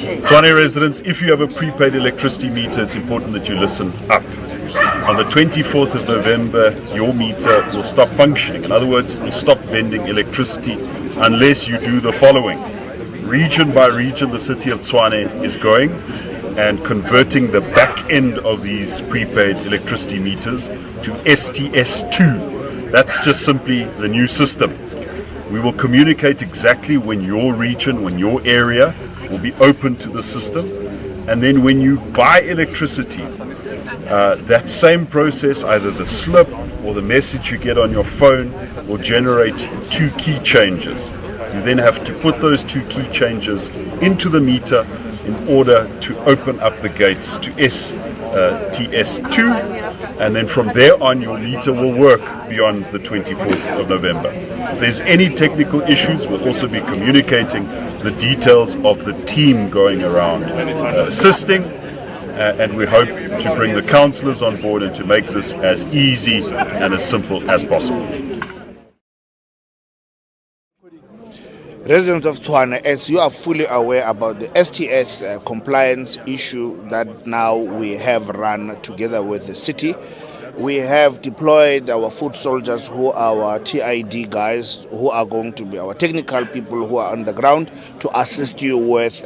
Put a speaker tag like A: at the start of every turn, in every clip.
A: Tshwane residents, if you have a prepaid electricity meter, it's important that you listen up. On the 24th of November, your meter will stop functioning. In other words, it will stop vending electricity unless you do the following. Region by region, the city of Tshwane is going and converting the back end of these prepaid electricity meters to STS2. That's just simply the new system. We will communicate exactly when your region, when your area will be open to the system. And then when you buy electricity, that same process, either the slip or the message you get on your phone, will generate two key changes. You then have to put those two key changes into the meter in order to open up the gates to STS2, and then from there on your meter will work beyond the 24th of November. If there's any technical issues, we'll also be communicating the details of the team going around assisting, and we hope to bring the councillors on board and to make this as easy and as simple as possible.
B: Residents of Tshwane, as you are fully aware about the STS compliance issue that now we have run together with the city, we have deployed our foot soldiers, who are our TID guys, who are going to be our technical people who are on the ground to assist you with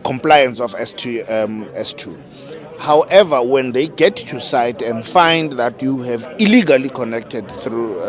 B: compliance of S2. However, when they get to site and find that you have illegally connected through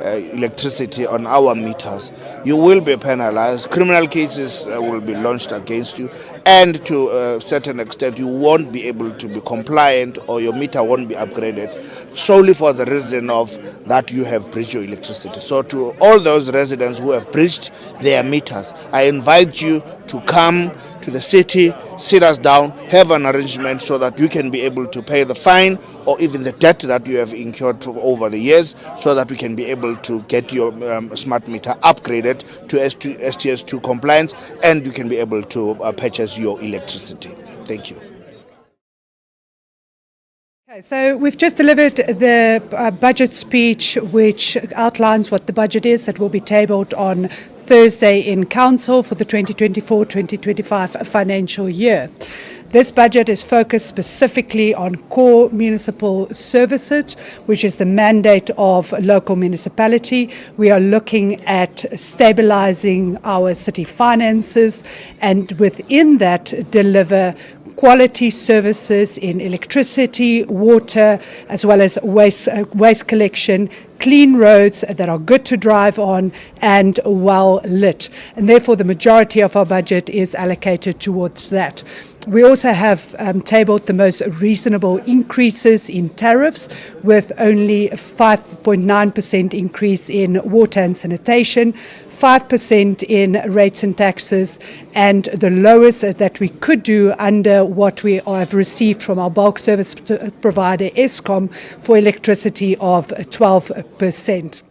B: electricity on our meters, you will be penalized. Criminal cases will be launched against you, and to a certain extent you won't be able to be compliant, or your meter won't be upgraded solely for the reason of that you have breached your electricity. So to all those residents who have breached their meters, I invite you to come to the city, sit us down, have an arrangement so that you can be able to pay the fine or even the debt that you have incurred over the years, so that we can be able to get your smart meter upgraded to STS2 compliance, and you can be able to purchase your electricity. Thank you.
C: Okay, so we've just delivered the budget speech, which outlines what the budget is that will be tabled on Thursday in Council for the 2024-2025 financial year. This budget is focused specifically on core municipal services, which is the mandate of local municipality. We are looking at stabilizing our city finances, and within that deliver quality services in electricity, water, as well as waste collection, clean roads that are good to drive on and well lit. And therefore the majority of our budget is allocated towards that. We also have tabled the most reasonable increases in tariffs, with only a 5.9% increase in water and sanitation, 5% in rates and taxes, and the lowest that we could do under what we have received from our bulk service provider Eskom for electricity of 12%.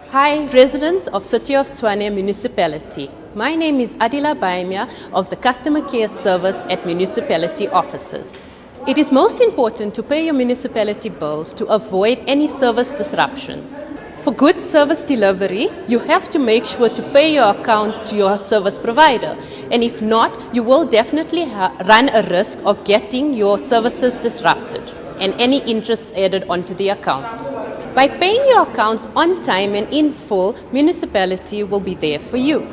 D: Hi, residents of City of Tshwane Municipality. My name is Adila Baimia of the Customer Care Service at municipality offices. It is most important to pay your municipality bills to avoid any service disruptions. For good service delivery, you have to make sure to pay your account to your service provider. And if not, you will definitely run a risk of getting your services disrupted and any interest added onto the account. By paying your account on time and in full, municipality will be there for you.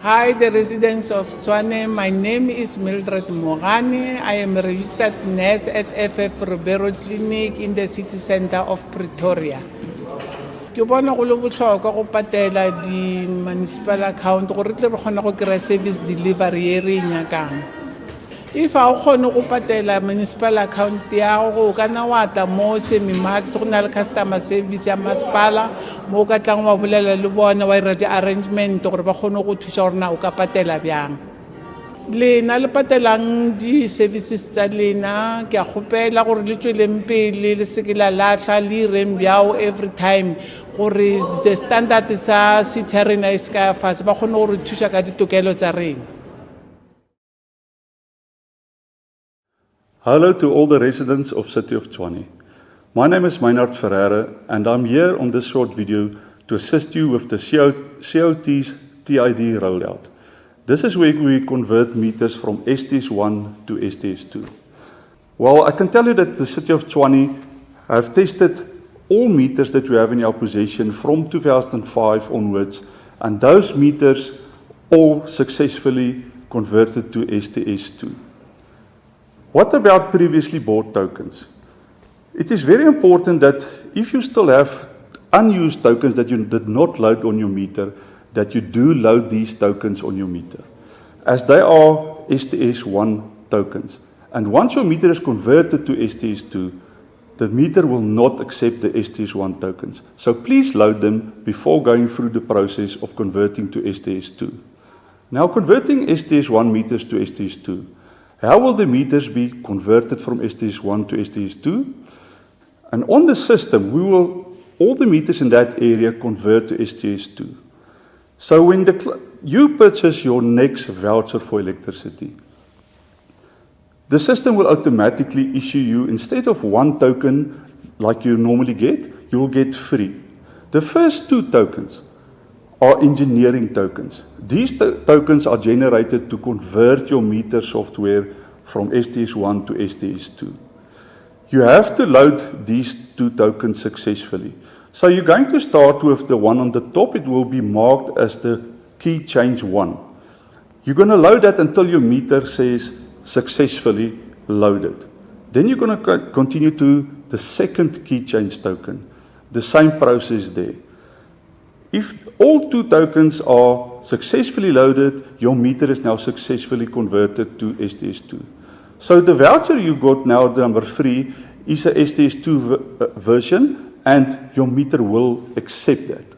E: Hi, the residents of Tshwane. My name is Mildred Mogani. I am a registered nurse at FF Ribeiro Clinic in the city center of Pretoria. Ke bona go le botlhokwa go patela di municipal account gore tle re kgona go kry service delivery e re nyakang. If a kgone go patela municipal account ya go kana wa tla mo Semi-Max go na le customer service ya masepala mo ka tlang wa bolela le bona wa ira di arrangement gore ba kgone go thusa gore na o ka patela byang. Lena le patelang di services tsa lena ke a gopela gore le tsweleng pele le se ke la latla le ireng byao every time gore the standard sa city arena is ka fase ba kgone go re thusa ka ditokelo tsa rena.
F: Hello to all the residents of City of Tshwane. My name is Meinhard Ferreira, and I'm here on this short video to assist you with the COT's TID rollout. This is where we convert meters from STS1 to STS2. Well, I can tell you that the City of Tshwane have tested all meters that we have in our possession from 2005 onwards, and those meters all successfully converted to STS2. What about previously bought tokens? It is very important that if you still have unused tokens that you did not load on your meter, that you do load these tokens on your meter, as they are STS1 tokens. And once your meter is converted to STS2, the meter will not accept the STS1 tokens. So please load them before going through the process of converting to STS2. Now, converting STS1 meters to STS2. How will the meters be converted from STS1 to STS2? And on the system, all the meters in that area convert to STS2. So when you purchase your next voucher for electricity, the system will automatically issue you, instead of one token like you normally get, you will get 3. The first 2 tokens are engineering tokens. These tokens are generated to convert your meter software from STS1 to STS2. You have to load these 2 tokens successfully. So you're going to start with the one on the top. It will be marked as the key change 1. You're going to load that until your meter says successfully loaded. Then you're going to continue to the second key change token. The same process there. If all 2 tokens are successfully loaded, your meter is now successfully converted to STS2. So the voucher you got now, the number 3, is a STS2 version, and your meter will accept that.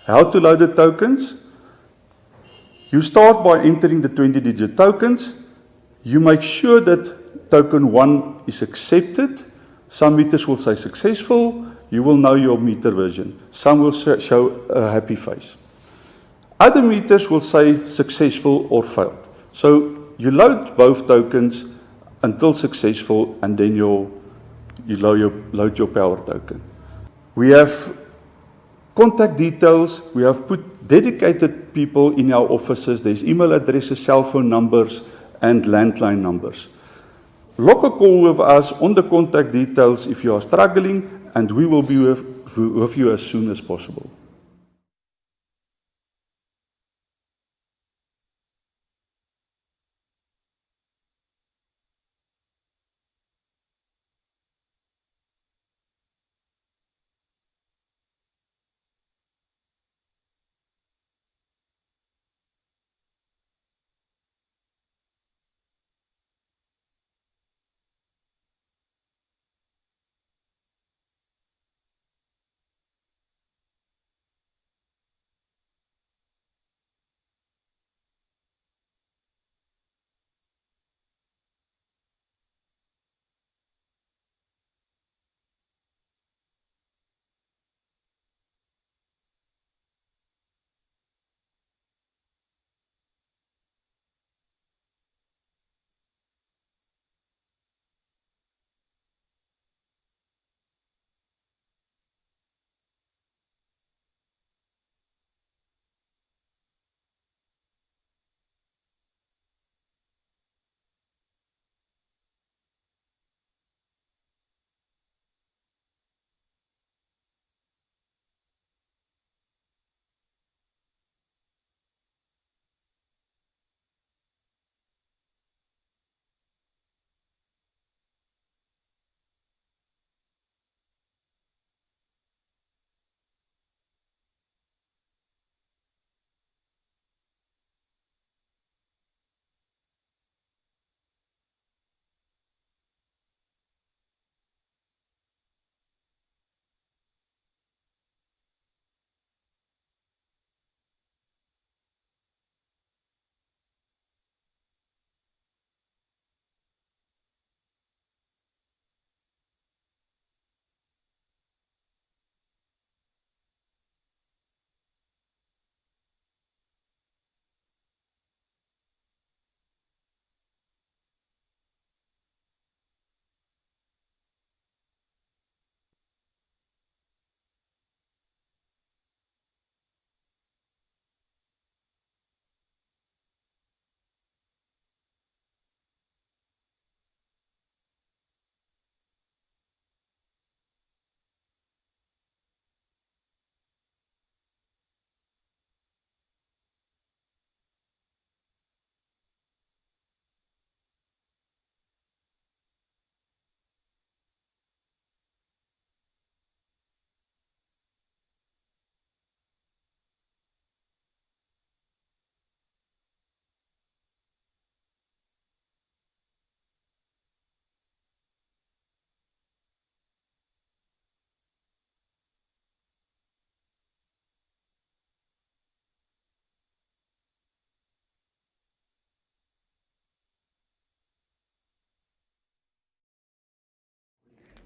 F: How to load the tokens? You start by entering the 20-digit tokens. You make sure that token 1 is accepted. Some meters will say successful. You will know your meter version. Some will show a happy face. Other meters will say successful or failed. So you load both tokens until successful, and then you load your power token. We have contact details. We have put dedicated people in our offices. There's email addresses, cell phone numbers, and landline numbers. Log a call with us on the contact details if you are struggling, and we will be with you as soon as possible.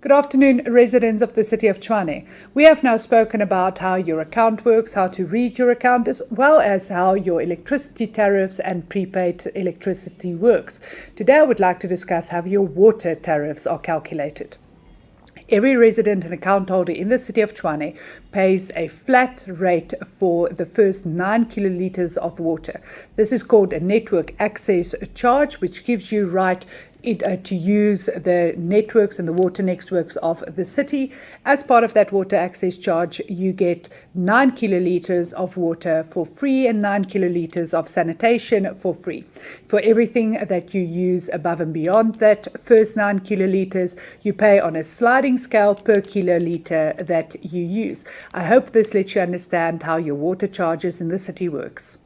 C: Good afternoon, residents of the City of Tshwane. We have now spoken about how your account works, how to read your account, as well as how your electricity tariffs and prepaid electricity works. Today I would like to discuss how your water tariffs are calculated. Every resident and account holder in the City of Tshwane pays a flat rate for the first 9 kilolitres of water. This is called a network access charge, which gives you right to use the networks and the water networks of the city. As part of that water access charge, you get 9 kilolitres of water for free and 9 kilolitres of sanitation for free. For everything that you use above and beyond that first 9 kilolitres, you pay on a sliding scale per kilolitre that you use. I hope this lets you understand how your water charges in the city works.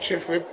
B: Chief Whip.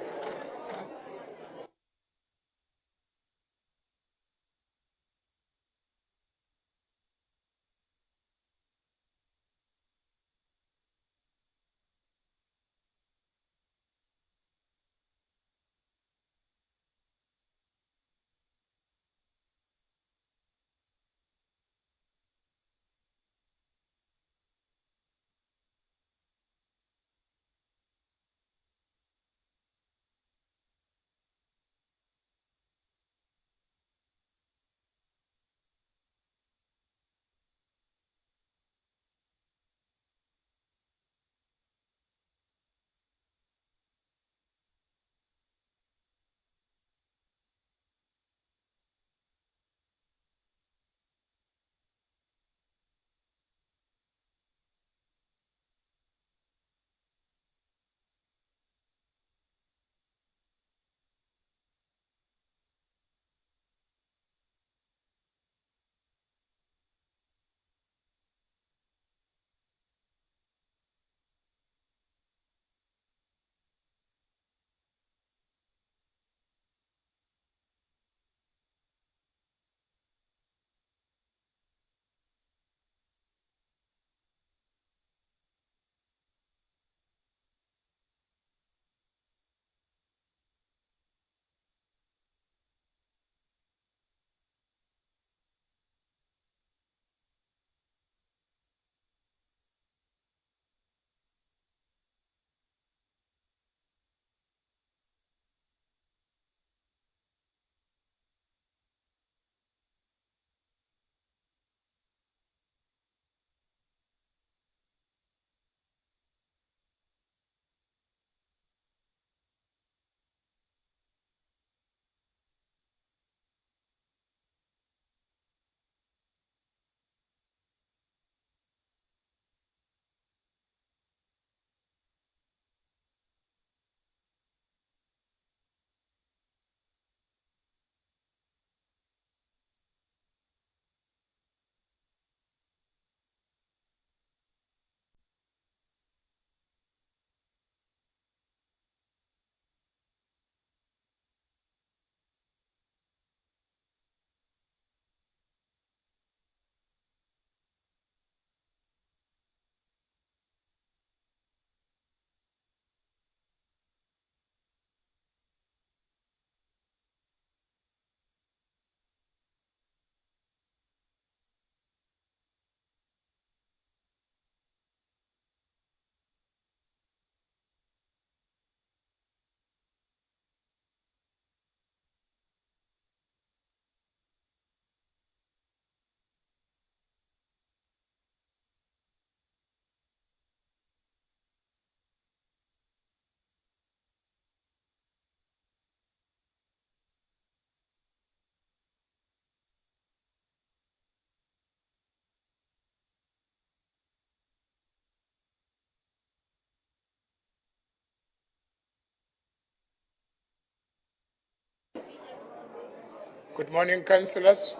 G: Good morning, councillors.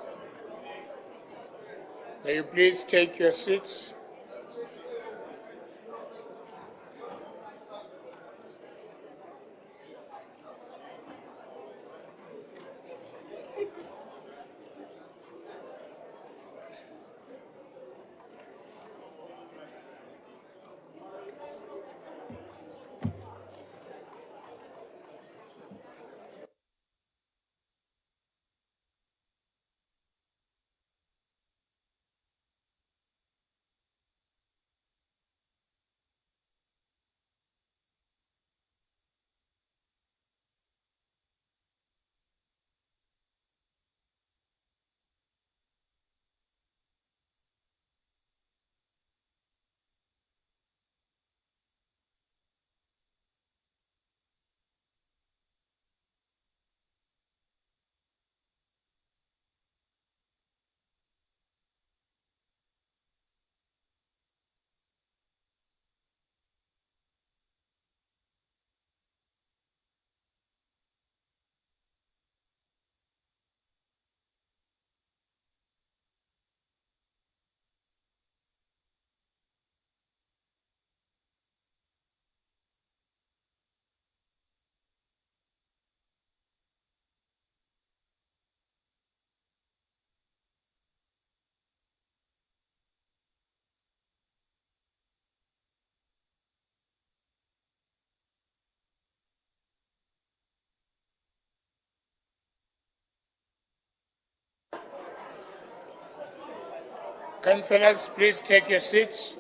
G: May you please take your seats. Councillors, please take your seats.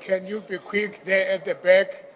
G: Can you be quick there at the back?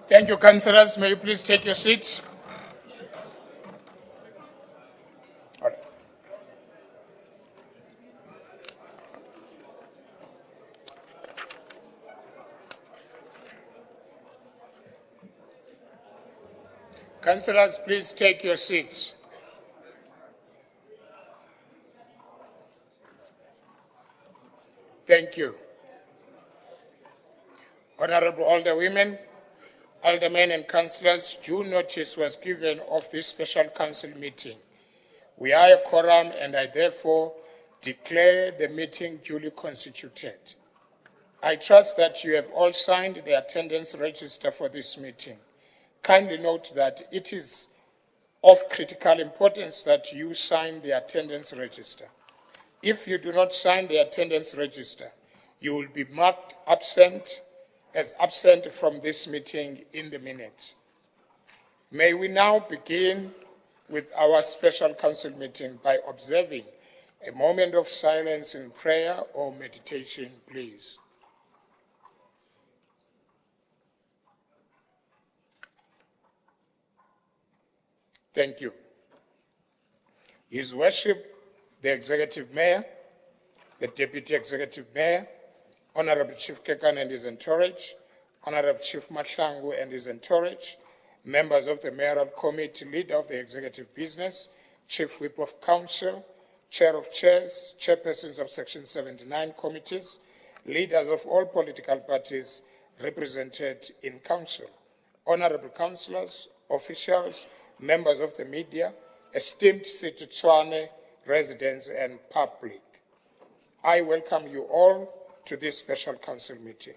G: Thank you, councillors. May you please take your seats? All right. Councillors, please take your seats. Thank you. Honorable Alderwomen, Aldermen and councillors, due notice was given of this special council meeting. We are a quorum and I therefore declare the meeting duly constituted. I trust that you have all signed the attendance register for this meeting. Kindly note that it is of critical importance that you sign the attendance register. If you do not sign the attendance register, you will be marked absent from this meeting in the minutes. May we now begin with our special council meeting by observing a moment of silence in prayer or meditation, please. Thank you. His Worship, the Executive Mayor, the Deputy Executive Mayor, Honorable Chief Kekan and his entourage, Honorable Chief Mahlangu and his entourage, members of the Mayoral Committee, Leader of the Executive Business, Chief Whip of Council, Chair of Chairs, Chairpersons of Section 79 committees, leaders of all political parties represented in Council, Honorable Councillors, officials, members of the media, esteemed City Tshwane residents and public. I welcome you all to this special council meeting.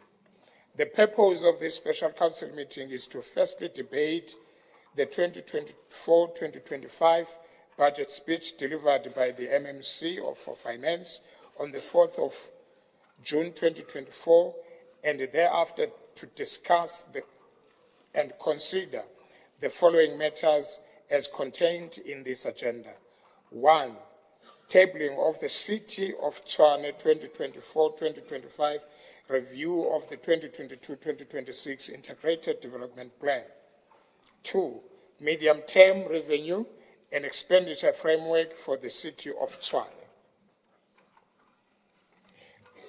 G: The purpose of this special council meeting is to firstly debate the 2024-2025 budget speech delivered by the MMC for Finance on the 4th of June 2024, and thereafter to discuss and consider the following matters as contained in this agenda. 1. Tabling of the City of Tshwane 2024-2025 review of the 2022-2026 Integrated Development Plan. 2. Medium-term revenue and expenditure framework for the City of Tshwane.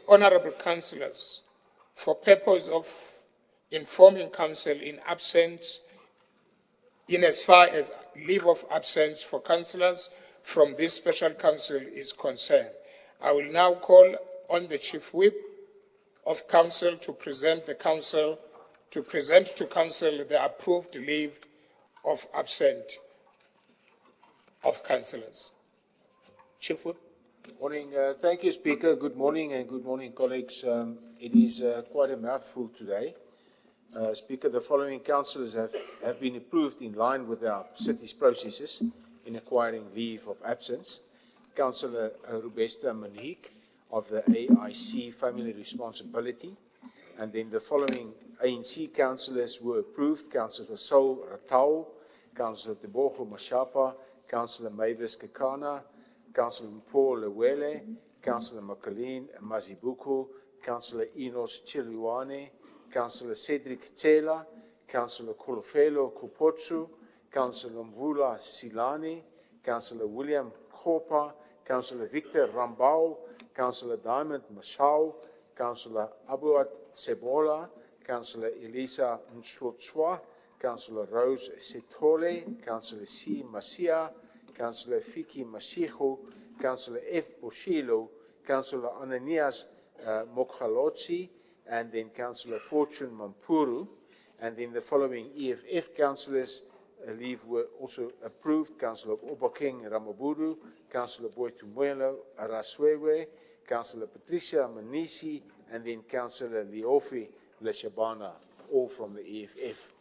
G: Honorable Councillors, for purpose of informing Council in as far as leave of absence for councillors from this special council is concerned, I will now call on the Chief Whip of Council to present to Council the approved leave of absence of councillors. Chief Whip.
H: Morning. Thank you, Speaker. Good morning and good morning, colleagues. It is quite a mouthful today. Speaker, the following councillors have been approved in line with our city's processes in acquiring leave of absence. Councillor Rubesta Manique of the AIC Family Responsibility, and then the following ANC councillors were approved: Councillor Saul Ratau, Councillor Tebogo Mashapa, Councillor Mavis Kekana, Councillor Paul Lewele, Councillor Makaline Mazibuku, Councillor Enos Chiluane, Councillor Cedric Tsela, Councillor Kolofelo Kupotsu, Councillor Mvula Silani, Councillor William Kopa, Councillor Victor Rambau, Councillor Diamond Mashau, Councillor Abuat Sebola, Councillor Elisa Mshotswa, Councillor Rose Setole, Councillor C. Masia, Councillor Fiki Masihu, Councillor F. Boshilo, Councillor Ananias Mokhalotsi, and then Councillor Fortune Mampuru, and then the following EFF councillors leave were also approved: Councillor Obakeng Ramaburu, Councillor Boitumuelo Araswewe, Councillor Patricia Manisi, and then Councillor Leofi Leshabana, all from the EFF.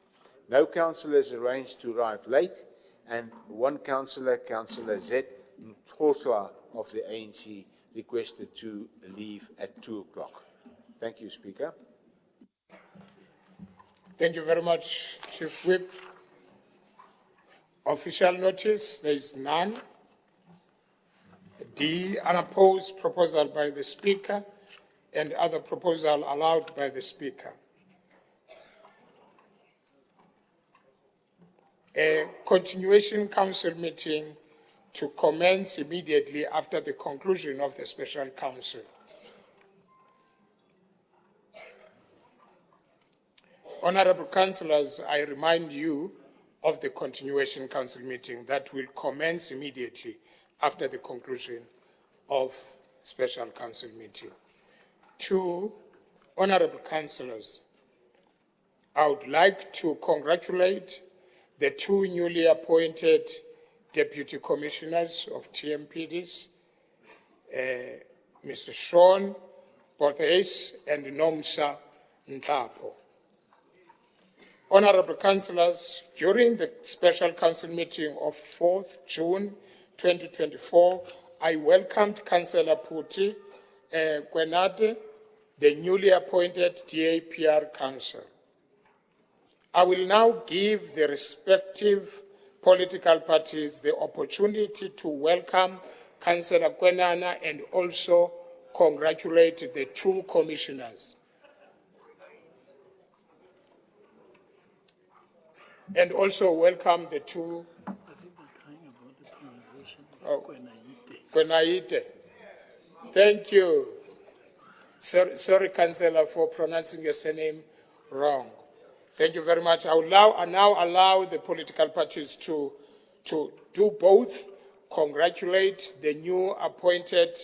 H: No councillors arranged to arrive late, and one councillor, Councillor Z. Mtosla of the ANC, requested to leave at 2 o'clock. Thank you, Speaker.
G: Thank you very much, Chief Whip. Official notice, there is none. D, unopposed proposal by the Speaker and other proposal allowed by the Speaker. A continuation council meeting to commence immediately after the conclusion of the special council. Honorable councillors, I remind you of the continuation council meeting that will commence immediately after the conclusion of special council meeting. To honorable councillors, I would like to congratulate the two newly appointed deputy commissioners of TMPDs, Mr. Sean Borthes and Nomsa Ntapo. Honorable councillors, during the special council meeting of 4th June 2024, I welcomed Councillor Puti Kwenade, the newly appointed DAPR council. I will now give the respective political parties the opportunity to welcome Councillor Kwenana and also congratulate the two commissioners. And also welcome the two. I think they're crying about the pronunciation of Kwenaite. Thank you. Sorry, Councillor, for pronouncing your surname wrong. Thank you very much. I will now allow the political parties to do both, congratulate the new appointed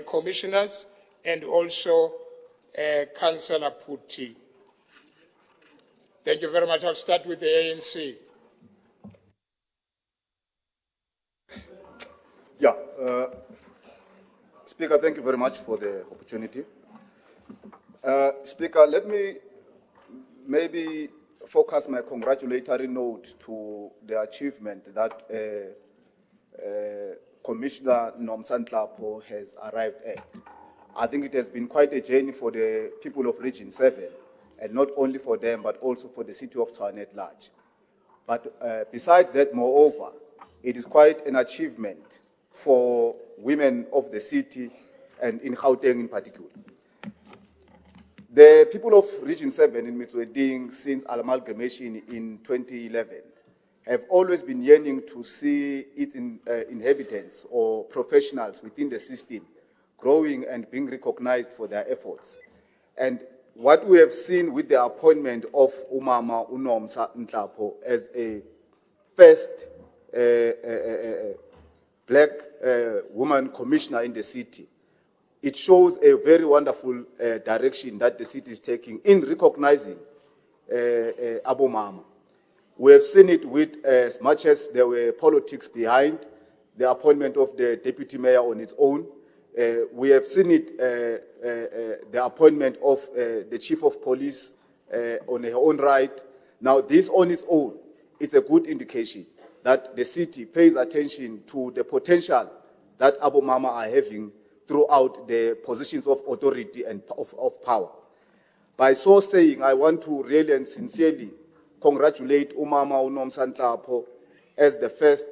G: commissioners and also Councillor Puti. Thank you very much. I'll start with the ANC.
I: Speaker, thank you very much for the opportunity. Speaker, let me maybe focus my congratulatory note to the achievement that Commissioner Nomsa Ntapo has arrived at. I think it has been quite a journey for the people of Region 7, and not only for them, but also for the city of Tshwane at large. But besides that, moreover, it is quite an achievement for women of the city and in Gauteng in particular. The people of Region 7 in Mitsweding, since amalgamation in 2011, have always been yearning to see its inhabitants or professionals within the system growing and being recognized for their efforts. And what we have seen with the appointment of Umama Nomsa Ntapo as a first black woman commissioner in the city, it shows a very wonderful direction that the city is taking in recognizing Abu Mama. We have seen it with, as much as there were politics behind the appointment of the deputy mayor on its own, we have seen it, the appointment of the chief of police on her own right. Now, this on its own, it's a good indication that the city pays attention to the potential that Abu Mama are having throughout the positions of authority and of power. By so saying, I want to really and sincerely congratulate Umama Nomsa Ntapo as the first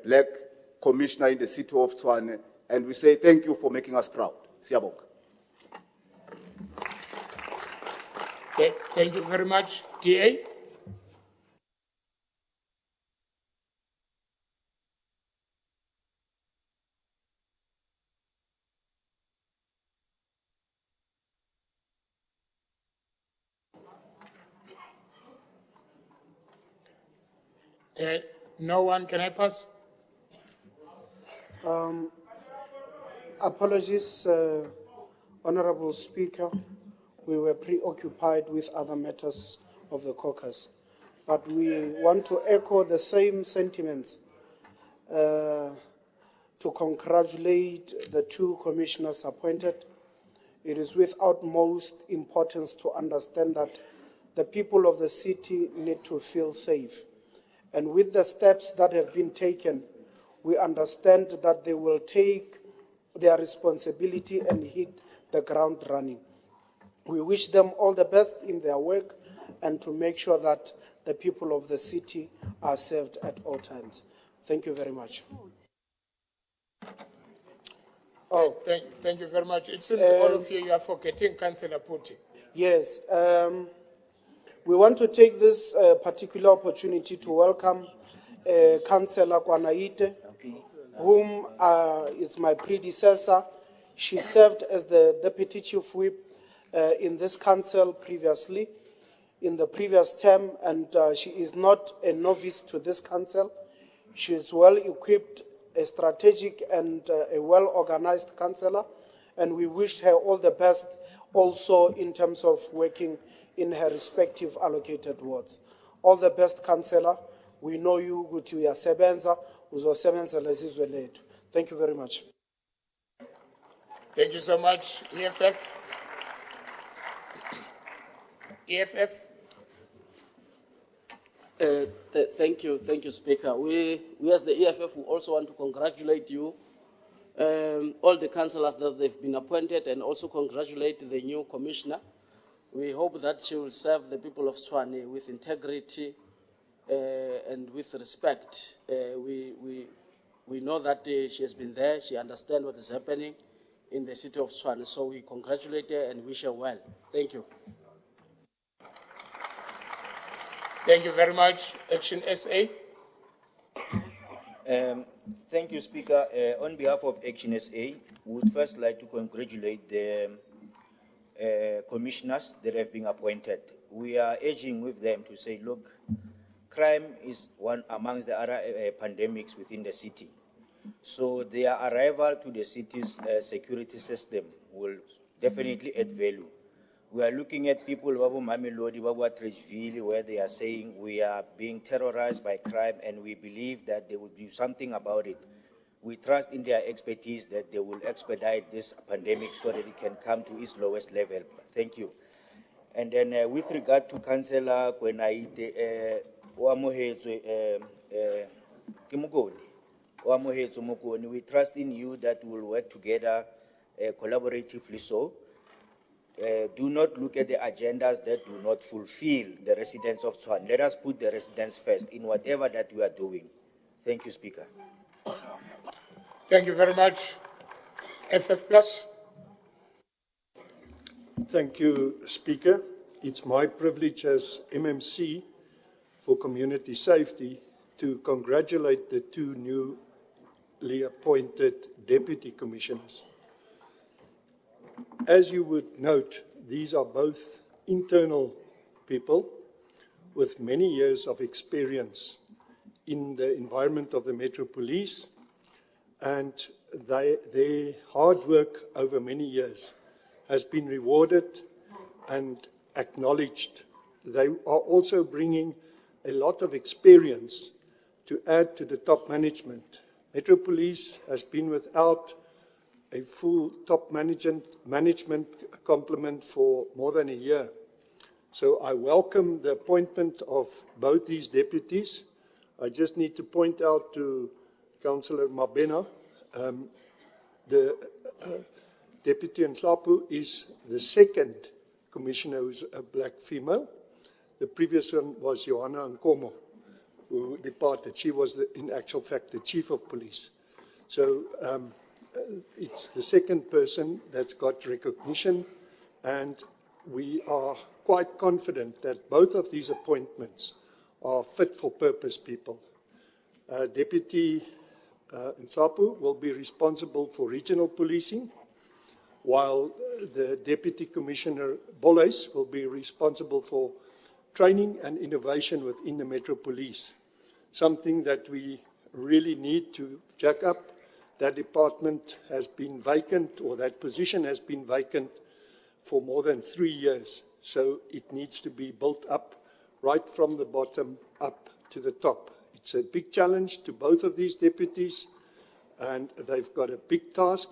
I: black commissioner in the city of Tshwane, and we say thank you for making us proud. Siyabonga.
G: Thank you very much. DA? No one, can I pass?
J: Apologies, Honorable Speaker. We were preoccupied with other matters of the caucus, but we want to echo the same sentiments to congratulate the two commissioners appointed. It is with utmost importance to understand that the people of the city need to feel safe. And with the steps that have been taken, we understand that they will take their responsibility and hit the ground running. We wish them all the best in their work and to make sure that the people of the city are served at all times. Thank you very much.
G: Oh, thank you very much. It seems all of you are forgetting Councillor Puti.
J: Yes. We want to take this particular opportunity to welcome Councillor Kwanaite, whom is my predecessor. She served as the Deputy Chief Whip in this council previously, in the previous term, and she is not a novice to this council. She is well equipped, a strategic and a well-organized councillor, and we wish her all the best also in terms of working in her respective allocated wards. All the best, councillor. We know you ukuthi uyasebenza, uzosebenzela isizwe lethu. Thank you very much.
G: Thank you so much, EFF. EFF.
K: Thank you, Speaker. We as the EFF, we also want to congratulate you, all the councillors that they've been appointed, and also congratulate the new commissioner. We hope that she will serve the people of Tshwane with integrity and with respect. We know that she has been there, she understands what is happening in the city of Tshwane, so we congratulate her and wish her well. Thank you.
G: Thank you very much. Action SA.
L: Thank you, Speaker. On behalf of Action SA, we would first like to congratulate the commissioners that have been appointed. We are urging with them to say, look, crime is one amongst the other pandemics within the city. So their arrival to the city's security system will definitely add value. We are looking at people, Babu Mamelodi, Babu Trishvili, where they are saying we are being terrorized by crime, and we believe that they will do something about it. We trust in their expertise that they will expedite this pandemic so that it can come to its lowest level. Thank you. And then with regard to Councillor Kwenaite, we trust in you that we will work together collaboratively so. Do not look at the agendas that do not fulfill the residents of Tshwane. Let us put the residents first in whatever that we are doing. Thank you, Speaker.
G: Thank you very much. FF+.
M: Thank you, Speaker. It's my privilege as MMC for Community Safety to congratulate the two newly appointed Deputy Commissioners. As you would note, these are both internal people with many years of experience in the environment of the Metro Police, and their hard work over many years has been rewarded and acknowledged. They are also bringing a lot of experience to add to the top management. Metro Police has been without a full top management complement for more than a year. So I welcome the appointment of both these deputies. I just need to point out to Councillor Mabena, the Deputy Nhlapu is the second commissioner who's a black female. The previous one was Johanna Nkomo, who departed. She was, in actual fact, the chief of police. So it's the second person that's got recognition, and we are quite confident that both of these appointments are fit for purpose people. Deputy Nhlapu will be responsible for regional policing, while the Deputy Commissioner Boles will be responsible for training and innovation within the Metro Police, something that we really need to jack up. That department has been vacant, or that position has been vacant for more than 3 years. So it needs to be built up right from the bottom up to the top. It's a big challenge to both of these deputies, and they've got a big task,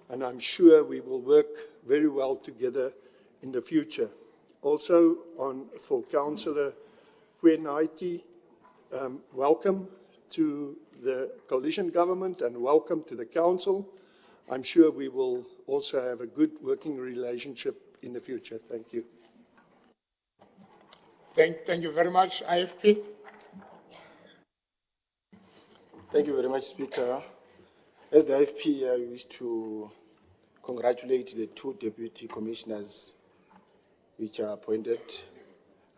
M: and I'm sure we will work very well together in the future. Also, for Councillor Kwenaite, welcome to the coalition government and welcome to the council. I'm sure we will also have a good working relationship in the future. Thank you.
G: Thank you very much. IFP.
N: Thank you very much, Speaker. As the IFP, I wish to congratulate the two deputy commissioners which are appointed.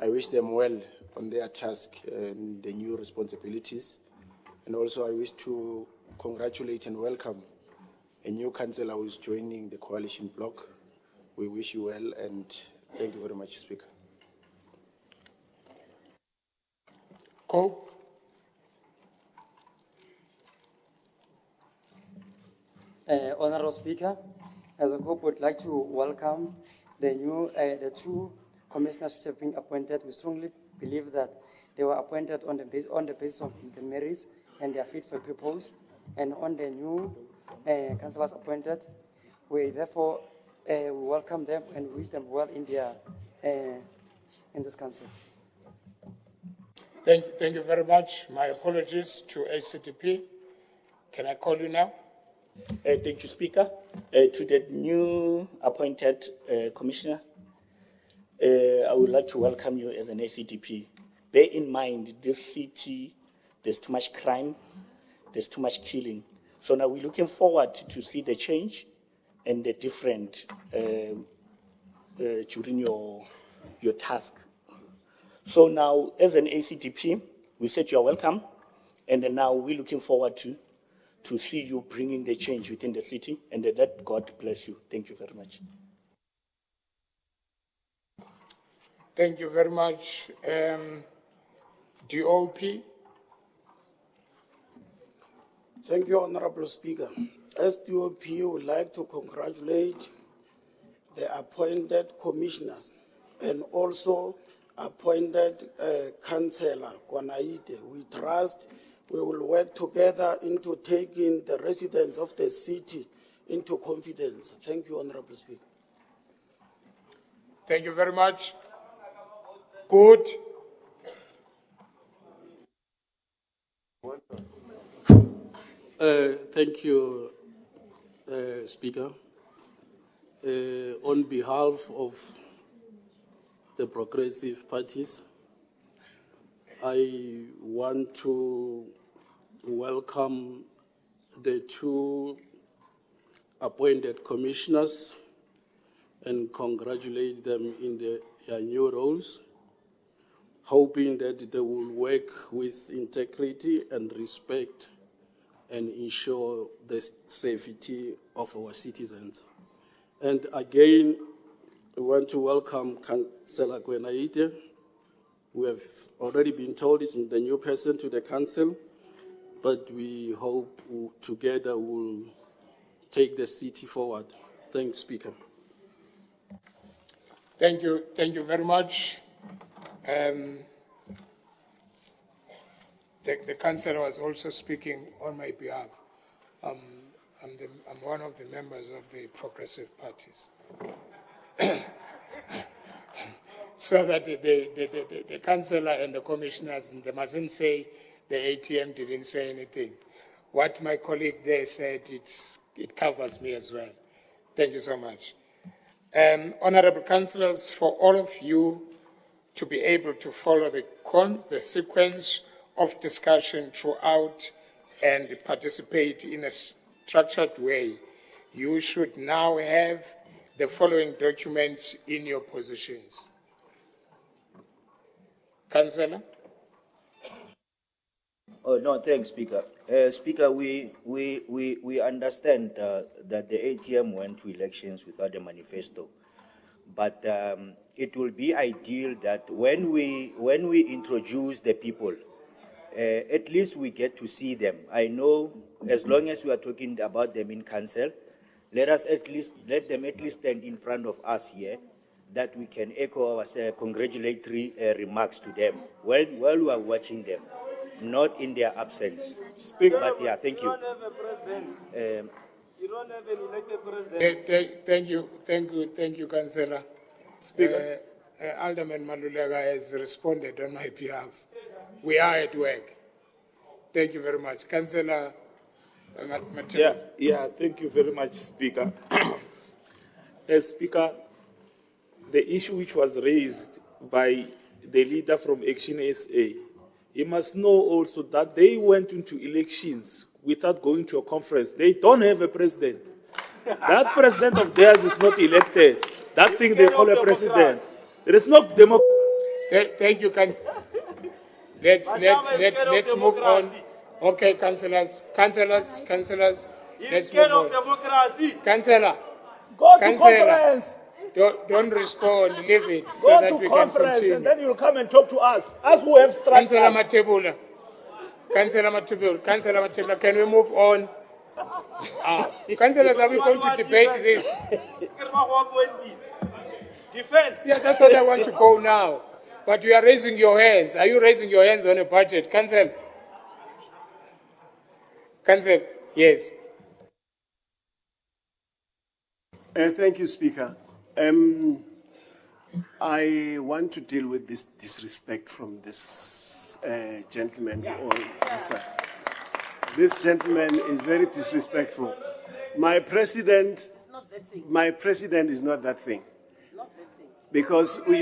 N: I wish them well on their task and the new responsibilities. And also I wish to congratulate and welcome a new councillor who is joining the coalition bloc. We wish you well and thank you very much, Speaker.
G: Cope.
O: Honorable Speaker, as a COPE would like to welcome the two commissioners which have been appointed. We strongly believe that they were appointed on the basis of the merits and their fit for purpose. And on the new councillors appointed, we therefore we welcome them and wish them well in their in this council.
G: Thank you very much. My apologies to ACDP. Can I call you now?
P: Thank you, Speaker. To the new appointed commissioner, I would like to welcome you as an ACDP. Bear in mind, this city, there's too much crime, there's too much killing. So now we're looking forward to see the change and the different during your task. So now, as an ACDP, we said you're welcome, and then now we're looking forward to see you bringing the change within the city, and let God bless you. Thank you very much.
G: Thank you very much. DOP.
J: Thank you, Honorable Speaker. As DOP, we would like to congratulate the appointed commissioners and also appointed Councillor Kwanaite. We trust we will work together into taking the residents of the city into confidence. Thank you, Honorable Speaker.
G: Thank you very much. Good.
Q: Thank you, Speaker. On behalf of the progressive parties, I want to welcome the two appointed commissioners and congratulate them in their new roles, hoping that they will work with integrity and respect and ensure the safety of our citizens. And again, I want to welcome Councillor Kwenaite. We have already been told it's the new person to the council, but we hope together we'll take the city forward. Thanks, Speaker.
G: Thank you very much. The councillor was also speaking on my behalf. I'm one of the members of the progressive parties. So that the councillor and the commissioners, they mustn't say the ATM didn't say anything. What my colleague there said, it covers me as well. Thank you so much. Honorable councillors, for all of you to be able to follow the sequence of discussion throughout and participate in a structured way, you should now have the following documents in your positions. Councillor?
L: Oh, no, thanks, Speaker. Speaker, we understand that the ATM went to elections without a manifesto. But it will be ideal that when we introduce the people, at least we get to see them. I know as long as we are talking about them in council, let them at least stand in front of us here, that we can echo our congratulatory remarks to them while we are watching them, not in their absence.
N: Speaker.
L: But yeah, thank you.
N: You don't have an elected president.
G: Thank you, Councillor.
N: Speaker.
G: Alderman Malulega has responded on my behalf. We are at work. Thank you very much. Councillor Mateo.
R: Yeah, thank you very much, Speaker. Speaker, the issue which was raised by the leader from Action SA, he must know also that they went into elections without going to a conference. They don't have a president. That president of theirs is not elected. That thing they call a president. There is no democracy.
G: Thank you, let's move on. Okay, councillors, let's move on. Councillor,
P: Go to
G: Councillor,
P: conference.
G: don't respond, leave it so
P: Go
G: that
P: to
G: we can
P: conference
G: continue.
P: and then you'll come and talk to us. Us who have
G: Councillor
P: structures.
G: Matebula, can we move on? Councillors, are we going to debate this? Yeah, that's what I want to go now. But you are raising your hands. Are you raising your hands on a budget? Council? Yes.
S: Thank you, Speaker. I want to deal with this disrespect from this gentleman. This gentleman is very disrespectful. My president is not that thing. Because we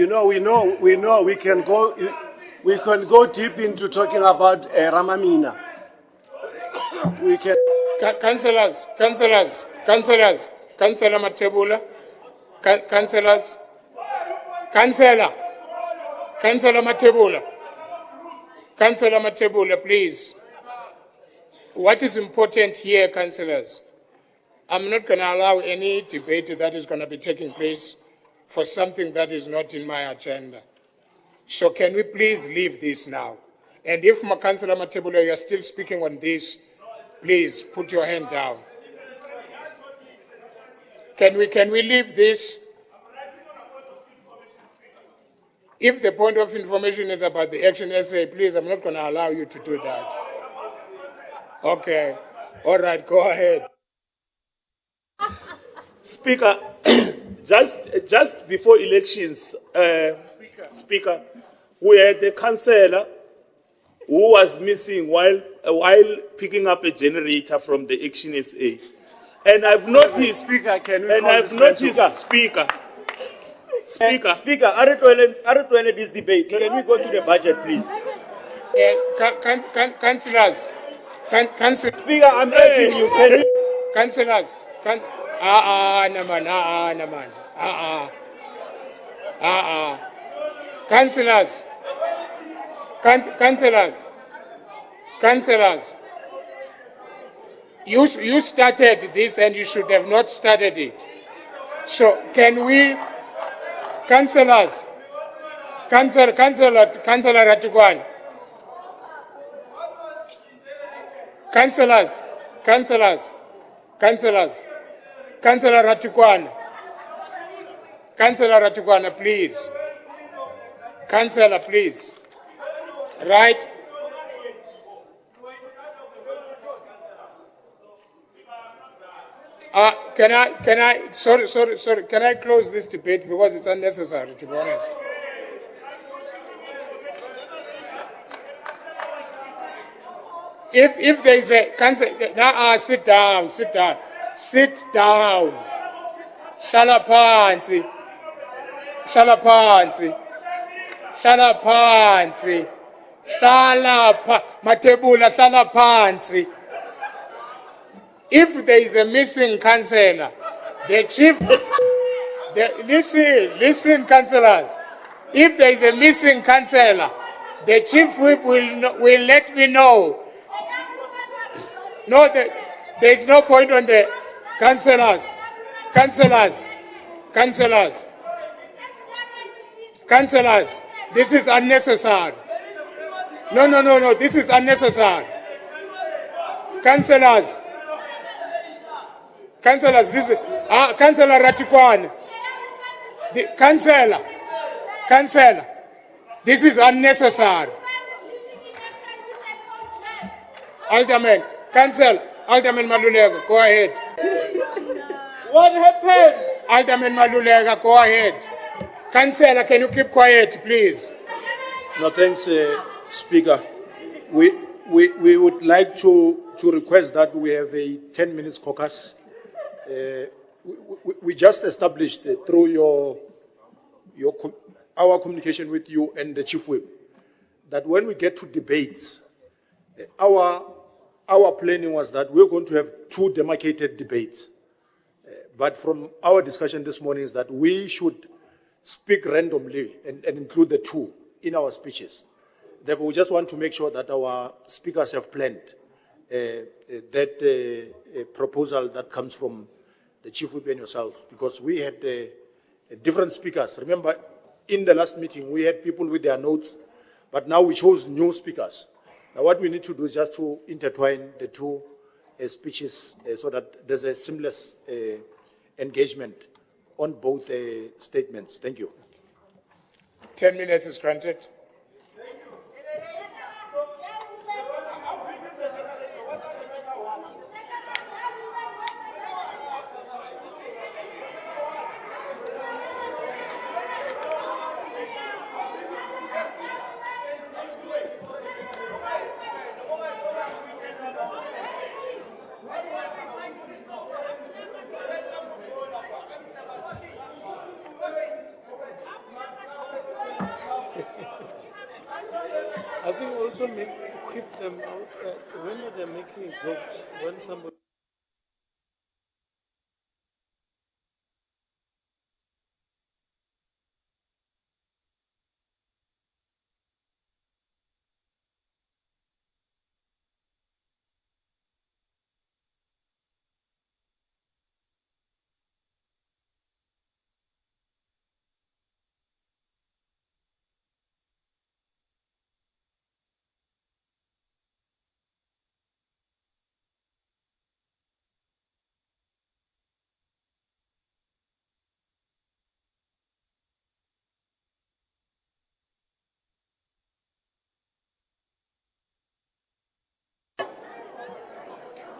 S: can go deep into talking about Ramamina. We can.
G: Councillors, Councillor Matebula, Councillor Matebula, please. What is important here, councillors? I'm not going to allow any debate that is going to be taking place for something that is not in my agenda. So can we please leave this now? And if Councillor Matebula, you are still speaking on this, please put your hand down. Can we leave this? If the point of information is about the action essay, please, I'm not going to allow you to do that. Okay. All right, go ahead.
R: Speaker, just before elections, Speaker, we had a councillor who was missing while picking up a generator from the Action SA. And I've noticed,
S: Speaker, can we
R: and
S: call
R: I've
S: this man to-
R: noticed, Speaker,
L: Are you to this debate? Can we go to the budget, please?
G: Councillors,
L: Speaker, I'm urging you. Can you?
G: Councillors, Councillors, you started this and you should have not started it. So can we, Councillors, Councillor Ratukwan, Councillor Ratukwana, please. Councillor, please. Right? Sorry, can I close this debate because it's unnecessary, to be honest. If there is a council, sit down. Shala phansi. Matebula, shala phansi. If there is a missing councillor, the chief, listen, councillors. If there is a missing councillor, the chief whip will let me know. No, there is no point on the councillors. This is unnecessary. No, this is unnecessary. Councillors, this is Councillor Ratikwan. Councillor, this is unnecessary. Alderman Maluleka, go ahead.
P: What happened?
G: Alderman Maluleka, go ahead. Councillor, can you keep quiet, please?
T: No, thanks, Speaker. We would like to request that we have a 10 minutes caucus. We just established through our communication with you and the Chief Whip that when we get to debates, our planning was that we're going to have two demarcated debates. But from our discussion this morning is that we should speak randomly and include the two in our speeches. Therefore, we just want to make sure that our speakers have planned that proposal that comes from the Chief Whip and yourself, because we had different speakers. Remember, in the last meeting, we had people with their notes, but now we chose new speakers. Now, what we need to do is just to intertwine the two speeches so that there's a seamless engagement on both statements. Thank you.
G: 10 minutes is granted.
Q: I think also keep them out. Remember, they're making jokes when somebody.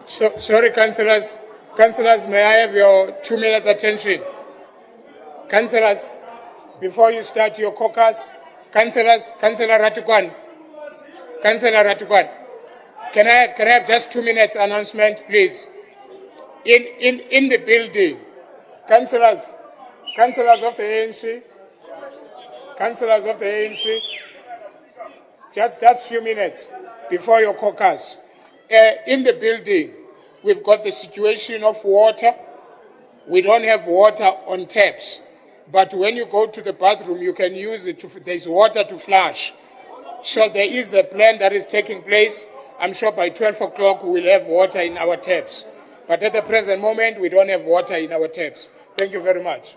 G: So, sorry, councillors. Councillors, may I have your 2 minutes attention? Councillors, before you start your caucus, councillors, Councillor Ratukwan, can I have just 2 minutes announcement, please? In the building, councillors of the ANC, just few minutes before your caucus. In the building, we've got the situation of water. We don't have water on taps, but when you go to the bathroom, you can use it. There's water to flush. So there is a plan that is taking place. I'm sure by 12 o'clock we will have water in our taps. But at the present moment, we don't have water in our taps. Thank you very much.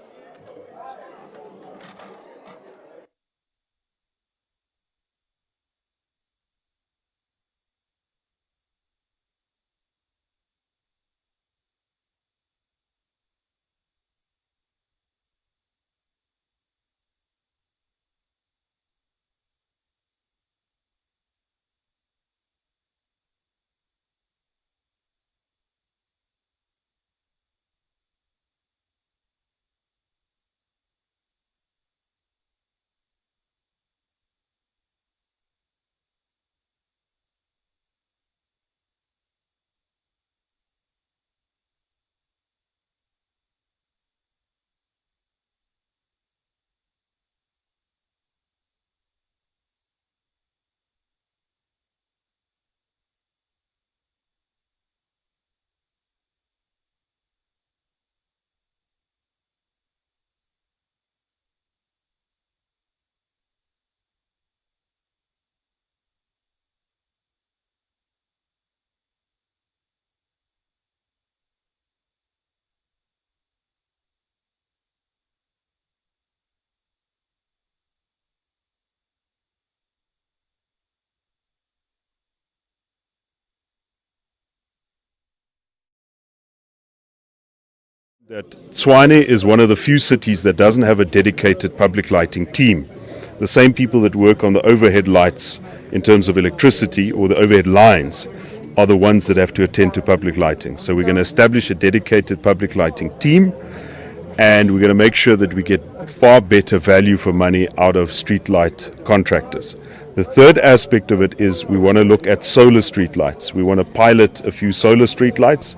A: That Tshwane is one of the few cities that doesn't have a dedicated public lighting team. The same people that work on the overhead lights in terms of electricity or the overhead lines are the ones that have to attend to public lighting. So we're going to establish a dedicated public lighting team, and we're going to make sure that we get far better value for money out of street light contractors. The third aspect of it is we want to look at solar street lights. We want to pilot a few solar street lights.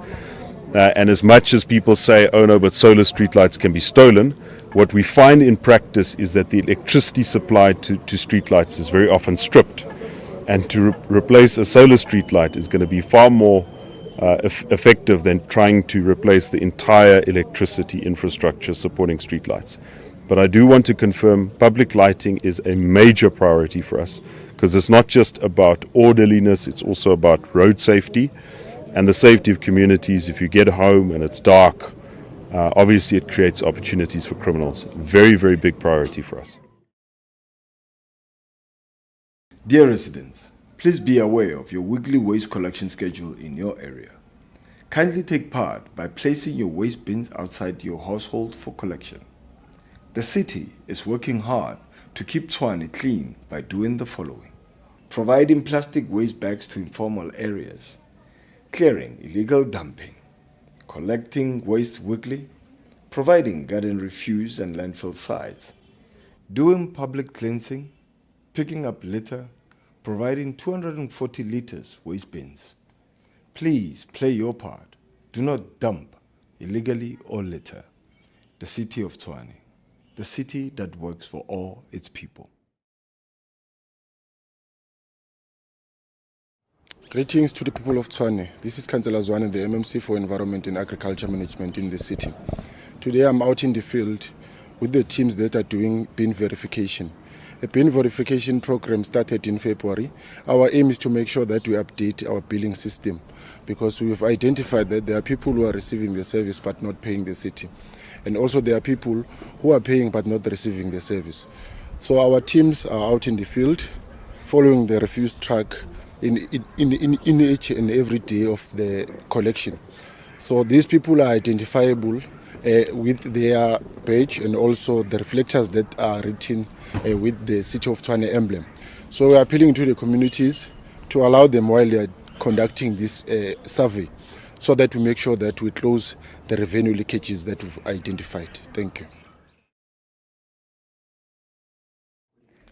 A: And as much as people say, oh no, but solar streetlights can be stolen, what we find in practice is that the electricity supply to streetlights is very often stripped. And to replace a solar streetlight is going to be far more effective than trying to replace the entire electricity infrastructure supporting streetlights. But I do want to confirm public lighting is a major priority for us, because it's not just about orderliness, it's also about road safety and the safety of communities. If you get home and it's dark, obviously it creates opportunities for criminals. Very, very big priority for us.
U: Dear residents, please be aware of your weekly waste collection schedule in your area. Kindly take part by placing your waste bins outside your household for collection. The city is working hard to keep Tshwane clean by doing the following: providing plastic waste bags to informal areas, clearing illegal dumping, collecting waste weekly, providing garden refuse and landfill sites, doing public cleansing, picking up litter, providing 240 liters waste bins. Please play your part. Do not dump illegally or litter. The city of Tshwane, the city that works for all its people.
N: Greetings to the people of Tshwane. This is Councillor Zwane, the MMC for Environment and Agriculture Management in the city. Today I'm out in the field with the teams that are doing bin verification. A bin verification program started in February. Our aim is to make sure that we update our billing system, because we've identified that there are people who are receiving the service but not paying the city. And also there are people who are paying but not receiving the service. So our teams are out in the field following the refuse truck in each and every day of the collection. So these people are identifiable with their badge and also the reflectors that are written with the City of Tshwane emblem. So we are appealing to the communities to allow them while they are conducting this survey, so that we make sure that we close the revenue leakages that we've identified. Thank you.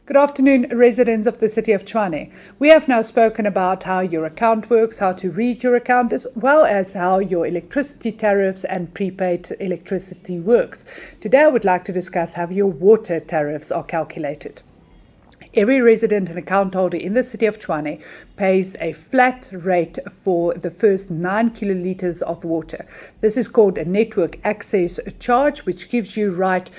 C: Good afternoon, residents of the City of Tshwane. We have now spoken about how your account works, how to read your account, as well as how your electricity tariffs and prepaid electricity works. Today I would like to discuss how your water tariffs are calculated. Every resident and account holder in the City of Tshwane pays a flat rate for the first 9 kilolitres of water. This is called a network access charge, which gives you right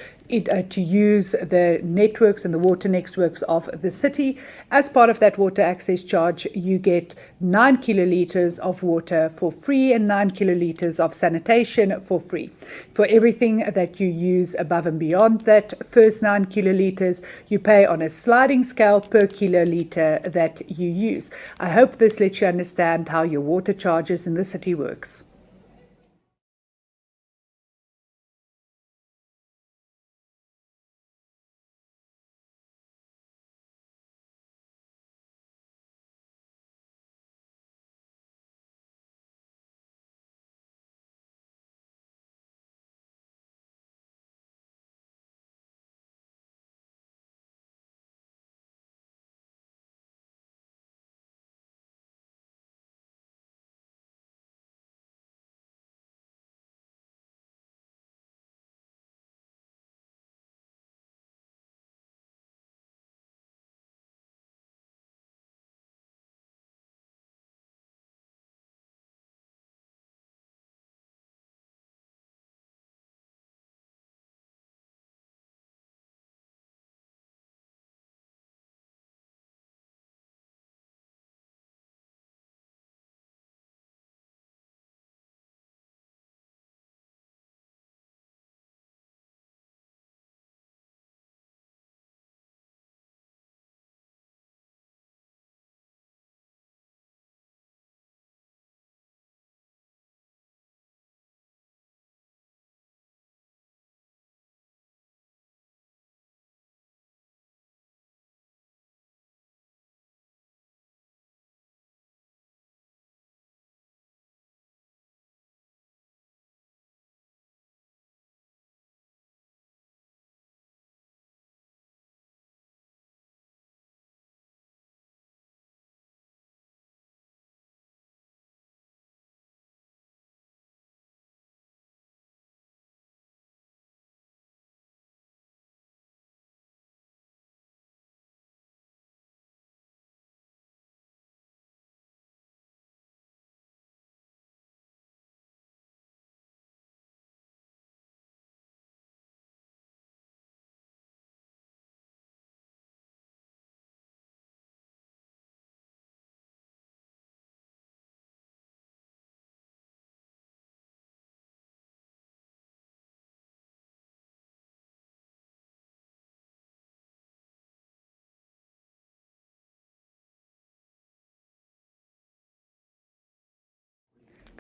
C: to use the networks and the water networks of the city. As part of that water access charge, you get 9 kilolitres of water for free and 9 kilolitres of sanitation for free. For everything that you use above and beyond that first 9 kilolitres, you pay on a sliding scale per kilolitre that you use. I hope this lets you understand how your water charges in the city works.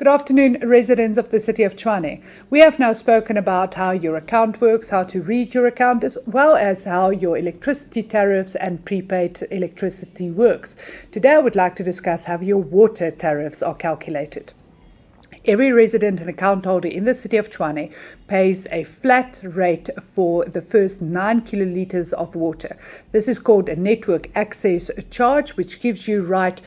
C: Good afternoon, residents of the city of Tshwane. We have now spoken about how your account works, how to read your account, as well as how your electricity tariffs and prepaid electricity works. Today I would like to discuss how your water tariffs are calculated. Every resident and account holder in the city of Tshwane pays a flat rate for the first 9 kilolitres of water. This is called a network access charge, which gives you right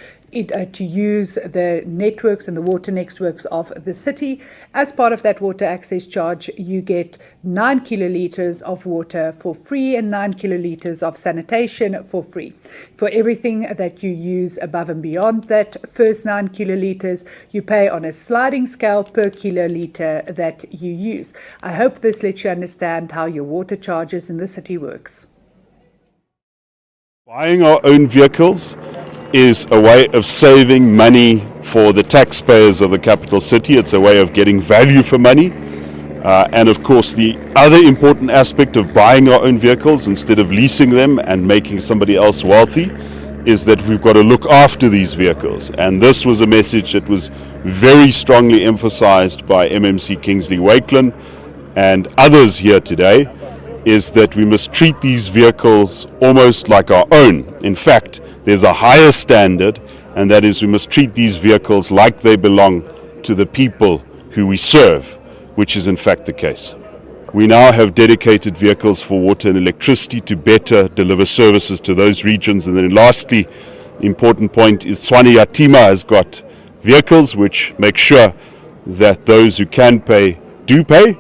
C: to use the networks and the water networks of the city. As part of that water access charge, you get 9 kilolitres of water for free and 9 kilolitres of sanitation for free. For everything that you use above and beyond that first 9 kilolitres, you pay on a sliding scale per kilolitre that you use. I hope this lets you understand how your water charges in the city works.
A: Buying our own vehicles is a way of saving money for the taxpayers of the capital city. It's a way of getting value for money. And of course, the other important aspect of buying our own vehicles instead of leasing them and making somebody else wealthy is that we've got to look after these vehicles. And this was a message that was very strongly emphasized by MMC Kingsley Wakeland and others here today, is that we must treat these vehicles almost like our own. In fact, there's a higher standard, and that is we must treat these vehicles like they belong to the people who we serve, which is in fact the case. We now have dedicated vehicles for water and electricity to better deliver services to those regions. And then lastly, the important point is Tshwane Yatima has got vehicles which make sure that those who can pay do pay,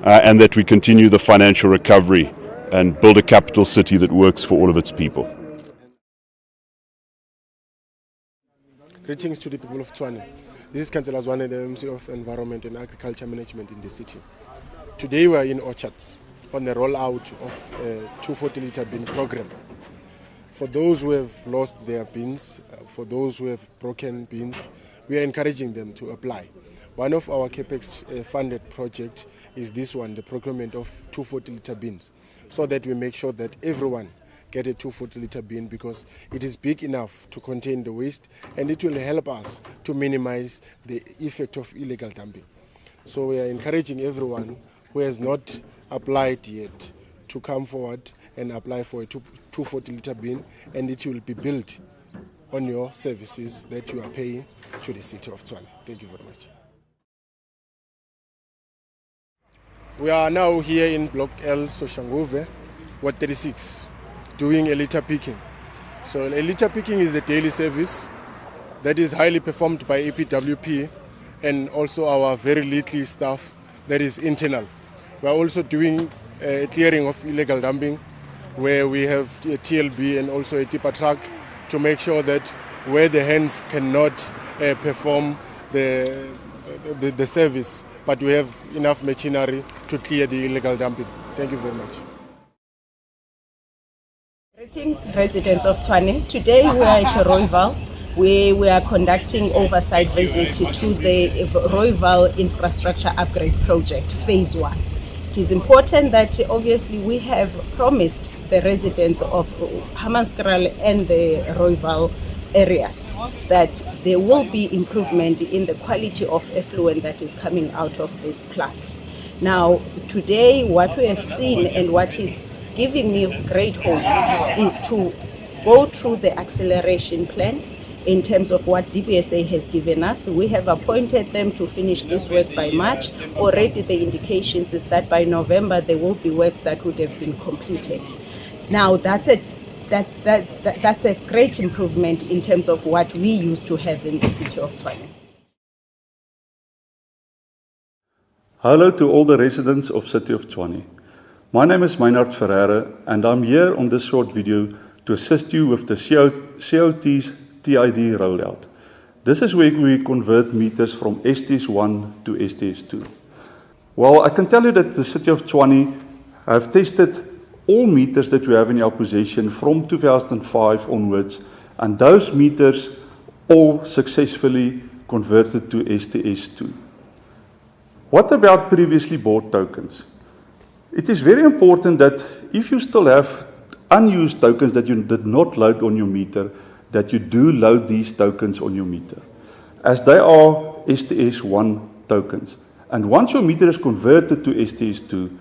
A: and that we continue the financial recovery and build a capital city that works for all of its people.
D: Greetings to the people of Tshwane. This is Councillor Zwane, the MC of Environment and Agriculture Management in the city. Today we are in Orchards on the rollout of a 240-litre bin program. For those who have lost their bins, for those who have broken bins, we are encouraging them to apply. One of our CAPEX funded projects is this one, the procurement of 240-litre bins, so that we make sure that everyone get a 240-litre bin, because it is big enough to contain the waste and it will help us to minimize the effect of illegal dumping. So we are encouraging everyone who has not applied yet to come forward and apply for a 240-litre bin, and it will be built on your services that you are paying to the city of Tshwane. Thank you very much. We are now here in Block L, Soshanguve, Ward 36, doing a litter picking. So a litter picking is a daily service that is highly performed by APWP and also our very little staff that is internal. We are also doing a clearing of illegal dumping, where we have a TLB and also a tipper truck to make sure that where the hands cannot perform the service, but we have enough machinery to clear the illegal dumping. Thank you very much.
V: Greetings, residents of Tshwane. Today we are at Rooiwal, where we are conducting oversight visit to the Rooiwal Infrastructure Upgrade Project, Phase 1. It is important that obviously we have promised the residents of Hammanskraal and the Rooiwal areas that there will be improvement in the quality of effluent that is coming out of this plant. Now, today what we have seen and what is giving me great hope is to go through the acceleration plan in terms of what DBSA has given us. We have appointed them to finish this work by March. Already the indications is that by November there will be work that would have been completed. Now that's a great improvement in terms of what we used to have in the city of Tshwane.
F: Hello to all the residents of City of Tshwane. My name is Meinhard Ferreira, and I'm here on this short video to assist you with the COT's TID rollout. This is where we convert meters from STS1 to STS2. Well, I can tell you that the City of Tshwane have tested all meters that we have in our possession from 2005 onwards, and those meters all successfully converted to STS2. What about previously bought tokens? It is very important that if you still have unused tokens that you did not load on your meter, that you do load these tokens on your meter, as they are STS1 tokens. And once your meter is converted to STS2,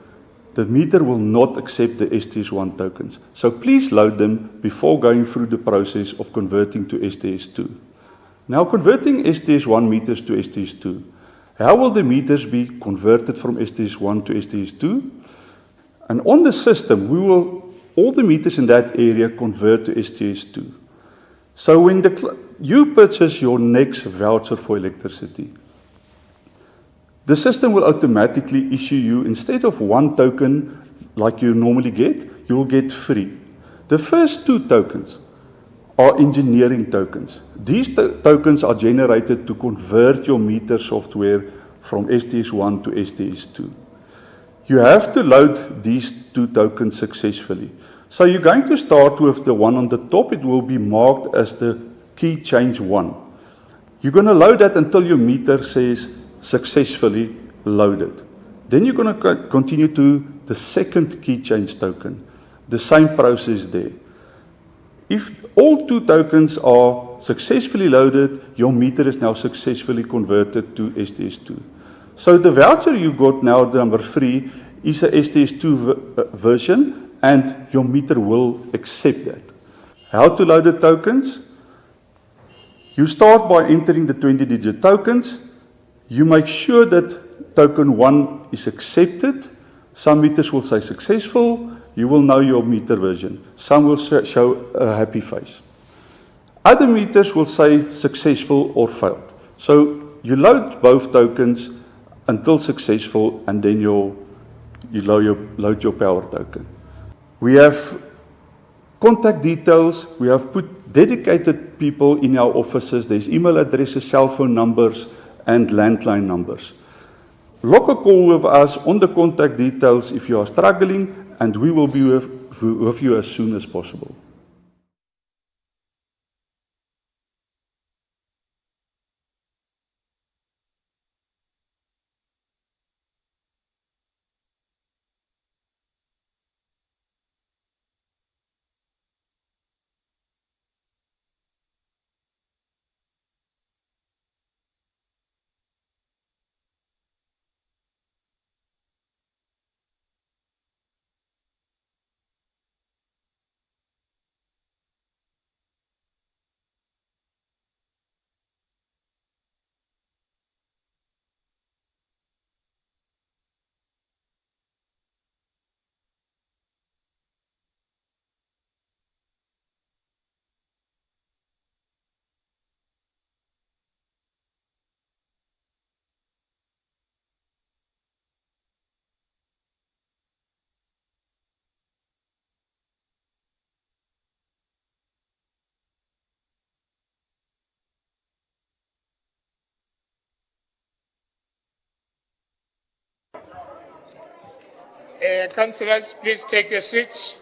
F: the meter will not accept the STS1 tokens. So please load them before going through the process of converting to STS2. Now, converting STS1 meters to STS2. How will the meters be converted from STS1 to STS2? And on the system, all the meters in that area convert to STS2. So when you purchase your next voucher for electricity, the system will automatically issue you, instead of 1 token like you normally get, you will get 3. The first 2 tokens are engineering tokens. These tokens are generated to convert your meter software from STS1 to STS2. You have to load these 2 tokens successfully. So you're going to start with the one on the top. It will be marked as the key change 1. You're going to load that until your meter says successfully loaded. Then you're going to continue to the second key change token. The same process there. If all 2 tokens are successfully loaded, your meter is now successfully converted to STS2. So the voucher you got now, number 3, is a STS2 version, and your meter will accept that. How to load the tokens? You start by entering the 20-digit tokens. You make sure that token 1 is accepted. Some meters will say successful. You will know your meter version. Some will show a happy face. Other meters will say successful or failed. So you load both tokens until successful, and then you load your power token. We have contact details. We have put dedicated people in our offices. There's email addresses, cell phone numbers, and landline numbers. Log a call with us on the contact details if you are struggling, and we will be with you as soon as possible.
G: Councillors, please take your seats.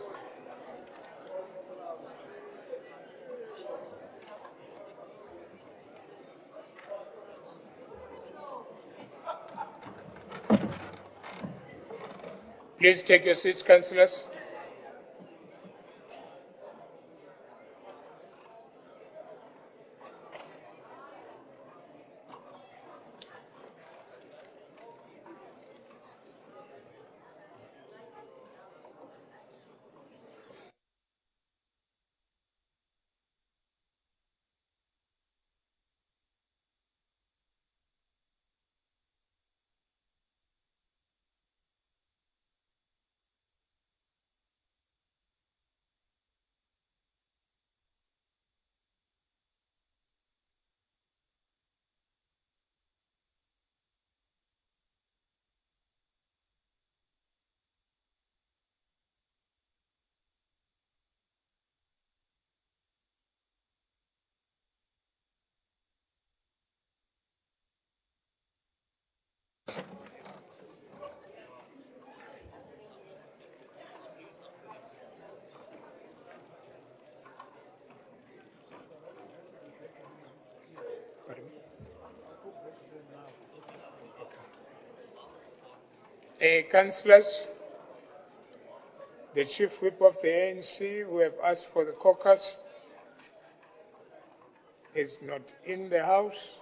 G: Please take your seats, councillors. Councillors, the Chief Whip of the ANC, who have asked for the caucus, is not in the House.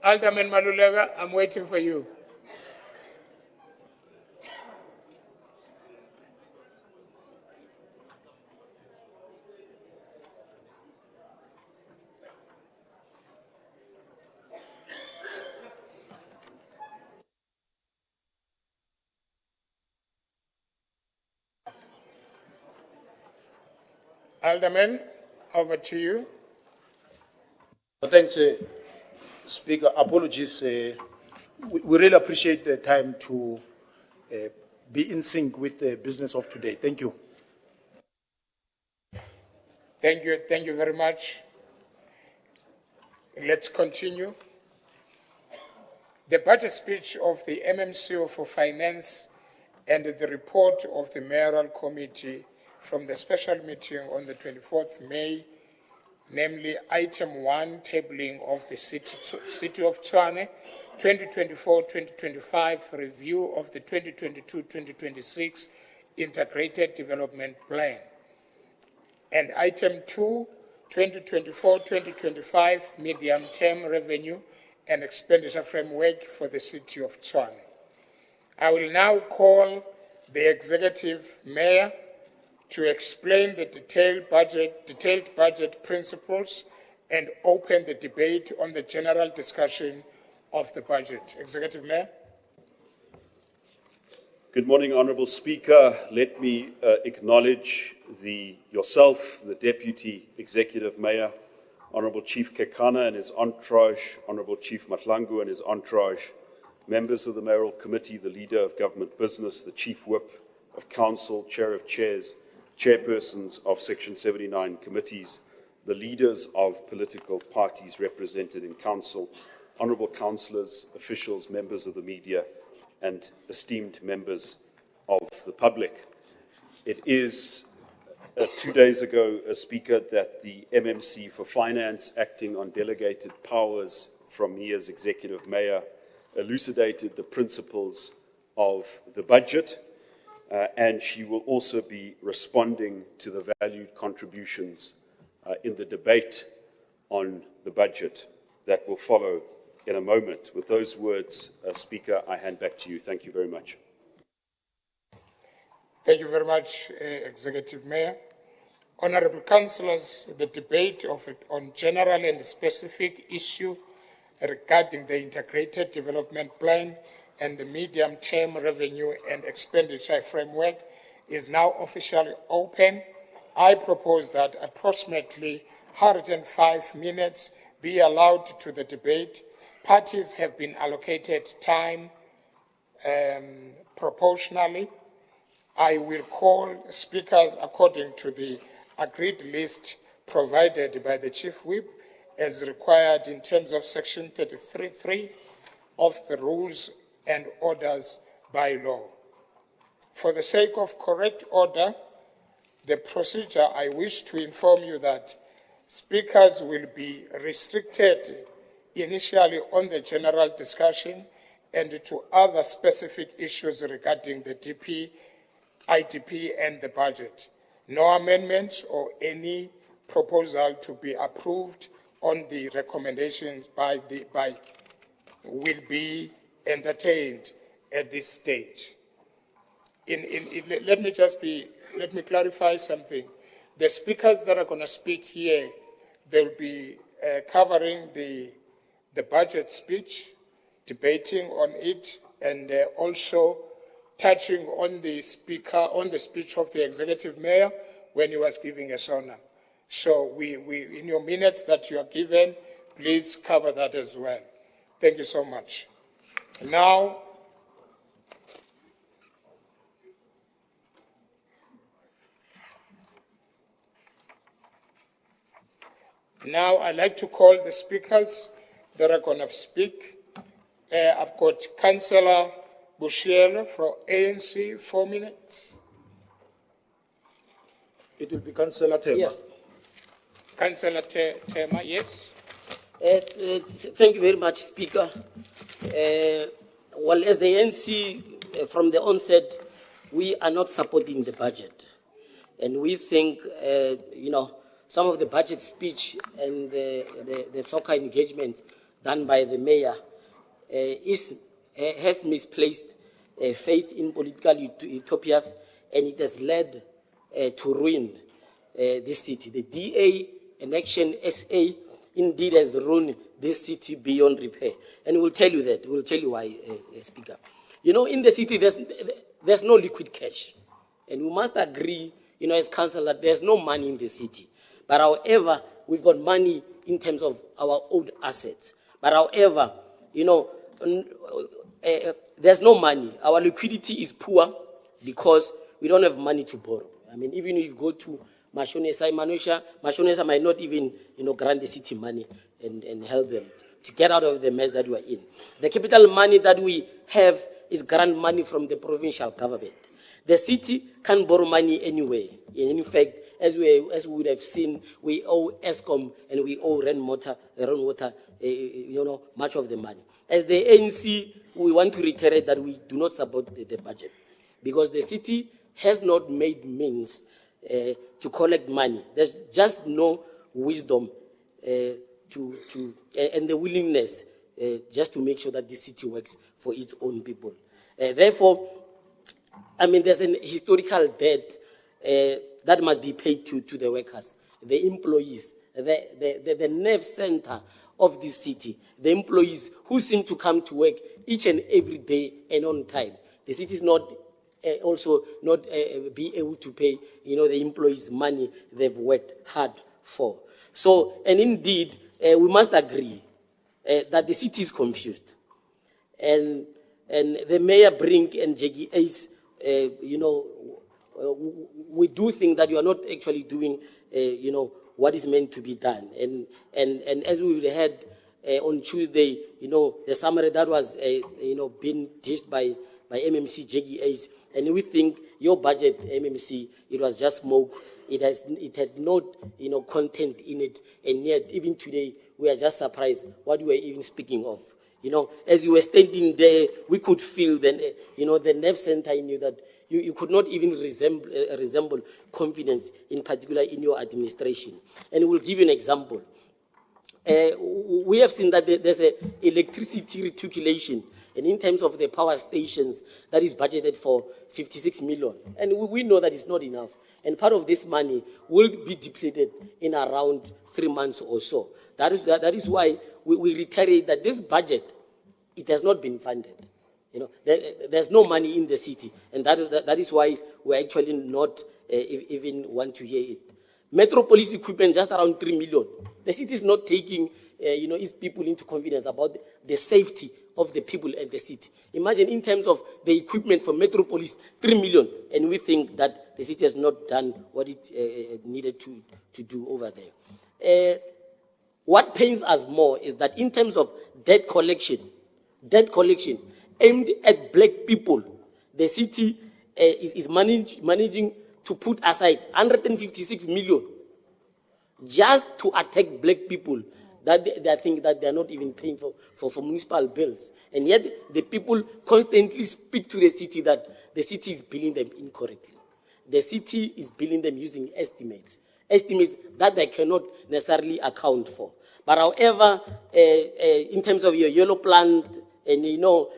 G: Alderman Malulega, I'm waiting for you. Alderman, over to you.
T: Thanks, Speaker. Apologies. We really appreciate the time to be in sync with the business of today. Thank you.
G: Thank you very much. Let's continue. The budget speech of the MMCO for Finance and the report of the Mayoral Committee from the special meeting on the 24th May, namely item 1, tabling of the City of Tshwane 2024-2025 review of the 2022-2026 Integrated Development Plan. And item 2, 2024-2025 medium-term revenue and expenditure framework for the City of Tshwane. I will now call the Executive Mayor to explain the detailed budget principles and open the debate on the general discussion of the budget. Executive Mayor.
A: Good morning, Honourable Speaker. Let me acknowledge yourself, the Deputy Executive Mayor, Honourable Chief Kekana and his entourage, Honourable Chief Matlangu and his entourage, members of the Mayoral Committee, the Leader of Government Business, the Chief Whip of Council, Chair of Chairs, Chairpersons of Section 79 committees, the leaders of political parties represented in Council, Honourable Councillors, officials, members of the media, and esteemed members of the public. It is 2 days ago, Speaker, that the MMC for Finance, acting on delegated powers from me as Executive Mayor, elucidated the principles of the budget, and she will also be responding to the valued contributions in the debate on the budget that will follow in a moment. With those words, Speaker, I hand back to you. Thank you very much.
G: Thank you very much, Executive Mayor. Honourable Councillors, the debate on general and specific issue regarding the Integrated Development Plan and the medium-term revenue and expenditure framework is now officially open. I propose that approximately 105 minutes be allowed to the debate. Parties have been allocated time proportionally. I will call speakers according to the agreed list provided by the Chief Whip as required in terms of Section 33.3 of the Rules and Orders by law. For the sake of correct order, the procedure, I wish to inform you that speakers will be restricted initially on the general discussion and to other specific issues regarding the DP, IDP and the budget. No amendments or any proposal to be approved on the recommendations will be entertained at this stage. Let me clarify something. The speakers that are going to speak here, they'll be covering the budget speech, debating on it, and also touching on the speech of the Executive Mayor when he was giving a honor. So in your minutes that you are given, please cover that as well. Thank you so much. Now, I'd like to call the speakers that are going to speak. I've got Councillor Bushiela from ANC, 4 minutes.
T: It will be Councillor Tema.
K: Yes.
G: Councillor Tema, yes.
K: Thank you very much, Speaker. Well, as the ANC, from the onset, we are not supporting the budget. And we think, some of the budget speech and the soccer engagement done by the mayor has misplaced faith in political utopias, and it has led to ruin this city. The DA and Action SA indeed has ruined this city beyond repair. And we'll tell you that. We'll tell you why, Speaker. You know, in the city, there's no liquid cash. And we must agree, you know, as council, that there's no money in the city. But however, we've got money in terms of our own assets. But however, you know, there's no money. Our liquidity is poor because we don't have money to borrow. I mean, even if you go to Mashonesa might not even, you know, grant the city money and help them to get out of the mess that we're in. The capital money that we have is grant money from the provincial government. The city can't borrow money anywhere. In fact, as we would have seen, we owe ESCOM and we owe Rainwater, you know, much of the money. As the ANC, we want to reiterate that we do not support the budget because the city has not made means to collect money. There's just no wisdom and the willingness just to make sure that this city works for its own people. Therefore, I mean, there's an historical debt that must be paid to the workers, the employees, the nerve center of this city, the employees who seem to come to work each and every day and on time. The city is not also not be able to pay, you know, the employees money they've worked hard for. So, and indeed, we must agree that the city is confused. And the mayor Brink and Jeggy Ace, you know, we do think that you are not actually doing, you know, what is meant to be done. And as we had on Tuesday, you know, the summary that was, you know, being dished by MMC Jeggy Ace, and we think your budget, MMC, it was just smoke. It had not, you know, content in it, and yet even today we are just surprised what we were even speaking of. You know, as you were standing there, we could feel the, you know, the nerve center in you that you could not even resemble confidence, in particular in your administration. And we'll give you an example. We have seen that there's an electricity reticulation, and in terms of the power stations, that is budgeted for 56 million. And we know that it's not enough. And part of this money will be depleted in around 3 months or so. That is why we reiterate that this budget, it has not been funded. You know, there's no money in the city. And that is why we actually not even want to hear it. Metropolis equipment, just around 3 million. The city is not taking, you know, its people into confidence about the safety of the people at the city. Imagine in terms of the equipment for Metropolis, 3 million, and we think that the city has not done what it needed to do over there. What pains us more is that in terms of debt collection aimed at black people, the city is managing to put aside 156 million just to attack black people that they think that they're not even paying for municipal bills. And yet the people constantly speak to the city that the city is billing them incorrectly. The city is billing them using estimates that they cannot necessarily account for. But however, in terms of your yellow plant, and you know,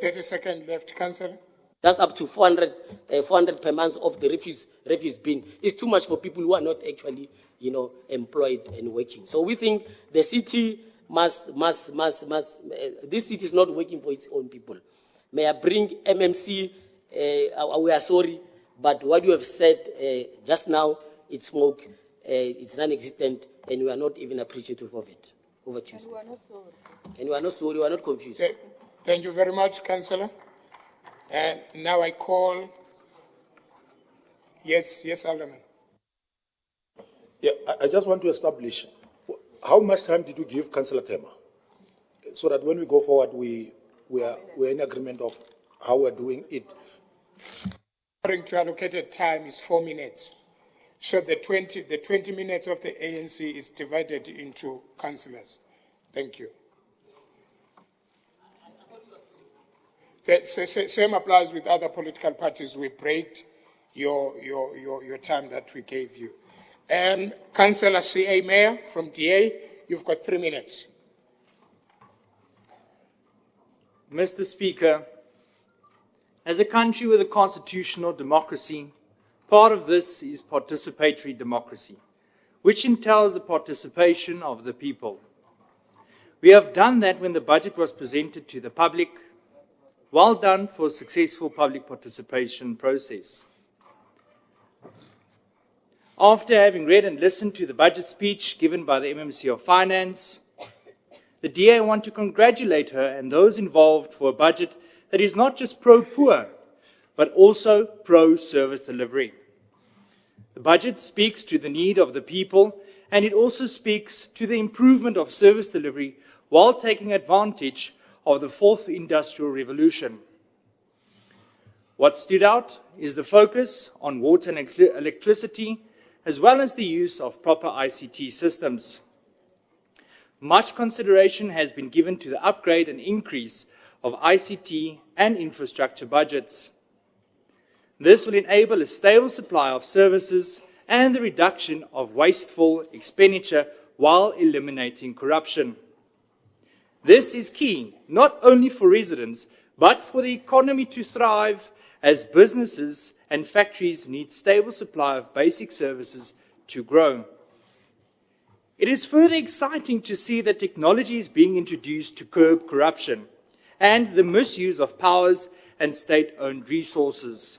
G: 30 seconds left, Councillor.
K: That's up to 400 per month of the refuse bin. It's too much for people who are not actually, you know, employed and working. So we think the city must this city is not working for its own people. May I bring MMC, we are sorry, but what you have said just now, it's smoke, it's non-existent, and we are not even appreciative of it. Over to you. And we are not sorry. And we are not sorry, we are not confused.
G: Thank you very much, Councillor. And now I call, yes, Alderman.
T: Yeah, I just want to establish, how much time did you give Councillor Tema? So that when we go forward, we're in agreement of how we're doing it.
G: According to allocated time is 4 minutes. So the 20 minutes of the ANC is divided into councillors. Thank you. Same applies with other political parties. We break your time that we gave you. Councillor C.A. Mayor from DA, you've got 3 minutes.
B: Mr. Speaker, as a country with a constitutional democracy, part of this is participatory democracy, which entails the participation of the people. We have done that when the budget was presented to the public. Well done for a successful public participation process. After having read and listened to the budget speech given by the MMC of Finance, the DA want to congratulate her and those involved for a budget that is not just pro-poor, but also pro-service delivery. The budget speaks to the need of the people, and it also speaks to the improvement of service delivery while taking advantage of the fourth industrial revolution. What stood out is the focus on water and electricity, as well as the use of proper ICT systems. Much consideration has been given to the upgrade and increase of ICT and infrastructure budgets. This will enable a stable supply of services and the reduction of wasteful expenditure while eliminating corruption. This is key, not only for residents, but for the economy to thrive, as businesses and factories need stable supply of basic services to grow. It is further exciting to see that technology is being introduced to curb corruption and the misuse of powers and state-owned resources.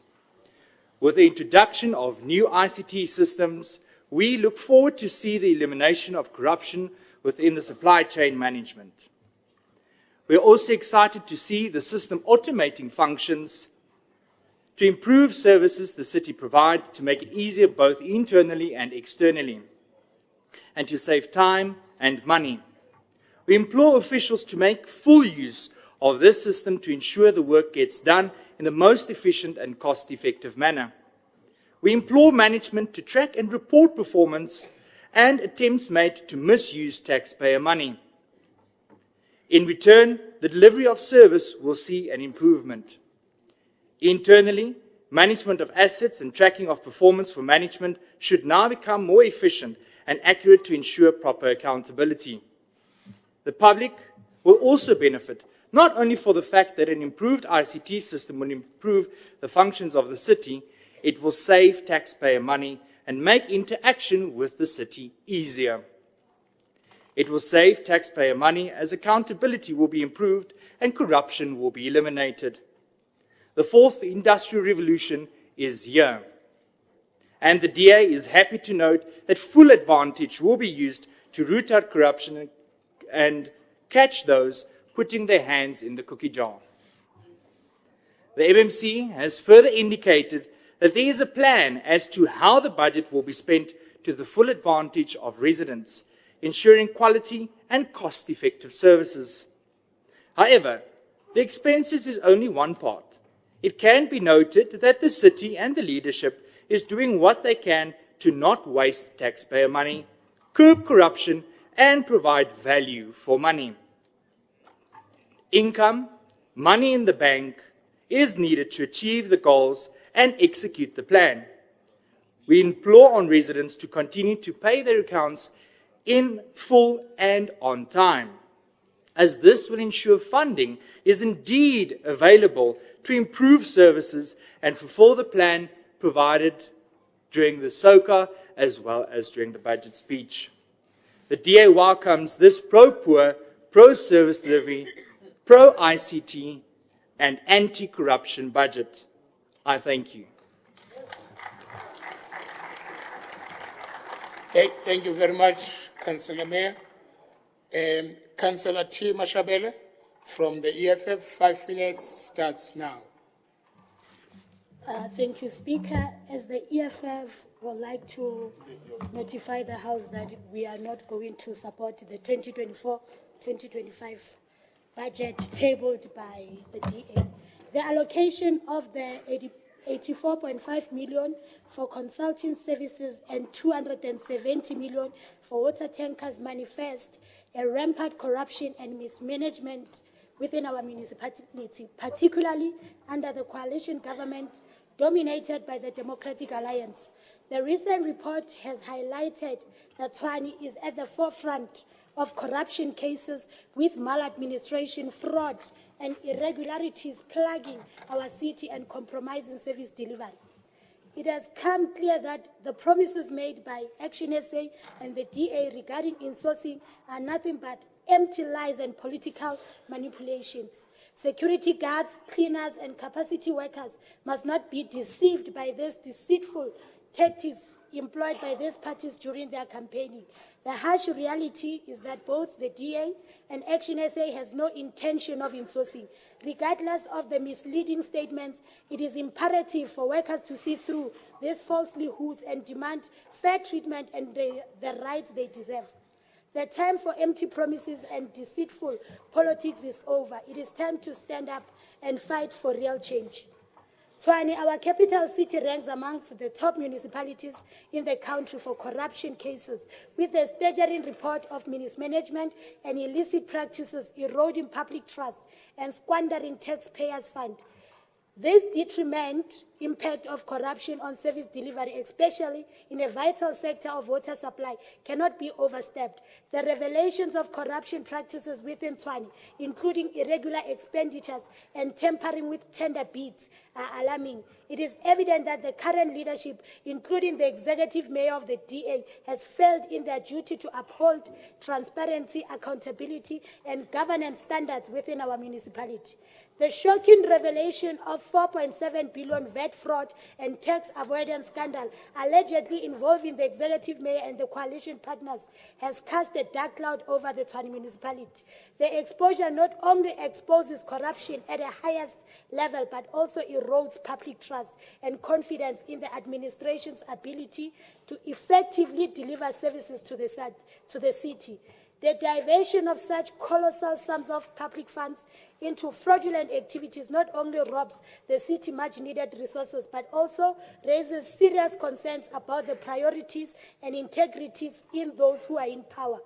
B: With the introduction of new ICT systems, we look forward to see the elimination of corruption within the supply chain management. We are also excited to see the system automating functions to improve services the city provides, to make it easier both internally and externally, and to save time and money. We implore officials to make full use of this system to ensure the work gets done in the most efficient and cost-effective manner. We implore management to track and report performance and attempts made to misuse taxpayer money. In return, the delivery of service will see an improvement. Internally, management of assets and tracking of performance for management should now become more efficient and accurate to ensure proper accountability. The public will also benefit, not only for the fact that an improved ICT system will improve the functions of the city, it will save taxpayer money and make interaction with the city easier. It will save taxpayer money as accountability will be improved and corruption will be eliminated. The fourth industrial revolution is here. And the DA is happy to note that full advantage will be used to root out corruption and catch those putting their hands in the cookie jar. The MMC has further indicated that there is a plan as to how the budget will be spent to the full advantage of residents, ensuring quality and cost-effective services. However, the expenses is only one part. It can be noted that the city and the leadership is doing what they can to not waste taxpayer money, curb corruption, and provide value for money. Income, money in the bank, is needed to achieve the goals and execute the plan. We implore on residents to continue to pay their accounts in full and on time, as this will ensure funding is indeed available to improve services and fulfill the plan provided during the SOCA as well as during the budget speech. The DA welcomes this pro-poor, pro-service delivery, pro-ICT and anti-corruption budget. I thank you.
G: Thank you very much, Councillor Mayor. Councillor T. Mashabele from the EFF, 5 minutes starts now.
E: Thank you, Speaker. As the EFF would like to notify the House that we are not going to support the 2024-2025 budget tabled by the DA. The allocation of the 84.5 million for consulting services and 270 million for water tankers manifest a rampant corruption and mismanagement within our municipality, particularly under the coalition government dominated by the Democratic Alliance. The recent report has highlighted that Tshwane is at the forefront of corruption cases with maladministration, fraud, and irregularities plaguing our city and compromising service delivery. It has come clear that the promises made by Action SA and the DA regarding insourcing are nothing but empty lies and political manipulations. Security guards, cleaners, and capacity workers must not be deceived by these deceitful tactics employed by these parties during their campaigning. The harsh reality is that both the DA and Action SA has no intention of insourcing. Regardless of the misleading statements, it is imperative for workers to see through these falsehoods and demand fair treatment and the rights they deserve. The time for empty promises and deceitful politics is over. It is time to stand up and fight for real change. Tshwane, our capital city, ranks amongst the top municipalities in the country for corruption cases, with a staggering report of mismanagement and illicit practices eroding public trust and squandering taxpayers' funds. This detriment impact of corruption on service delivery, especially in a vital sector of water supply, cannot be overstepped. The revelations of corruption practices within Tshwane, including irregular expenditures and tampering with tender bids, are alarming. It is evident that the current leadership, including the executive mayor of the DA, has failed in their duty to uphold transparency, accountability, and governance standards within our municipality. The shocking revelation of 4.7 billion VAT fraud and tax avoidance scandal allegedly involving the executive mayor and the coalition partners has cast a dark cloud over the Tshwane municipality. The exposure not only exposes corruption at the highest level, but also erodes public trust and confidence in the administration's ability to effectively deliver services to the city. The diversion of such colossal sums of public funds into fraudulent activities not only robs the city much-needed resources, but also raises serious concerns about the priorities and integrities in those who are in power.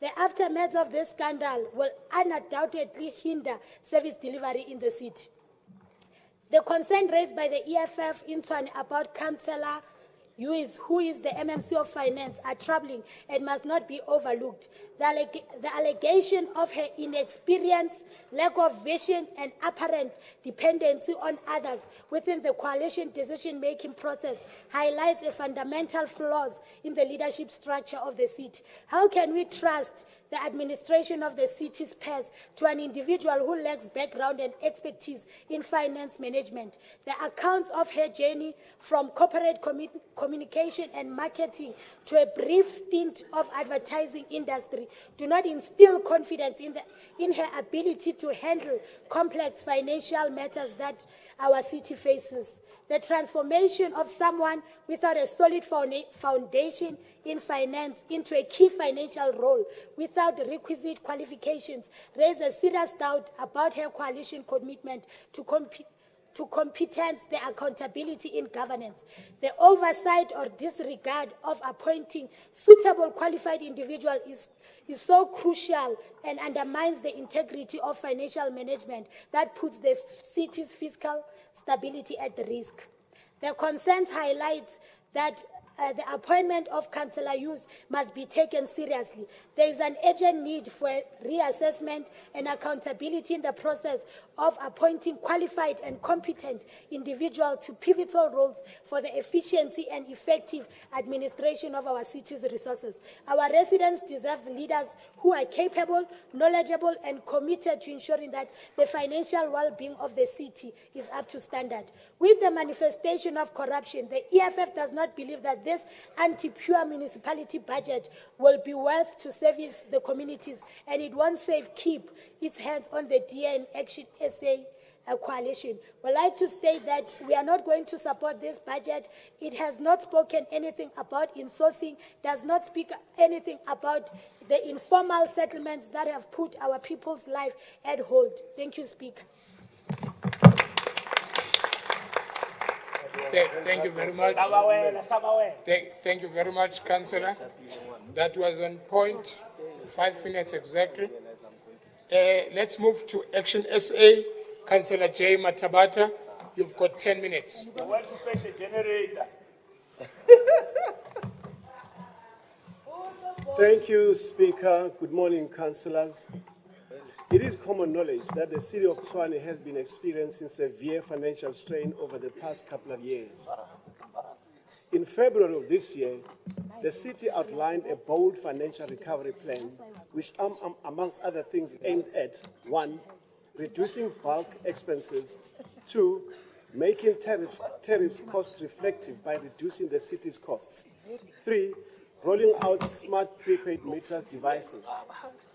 E: The aftermath of this scandal will undoubtedly hinder service delivery in the city. The concern raised by the EFF in Tshwane about Councillor who is the MMC of Finance are troubling and must not be overlooked. The allegation of her inexperience, lack of vision, and apparent dependency on others within the coalition decision-making process highlights a fundamental flaws in the leadership structure of the city. How can we trust the administration of the city's pairs to an individual who lacks background and expertise in finance management? The accounts of her journey from corporate communication and marketing to a brief stint of advertising industry do not instill confidence in her ability to handle complex financial matters that our city faces. The transformation of someone without a solid foundation in finance into a key financial role without the requisite qualifications raises serious doubt about her coalition commitment to competence, the accountability in governance. The oversight or disregard of appointing suitable qualified individuals is so crucial and undermines the integrity of financial management that puts the city's fiscal stability at risk. The concerns highlight that the appointment of Councillor Hughes must be taken seriously. There is an urgent need for reassessment and accountability in the process of appointing qualified and competent individuals to pivotal roles for the efficiency and effective administration of our city's resources. Our residents deserve leaders who are capable, knowledgeable, and committed to ensuring that the financial well-being of the city is up to standard. With the manifestation of corruption, the EFF does not believe that this anti-pure municipality budget will be worth to service the communities, and it won't keep its hands on the DA and Action SA coalition. We'd like to state that we are not going to support this budget. It has not spoken anything about insourcing, does not speak anything about the informal settlements that have put our people's life at hold. Thank you, Speaker.
G: Thank you very much. Thank you very much, Councillor. That was on point, 5 minutes exactly. Let's move to Action SA. Councillor J. Matabata, you've got 10 minutes.
P: Where to fetch a generator?
S: Thank you, Speaker. Good morning, councillors. It is common knowledge that the city of Tshwane has been experiencing severe financial strain over the past couple of years. In February of this year, the city outlined a bold financial recovery plan, which, amongst other things, aimed at 1, reducing bulk expenses, 2, making tariffs cost-reflective by reducing the city's costs, 3, rolling out smart prepaid meters devices,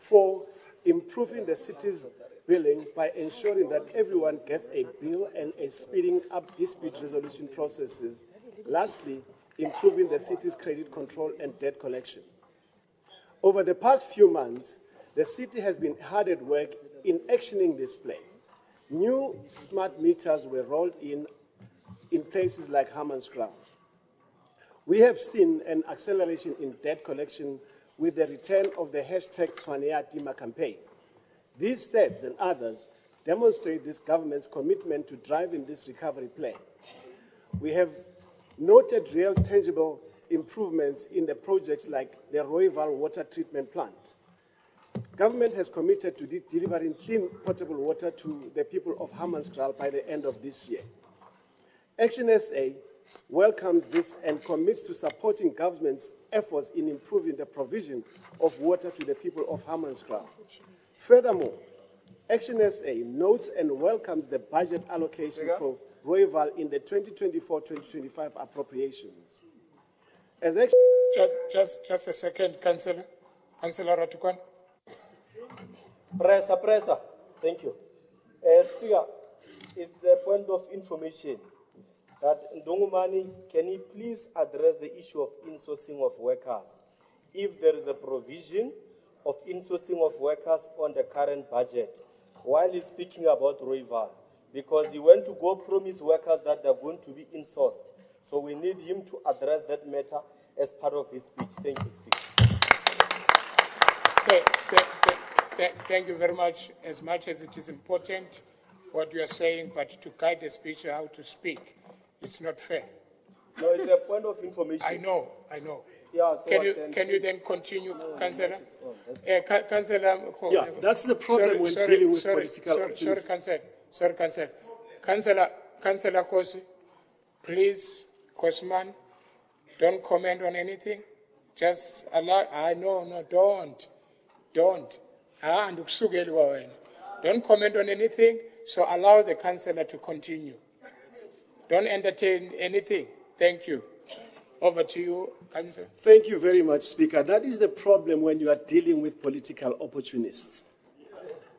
S: 4, improving the city's billing by ensuring that everyone gets a bill and speeding up dispute resolution processes, lastly, improving the city's credit control and debt collection. Over the past few months, the city has been hard at work in actioning this plan. New smart meters were rolled in places like Hammanskraal. We have seen an acceleration in debt collection with the return of the #TshwaneYaTima campaign. These steps and others demonstrate this government's commitment to driving this recovery plan. We have noted real tangible improvements in the projects like the Rooiwal water treatment plant. Government has committed to delivering clean potable water to the people of Hammanskraal by the end of this year. Action SA welcomes this and commits to supporting government's efforts in improving the provision of water to the people of Hammanskraal. Furthermore, Action SA notes and welcomes the budget allocation for Rooiwal in the 2024-2025 appropriations. As Action
G: Just a second, Councillor. Councillor Ratukwan.
H: Pressa. Thank you. Speaker, it's a point of information that Ndongomani, can you please address the issue of insourcing of workers? If there is a provision of insourcing of workers on the current budget, while he's speaking about Rooiwal, because he went to go promise workers that they're going to be insourced. So we need him to address that matter as part of his speech. Thank you, Speaker.
G: Thank you very much. As much as it is important what you are saying, but to guide the speaker how to speak, it's not fair.
H: No, it's a point of information.
G: I know.
H: Yeah, so
G: can you then continue, Councillor? Councillor.
S: Yeah, that's the problem when dealing with political opportunities.
G: Sorry, Councillor. Councillor Khosi, please, Kosman, don't comment on anything. Just allow. Don't. Don't comment on anything, so allow the councillor to continue. Don't entertain anything. Thank you. Over to you, Councillor.
S: Thank you very much, Speaker. That is the problem when you are dealing with political opportunists.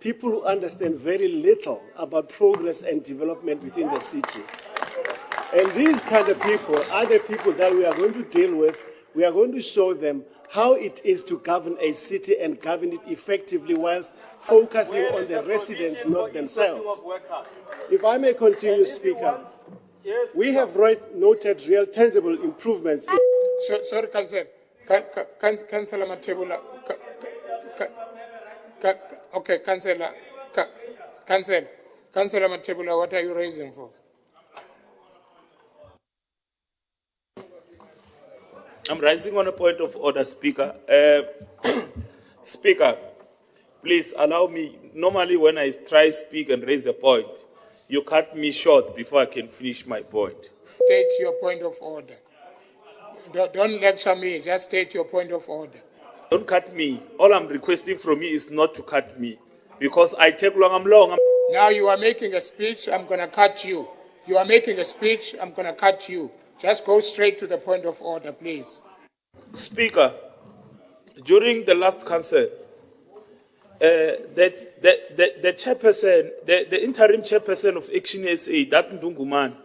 S: People who understand very little about progress and development within the city. And these kind of people are the people that we are going to deal with. We are going to show them how it is to govern a city and govern it effectively whilst focusing on the residents, not themselves. If I may continue, Speaker, we have noted real tangible improvements.
G: Sorry, Councillor. Councillor Matebula. Okay, Councillor Matebula, what are you raising for?
R: I'm rising on a point of order, Speaker. Speaker, please allow me. Normally, when I try speak and raise a point, you cut me short before I can finish my point.
G: State your point of order. Don't lecture me, just state your point of order.
R: Don't cut me. All I'm requesting from you is not to cut me, because I take long, I'm long.
G: Now you are making a speech, I'm going to cut you. You are making a speech, I'm going to cut you. Just go straight to the point of order, please.
R: Speaker, during the last council, the chairperson, the interim chairperson of Action SA, that Ndunguman,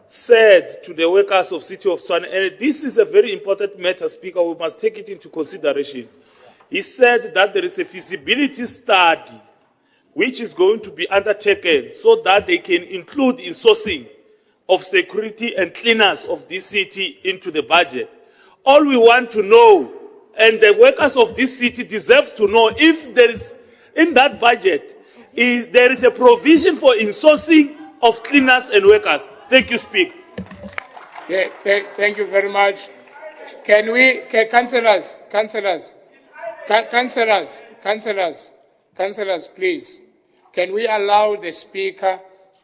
R: said to the workers of City of Tshwane, and this is a very important matter, Speaker, we must take it into consideration. He said that there is a feasibility study which is going to be undertaken so that they can include insourcing of security and cleaners of this city into the budget. All we want to know, and the workers of this city deserve to know, if there is, in that budget, there is a provision for insourcing of cleaners and workers. Thank you, Speaker.
G: Thank you very much. Can we, councillors, please, can we allow the speaker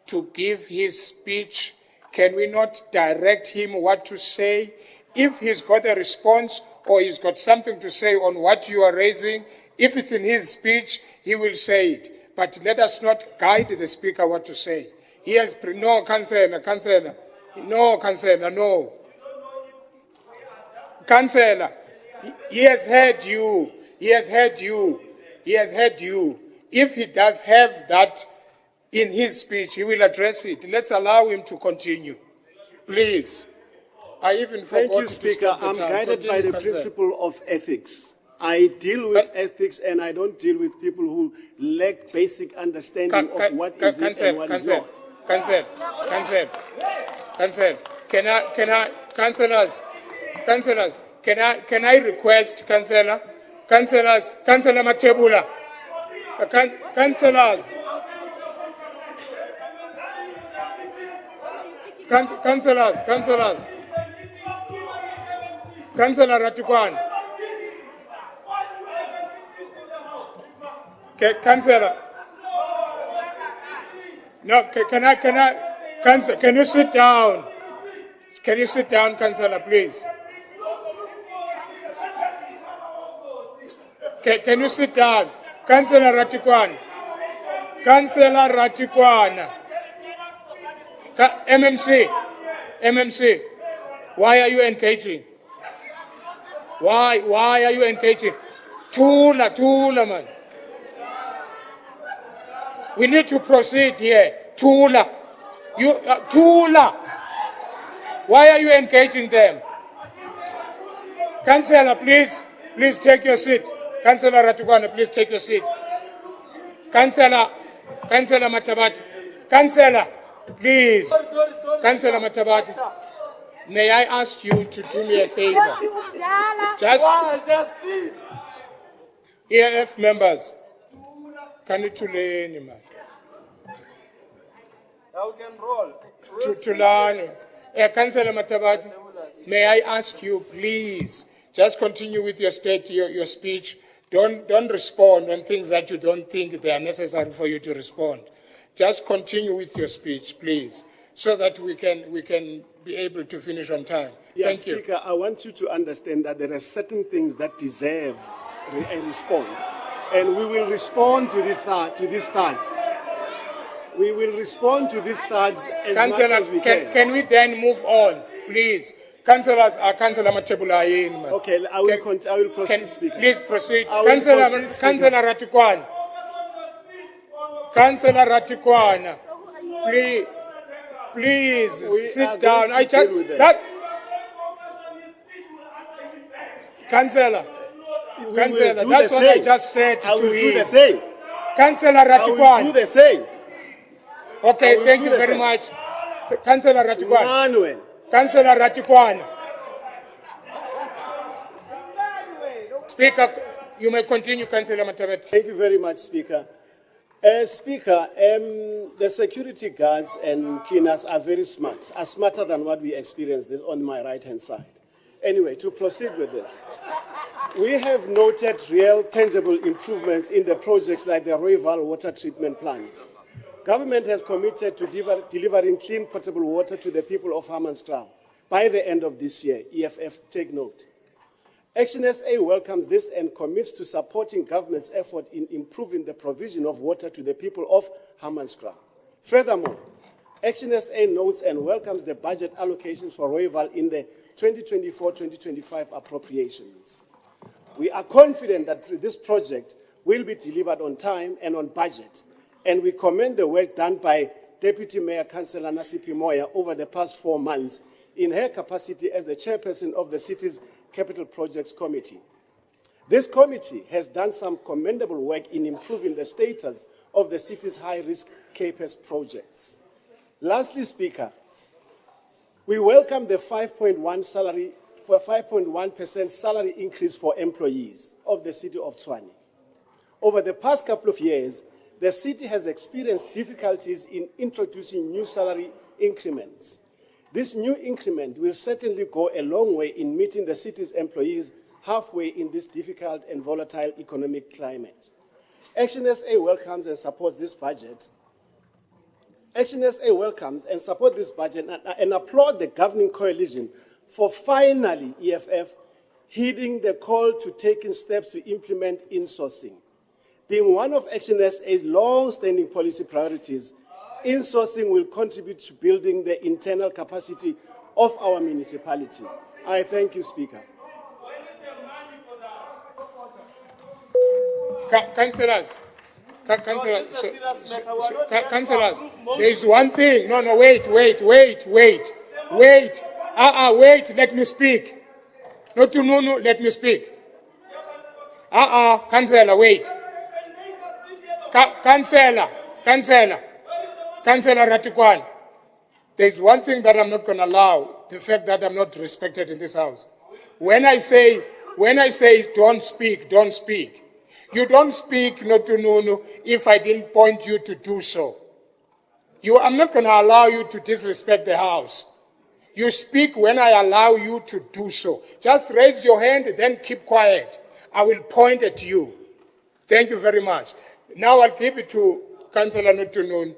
G: to give his speech? Can we not direct him what to say? If he's got a response or he's got something to say on what you are raising, if it's in his speech, he will say it. But let us not guide the speaker what to say. He has, no, councillor, no, councillor, no. Councillor, he has heard you. He has heard you. He has heard you. If he does have that in his speech, he will address it. Let's allow him to continue. Please. I even forgot
S: Thank you,
G: to
S: Speaker.
G: stop the
S: I'm
G: time.
S: guided
G: Continue,
S: by the
G: councillor.
S: principle of ethics. I deal with ethics and I don't deal with people who lack basic understanding of what is it and what is not.
G: Councillor, councillors, can I request, councillor Matebula, councillors, Councillor Ratukwan, councillor, no, can you sit down? Can you sit down, councillor, please? Can you sit down? Councillor Ratukwan. MMC, why are you engaging? Why are you engaging? Tula, man. We need to proceed here. Tula. Why are you engaging them? Councillor, please take your seat. Councillor Ratukwana, please take your seat. Councillor Matabati. Councillor, please. Councillor Matabati, may I ask you to do me a favor? Just EF members, can you tuleni, man?
H: Now we can roll.
G: Tulani. Councillor Matabati, may I ask you, please, just continue with your speech. Don't respond on things that you don't think they are necessary for you to respond. Just continue with your speech, please, so that we can be able to finish on time.
S: Yes,
G: Thank you.
S: Speaker, I want you to understand that there are certain things that deserve a response, and we will respond to these thugs. We will respond to these thugs as much as we can.
G: Can we then move on, please? Councillor Matebula,
S: okay, I will proceed, Speaker.
G: Please proceed.
S: I will proceed, Speaker.
G: Councillor Ratukwana, please sit down. Councillor, that's what I just said to him.
S: I will do the same.
G: Councillor Ratukwana.
S: I will do the same.
G: Okay, thank you very much. Councillor Ratukwana. Councillor Ratukwana. Speaker, you may continue, Councillor Matabet.
S: Thank you very much, Speaker. Speaker, the security guards and cleaners are very smart, are smarter than what we experienced this on my right-hand side. Anyway, to proceed with this, we have noted real, tangible improvements in the projects like the Rooiwal water treatment plant. Government has committed to delivering clean, potable water to the people of Hammanskraal by the end of this year. EFF, take note. Action SA welcomes this and commits to supporting government's effort in improving the provision of water to the people of Hammanskraal. Furthermore, Action SA notes and welcomes the budget allocations for Rooiwal in the 2024-2025 appropriations. We are confident that this project will be delivered on time and on budget, and we commend the work done by Deputy Mayor Councillor Nasipi Moya over the past 4 months in her capacity as the chairperson of the city's Capital Projects Committee. This committee has done some commendable work in improving the status of the city's high-risk CAPEX projects. Lastly, Speaker, we welcome the 5.1% salary increase for employees of the city of Tshwane. Over the past couple of years, the city has experienced difficulties in introducing new salary increments. This new increment will certainly go a long way in meeting the city's employees halfway in this difficult and volatile economic climate. Action SA welcomes and supports this budget. Action SA welcomes and supports this budget and applaud the governing coalition for finally, EFF, heeding the call to taking steps to implement insourcing. Being one of Action SA's long-standing policy priorities, insourcing will contribute to building the internal capacity of our municipality. I thank you, Speaker.
G: Councillors, councillors, there is one thing. No, wait. Wait, let me speak. No, let me speak. Councillor, wait. Councillor Ratikwan, there's one thing that I'm not going to allow, the fact that I'm not respected in this house. When I say don't speak, don't speak. You don't speak, no, if I didn't point you to do so. I'm not going to allow you to disrespect the house. You speak when I allow you to do so. Just raise your hand, then keep quiet. I will point at you. Thank you very much. Now I'll give it to Councillor Notunun.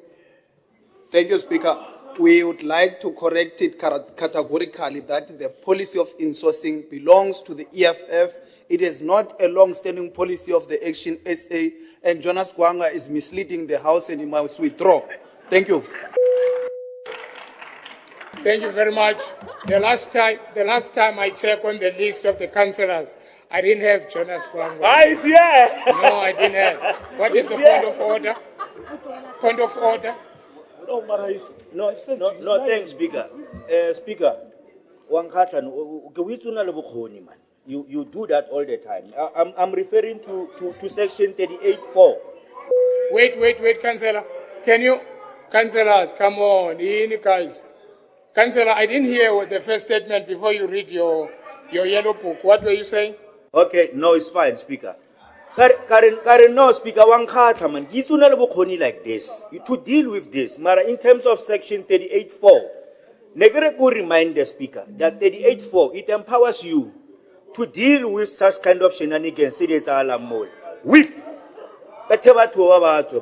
J: Thank you, Speaker. We would like to correct it categorically that the policy of insourcing belongs to the EFF. It is not a long-standing policy of the Action SA, and Jonas Gwanga is misleading the House and he must withdraw. Thank you.
G: Thank you very much. The last time I checked on the list of the councillors, I didn't have Jonas Gwanga.
T: He's here.
G: No, I didn't have. What is the point of order? Point of order?
L: No, thanks, Speaker. Speaker, you do that all the time. I'm referring to section 38(4).
G: Wait, Councillor. Can you, councillors, come on, guys. Councillor, I didn't hear the first statement before you read your yellow book. What were you saying?
L: Okay, no, it's fine, Speaker. Karen, no, Speaker, man, like this, to deal with this, Mara, in terms of section 38(4), Negre could remind the Speaker that 38(4), it empowers you to deal with such kind of shenanigans. Whip!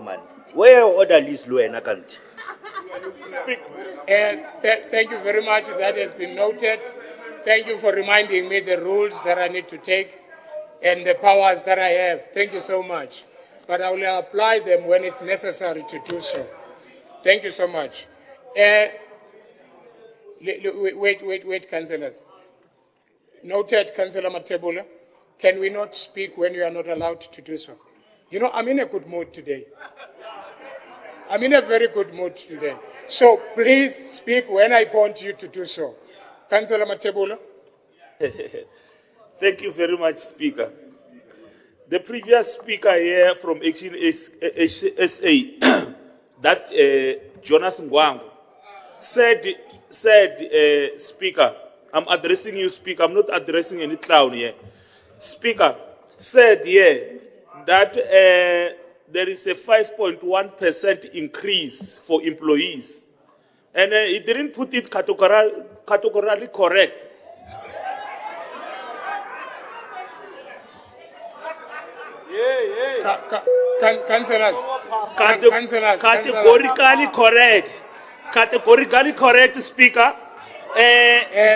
L: Man. Where order list low and account?
G: Speak. Thank you very much. That has been noted. Thank you for reminding me the rules that I need to take and the powers that I have. Thank you so much. But I will apply them when it's necessary to do so. Thank you so much. Wait, councillors. Noted, Councillor Matebula. Can we not speak when you are not allowed to do so? You know, I'm in a good mood today. I'm in a very good mood today. So please speak when I point you to do so. Councillor Matebula.
R: Thank you very much, Speaker. The previous speaker here from Action SA, that Jonas Ngwangu, said, Speaker, I'm addressing you, Speaker, I'm not addressing any clown here. Speaker said here that there is a 5.1% increase for employees. And he didn't put it categorically correct.
G: Councillors.
R: Categorically correct. Categorically correct, Speaker.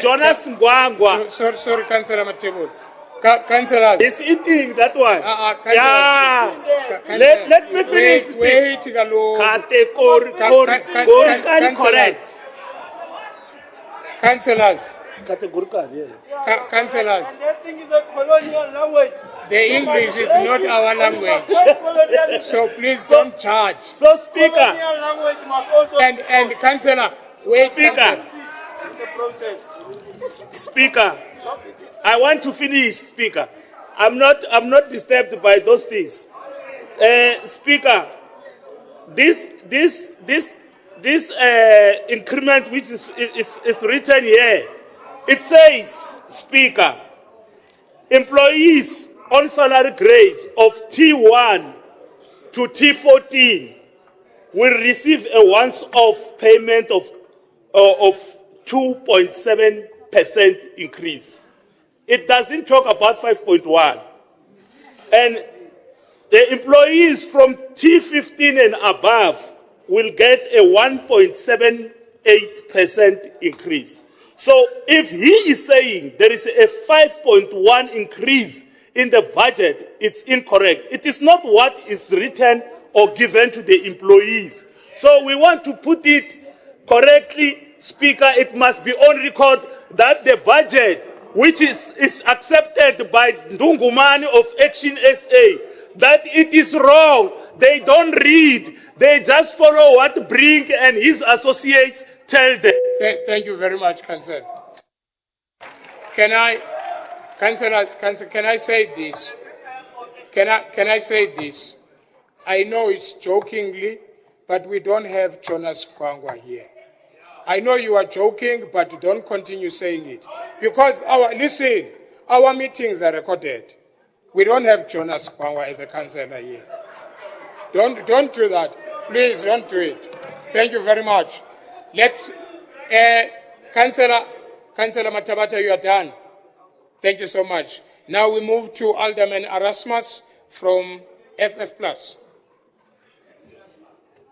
R: Jonas Ngwangwa.
G: Sorry, Councillor Matebula. Councillors.
R: He's eating that one. Let me finish.
G: Wait,
R: Categorically correct.
G: Councillors.
T: Categorical, yes.
G: Councillors.
H: That thing is a colonial language.
G: The English is not our language. So please don't charge.
R: So, Speaker.
H: Colonial language must also.
G: And Councillor, wait.
R: Speaker.
H: The process.
R: Speaker. I want to finish, Speaker. I'm not disturbed by those things. Speaker, this increment which is written here, it says, Speaker, employees on salary grades of T1 to T14 will receive a once-off payment of 2.7% increase. It doesn't talk about 5.1. And the employees from T15 and above will get a 1.78% increase. So if he is saying there is a 5.1 increase in the budget, it's incorrect. It is not what is written or given to the employees. So we want to put it correctly, Speaker. It must be on record that the budget, which is accepted by Ndungumani of Action SA, that it is wrong. They don't read. They just follow what Brink and his associates tell them.
G: Thank you very much, Councillor. Can I say this? Can I say this? I know it's jokingly, but we don't have Jonas Kwangwa here. I know you are joking, but don't continue saying it. Because our meetings are recorded. We don't have Jonas Kwangwa as a councillor here. Don't do that. Please don't do it. Thank you very much. Let's, Councillor Matabata, you are done. Thank you so much. Now we move to Alderman Erasmus from FF+.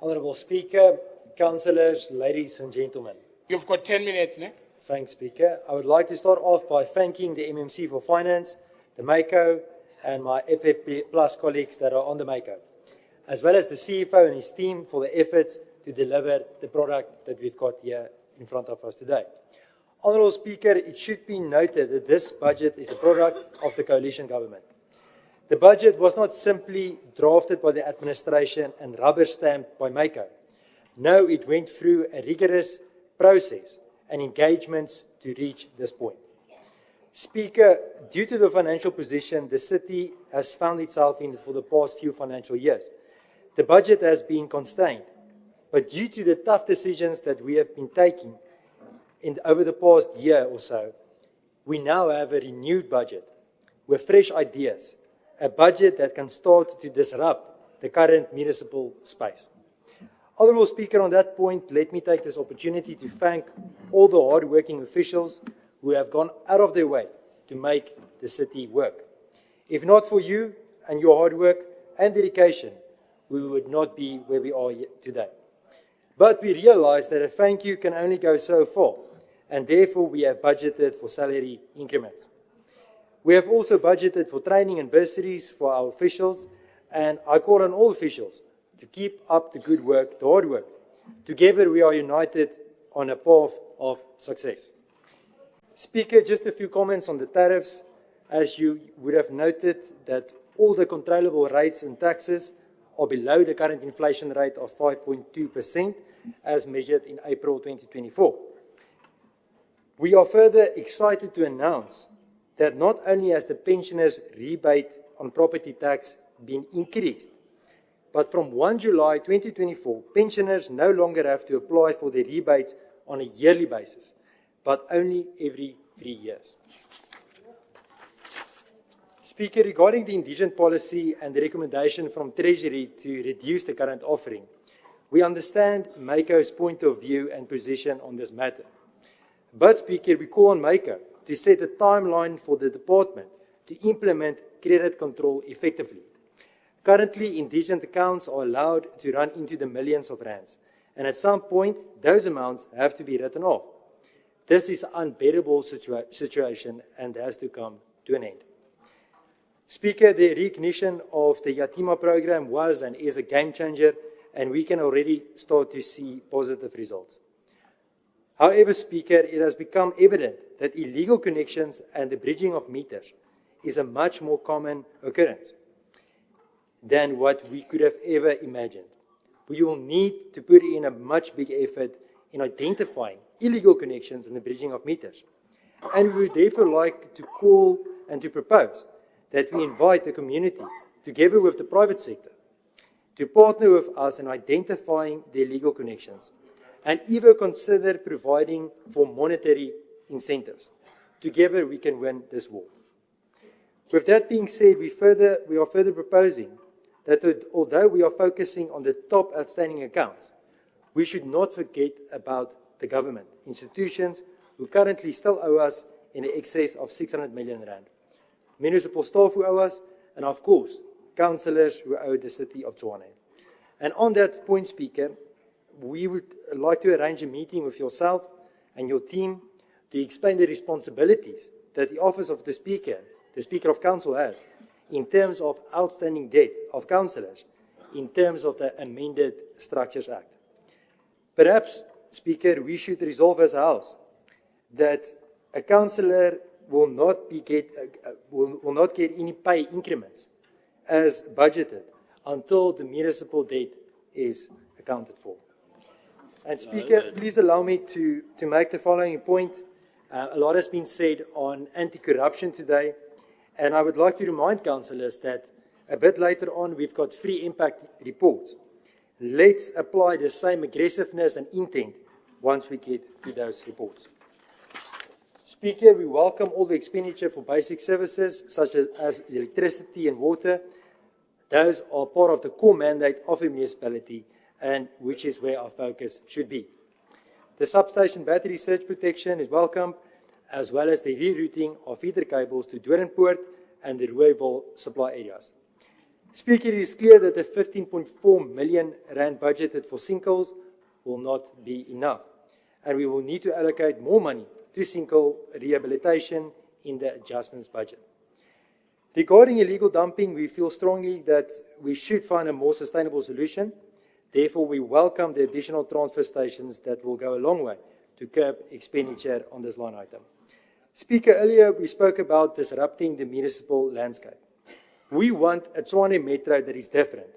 I: Honourable Speaker, Councillors, ladies and gentlemen.
G: You've got 10 minutes, ne?
I: Thanks, Speaker. I would like to start off by thanking the MMC for Finance, the MACO, and my FF+ colleagues that are on the MACO, as well as the CFO and his team for the efforts to deliver the product that we've got here in front of us today. Honourable Speaker, it should be noted that this budget is a product of the coalition government. The budget was not simply drafted by the administration and rubber stamped by MACO. No, it went through a rigorous process and engagements to reach this point. Speaker, due to the financial position the city has found itself in for the past few financial years, the budget has been constrained. But due to the tough decisions that we have been taking over the past year or so, we now have a renewed budget with fresh ideas, a budget that can start to disrupt the current municipal space. Honourable Speaker, on that point, let me take this opportunity to thank all the hard-working officials who have gone out of their way to make the city work. If not for you and your hard work and dedication, we would not be where we are today. But we realize that a thank you can only go so far, and therefore we have budgeted for salary increments. We have also budgeted for training and bursaries for our officials, and I call on all officials to keep up the good work, the hard work. Together we are united on a path of success. Speaker, just a few comments on the tariffs. As you would have noted that all the controllable rates and taxes are below the current inflation rate of 5.2% as measured in April 2024. We are further excited to announce that not only has the pensioners' rebate on property tax been increased, but from 1 July 2024, pensioners no longer have to apply for their rebates on a yearly basis, but only every 3 years. Speaker, regarding the indigent policy and the recommendation from Treasury to reduce the current offering, we understand MACO's point of view and position on this matter. But, Speaker, we call on MACO to set a timeline for the department to implement credit control effectively. Currently, indigent accounts are allowed to run into the millions of rands, and at some point, those amounts have to be written off. This is an unbearable situation and has to come to an end. Speaker, the recognition of the Yatima program was and is a game changer, and we can already start to see positive results. However, Speaker, it has become evident that illegal connections and the bridging of meters is a much more common occurrence than what we could have ever imagined. We will need to put in a much bigger effort in identifying illegal connections and the bridging of meters. And we would therefore like to call and to propose that we invite the community, together with the private sector, to partner with us in identifying the illegal connections and even consider providing for monetary incentives. Together we can win this war. With that being said, we are further proposing that although we are focusing on the top outstanding accounts, we should not forget about the government, institutions who currently still owe us in excess of 600 million rand, municipal staff who owe us, and of course, councillors who owe the city of Tshwane. And on that point, Speaker, we would like to arrange a meeting with yourself and your team to explain the responsibilities that the office of the Speaker of Council has in terms of outstanding debt of councillors, in terms of the amended Structures Act. Perhaps, Speaker, we should resolve as a house that a councillor will not get any pay increments as budgeted until the municipal debt is accounted for. And Speaker, please allow me to make the following point. A lot has been said on anti-corruption today, and I would like to remind councillors that a bit later on we've got free impact reports. Let's apply the same aggressiveness and intent once we get to those reports. Speaker, we welcome all the expenditure for basic services such as electricity and water. Those are part of the core mandate of a municipality, and which is where our focus should be. The substation battery surge protection is welcome, as well as the rerouting of feeder cables to Doornpoort and the Rooiwal supply areas. Speaker, it is clear that the 15.4 million rand budgeted for sinkholes will not be enough, and we will need to allocate more money to sinkhole rehabilitation in the adjustments budget. Regarding illegal dumping, we feel strongly that we should find a more sustainable solution. Therefore, we welcome the additional transfer stations that will go a long way to curb expenditure on this line item. Speaker, earlier we spoke about disrupting the municipal landscape. We want a Tshwane Metro that is different,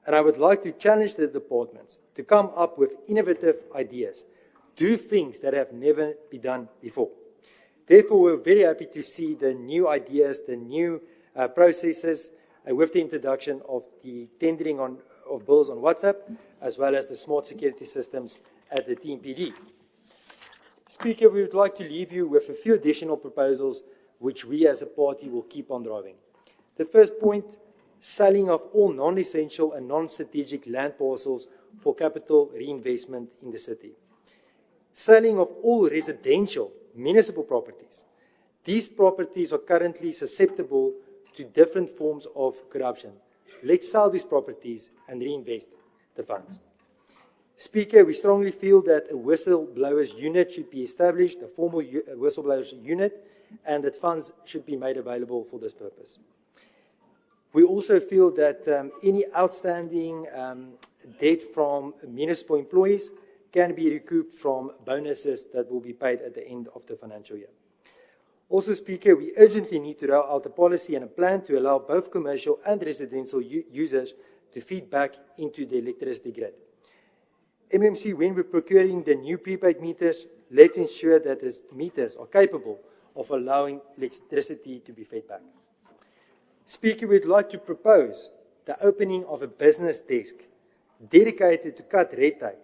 I: and I would like to challenge the departments to come up with innovative ideas, do things that have never been done before. Therefore, we're very happy to see the new ideas, the new processes, with the introduction of the tendering of bills on WhatsApp, as well as the smart security systems at the TMPD. Speaker, we would like to leave you with a few additional proposals which we as a party will keep on driving. The first point, selling of all non-essential and non-strategic land parcels for capital reinvestment in the city. Selling of all residential municipal properties. These properties are currently susceptible to different forms of corruption. Let's sell these properties and reinvest the funds. Speaker, we strongly feel that a whistleblowers unit should be established, a formal whistleblowers unit, and that funds should be made available for this purpose. We also feel that any outstanding debt from municipal employees can be recouped from bonuses that will be paid at the end of the financial year. Also, Speaker, we urgently need to roll out a policy and a plan to allow both commercial and residential users to feed back into the electricity grid. MMC, when we're procuring the new prepaid meters, let's ensure that these meters are capable of allowing electricity to be fed back. Speaker, we'd like to propose the opening of a business desk dedicated to cut red tape,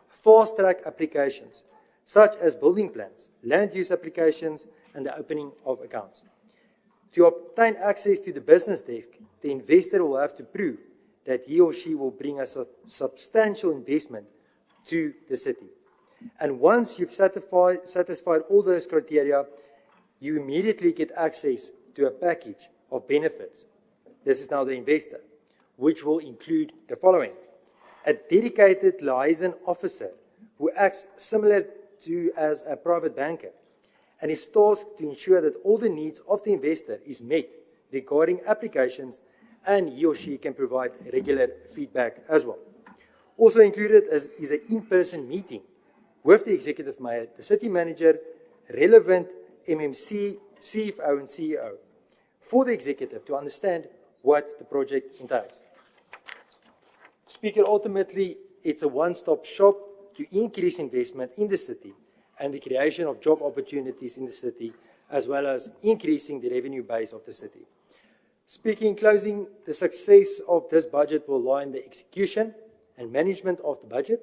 I: fast-track applications, such as building plans, land use applications, and the opening of accounts. To obtain access to the business desk, the investor will have to prove that he or she will bring a substantial investment to the city. And once you've satisfied all those criteria, you immediately get access to a package of benefits. This is now the investor, which will include the following: a dedicated liaison officer who acts similar to as a private banker and is tasked to ensure that all the needs of the investor is met regarding applications, and he or she can provide regular feedback as well. Also included is an in-person meeting with the executive mayor, the city manager, relevant MMC, CFO and CEO for the executive to understand what the project entails. Speaker, ultimately, it's a one-stop shop to increase investment in the city and the creation of job opportunities in the city, as well as increasing the revenue base of the city. Speaking in closing, the success of this budget will lie in the execution and management of the budget,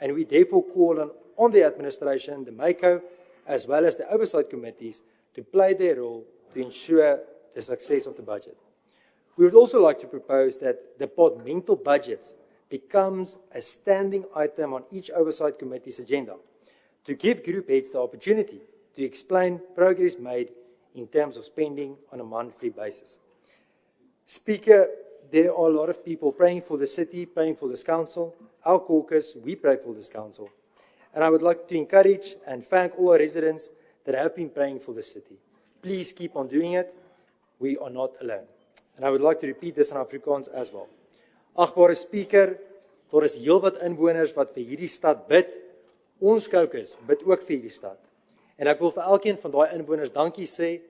I: and we therefore call on the administration, the MACO, as well as the oversight committees to play their role to ensure the success of the budget. We would also like to propose that departmental budgets becomes a standing item on each oversight committee's agenda to give group heads the opportunity to explain progress made in terms of spending on a monthly basis. Speaker, there are a lot of people praying for the city, praying for this council. Our caucus, we pray for this council. And I would like to encourage and thank all our residents that have been praying for the city. Please keep on doing it. We are not alone. And I would like to repeat this in Afrikaans as well. Agbare Speaker, daar is heel wat inwoners wat vir hierdie stad bid. Ons caucus bid ook vir hierdie stad. En ek wil vir elkeen van daai inwoners dankie sê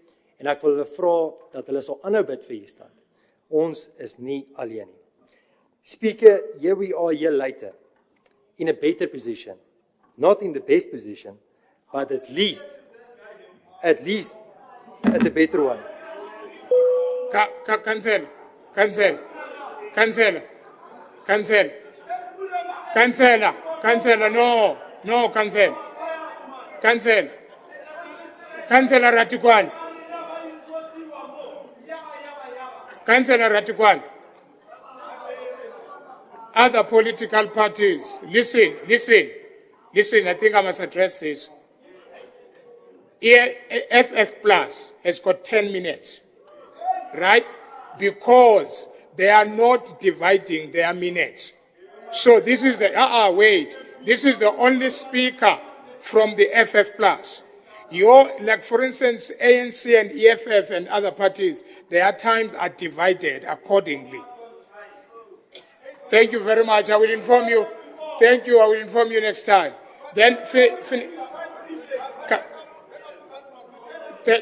I: en ek wil hulle vra dat hulle sal aanhou bid vir hierdie stad. Ons is nie alleen nie. Speaker, here we are here later in a better position. Not in the best position, but at least at a better one.
G: Cancela, no, cancel. Cancela Ratikwan. Cancela Ratikwan. Other political parties, listen, I think I must address this. Here, FF Plus has got 10 minutes, right? Because they are not dividing their minutes. So this is the, this is the only speaker from the FF Plus. Like for instance, ANC and EFF and other parties, their times are divided accordingly. Thank you very much. I will inform you. Thank you. I will inform you next time. Then,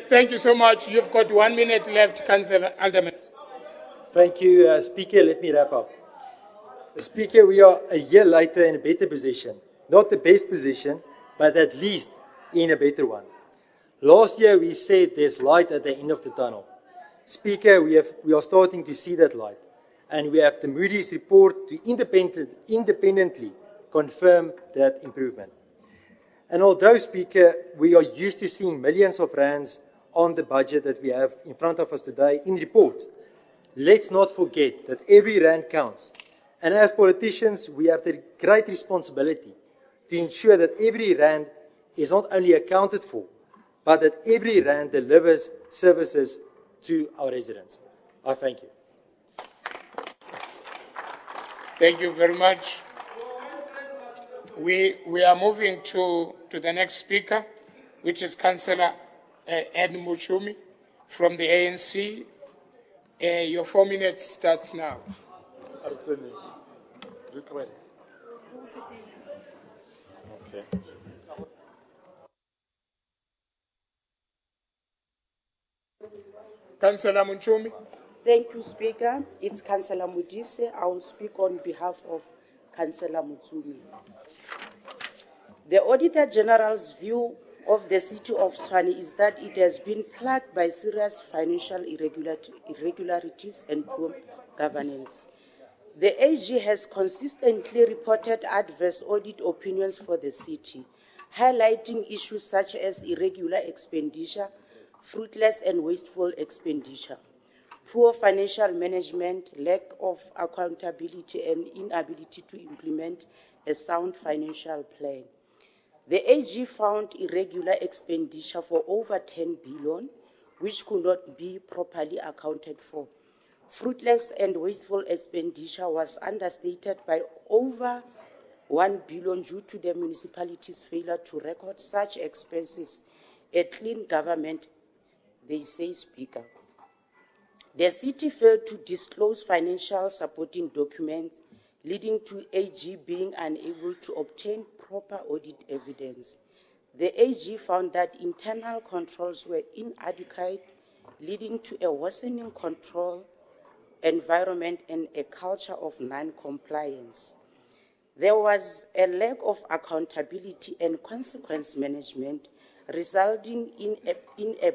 G: thank you so much. You've got 1 minute left, Councillor Alderman.
I: Thank you, Speaker. Let me wrap up. Speaker, we are a year later in a better position. Not the best position, but at least in a better one. Last year, we said there's light at the end of the tunnel. Speaker, we are starting to see that light. And we have the Moody's report to independently confirm that improvement. And although, Speaker, we are used to seeing millions of rands on the budget that we have in front of us today in reports, let's not forget that every rand counts. And as politicians, we have the great responsibility to ensure that every rand is not only accounted for, but that every rand delivers services to our residents. I thank you.
G: Thank you very much. We are moving to the next speaker, which is Councillor Ed Muchumi from the ANC. Your 4 minutes starts now. Okay. Councillor Muchumi.
M: Thank you, Speaker. It's Councillor Mudise. I will speak on behalf of Councillor Mutsumi. The Auditor General's view of the City of Tshwane is that it has been plagued by serious financial irregularities and poor governance. The AG has consistently reported adverse audit opinions for the city, highlighting issues such as irregular expenditure, fruitless and wasteful expenditure, poor financial management, lack of accountability, and inability to implement a sound financial plan. The AG found irregular expenditure for over 10 billion, which could not be properly accounted for. Fruitless and wasteful expenditure was understated by over 1 billion due to the municipality's failure to record such expenses. A clean government, they say, Speaker. The city failed to disclose financial supporting documents, leading to AG being unable to obtain proper audit evidence. The AG found that internal controls were inadequate, leading to a worsening control environment and a culture of non-compliance. There was a lack of accountability and consequence management, resulting in a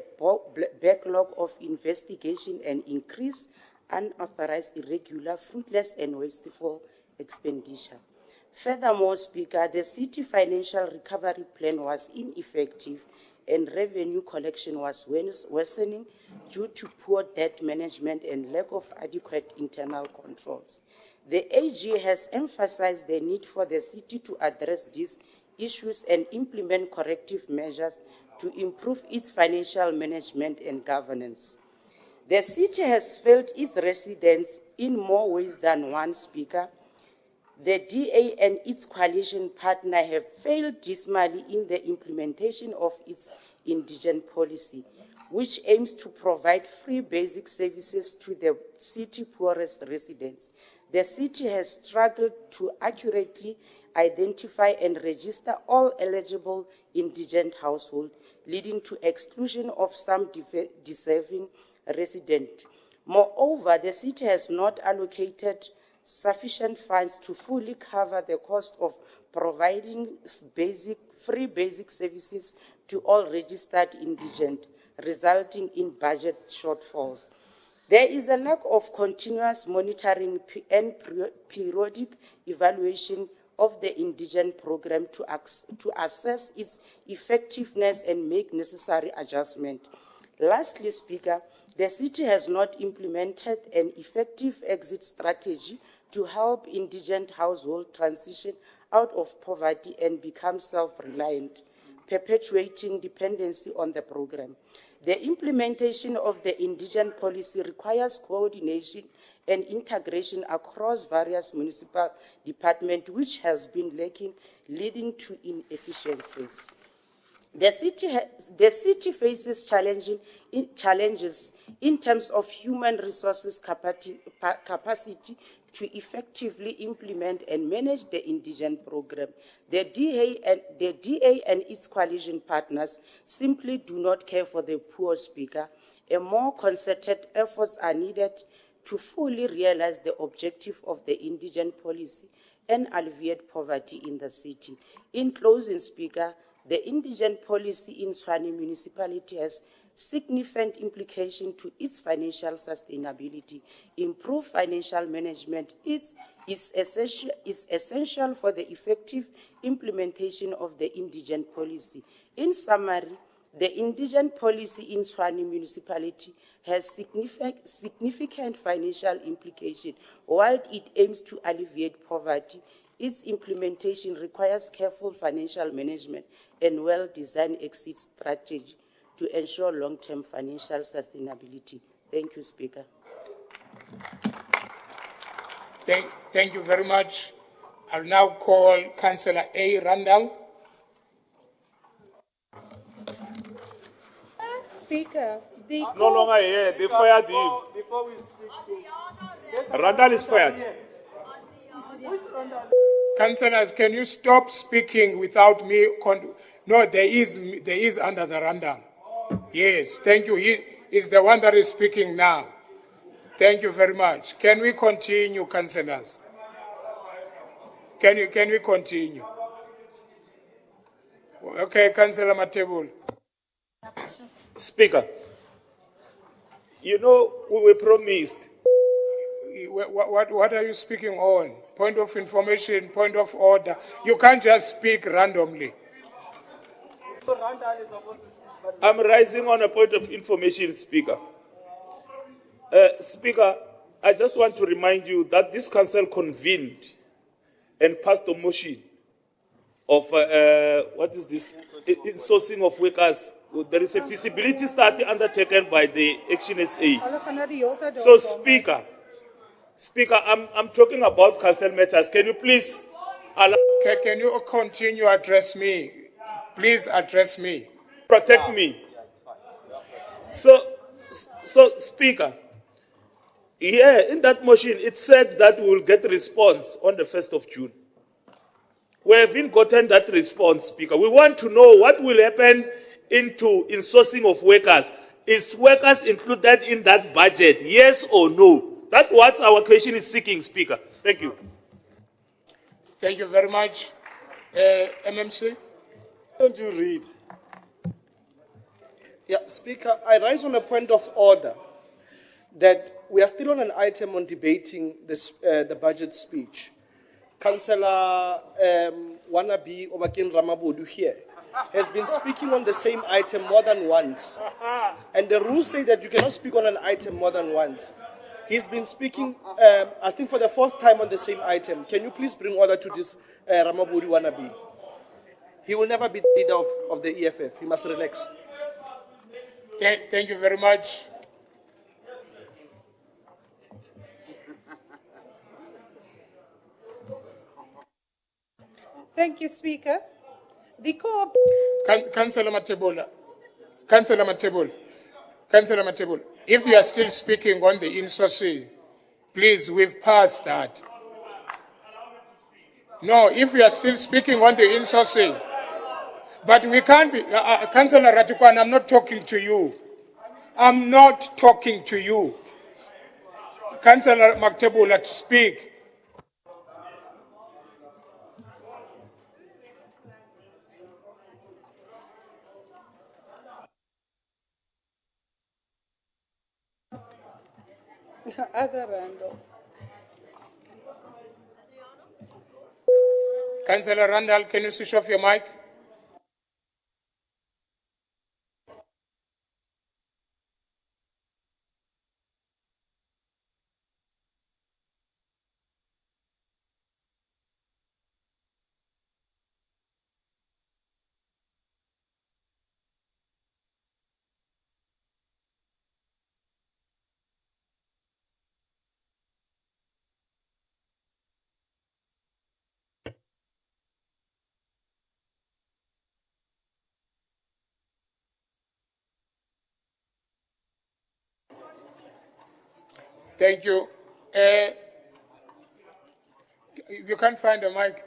M: backlog of investigation and increased unauthorized, irregular, fruitless, and wasteful expenditure. Furthermore, Speaker, the city financial recovery plan was ineffective and revenue collection was worsening due to poor debt management and lack of adequate internal controls. The AG has emphasized the need for the city to address these issues and implement corrective measures to improve its financial management and governance. The city has failed its residents in more ways than one, Speaker. The DA and its coalition partner have failed dismally in the implementation of its indigent policy, which aims to provide free basic services to the city poorest residents. The city has struggled to accurately identify and register all eligible indigent households, leading to exclusion of some deserving residents. Moreover, the city has not allocated sufficient funds to fully cover the cost of providing free basic services to all registered indigent, resulting in budget shortfalls. There is a lack of continuous monitoring and periodic evaluation of the indigent program to assess its effectiveness and make necessary adjustments. Lastly, Speaker, the city has not implemented an effective exit strategy to help indigent households transition out of poverty and become self-reliant, perpetuating dependency on the program. The implementation of the indigent policy requires coordination and integration across various municipal departments, which has been lacking, leading to inefficiencies. The city faces challenges in terms of human resources capacity to effectively implement and manage the indigent program. The DA and its coalition partners simply do not care for the poor, Speaker. A more concerted efforts are needed to fully realize the objective of the indigent policy and alleviate poverty in the city. In closing, Speaker, the indigent policy in Tshwane municipality has significant implication to its financial sustainability. Improved financial management is essential for the effective implementation of the indigent policy. In summary, the indigent policy in Tshwane municipality has significant financial implication. While it aims to alleviate poverty, its implementation requires careful financial management and well-designed exit strategy to ensure long-term financial sustainability. Thank you, Speaker.
G: Thank you very much. I'll now call Councillor A. Randall.
C: Speaker,
R: It's no longer here. They fired him.
H: Before we speak to...
R: Randall is fired.
G: Councillors, can you stop speaking without me? No, there is under the Randall. Yes, thank you. He is the one that is speaking now. Thank you very much. Can we continue, councillors? Can we continue? Okay, Councillor Matebul.
R: Speaker, you know, we were promised.
G: What are you speaking on? Point of information, point of order. You can't just speak randomly.
R: I'm rising on a point of information, Speaker. Speaker, I just want to remind you that this council convened and passed a motion of, what is this? Insourcing of workers. There is a feasibility study undertaken by the Action SA. So, Speaker, I'm talking about council matters. Can you please allow...
G: Can you continue to address me? Please address me.
R: Protect me. So, Speaker, here in that motion, it said that we will get a response on the 1st of June. We haven't gotten that response, Speaker. We want to know what will happen into insourcing of workers. Is workers included in that budget, yes or no? That's what our question is seeking, Speaker. Thank you.
G: Thank you very much. MMC?
H: Don't you read? Yeah, Speaker, I rise on a point of order that we are still on an item on debating this, the budget speech. Councillor Wannabe Obakin Ramabodu here has been speaking on the same item more than once. And the rules say that you cannot speak on an item more than once. He's been speaking, I think, for the 4th time on the same item. Can you please bring order to this, Ramabodu Wannabe?
O: he will never be the leader of the EFF. He must relax.
G: Thank you very much.
Q: Thank you, Speaker. The core...
G: Councillor Matebula, Councillor Matebula, Councillor Matebula, if you are still speaking on the insourcing, please, we've passed that. No, if you are still speaking on the insourcing, but we can't be, Councillor Ratikwan, I'm not talking to you. I'm not talking to you. Councillor Matebula, to speak.
Q: Other Randall.
G: Councillor Randall, can you switch off your mic? Thank you. You can't find a mic.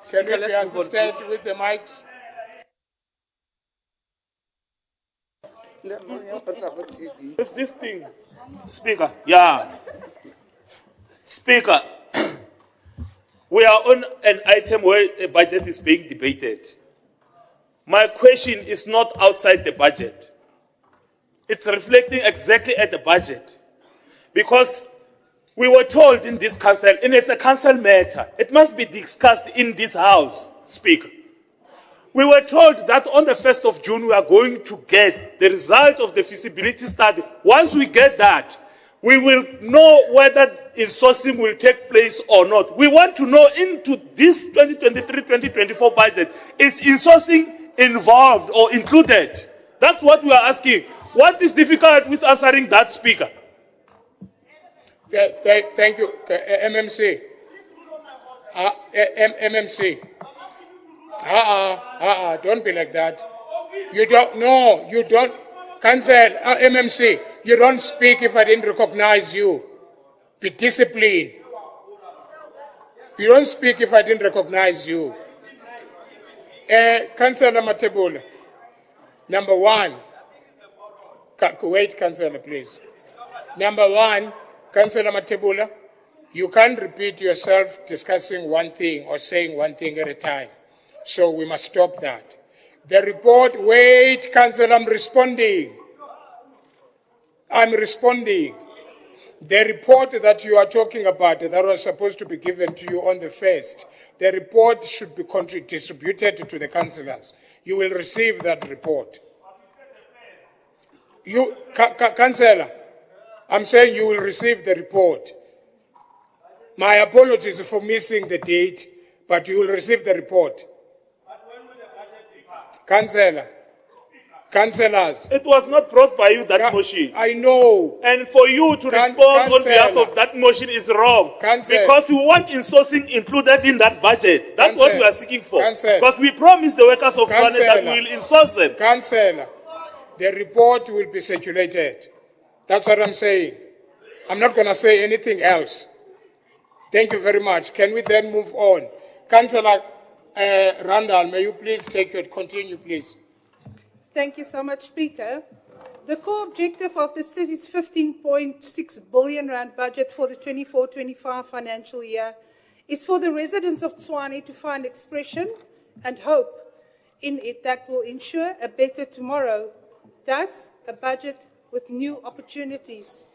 G: Shall we be assisted with the mics?
R: It's this thing. Speaker, yeah. Speaker, we are on an item where a budget is being debated. My question is not outside the budget. It's reflecting exactly at the budget. Because we were told in this council, and it's a council matter, it must be discussed in this house, Speaker. We were told that on the 1st of June, we are going to get the result of the feasibility study. Once we get that, we will know whether insourcing will take place or not. We want to know into this 2023-2024 budget, is insourcing involved or included? That's what we are asking. What is difficult with answering that, Speaker?
G: Thank you, MMC. MMC. Don't be like that. You don't, no, you don't, Council, MMC, you don't speak if I didn't recognize you. Be disciplined. You don't speak if I didn't recognize you. Councillor Matebula, number one, wait, Councillor, please. Number one, Councillor Matebula, you can't repeat yourself discussing one thing or saying one thing at a time. So we must stop that. The report, wait, Councillor, I'm responding. I'm responding. The report that you are talking about that was supposed to be given to you on the 1st, the report should be distributed to the councillors. You will receive that report. You, Councillor, I'm saying you will receive the report. My apologies for missing the date, but you will receive the report. Councillor, councillors.
R: It was not brought by you, that motion.
G: I know.
R: And for you to respond on behalf of that motion is wrong. Because we want insourcing included in that budget. That's what we are seeking for. Because we promised the workers of Ghana that we will insource them.
G: Councillor, the report will be circulated. That's what I'm saying. I'm not going to say anything else. Thank you very much. Can we then move on? Councillor Randall, may you please continue, please.
Q: Thank you so much, Speaker. The core objective of the city's 15.6 billion rand budget for the 24-25 financial year is for the residents of Tshwane to find expression and hope in it that will ensure a better tomorrow, thus a budget with new opportunities.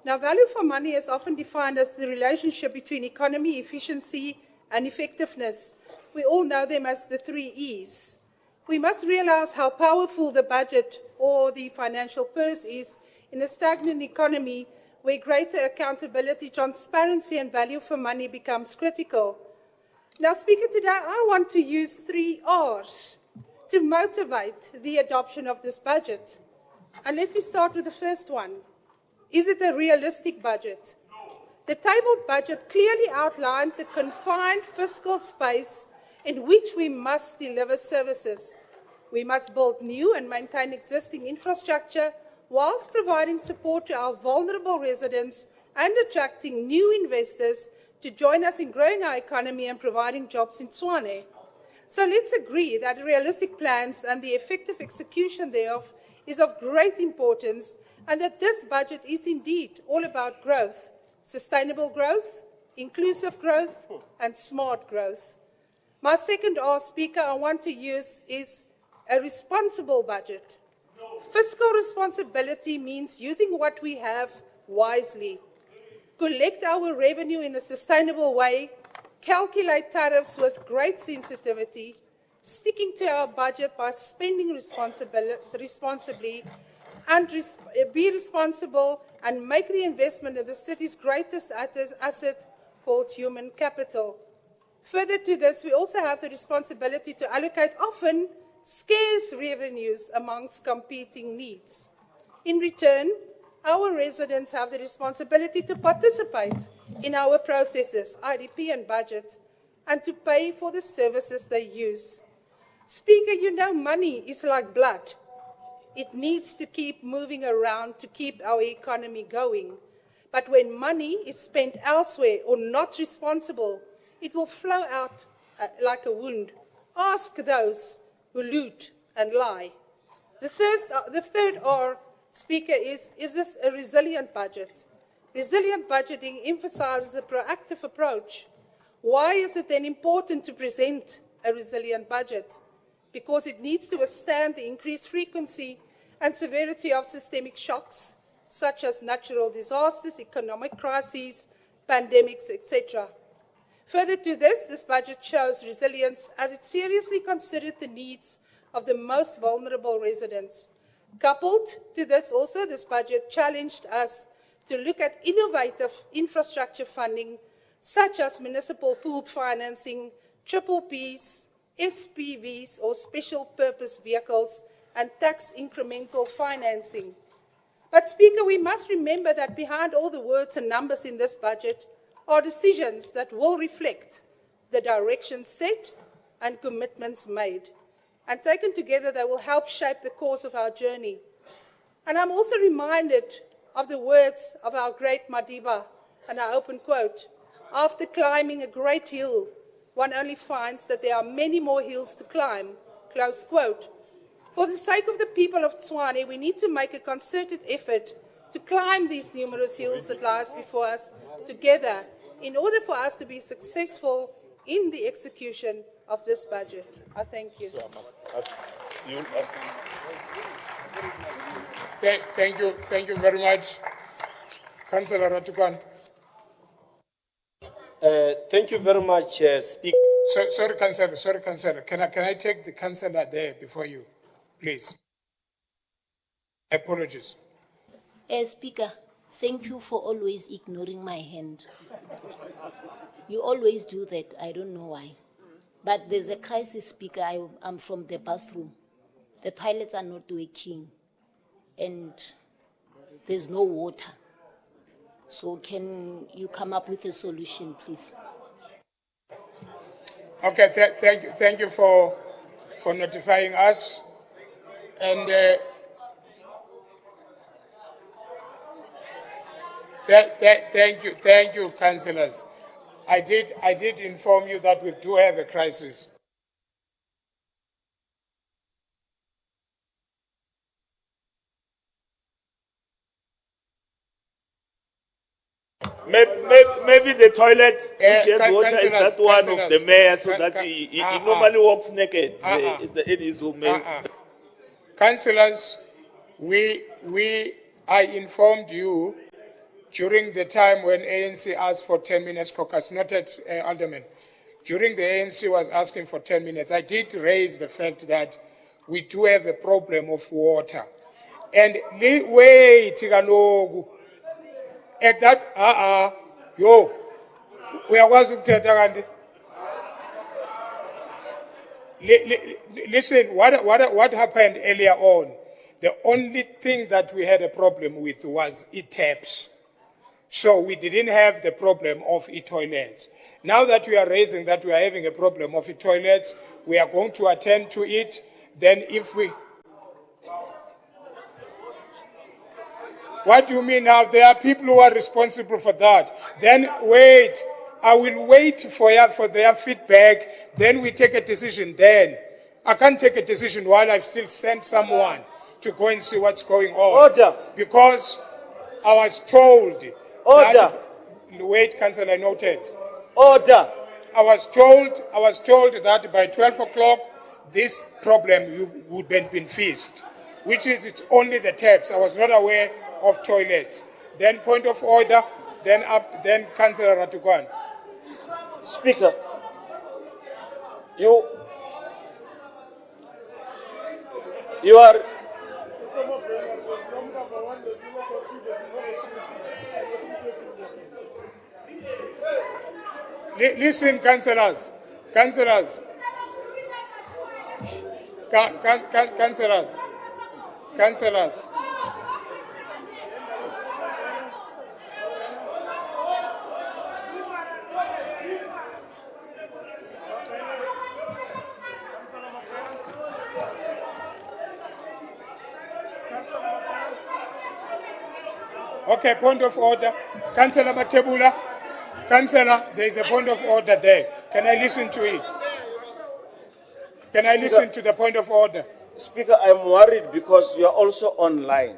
Q: Now, value for money is often defined as the relationship between economy, efficiency, and effectiveness. We all know them as the 3 E's. We must realize how powerful the budget or the financial purse is in a stagnant economy where greater accountability, transparency, and value for money becomes critical. Now, Speaker, today I want to use 3 R's to motivate the adoption of this budget. And let me start with the first one. Is it a realistic budget? The tabled budget clearly outlined the confined fiscal space in which we must deliver services. We must build new and maintain existing infrastructure whilst providing support to our vulnerable residents and attracting new investors to join us in growing our economy and providing jobs in Tshwane. So let's agree that realistic plans and the effective execution thereof is of great importance, and that this budget is indeed all about growth, sustainable growth, inclusive growth, and smart growth. My second R, Speaker, I want to use is a responsible budget. Fiscal responsibility means using what we have wisely, collect our revenue in a sustainable way, calculate tariffs with great sensitivity, sticking to our budget by spending responsibly, and be responsible and make the investment in the city's greatest asset called human capital. Further to this, we also have the responsibility to allocate often scarce revenues amongst competing needs. In return, our residents have the responsibility to participate in our processes, IDP and budget, and to pay for the services they use. Speaker, you know money is like blood. It needs to keep moving around to keep our economy going. But when money is spent elsewhere or not responsible, it will flow out like a wound. Ask those who loot and lie. The third R, Speaker, is this a resilient budget? Resilient budgeting emphasizes a proactive approach. Why is it then important to present a resilient budget? Because it needs to withstand the increased frequency and severity of systemic shocks, such as natural disasters, economic crises, pandemics, etc. Further to this budget shows resilience as it seriously considered the needs of the most vulnerable residents. Coupled to this also, this budget challenged us to look at innovative infrastructure funding, such as municipal pooled financing, triple Ps, SPVs or special purpose vehicles, and tax incremental financing. But Speaker, we must remember that behind all the words and numbers in this budget are decisions that will reflect the direction set and commitments made. And taken together, they will help shape the course of our journey. And I'm also reminded of the words of our great Madiba, and I open quote, "After climbing a great hill, one only finds that there are many more hills to climb," close quote. For the sake of the people of Tshwane, we need to make a concerted effort to climb these numerous hills that lies before us together in order for us to be successful in the execution of this budget. I thank you.
G: Thank you very much. Councillor Ratukan.
H: Thank you very much, Speaker.
G: Sorry, Councillor. Can I take the councillor there before you, please? Apologies.
N: Speaker, thank you for always ignoring my hand. You always do that. I don't know why. But there's a crisis, Speaker. I'm from the bathroom. The toilets are not working, and there's no water. So can you come up with a solution, please?
G: Okay, thank you for notifying us. And thank you, councillors. I did inform you that we do have a crisis.
R: Maybe the toilet which has water is not one of the mayor, so that he normally walks naked.
G: Councillors, I informed you during the time when ANC asked for 10 minutes caucus, not at Alderman. During the ANC was asking for 10 minutes, I did raise the fact that we do have a problem of water. And wait, at that, we are going to Listen, what happened earlier on, the only thing that we had a problem with was e-taps. So we didn't have the problem of e-toilets. Now that we are raising that we are having a problem of e-toilets, we are going to attend to it. Then if we... What do you mean now? There are people who are responsible for that. Then wait, I will wait for their feedback, then we take a decision then. I can't take a decision while I've still sent someone to go and see what's going on.
S: Order.
G: Because I was told...
S: Order.
G: Wait, Councillor, noted.
S: Order.
G: I was told that by 12 o'clock, this problem would have been fixed, which is it's only the taps. I was not aware of toilets. Then point of order, then Councillor Ratukwan.
K: Speaker, you are...
G: Listen, councillors. Councillors. Okay, point of order. Councillor Matebula. Councillor, there is a point of order there. Can I listen to it? Can I listen to the point of order?
K: Speaker, I'm worried because you are also online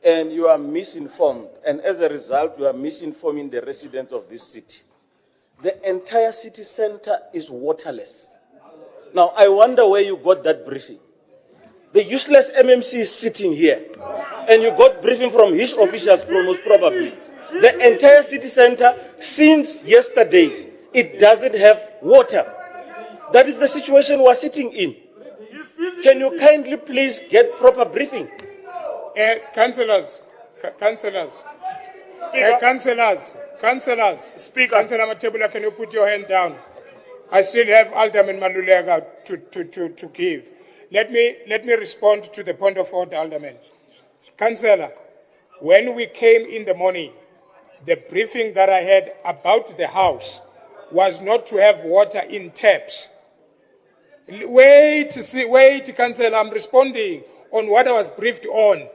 K: and you are misinformed. And as a result, you are misinforming the residents of this city. The entire city center is waterless. Now, I wonder where you got that briefing. The useless MMC is sitting here, and you got briefing from his officials, most probably. The entire city center, since yesterday, it doesn't have water. That is the situation we're sitting in. Can you kindly please get proper briefing?
G: Councillors. Speaker. Councillors. Speaker. Councillor Matebula, can you put your hand down? I still have Alderman Malulega to give. Let me respond to the point of order, Alderman. Councillor, when we came in the morning, the briefing that I had about the house was not to have water in taps. Wait, Councillor, I'm responding on what I was briefed on.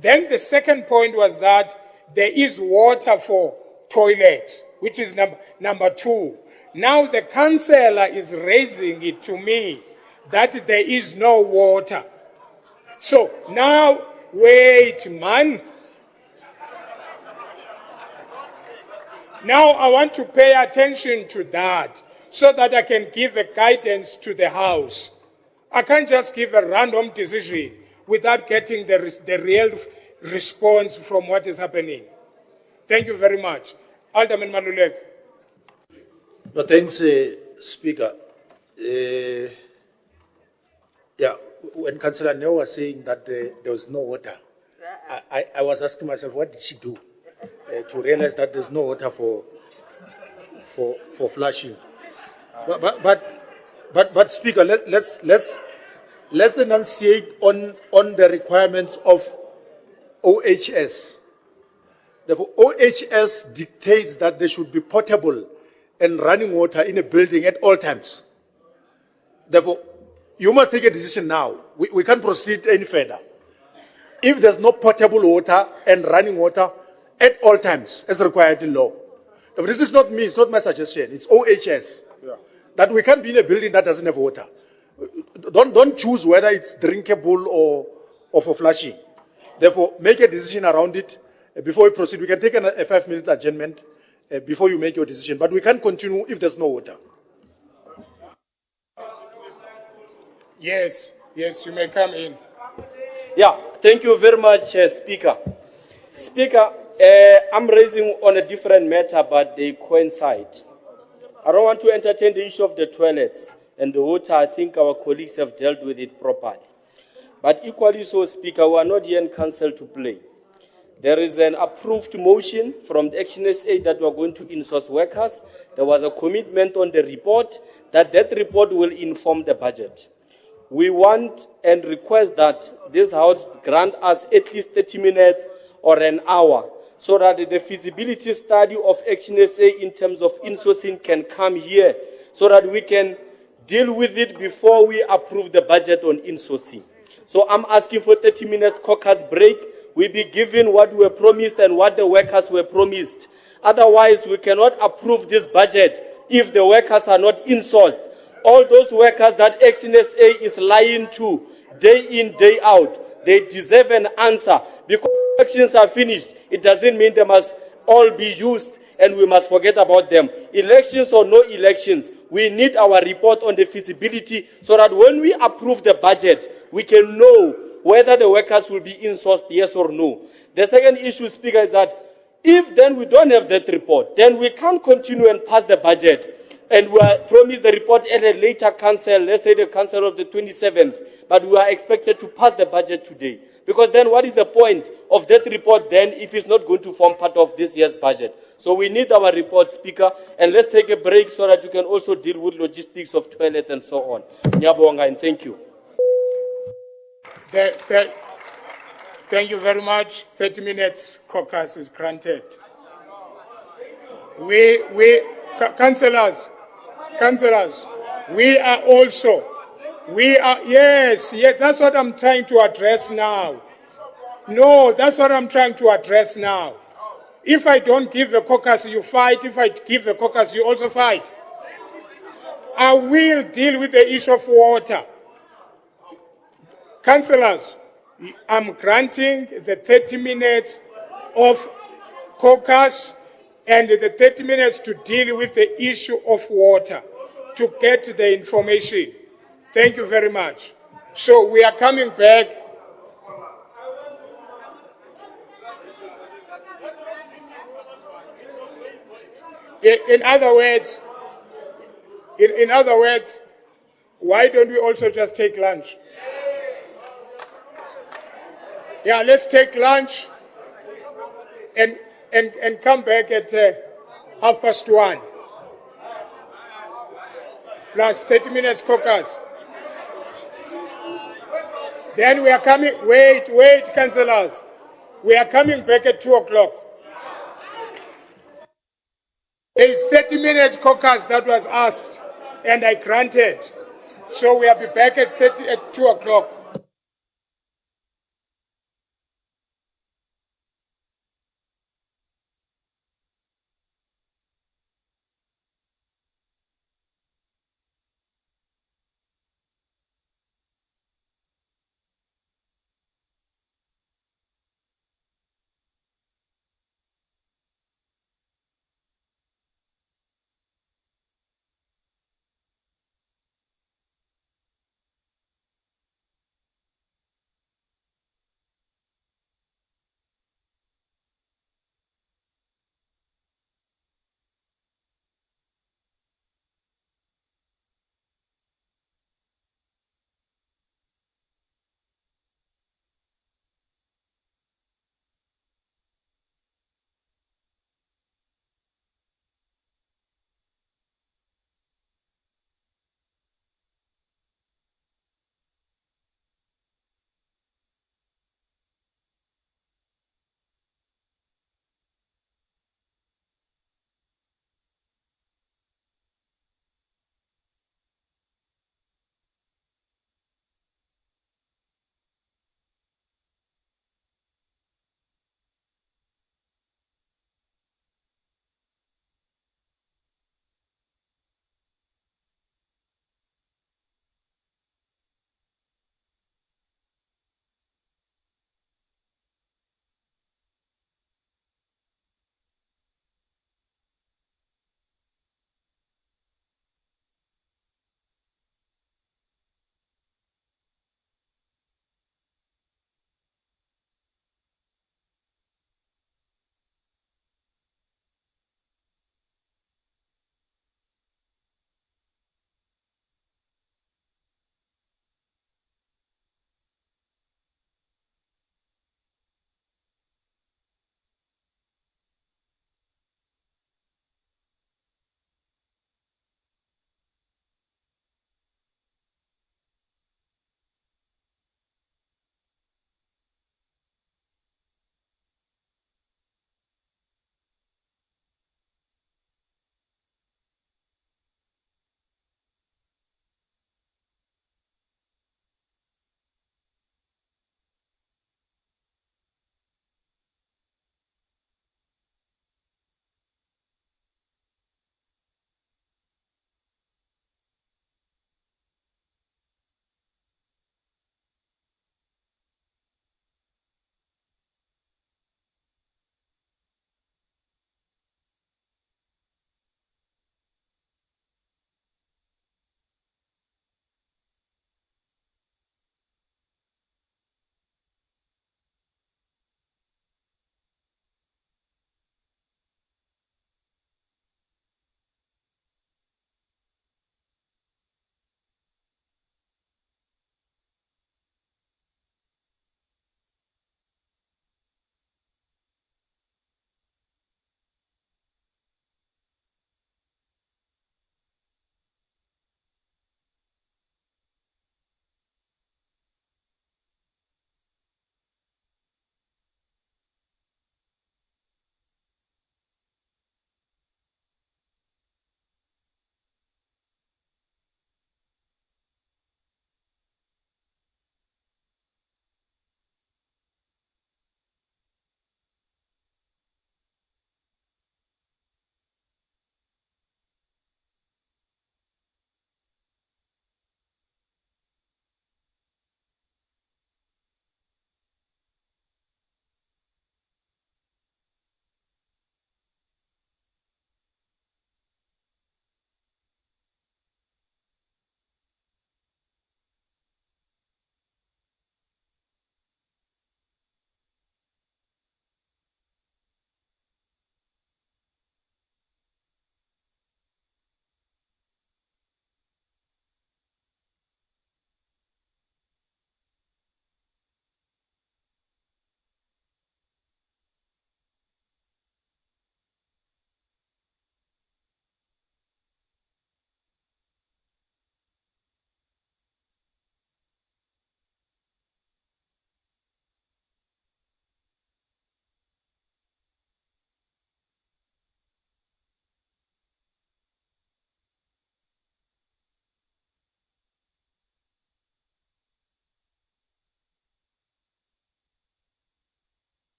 G: Then the second point was that there is water for toilets, which is number two. Now the councillor is raising it to me that there is no water. So now, wait, man. Now I want to pay attention to that so that I can give a guidance to the House. I can't just give a random decision without getting the real response from what is happening. Thank you very much. Alderman Malulek.
T: No, thanks, Speaker. When Councillor Neo was saying that there was no water, I was asking myself, what did she do to realize that there's no water for flushing? But Speaker, let's enunciate on the requirements of OHS. Therefore, OHS dictates that there should be potable and running water in a building at all times. Therefore, you must take a decision now. We can't proceed any further. If there's no potable water and running water at all times, as required in law. Therefore, this is not me, it's not my suggestion, it's OHS. Yeah. That we can't be in a building that doesn't have water. Don't choose whether it's drinkable or for flushing. Therefore, make a decision around it before we proceed. We can take a 5-minute adjournment before you make your decision, but we can't continue if there's no water.
G: Yes, you may come in.
D: Yeah, thank you very much, Speaker. Speaker, I'm raising on a different matter, but they coincide. I don't want to entertain the issue of the toilets and the water. I think our colleagues have dealt with it properly. But equally so, Speaker, we are not here in council to play. There is an approved motion from the Action SA that we are going to insource workers. There was a commitment on the report that report will inform the budget. We want and request that this House grant us at least 30 minutes or an hour so that the feasibility study of Action SA in terms of insourcing can come here so that we can deal with it before we approve the budget on insourcing. So I'm asking for 30 minutes caucus break. We be given what we were promised and what the workers were promised. Otherwise, we cannot approve this budget if the workers are not insourced. All those workers that Action SA is lying to day in, day out, they deserve an answer. Because elections are finished, it doesn't mean they must all be used and we must forget about them. Elections or no elections, we need our report on the feasibility so that when we approve the budget, we can know whether the workers will be insourced, yes or no. The second issue, Speaker, is that if then we don't have that report, then we can't continue and pass the budget. And we are promised the report at a later council, let's say the council of the 27th, but we are expected to pass the budget today. Because then what is the point of that report then if it's not going to form part of this year's budget? So we need our report, Speaker, and let's take a break so that you can also deal with logistics of toilet and so on. Nyabonga, and thank you.
G: Thank you very much. 30 minutes caucus is granted. Councillors, yes, that's what I'm trying to address now. No, that's what I'm trying to address now. If I don't give the caucus, you fight. If I give the caucus, you also fight. I will deal with the issue of water. Councillors, I'm granting the 30 minutes of caucus and the 30 minutes to deal with the issue of water, to get the information. Thank you very much. So we are coming back. In other words, why don't we also just take lunch? Yeah, let's take lunch and come back at 1:30. Plus 30 minutes caucus. Then we are coming, wait, councillors. We are coming back at 2 o'clock. There is 30 minutes caucus that was asked, and I granted. So we will be back at 2 o'clock.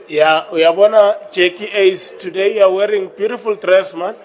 O: Yeah, we are gonna Jackie Ace. Today you are wearing beautiful dress, man.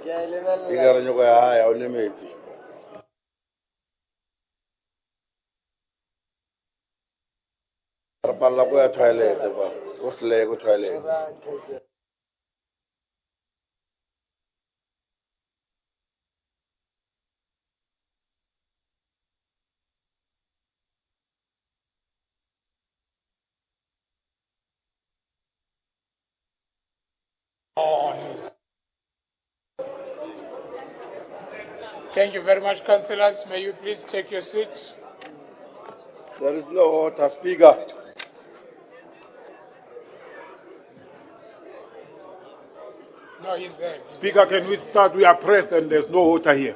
T: Speaker nyoko ya hayi awunemetsi. Re palla go ya toilet ba. Go sele go toilet.
G: Thank you very much, councillors. May you please take your seats.
T: There is no order, Speaker.
G: No, he's there.
T: Speaker, can we start? We are pressed and there's no order here.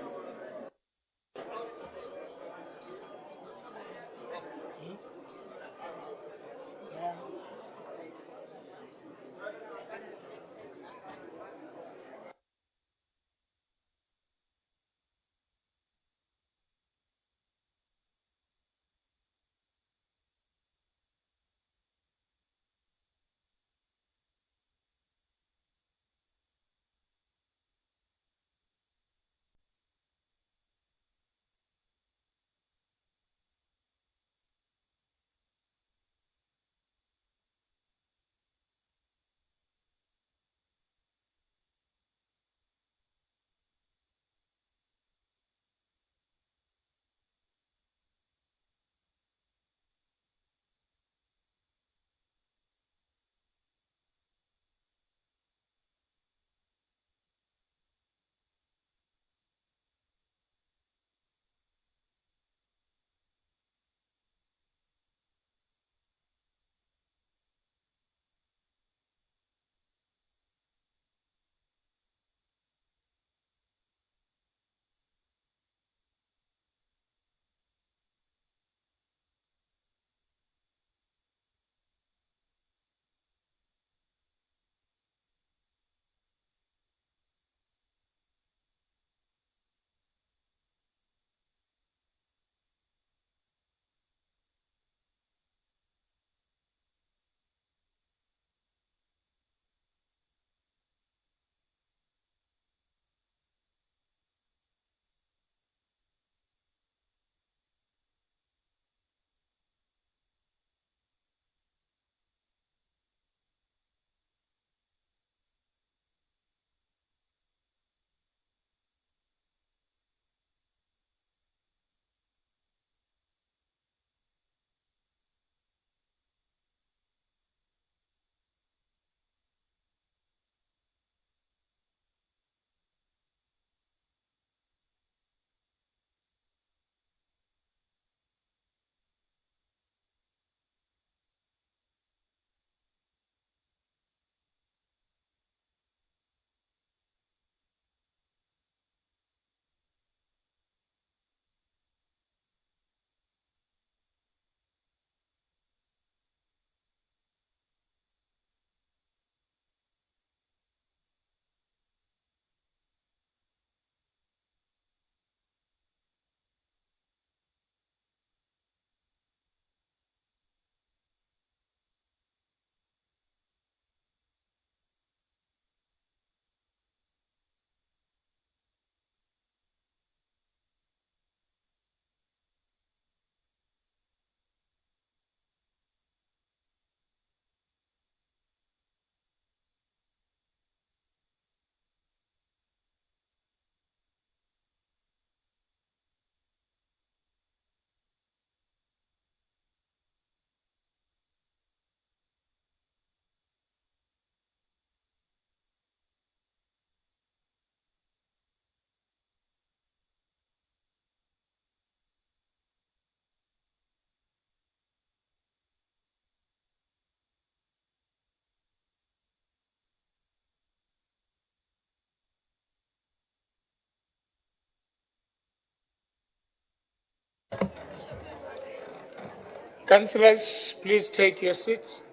G: Councillors, please take your seats.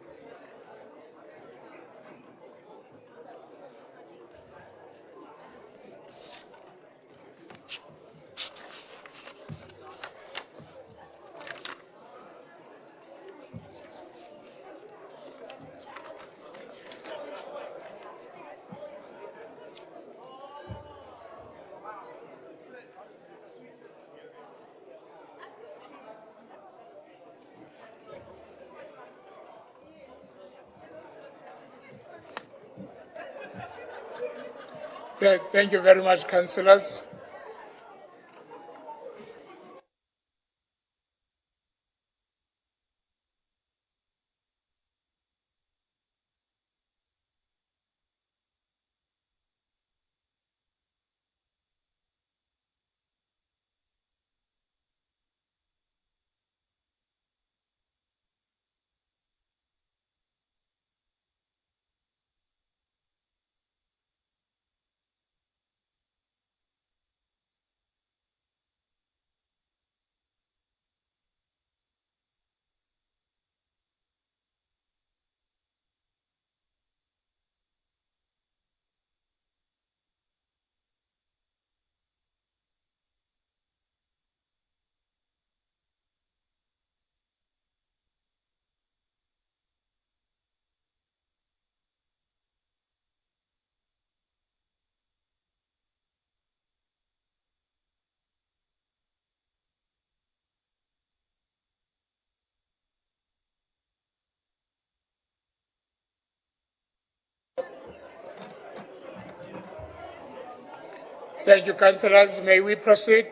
G: Thank you very much, councillors. Thank you, councillors. May we proceed?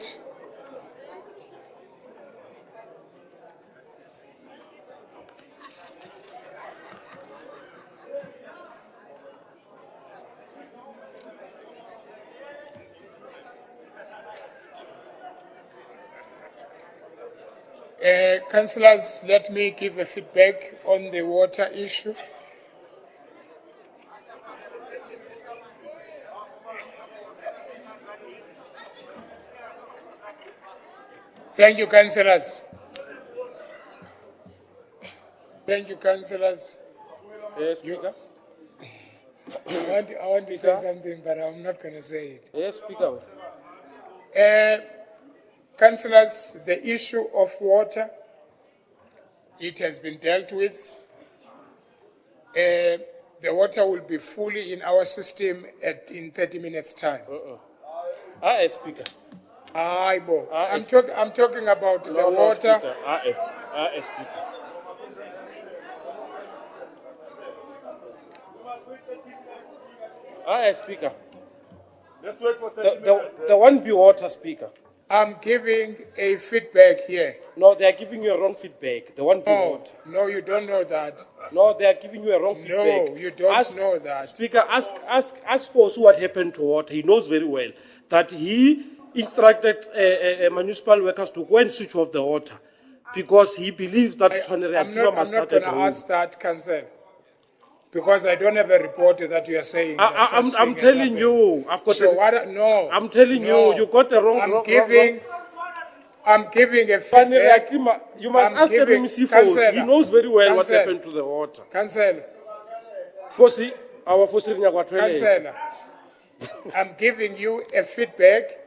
G: Councillors, let me give a feedback on the water issue. Thank you, councillors. Thank you, councillors.
O: Yes, Speaker.
G: I want to say something, but I'm not going to say it.
O: Yes, Speaker.
G: Councillors, the issue of water, it has been dealt with. The water will be fully in our system in 30 minutes' time.
O: Speaker.
G: I'm talking about the water.
O: Speaker. Speaker. Speaker.
R: Let's wait for 30 minutes.
O: The one be water, Speaker.
G: I'm giving a feedback here.
O: No, they are giving you a wrong feedback. The one be water.
G: No, you don't know that.
O: No, they are giving you a wrong feedback.
G: No, you don't know that.
O: Speaker, ask Fosu what happened to water. He knows very well that he instructed municipal workers to go and switch off the water because he believes that
G: I'm not going to ask that, Council, because I don't have a report that you are saying.
O: I'm telling you. I've got
G: no.
O: I'm telling you got the wrong.
G: I'm giving a feedback.
O: You must ask MMC Fosu. He knows very well what happened to the water.
G: Councillor.
O: Fosi, our Fosi
G: Councillor, I'm giving you a feedback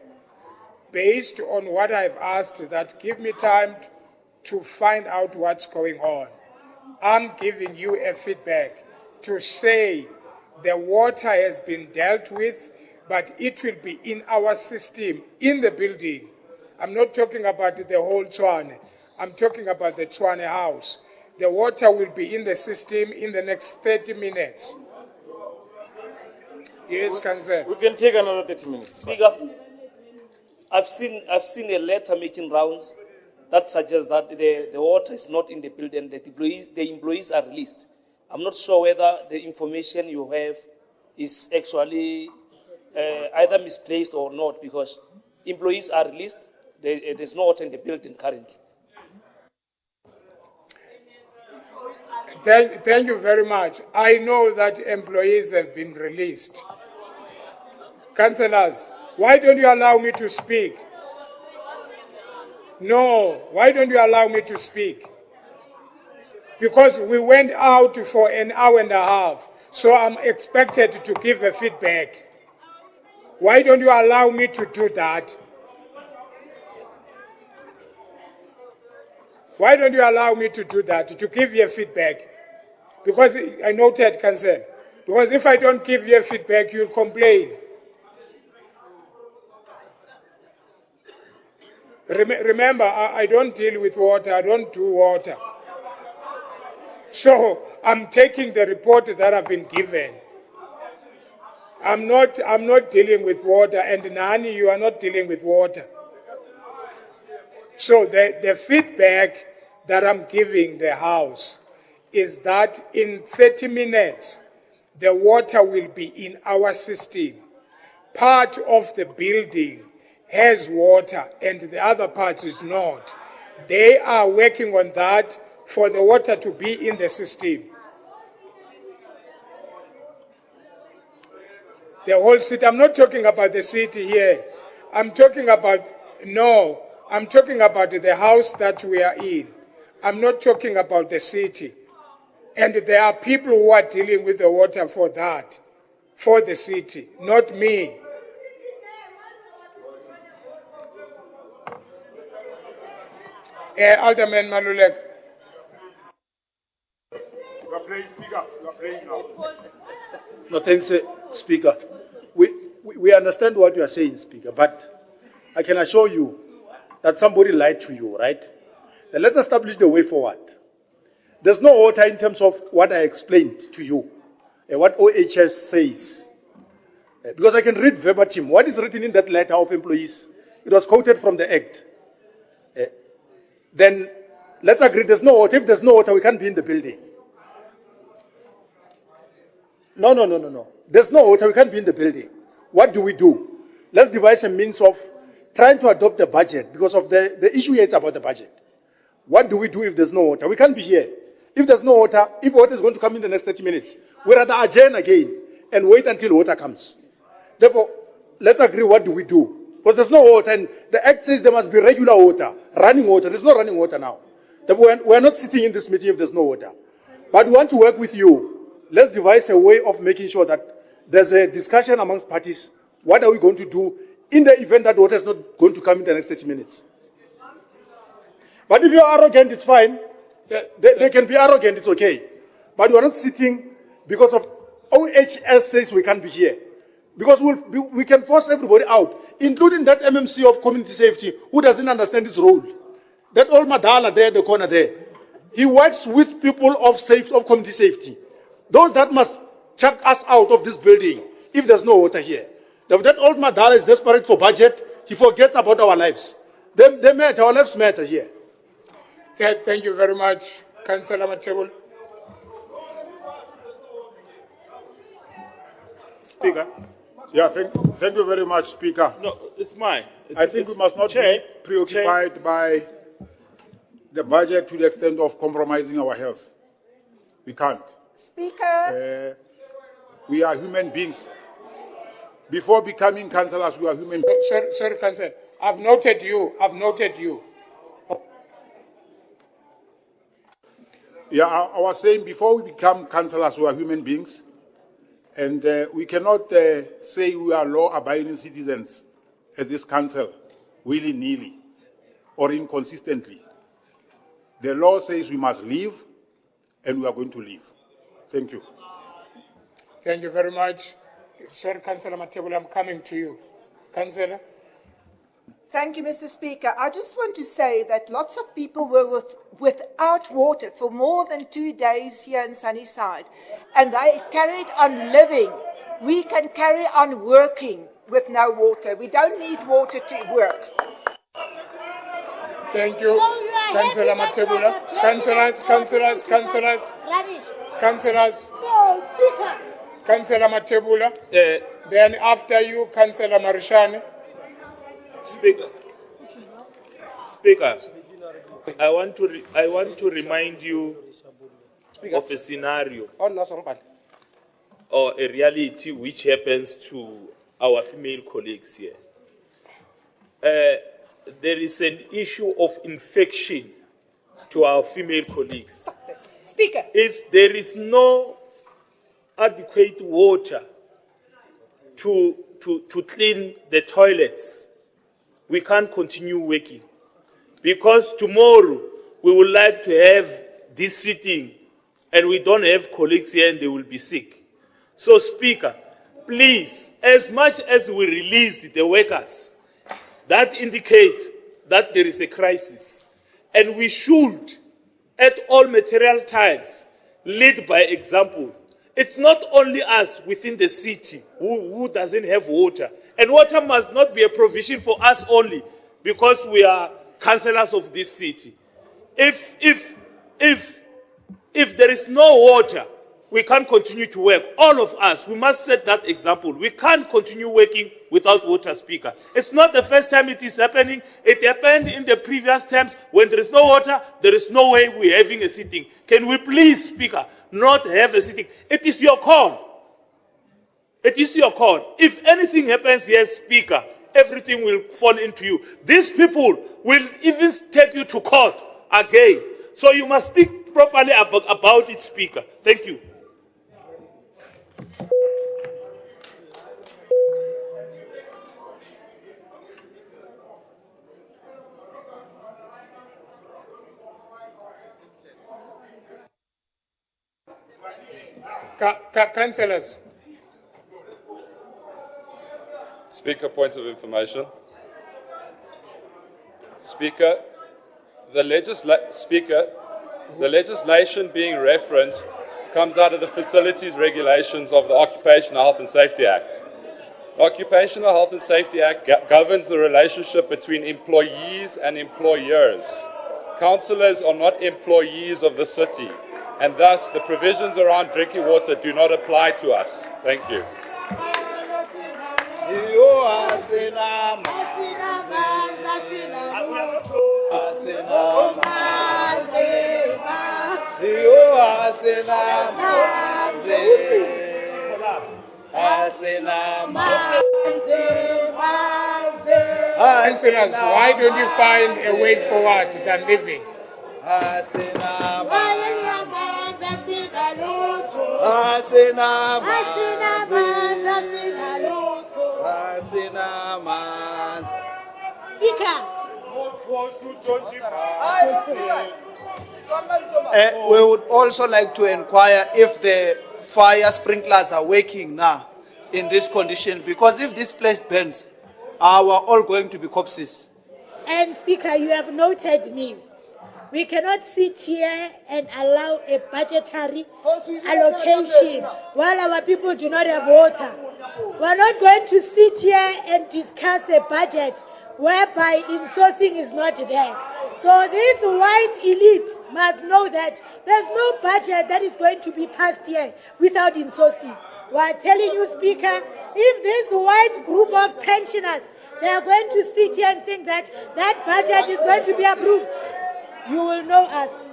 G: based on what I've asked, that give me time to find out what's going on. I'm giving you a feedback to say the water has been dealt with, but it will be in our system, in the building. I'm not talking about the whole Tshwane. I'm talking about the Tshwane house. The water will be in the system in the next 30 minutes. Yes, Councillor.
O: We can take another 30 minutes.
K: Speaker, I've seen a letter making rounds that suggests that the water is not in the building, that the employees are released. I'm not sure whether the information you have is actually either misplaced or not, because employees are released. There's no water in the building currently.
G: Thank you very much. I know that employees have been released. Councillors, why don't you allow me to speak? No, why don't you allow me to speak? Because we went out for an hour and a half, so I'm expected to give a feedback. Why don't you allow me to do that? Why don't you allow me to do that, to give you a feedback? Because I noted, Council, because if I don't give you a feedback, you'll complain. Remember, I don't deal with water, I don't do water. So I'm taking the report that I've been given. I'm not dealing with water, and Nani, you are not dealing with water. So the feedback that I'm giving the House is that in 30 minutes, the water will be in our system. Part of the building has water and the other part is not. They are working on that for the water to be in the system. The whole city, I'm not talking about the city here. I'm talking about the house that we are in. I'm not talking about the city. And there are people who are dealing with the water for that, for the city, not me. Alderman Malulek.
T: You are playing, Speaker. You are playing now. No, thanks, Speaker. We understand what you are saying, Speaker, but I can assure you that somebody lied to you, right? Then let's establish the way forward. There's no water in terms of what I explained to you, what OHS says. Because I can read verbatim what is written in that letter of employees. It was quoted from the Act. Then let's agree there's no water. If there's no water, we can't be in the building. No. There's no water, we can't be in the building. What do we do? Let's devise a means of trying to adopt the budget because of the issue here is about the budget. What do we do if there's no water? We can't be here. If there's no water, if water is going to come in the next 30 minutes, we'd rather adjourn again and wait until water comes. Therefore, let's agree what do we do. Because there's no water and the Act says there must be regular water, running water. There's no running water now. Therefore, we're not sitting in this meeting if there's no water. But we want to work with you. Let's devise a way of making sure that there's a discussion amongst parties. What are we going to do in the event that water is not going to come in the next 30 minutes? But if you're arrogant, it's fine. They can be arrogant, it's okay. But we're not sitting because of OHS says we can't be here. Because we can force everybody out, including that MMC of community safety who doesn't understand his role. That old Madala there, the corner there. He works with people of community safety. Those that must chuck us out of this building if there's no water here. That old Madala is desperate for budget. He forgets about our lives. They matter, our lives matter here.
G: Thank you very much, Councillor Matebul.
R: Speaker.
T: Yeah, thank you very much, Speaker.
R: No, it's mine.
T: I think we must not be preoccupied by the budget to the extent of compromising our health. We can't.
Q: Speaker.
T: We are human beings. Before becoming councillors, we are human beings.
G: Sorry, Councillor. I've noted you.
T: Yeah, I was saying before we become councillors, we are human beings. And we cannot say we are law-abiding citizens as this council, willy-nilly or inconsistently. The law says we must leave, and we are going to leave. Thank you.
G: Thank you very much. Sir, Councillor Matebul, I'm coming to you. Councillor?
Q: Thank you, Mr. Speaker. I just want to say that lots of people were without water for more than 2 days here in Sunnyside, and they carried on living. We can carry on working with no water. We don't need water to work.
G: Thank you, Councillor Matebula. Councillors.
N: No, Speaker.
G: Councillor Matebula. Then after you, Councillor Marishani.
R: Speaker, I want to remind you of a scenario or a reality which happens to our female colleagues here. There is an issue of infection to our female colleagues.
Q: Speaker.
R: If there is no adequate water to clean the toilets, we can't continue working. Because tomorrow we would like to have this sitting and we don't have colleagues here and they will be sick. So, Speaker, please, as much as we released the workers, that indicates that there is a crisis. And we should, at all material times, lead by example It's not only us within the city who doesn't have water. And water must not be a provision for us only because we are councillors of this city. If there is no water, we can't continue to work. All of us, we must set that example. We can't continue working without water, Speaker. It's not the first time it is happening. It happened in the previous times. When there is no water, there is no way we're having a sitting. Can we please, Speaker, not have a sitting? It is your call. It is your call. If anything happens here, Speaker, everything will fall into you. These people will even take you to court again. So you must think properly about it, Speaker. Thank you.
G: Councillors.
U: Speaker, point of information. Speaker, the legislation being referenced comes out of the Facilities Regulations of the Occupational Health and Safety Act. The Occupational Health and Safety Act governs the relationship between employees and employers. Councillors are not employees of the city, and thus the provisions around drinking water do not apply to us. Thank you.
G: Councillors, why don't you find a way forward than living?
V: We would also like to inquire if the fire sprinklers are working now in this condition, because if this place burns, we're all going to be corpses.
E: And Speaker, you have noted me. We cannot sit here and allow a budgetary allocation while our people do not have water. We're not going to sit here and discuss a budget whereby insourcing is not there. So this white elite must know that there's no budget that is going to be passed here without insourcing. We're telling you, Speaker, if this white group of pensioners, they are going to sit here and think that that budget is going to be approved, you will know us.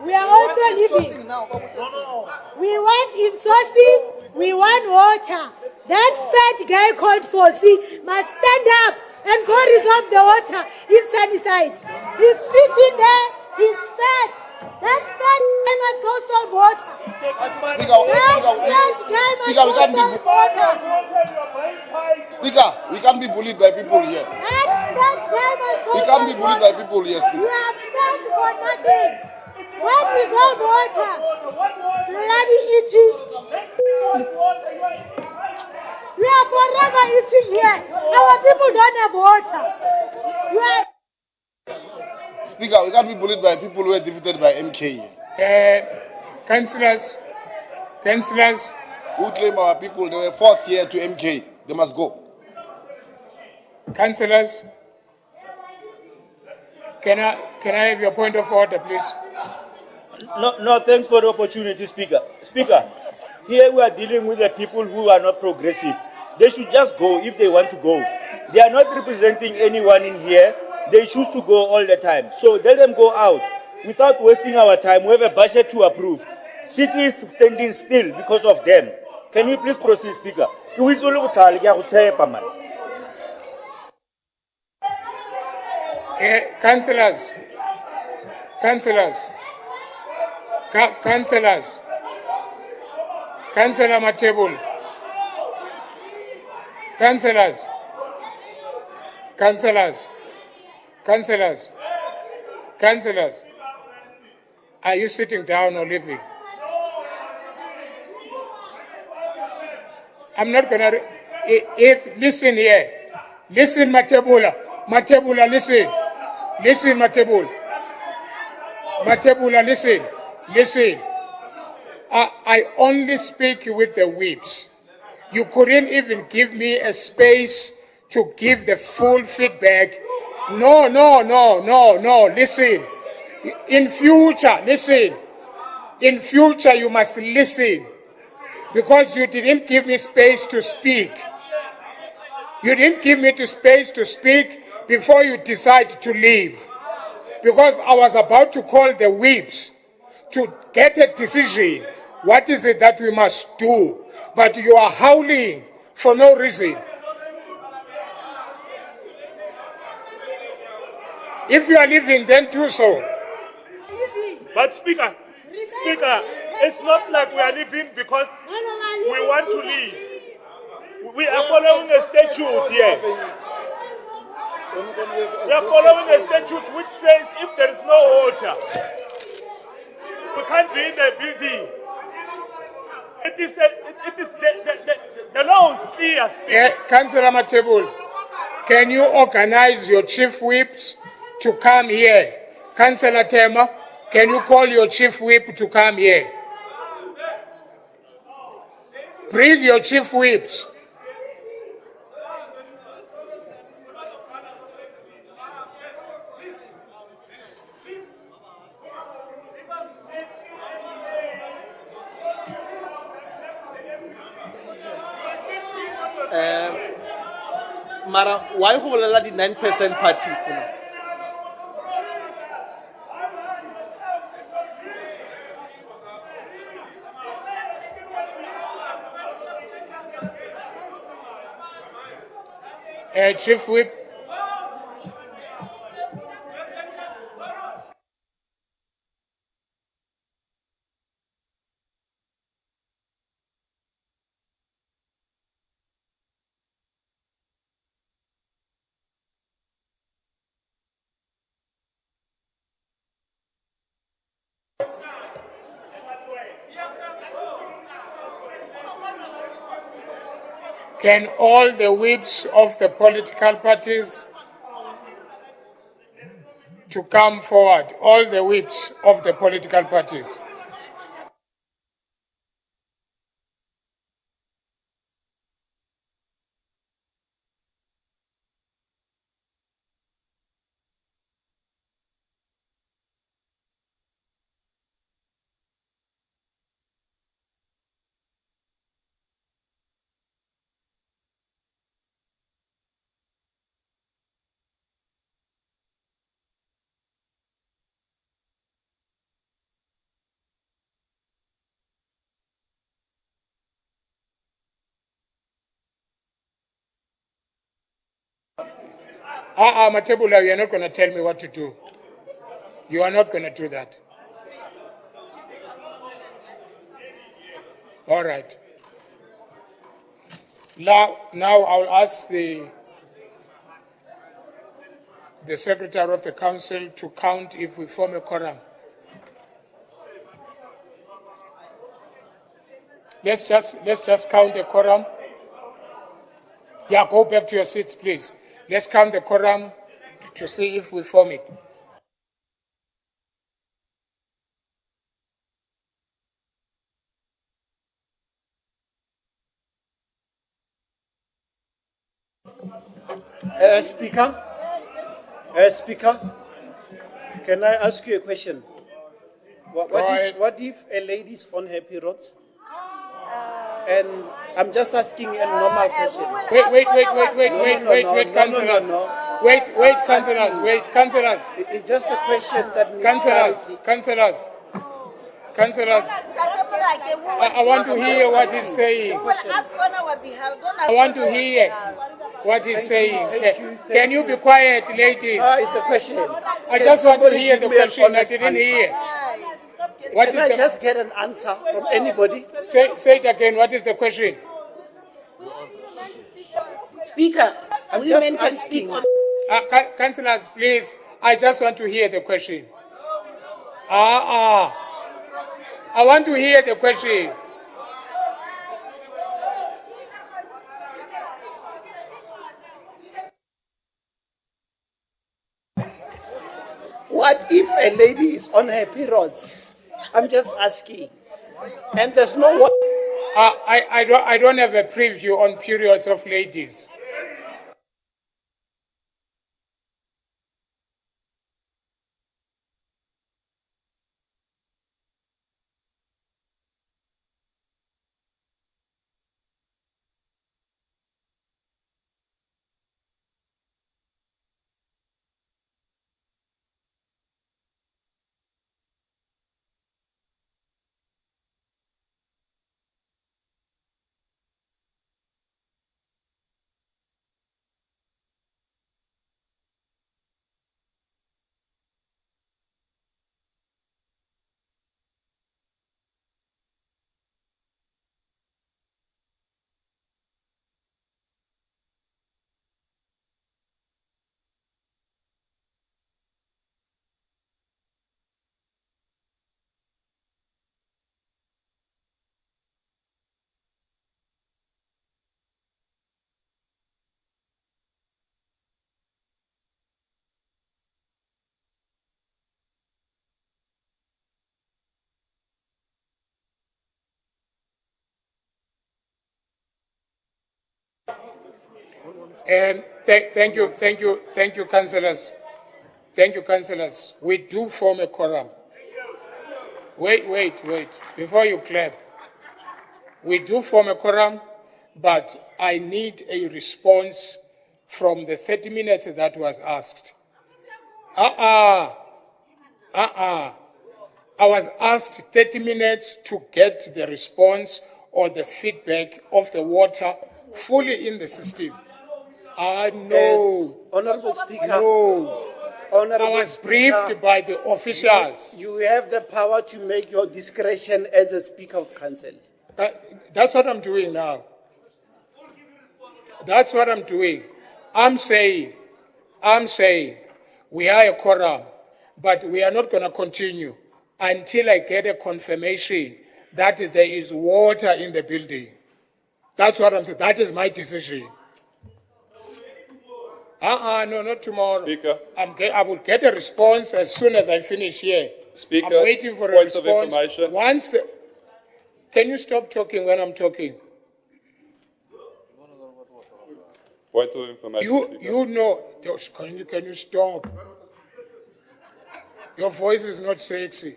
E: We are also living. We want insourcing, we want water. That fat guy called Fosi must stand up and go resolve the water in Sunnyside. He's sitting there, he's fat. That fat guy must go solve water.
T: Speaker, we can't be bullied by people here.
E: That fat guy must go
T: We can't be
E: solve
T: bullied
E: water.
T: by people here,
E: You
T: Speaker.
E: are fat for nothing. What resolve water? Bloody elitist. We are forever eating here. Our people don't have water. You are
T: Speaker, we can't be bullied by people who are defeated by MK here.
G: Councillors,
T: who claim our people, they were fourth year to MK. They must go.
G: councillors, can I have your point of order, please?
L: No, thanks for the opportunity, Speaker. Speaker, here we are dealing with the people who are not progressive. They should just go if they want to go. They are not representing anyone in here. They choose to go all the time. So let them go out without wasting our time. We have a budget to approve. City is standing still because of them. Can you please proceed, Speaker?
G: Councillors, Councillor Matebul, councillors, are you sitting down or leaving? I'm not gonna, listen here, listen Matebula, listen, Matebula, listen. I only speak with the whips. You couldn't even give me a space to give the full feedback. No, listen. In future, listen. In future, you must listen. Because you didn't give me space to speak. You didn't give me the space to speak before you decide to leave. Because I was about to call the whips to get a decision. What is it that we must do? But you are howling for no reason. If you are leaving, then do so.
R: But Speaker, it's not like we are leaving because we want to leave. We are following a statute here. We are following a statute which says if there is no order, we can't be in the building. The law is clear.
G: Councillor Matebul, can you organize your chief whips to come here? Councillor Tema, can you call your chief whip to come here? Bring your chief whips.
D: Mara, why go bolela di 9% parties?
G: Chief Whip. Can all the whips of the political parties to come forward? All the whips of the political parties. Matebula, you are not going to tell me what to do. You are not going to do that. All right. Now I'll ask the Secretary of the Council to count if we form a quorum. Let's just count the quorum. Yeah, go back to your seats, please. Let's count the quorum to see if we form it.
S: Speaker, can I ask you a question? What if a lady is on her periods? And I'm just asking a normal question.
G: Wait, councillors. Wait, councillors.
S: It's just a question that needs clarity.
G: Councillors. I want to hear what he's saying. I want to hear what he's saying. Can you be quiet, ladies?
S: It's a question.
G: I just want to hear the question. I didn't hear.
S: Can I just get an answer from anybody?
G: Say it again. What is the question?
M: Speaker, women can speak on.
G: Councillors, please. I just want to hear the question. I want to hear the question.
S: What if a lady is on her periods? I'm just asking. And there's no one.
G: I don't have a preview on periods of ladies. And thank you, councillors. Thank you, councillors. We do form a quorum. Wait. Before you clap. We do form a quorum, but I need a response from the 30 minutes that was asked. I was asked 30 minutes to get the response or the feedback of the water fully in the system. No.
S: Yes, Honorable Speaker.
G: No.
S: Honorable
G: I was
S: Speaker,
G: briefed by the officials.
S: You have the power to make your discretion as a Speaker of Council.
G: That's what I'm doing now. That's what I'm doing. I'm saying, we are a quorum, but we are not going to continue until I get a confirmation that there is water in the building. That's what I'm saying. That is my decision. No, not tomorrow.
U: Speaker.
G: I will get a response as soon as I finish here.
U: Speaker,
G: I'm waiting for a
U: point of
G: response.
U: information.
G: Can you stop talking when I'm talking?
U: Point of information, Speaker.
G: You know, can you stop? Your voice is not sexy.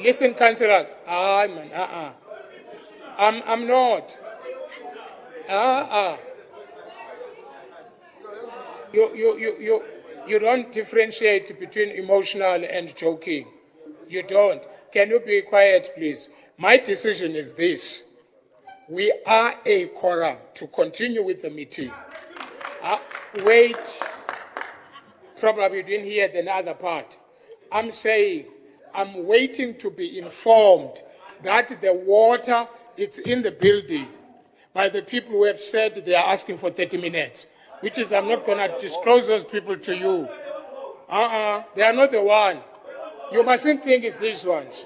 G: Listen, councillors. I'm not. You don't differentiate between emotional and joking. You don't. Can you be quiet, please? My decision is this. We are a quorum to continue with the meeting. Wait. Probably you didn't hear the other part. I'm saying I'm waiting to be informed that the water is in the building by the people who have said they are asking for 30 minutes, which is I'm not going to disclose those people to you. They are not the one. You mustn't think it's these ones.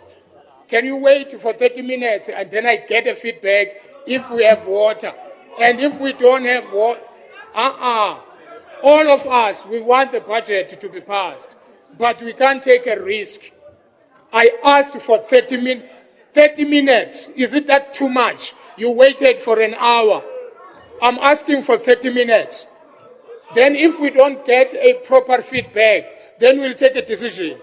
G: Can you wait for 30 minutes and then I get a feedback if we have water? And if we don't have water, all of us, we want the budget to be passed, but we can't take a risk. I asked for 30 minutes. 30 minutes, is it that too much? You waited for an hour. I'm asking for 30 minutes. Then if we don't get a proper feedback, then we'll take a decision.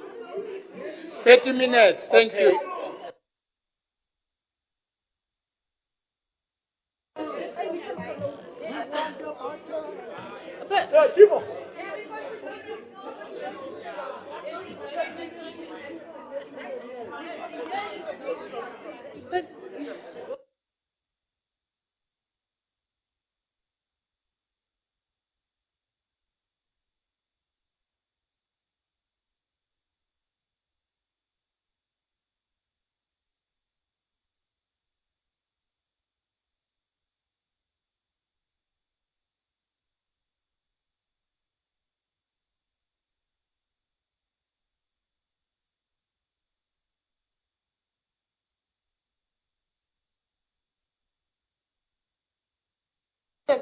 G: 30 minutes, thank you.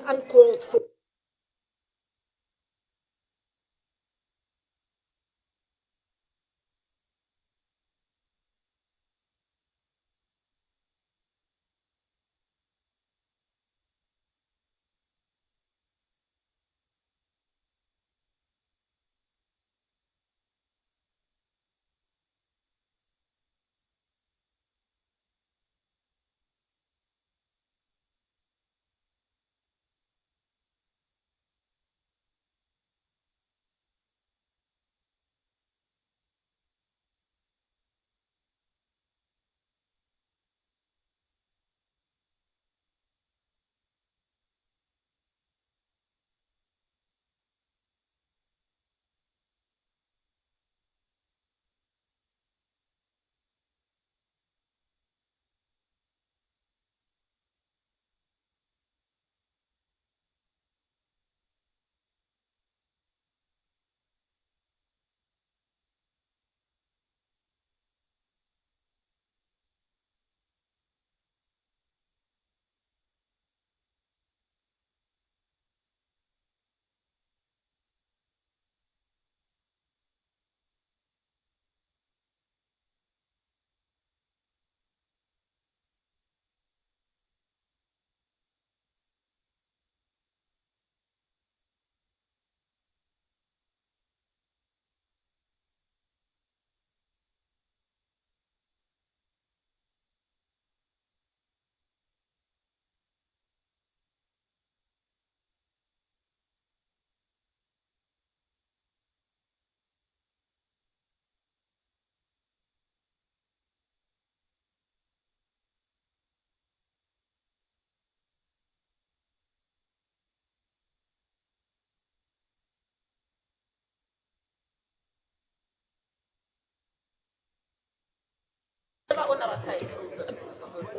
S: Uncalled for.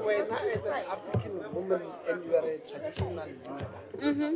J: When as an African woman and you are a traditional leader,
A: Mm-hmm.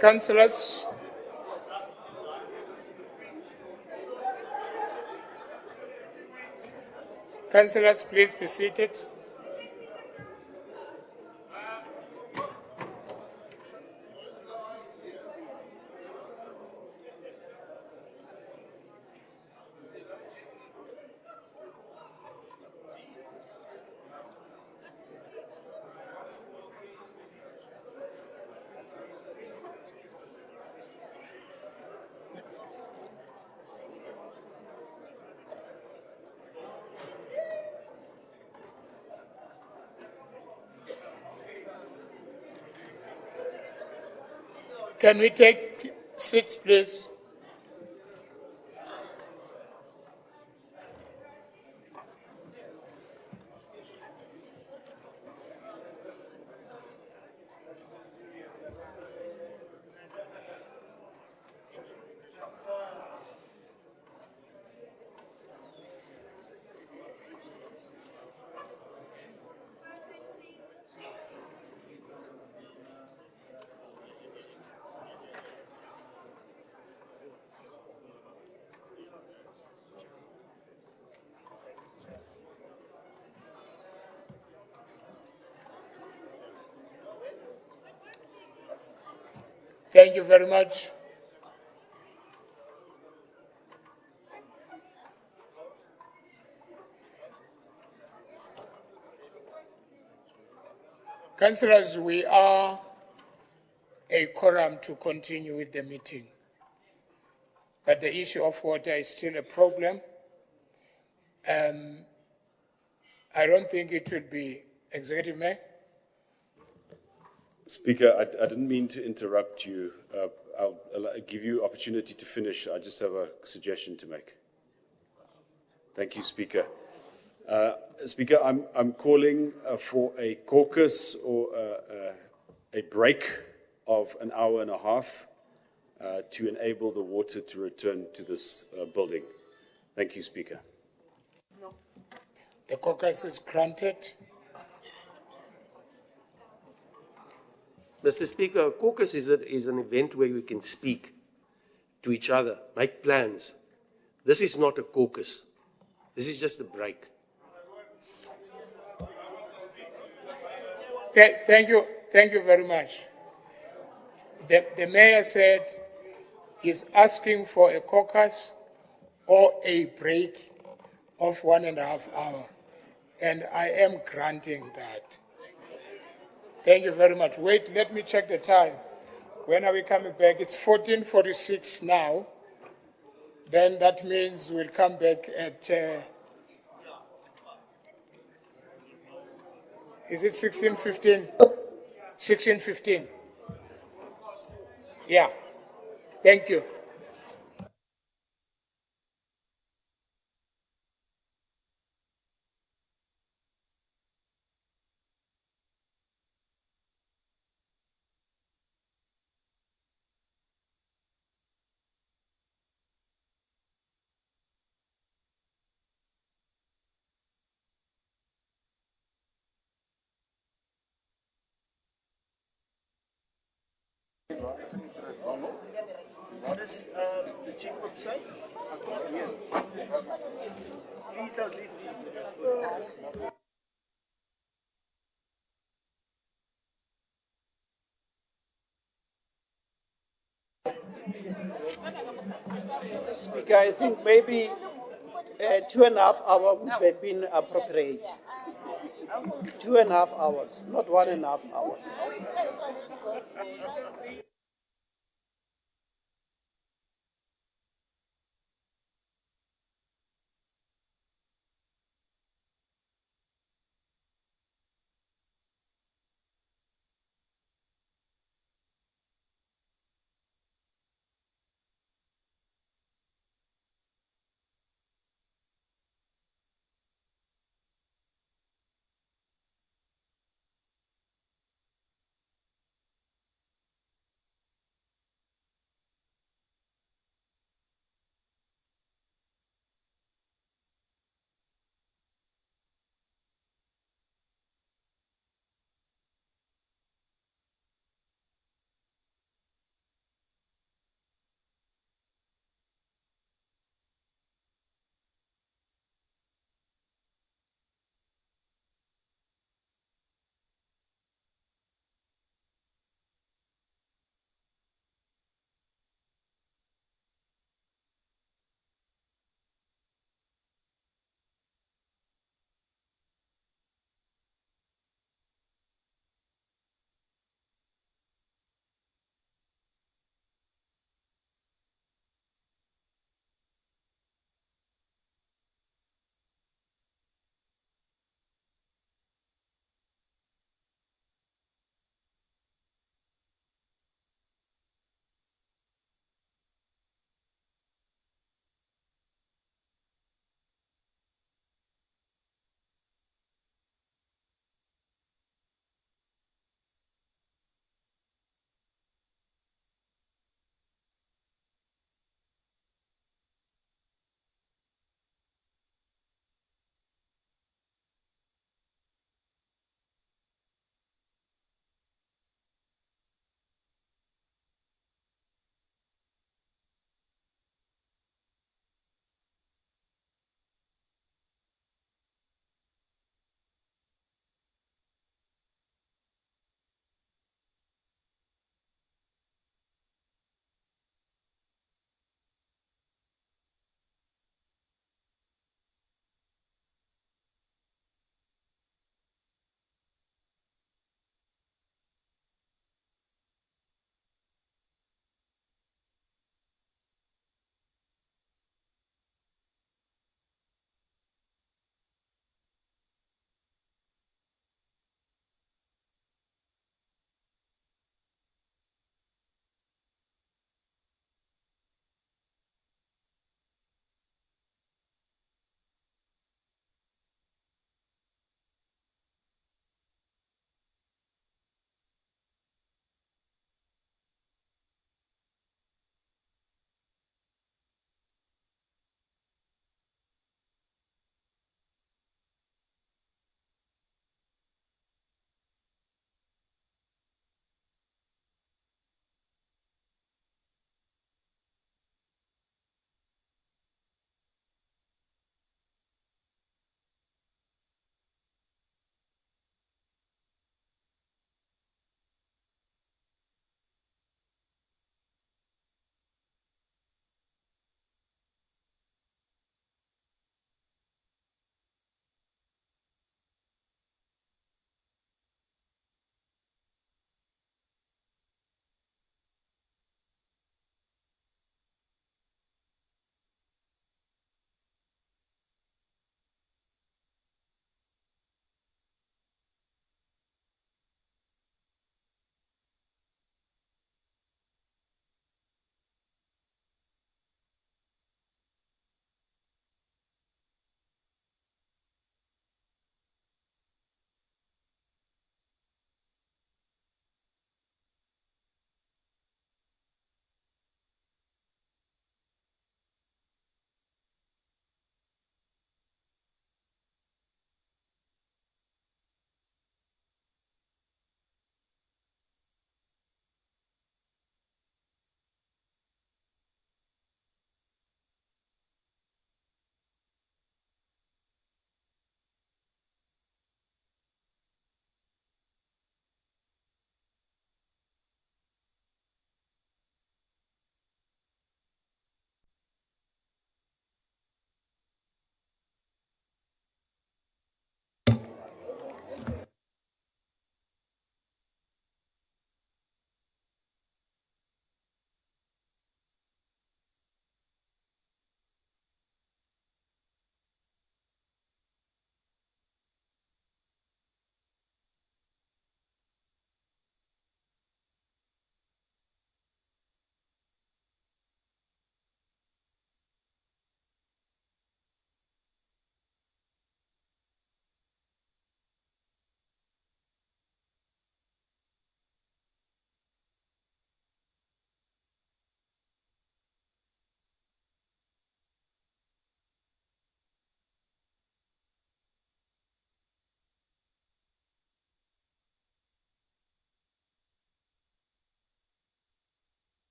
G: Councillors, please be seated. Can we take seats, please? Thank you very much. Councillors, we are a quorum to continue with the meeting. But the issue of water is still a problem. I don't think it would be Executive Mayor.
A: Speaker, I didn't mean to interrupt you. I'll give you opportunity to finish. I just have a suggestion to make. Thank you, Speaker. Speaker, I'm calling for a caucus or a break of an hour and a half to enable the water to return to this building. Thank you, Speaker.
G: The caucus is granted.
F: Mr. Speaker, a caucus is an event where we can speak to each other, make plans. This is not a caucus. This is just a break.
G: Thank you very much. The mayor said he's asking for a caucus or a break of 1.5 hours, and I am granting that. Thank you very much. Wait, let me check the time. When are we coming back? It's 14:46 now. Then that means we'll come back at, is it 16:15? 16:15. Yeah. Thank you.
W: What does the chief whip say? I can't hear. Please don't leave me.
V: Speaker, I think maybe 2.5 hours would have been appropriate. 2.5 hours, not 1.5 hours.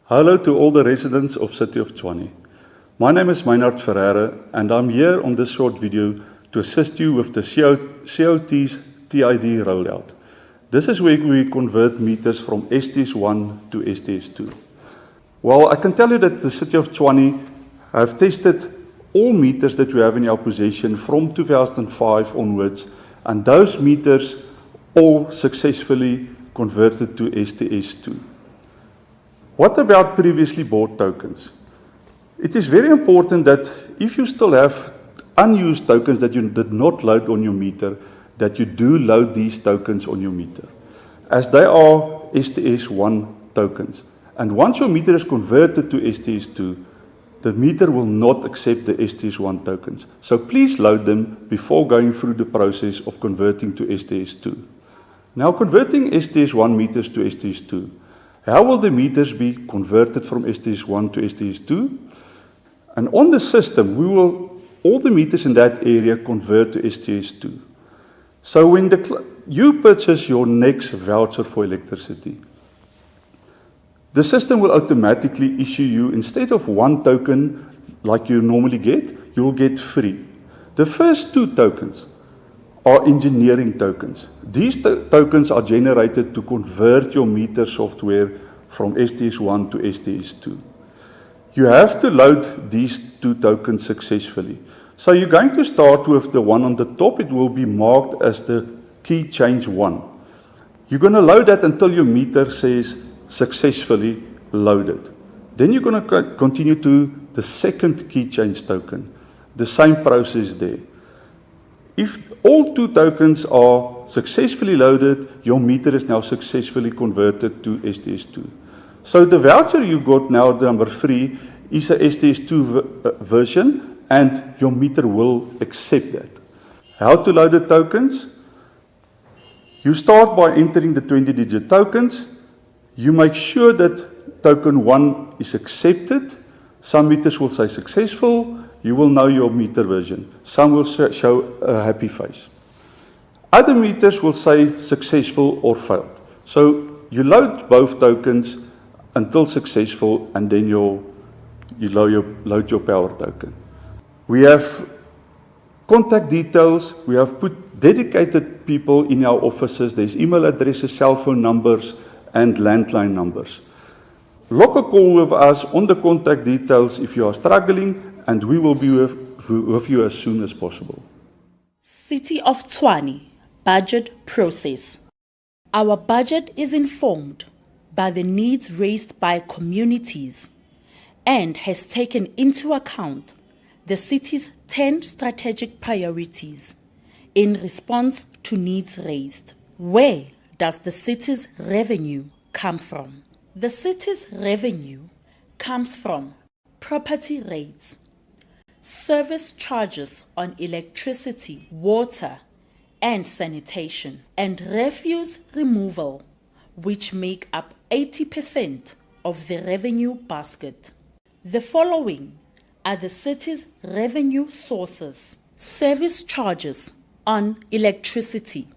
B: Hello to all the residents of City of Tshwane. My name is Meinhard Ferreira and I'm here on this short video to assist you with the COT's TID rollout. This is where we convert meters from STS1 to STS2. Well, I can tell you that the City of Tshwane have tested all meters that we have in our possession from 2005 onwards, and those meters all successfully converted to STS2. What about previously bought tokens? It is very important that if you still have unused tokens that you did not load on your meter, that you do load these tokens on your meter, as they are STS1 tokens. And once your meter is converted to STS2, the meter will not accept the STS1 tokens. So please load them before going through the process of converting to STS2. Now, converting STS1 meters to STS2. How will the meters be converted from STS1 to STS2? And on the system, all the meters in that area convert to STS2. So when you purchase your next voucher for electricity, the system will automatically issue you, instead of one token like you normally get, you will get 3. The first 2 tokens are engineering tokens. These tokens are generated to convert your meter software from STS1 to STS2. You have to load these 2 tokens successfully. So you're going to start with the one on the top. It will be marked as the key change 1. You're going to load that until your meter says successfully loaded. Then you're going to continue to the second key change token. The same process there. If all 2 tokens are successfully loaded, your meter is now successfully converted to STS2. So the voucher you got now, the number 3, is a STS2 version, and your meter will accept that. How to load the tokens? You start by entering the 20-digit tokens. You make sure that token 1 is accepted. Some meters will say successful. You will know your meter version. Some will show a happy face. Other meters will say successful or failed. So you load both tokens until successful, and then you load your power token. We have contact details. We have put dedicated people in our offices. There's email addresses, cell phone numbers, and landline numbers. Log a call with us on the contact details if you are struggling, and we will be with you as soon as possible.
I: City of Tshwane budget process. Our budget is informed by the needs raised by communities and has taken into account the city's 10 strategic priorities in response to needs raised. Where does the city's revenue come from? The city's revenue comes from property rates, service charges on electricity, water, and sanitation, and refuse removal, which make up 80% of the revenue basket. The following are the city's revenue sources: service charges on electricity,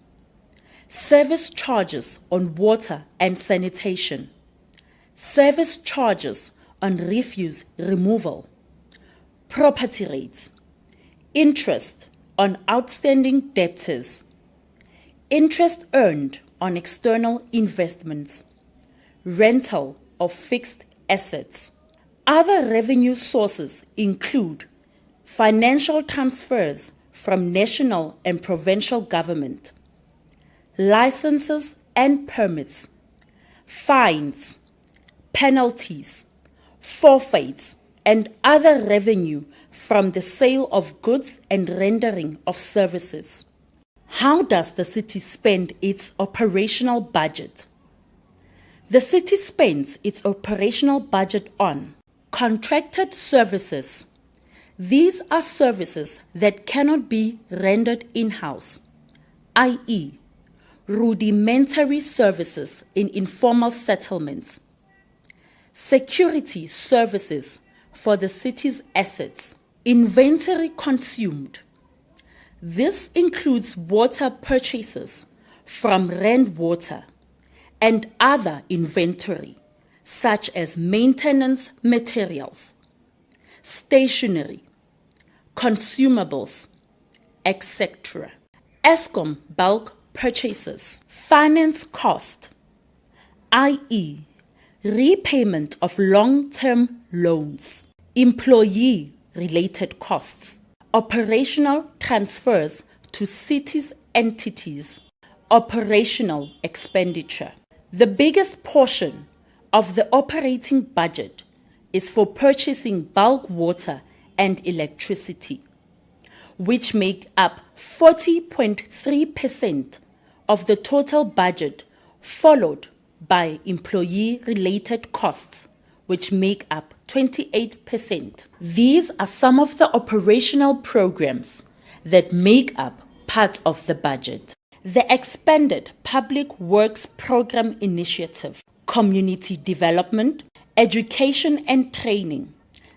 I: service charges on water and sanitation, service charges on refuse removal, property rates, interest on outstanding debtors, interest earned on external investments, rental of fixed assets. Other revenue sources include financial transfers from national and provincial government, licenses and permits, fines, penalties, forfeits, and other revenue from the sale of goods and rendering of services. How does the city spend its operational budget? The city spends its operational budget on contracted services. These are services that cannot be rendered in-house, i.e., rudimentary services in informal settlements, security services for the city's assets, inventory consumed. This includes water purchases from Rand Water and other inventory, such as maintenance materials, stationery, consumables, etc. Eskom bulk purchases, finance cost, i.e., repayment of long-term loans, employee-related costs, operational transfers to cities' entities, operational expenditure. The biggest portion of the operating budget is for purchasing bulk water and electricity, which make up 40.3% of the total budget, followed by employee-related costs, which make up 28%. These are some of the operational programs that make up part of the budget. The expanded Public Works Program Initiative, Community Development, Education and Training,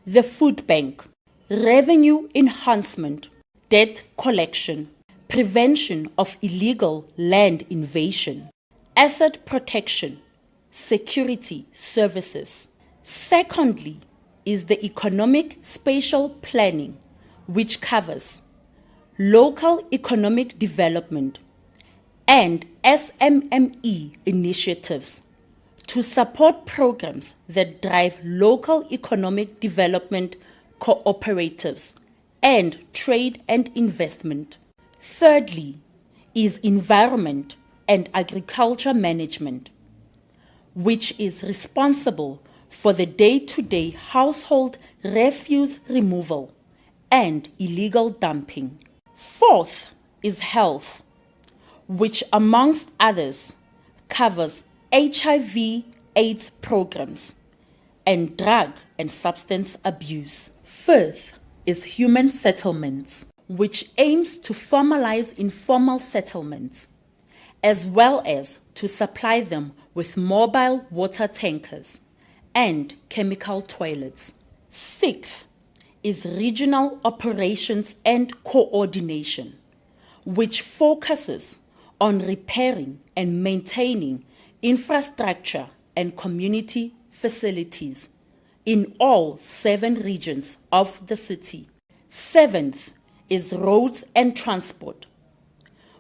I: the Food Bank, Revenue Enhancement, Debt Collection, Prevention of Illegal Land Invasion, Asset Protection, Security Services. Secondly is the Economic Spatial Planning, which covers local economic development and SMME initiatives to support programs that drive local economic development, cooperatives, and trade and investment. Thirdly is environment and agriculture management, which is responsible for the day-to-day household refuse removal and illegal dumping. Fourth is health, which amongst others covers HIV/AIDS programs and drug and substance abuse. Fifth is human settlements, which aims to formalize informal settlements, as well as to supply them with mobile water tankers and chemical toilets. Sixth is regional operations and coordination, which focuses on repairing and maintaining infrastructure and community facilities in all 7 regions of the city. Seventh is roads and transport,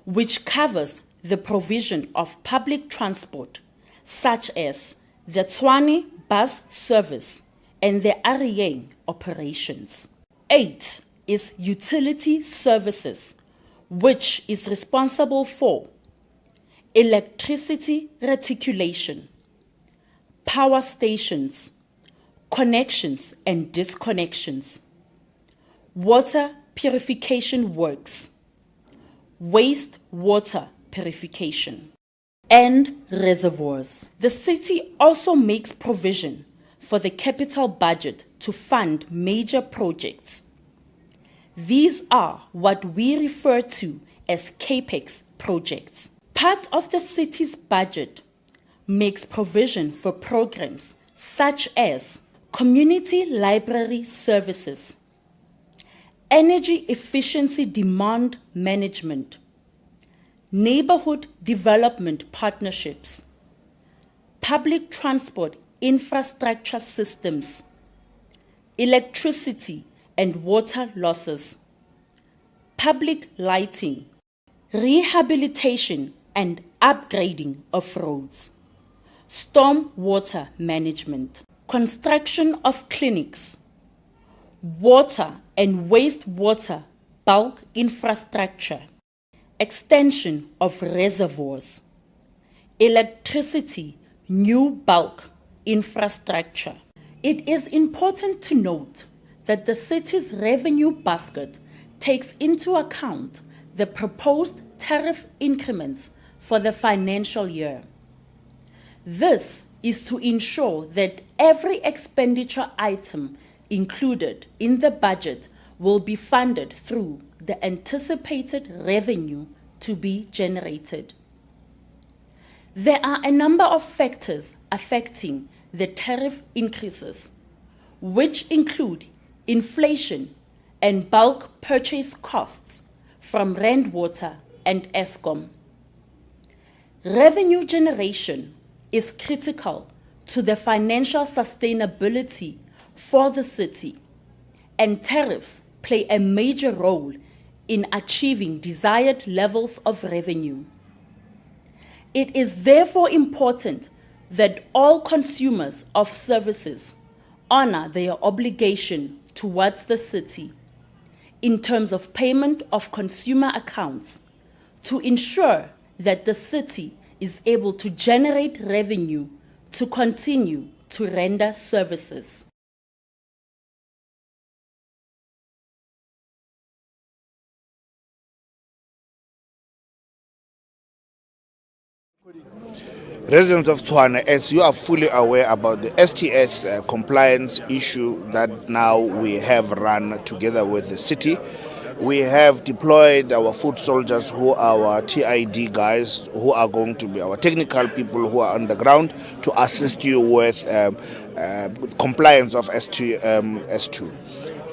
I: which covers the provision of public transport, such as the Tshwane bus service and the Arieng operations. Eighth is utility services, which is responsible for electricity reticulation, power stations, connections and disconnections, water purification works, wastewater purification, and reservoirs. The city also makes provision for the capital budget to fund major projects. These are what we refer to as CAPEX projects. Part of the city's budget makes provision for programs such as community library services, energy efficiency demand management, neighborhood development partnerships, public transport infrastructure systems, electricity and water losses, public lighting, rehabilitation and upgrading of roads, storm water management, construction of clinics, water and wastewater bulk infrastructure, extension of reservoirs, electricity new bulk infrastructure. It is important to note that the city's revenue basket takes into account the proposed tariff increments for the financial year. This is to ensure that every expenditure item included in the budget will be funded through the anticipated revenue to be generated. There are a number of factors affecting the tariff increases, which include inflation and bulk purchase costs from Rand Water and Eskom. Revenue generation is critical to the financial sustainability for the city, and tariffs play a major role in achieving desired levels of revenue. It is therefore important that all consumers of services honor their obligation towards the city in terms of payment of consumer accounts to ensure that the city is able to generate revenue to continue to render services.
C: Residents of Tshwane, as you are fully aware about the STS compliance issue that now we have run together with the city, we have deployed our foot soldiers who are our TID guys, who are going to be our technical people who are on the ground to assist you with compliance of S2.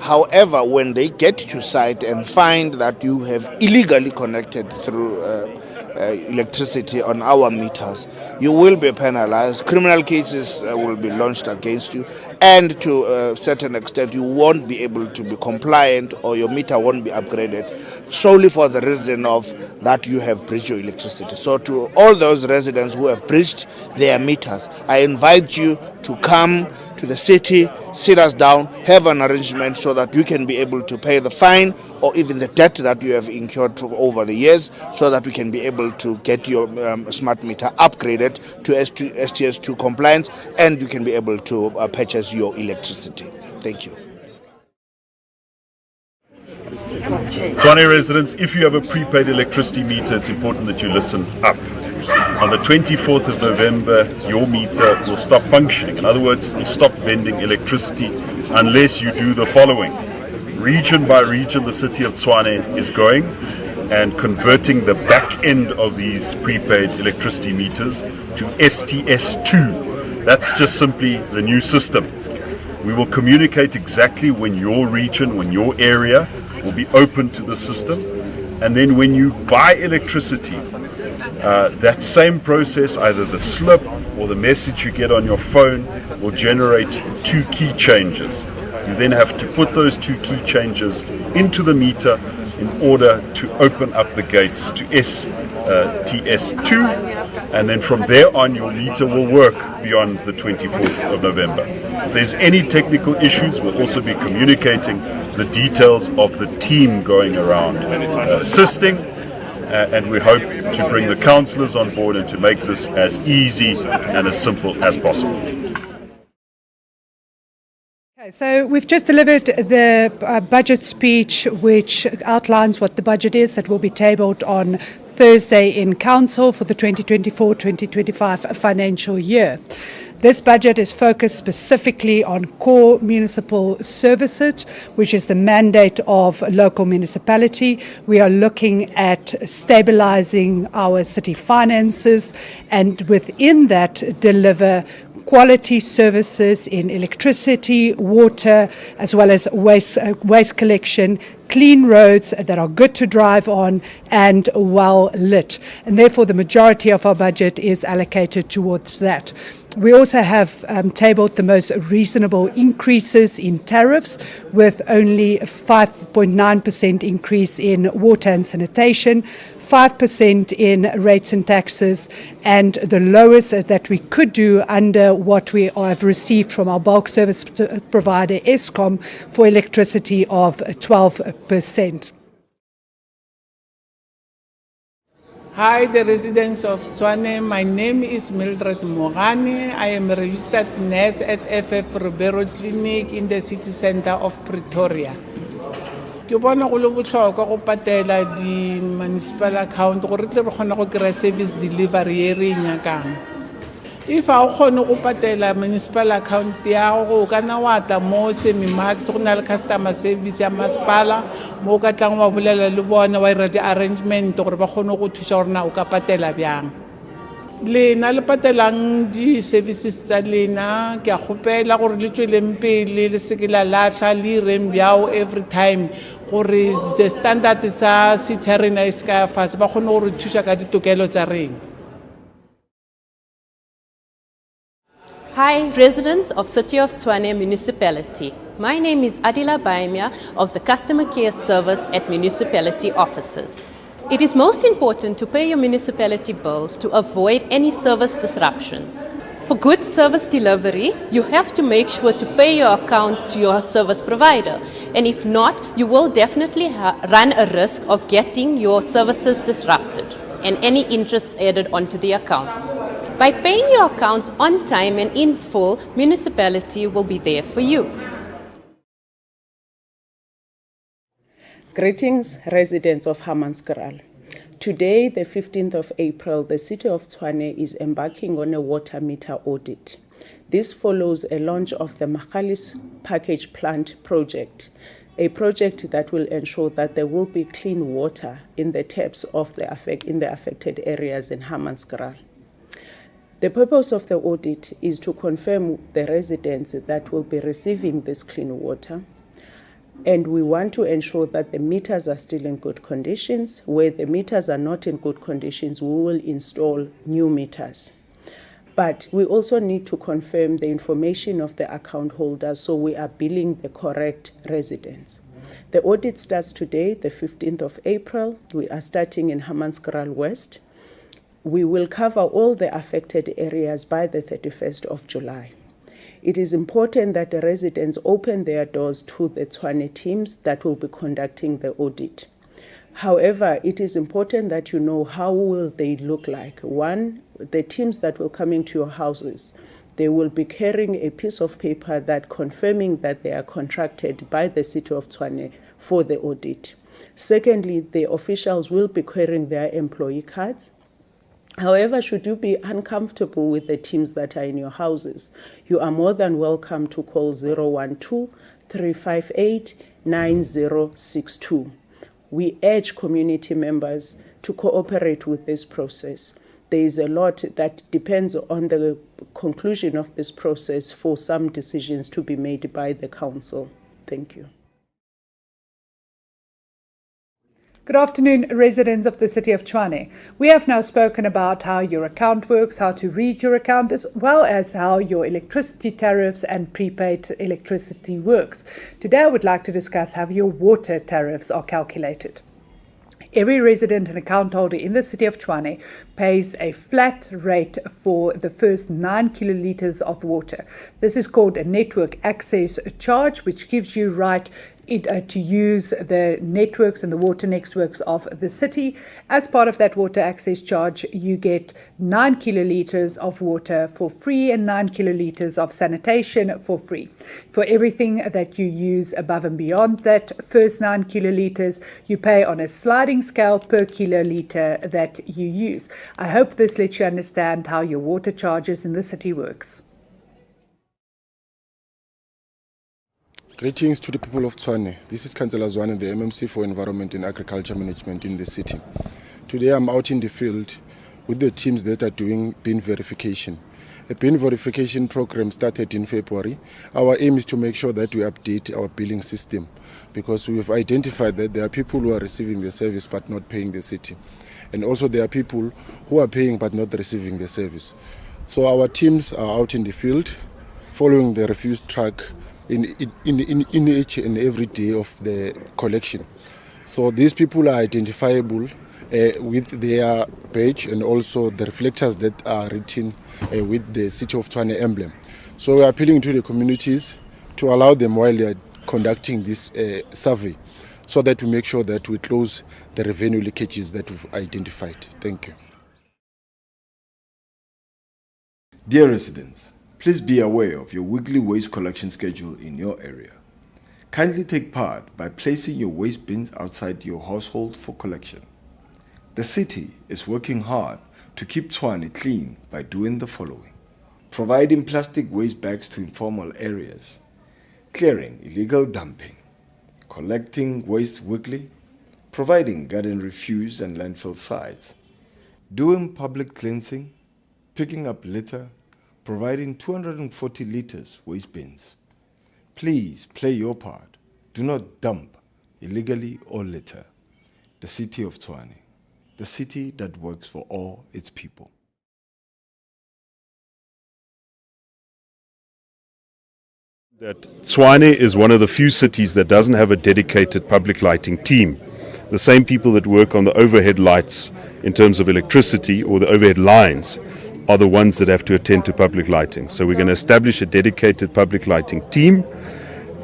C: However, when they get to site and find that you have illegally connected through electricity on our meters, you will be penalized. Criminal cases will be launched against you, and to a certain extent you won't be able to be compliant, or your meter won't be upgraded solely for the reason of that you have breached your electricity. So to all those residents who have breached their meters, I invite you to come to the city, sit us down, have an arrangement so that you can be able to pay the fine or even the debt that you have incurred over the years, so that we can be able to get your smart meter upgraded to STS2 compliance, and you can be able to purchase your electricity. Thank you.
H: Tshwane residents, if you have a prepaid electricity meter, it's important that you listen up. On the 24th of November, your meter will stop functioning. In other words, it will stop vending electricity unless you do the following. Region by region, the city of Tshwane is going and converting the back end of these prepaid electricity meters to STS2. That's just simply the new system. We will communicate exactly when your region, when your area will be open to the system. And then when you buy electricity, that same process, either the slip or the message you get on your phone, will generate two key changes. You then have to put those two key changes into the meter in order to open up the gates to STS2, and then from there on your meter will work beyond the 24th of November. If there's any technical issues, we'll also be communicating the details of the team going around assisting, and we hope to bring the councillors on board and to make this as easy and as simple as possible.
P: So we've just delivered the budget speech, which outlines what the budget is that will be tabled on Thursday in Council for the 2024-2025 financial year. This budget is focused specifically on core municipal services, which is the mandate of local municipality. We are looking at stabilizing our city finances, and within that deliver quality services in electricity, water, as well as waste collection, clean roads that are good to drive on and well lit. And therefore the majority of our budget is allocated towards that. We also have tabled the most reasonable increases in tariffs, with only a 5.9% increase in water and sanitation, 5% in rates and taxes, and the lowest that we could do under what we have received from our bulk service provider Eskom for electricity of 12%.
X: Hi, the residents of Tshwane. My name is Mildred Mogane. I am a registered nurse at FF Ribeiro Clinic in the city center of Pretoria. Ke bona go le botlhokwa go patela di municipal account gore tle re kgona go kry service delivery e re nyakang. If a o kgone go patela municipal account ya go kana wa tla mo Semi-Max go na le customer service ya masepala mo ka tlang wa bolela le bona wa ira di arrangement gore ba kgone go thusa gore na o ka patela byang. Lena le patelang di services tsa lena ke a gopela gore le tsweleng pele le se ke la latla le reng byao every time gore the standard sa city is ka fase ba kgone gore thusa ka ditokelo tsa rena.
K: Hi, residents of City of Tshwane Municipality. My name is Adila Baimia of the Customer Care Service at municipality offices. It is most important to pay your municipality bills to avoid any service disruptions. For good service delivery, you have to make sure to pay your account to your service provider. And if not, you will definitely run a risk of getting your services disrupted and any interest added onto the account. By paying your account on time and in full, municipality will be there for you.
N: Greetings, residents of Hammanskraal. Today, the 15th of April, the City of Tshwane is embarking on a water meter audit. This follows a launch of the Magalis Package Plant project, a project that will ensure that there will be clean water in the taps of in the affected areas in Hammanskraal. The purpose of the audit is to confirm the residents that will be receiving this clean water, and we want to ensure that the meters are still in good conditions. Where the meters are not in good conditions, we will install new meters. But we also need to confirm the information of the account holders so we are billing the correct residents. The audit starts today, the 15th of April. We are starting in Hammanskraal West. We will cover all the affected areas by the 31st of July. It is important that the residents open their doors to the Tshwane teams that will be conducting the audit. However, it is important that you know how will they look like. One, the teams that will come into your houses, they will be carrying a piece of paper that confirming that they are contracted by the City of Tshwane for the audit. Secondly, the officials will be carrying their employee cards. However, should you be uncomfortable with the teams that are in your houses, you are more than welcome to call 012-358-9062. We urge community members to cooperate with this process. There is a lot that depends on the conclusion of this process for some decisions to be made by the council. Thank you.
P: Good afternoon, residents of the City of Tshwane. We have now spoken about how your account works, how to read your account, as well as how your electricity tariffs and prepaid electricity works. Today I would like to discuss how your water tariffs are calculated. Every resident and account holder in the City of Tshwane pays a flat rate for the first 9 kilolitres of water. This is called a network access charge, which gives you right to use the networks and the water networks of the city. As part of that water access charge, you get 9 kilolitres of water for free and 9 kilolitres of sanitation for free. For everything that you use above and beyond that first 9 kilolitres, you pay on a sliding scale per kilolitre that you use. I hope this lets you understand how your water charges in the city works.
O: Greetings to the people of Tshwane. This is Councillor Zwane, the MMC for Environment and Agriculture Management in the city. Today I'm out in the field with the teams that are doing bin verification. A bin verification program started in February. Our aim is to make sure that we update our billing system, because we've identified that there are people who are receiving the service but not paying the city. And also there are people who are paying but not receiving the service. So our teams are out in the field following the refuse truck in each and every day of the collection. So these people are identifiable with their badge and also the reflectors that are written with the City of Tshwane emblem. So we are appealing to the communities to allow them while they are conducting this survey, so that we make sure that we close the revenue leakages that we've identified. Thank you.
Q: Dear residents, please be aware of your weekly waste collection schedule in your area. Kindly take part by placing your waste bins outside your household for collection. The city is working hard to keep Tshwane clean by doing the following: providing plastic waste bags to informal areas, clearing illegal dumping, collecting waste weekly, providing garden refuse and landfill sites, doing public cleansing, picking up litter, providing 240 litres waste bins. Please play your part. Do not dump illegally or litter. The City of Tshwane, the city that works for all its people.
H: that Tshwane is one of the few cities that doesn't have a dedicated public lighting team. The same people that work on the overhead lights in terms of electricity or the overhead lines are the ones that have to attend to public lighting. So we're going to establish a dedicated public lighting team,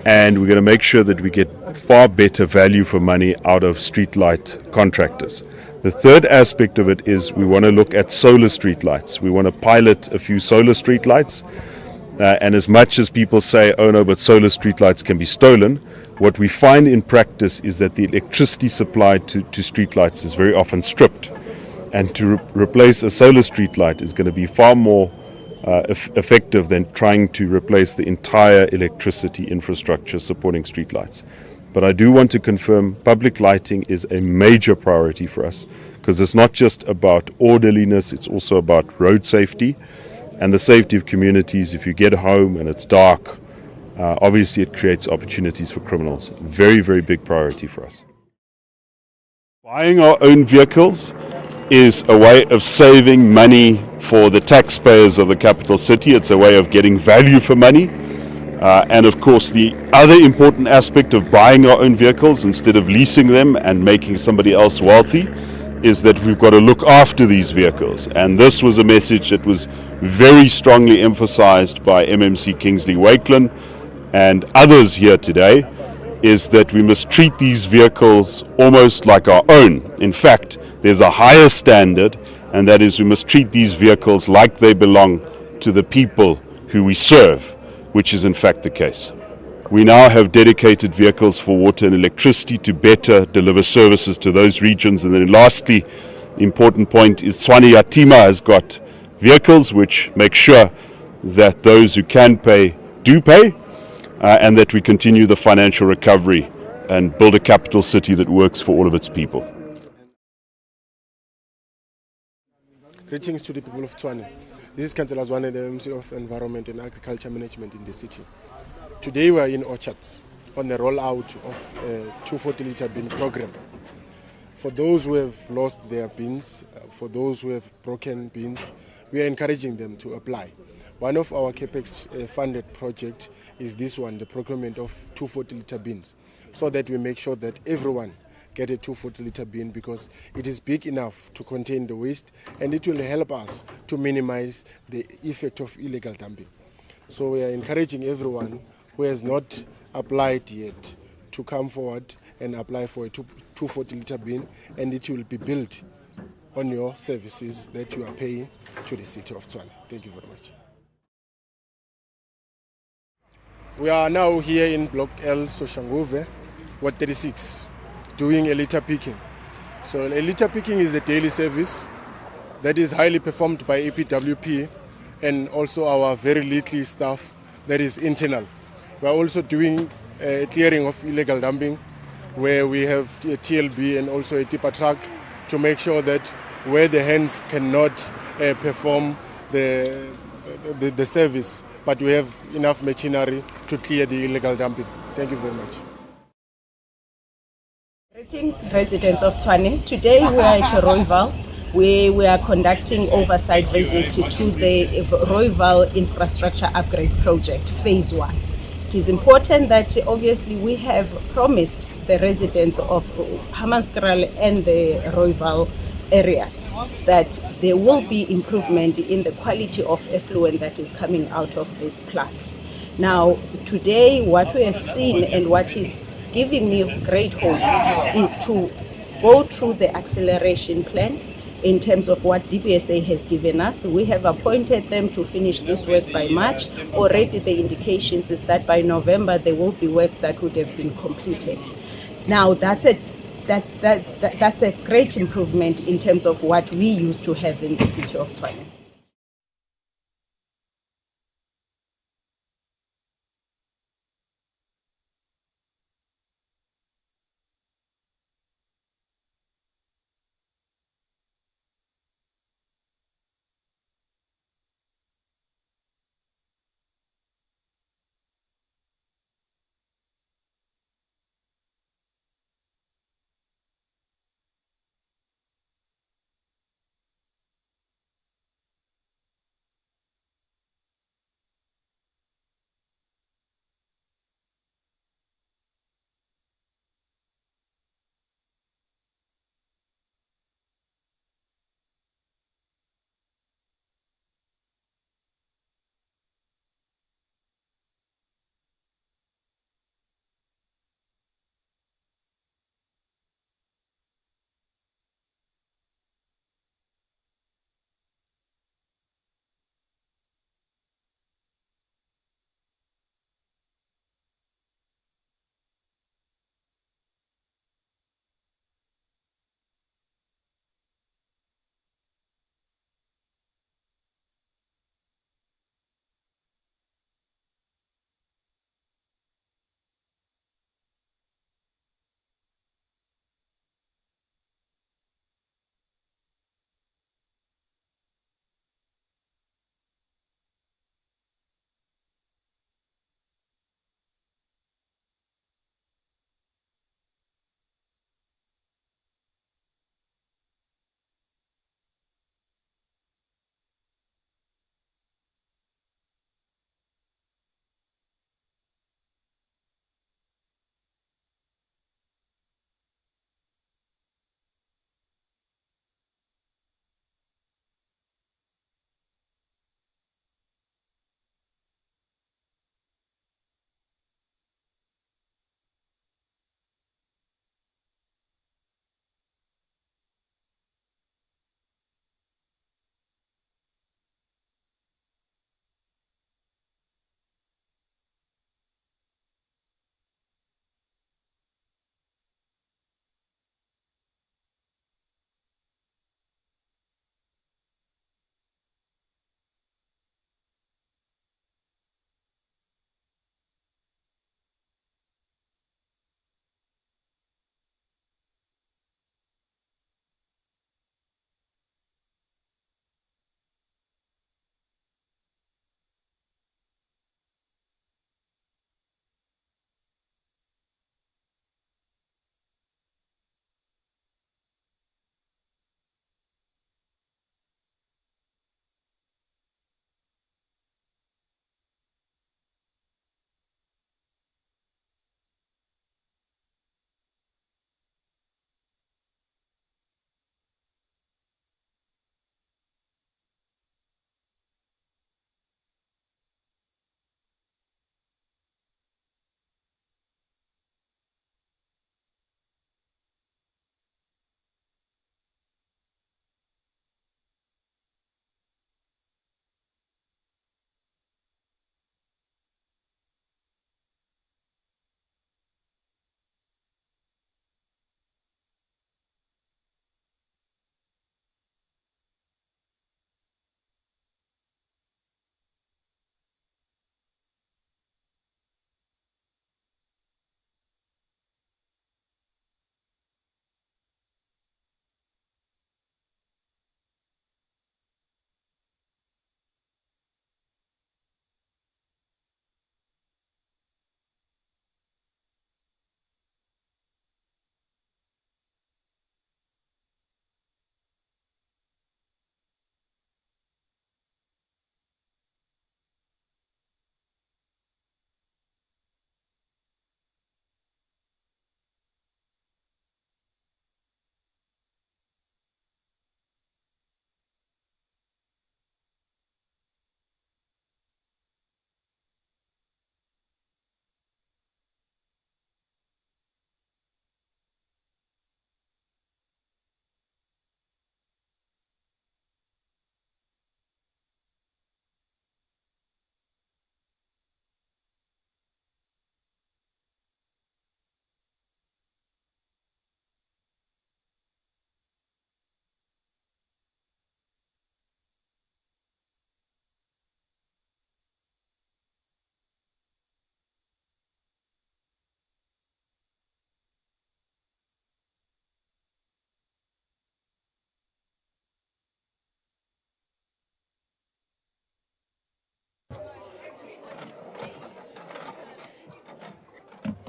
H: and we're going to make sure that we get far better value for money out of street light contractors. The third aspect of it is we want to look at solar street lights. We want to pilot a few solar street lights. And as much as people say, oh no, but solar streetlights can be stolen, what we find in practice is that the electricity supply to streetlights is very often stripped. And to replace a solar streetlight is going to be far more effective than trying to replace the entire electricity infrastructure supporting streetlights. But I do want to confirm public lighting is a major priority for us, because it's not just about orderliness, it's also about road safety and the safety of communities. If you get home and it's dark, obviously it creates opportunities for criminals. Very, very big priority for us. Buying our own vehicles is a way of saving money for the taxpayers of the capital city. It's a way of getting value for money. And of course, the other important aspect of buying our own vehicles instead of leasing them and making somebody else wealthy is that we've got to look after these vehicles. And this was a message that was very strongly emphasized by MMC Kingsley Wakeland and others here today, is that we must treat these vehicles almost like our own. In fact, there's a higher standard, and that is we must treat these vehicles like they belong to the people who we serve, which is in fact the case. We now have dedicated vehicles for water and electricity to better deliver services to those regions. And then lastly, the important point is Tshwane Yatima has got vehicles which make sure that those who can pay do pay, and that we continue the financial recovery and build a capital city that works for all of its people.
O: Greetings to the people of Tshwane. This is Councillor Zwane, the MC of Environment and Agriculture Management in the city. Today we are in Orchards on the rollout of a 240-litre bin program. For those who have lost their bins, for those who have broken bins, we are encouraging them to apply. One of our CAPEX funded projects is this one, the procurement of 240-litre bins, so that we make sure that everyone get a 240-litre bin, because it is big enough to contain the waste and it will help us to minimize the effect of illegal dumping. So we are encouraging everyone who has not applied yet to come forward and apply for a 240-litre bin, and it will be built on your services that you are paying to the city of Tshwane. Thank you very much. We are now here in Block L, Soshanguve, Ward 36, doing a litter picking. So a litter picking is a daily service that is highly performed by APWP and also our very little staff that is internal. We are also doing a clearing of illegal dumping, where we have a TLB and also a tipper truck to make sure that where the hands cannot perform the service, but we have enough machinery to clear the illegal dumping. Thank you very much.
N: Greetings, residents of Tshwane. Today we are at Rooiwal. We are conducting oversight visit to the Rooiwal Infrastructure Upgrade Project, Phase 1. It is important that obviously we have promised the residents of Hammanskraal and the Rooiwal areas that there will be improvement in the quality of effluent that is coming out of this plant. Now, today what we have seen and what is giving me great hope is to go through the acceleration plan in terms of what DBSA has given us. We have appointed them to finish this work by March. Already the indications is that by November there will be work that would have been completed. Now that's a great improvement in terms of what we used to have in the city of Tshwane.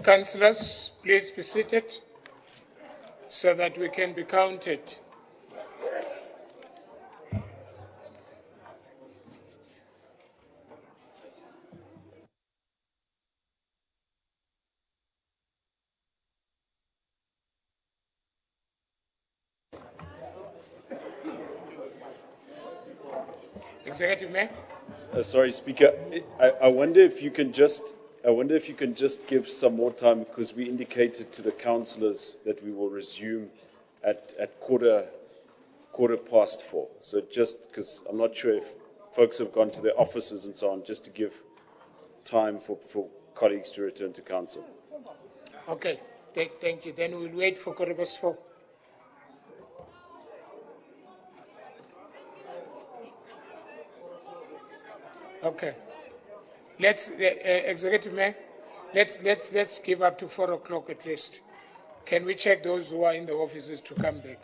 G: Councillors, please be seated so that we can be counted. Executive Mayor?
A: Sorry, Speaker. I wonder if you can just give some more time, because we indicated to the councillors that we will resume at quarter past 4. So just because I'm not sure if folks have gone to their offices and so on, just to give time for colleagues to return to council.
G: Okay, thank you. Then we'll wait for 4:15. Okay. Let's, Executive Mayor, let's give up to 4 o'clock at least. Can we check those who are in the offices to come back?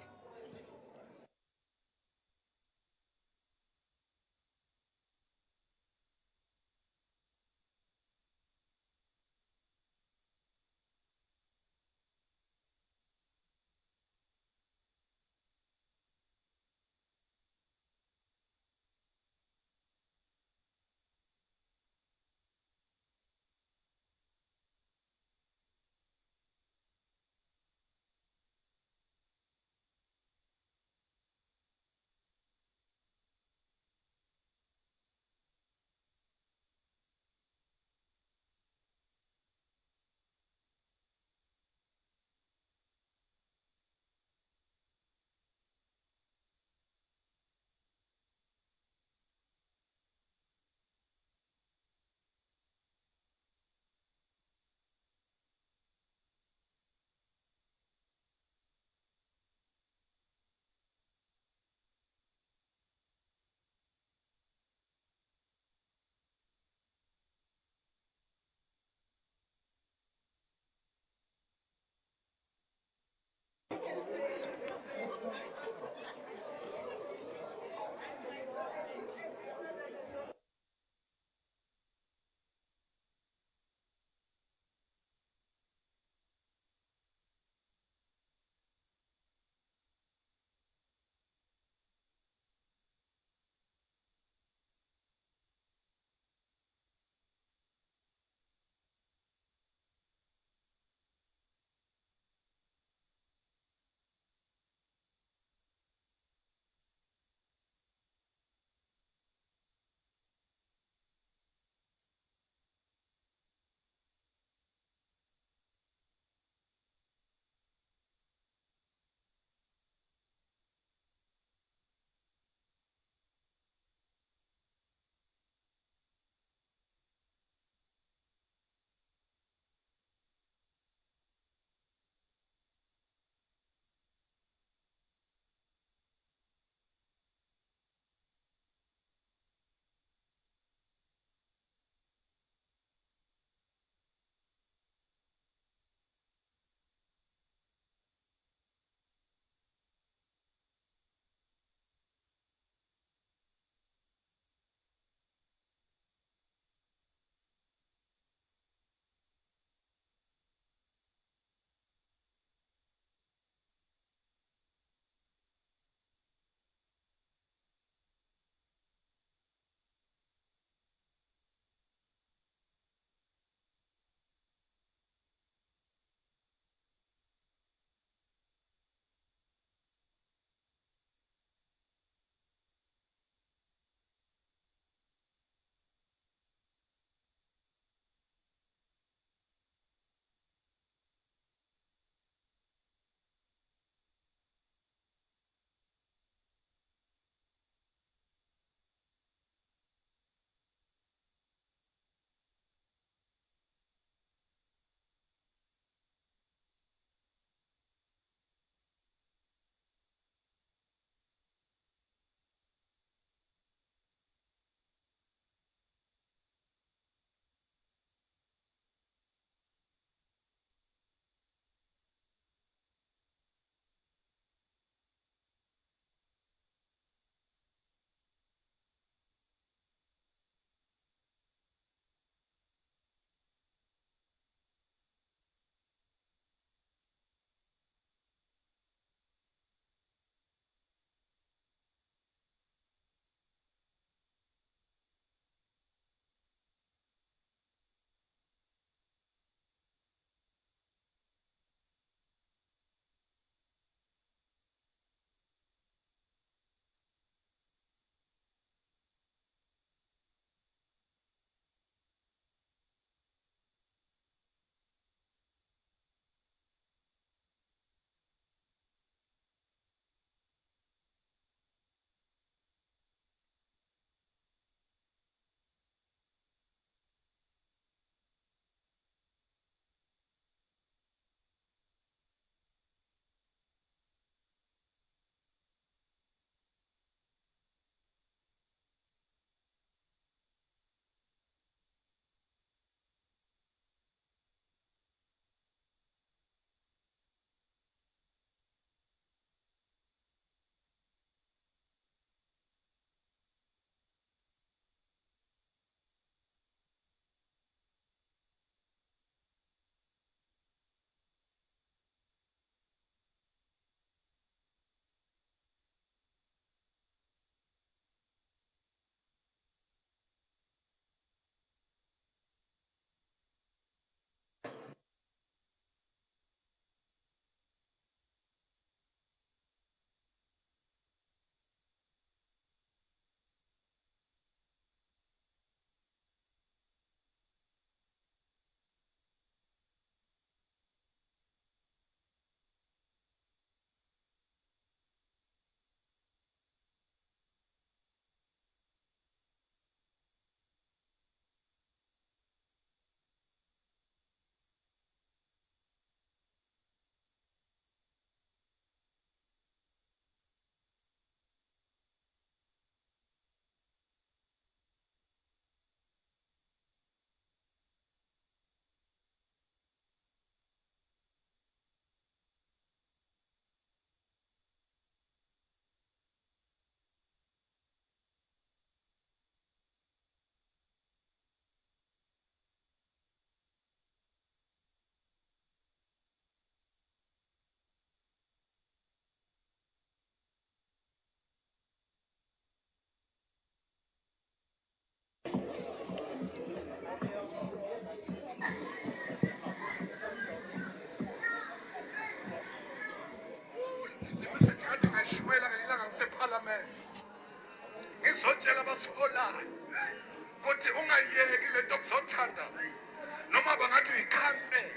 E: noma bangathi uyikhansela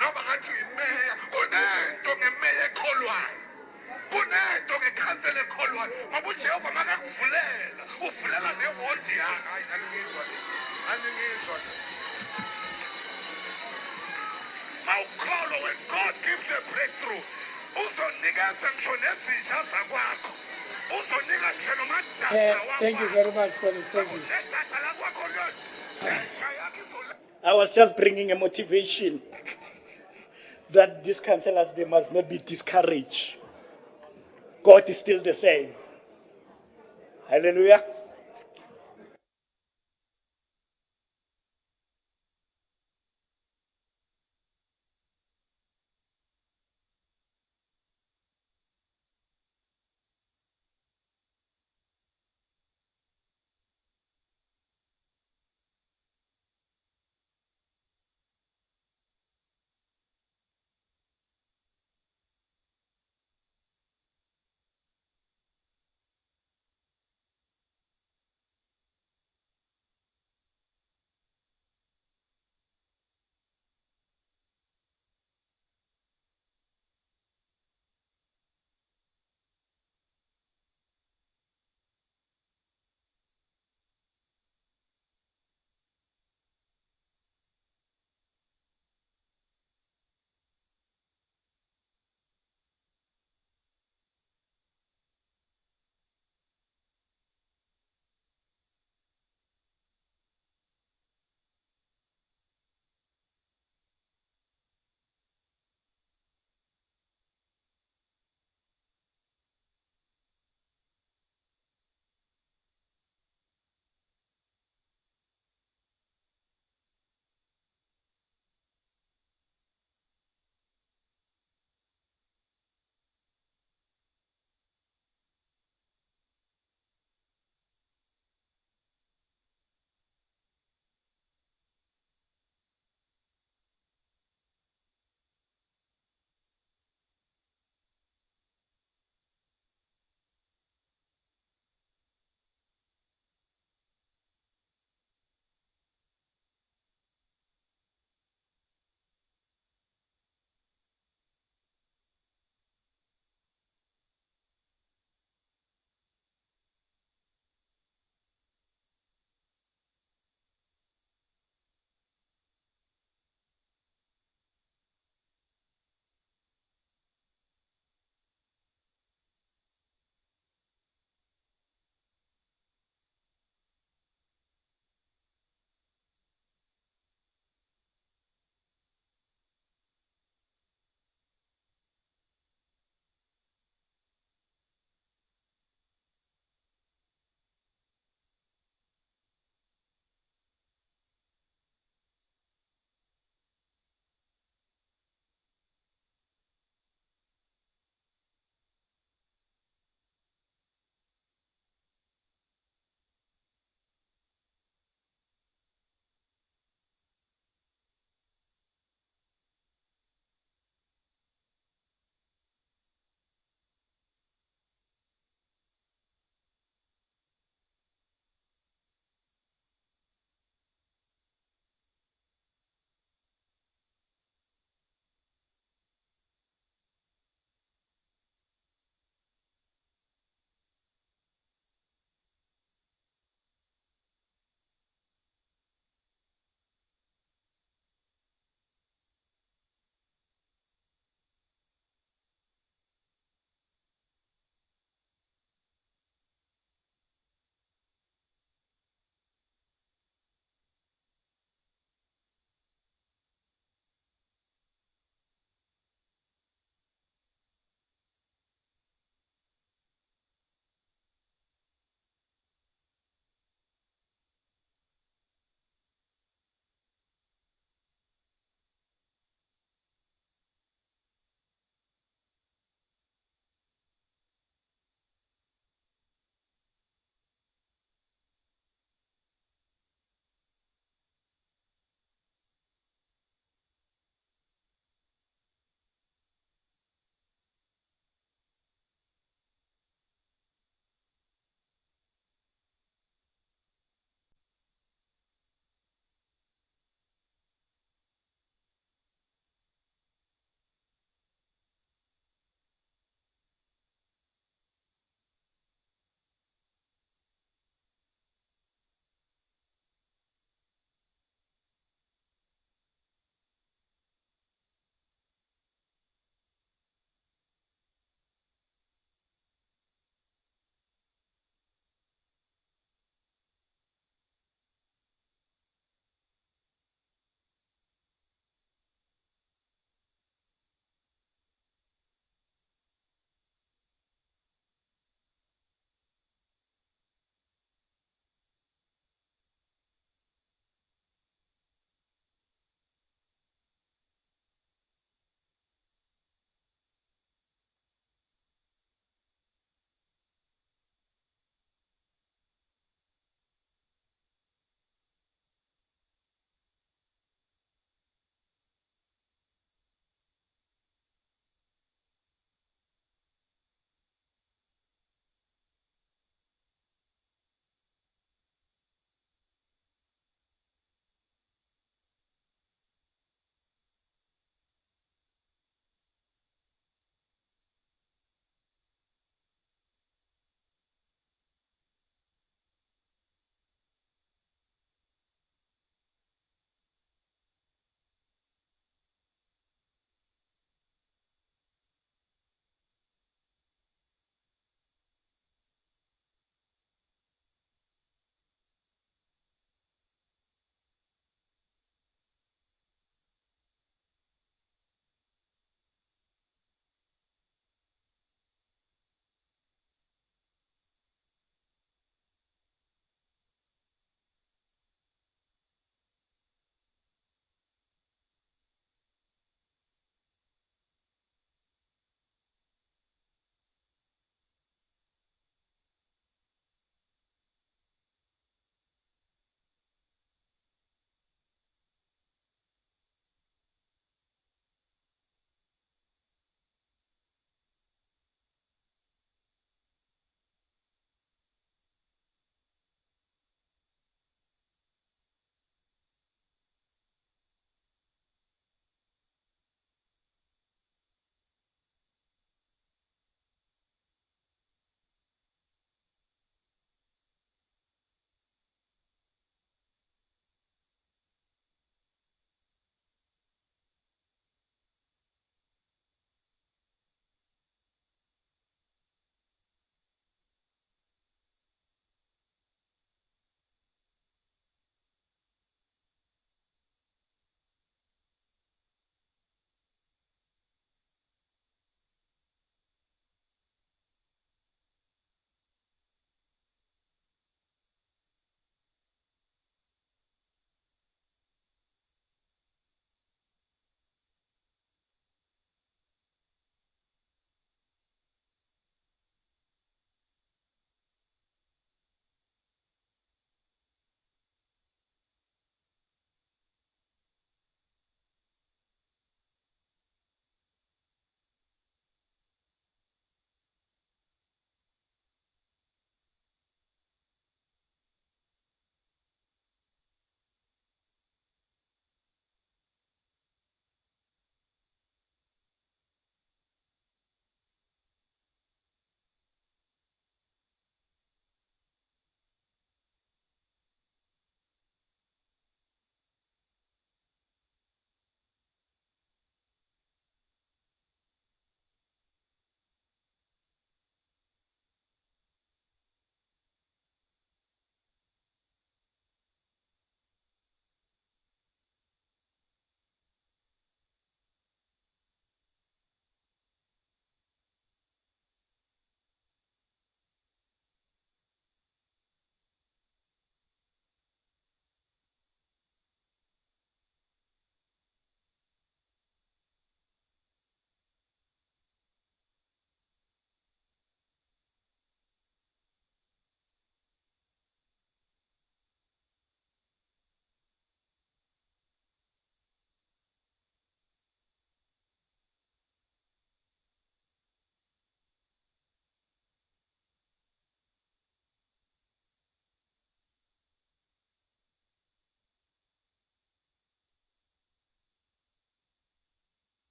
E: noma bangathi uyimeya kunento ngemeya ekholwayo kunento ngekhansela ekholwayo ngoba ujehova makakuvulela uvulela newodi yakho hayi aningizwa le mawukholwa when God gives a breakthrough uzonikeza ngisho nezisha zakwakho uzonika ngisho nomadada
D: Thank you very much for the service.
E: nedada lakwakho
D: I was just bringing a motivation that these councillors, they must not be discouraged. God is still the same. Hallelujah.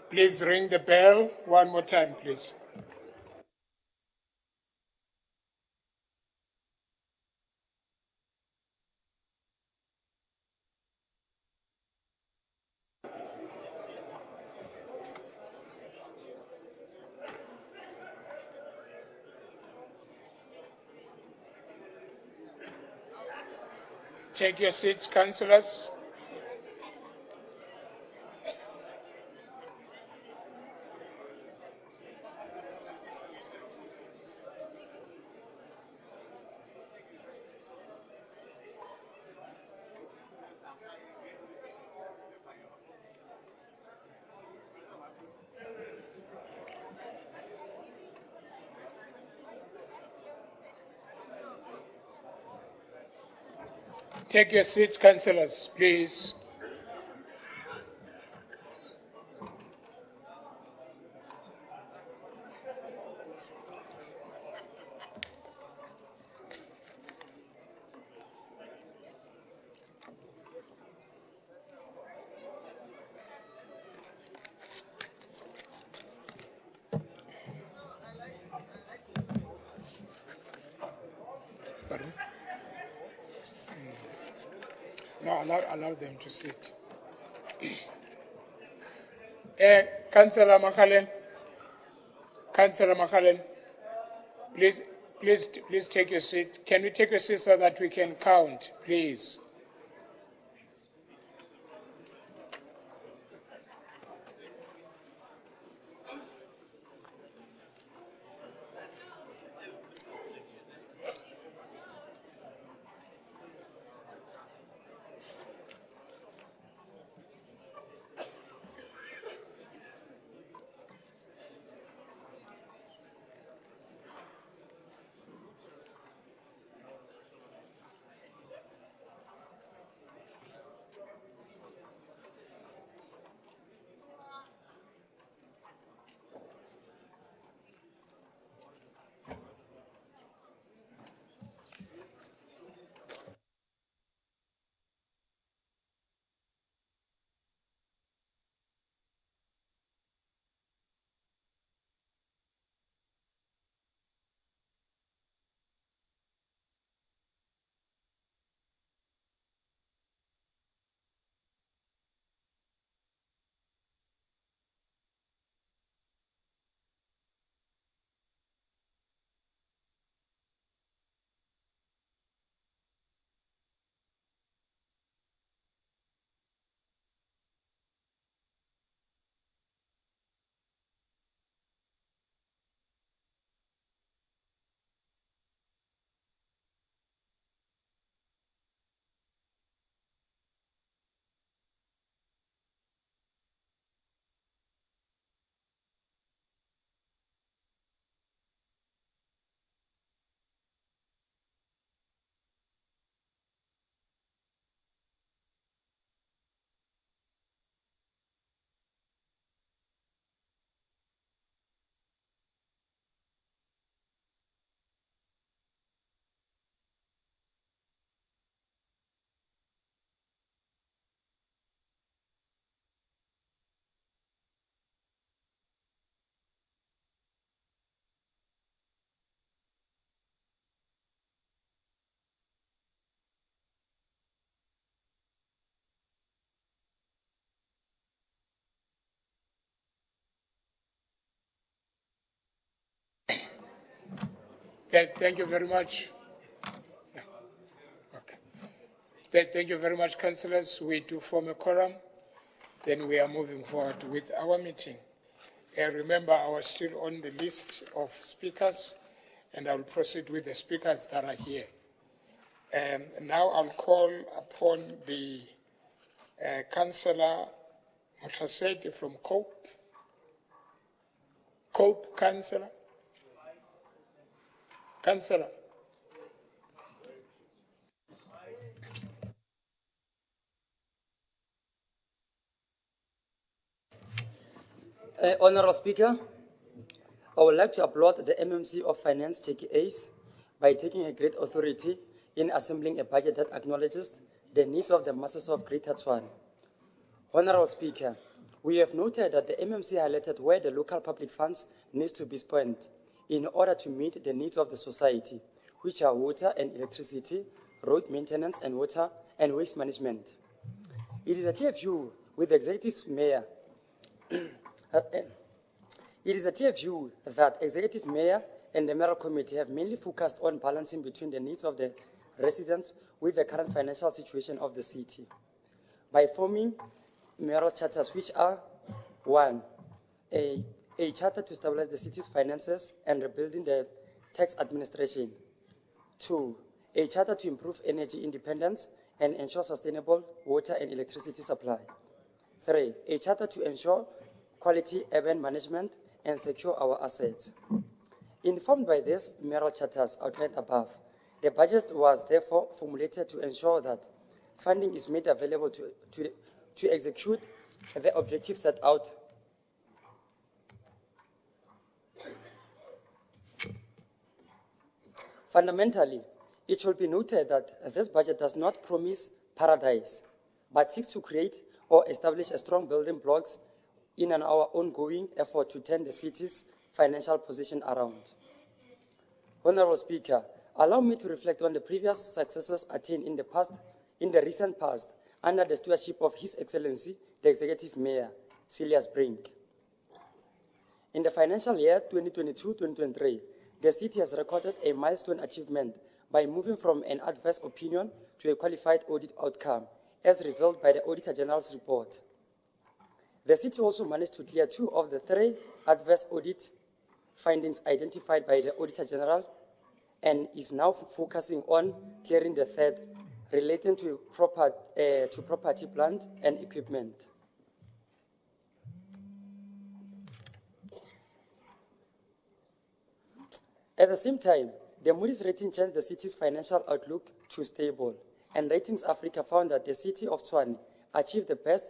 G: Please ring the bell one more time, please. Take your seats, councillors. Take your seats, councillors, please. Pardon? No, allow them to sit. Councillor Makalen, please take your seat. Can we take a seat so that we can count, please? Thank you very much. Yeah. Okay. Thank you very much, councillors. We do form a quorum. Then we are moving forward with our meeting. Remember, I was still on the list of speakers, and I will proceed with the speakers that are here. Now I'll call upon the Councillor Moshaseti from Cope. Cope, Councillor. Councillor.
L: Honorable Speaker, I would like to applaud the MMC of Finance JKAs by taking a great authority in assembling a budget that acknowledges the needs of the masses of Greater Tshwane. Honorable Speaker, We have noted that the MMC highlighted where the local public funds needs to be spent in order to meet the needs of the society, which are water and electricity, road maintenance, and water and waste management. It is a clear view with the executive mayor. It is a clear view that executive mayor and the mayoral committee have mainly focused on balancing between the needs of the residents with the current financial situation of the city by forming mayoral charters, which are: 1, a charter to stabilize the city's finances and rebuilding the tax administration; 2, a charter to improve energy independence and ensure sustainable water and electricity supply; 3, a charter to ensure quality urban management and secure our assets. Informed by these mayoral charters outlined above, the budget was therefore formulated to ensure that funding is made available to execute the objectives set out. Fundamentally, it should be noted that this budget does not promise paradise, but seeks to create or establish a strong building blocks in our ongoing effort to turn the city's financial position around. Honorable Speaker, allow me to reflect on the previous successes attained in the recent past under the stewardship of His Excellency, the Executive Mayor, Celius Brink. In the financial year 2022-2023, the city has recorded a milestone achievement by moving from an adverse opinion to a qualified audit outcome, as revealed by the Auditor General's report. The city also managed to clear 2 of the 3 adverse audit findings identified by the Auditor General and is now focusing on clearing the 3rd, relating to property, plant, and equipment. At the same time, the Moody's rating changed the city's financial outlook to stable, and Ratings Africa found that the city of Tshwane achieved the best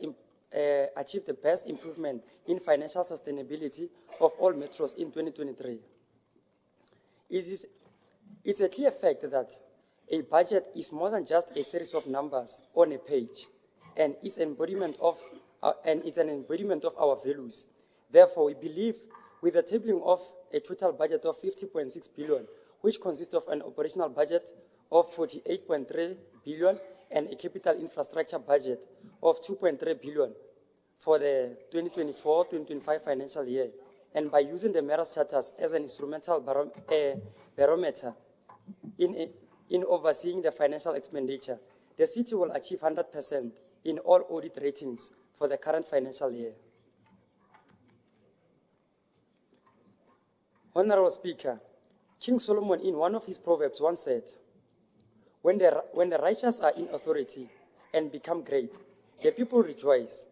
L: improvement in financial sustainability of all metros in 2023. It's a clear fact that a budget is more than just a series of numbers on a page, and it's an embodiment of our values. Therefore, we believe with the tabling of a total budget of 50.6 billion, which consists of an operational budget of 48.3 billion and a capital infrastructure budget of 2.3 billion for the 2024-2025 financial year, and by using the mayor's charters as an instrumental barometer in overseeing the financial expenditure, the city will achieve 100% in all audit ratings for the current financial year. Honorable Speaker, King Solomon in one of his proverbs once said, when the righteous are in authority and become great, the people rejoice.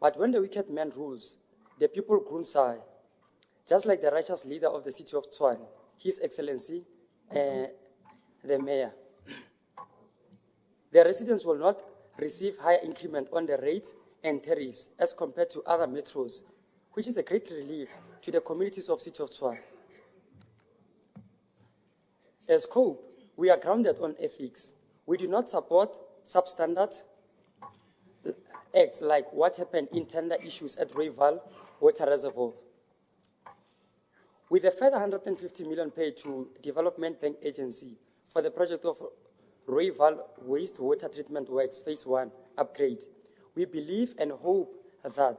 L: But when the wicked man rules, the people groan sigh. Just like the righteous leader of the city of Tshwane, His Excellency, the Mayor. The residents will not receive higher increment on the rates and tariffs as compared to other metros, which is a great relief to the communities of city of Tshwane. As COPE, we are grounded on ethics. We do not support substandard acts like what happened in tender issues at Rooival Water Reservoir. With a further 150 million paid to Development Bank Agency for the project of Rooival Wastewater Treatment Works Phase 1 upgrade, we believe and hope that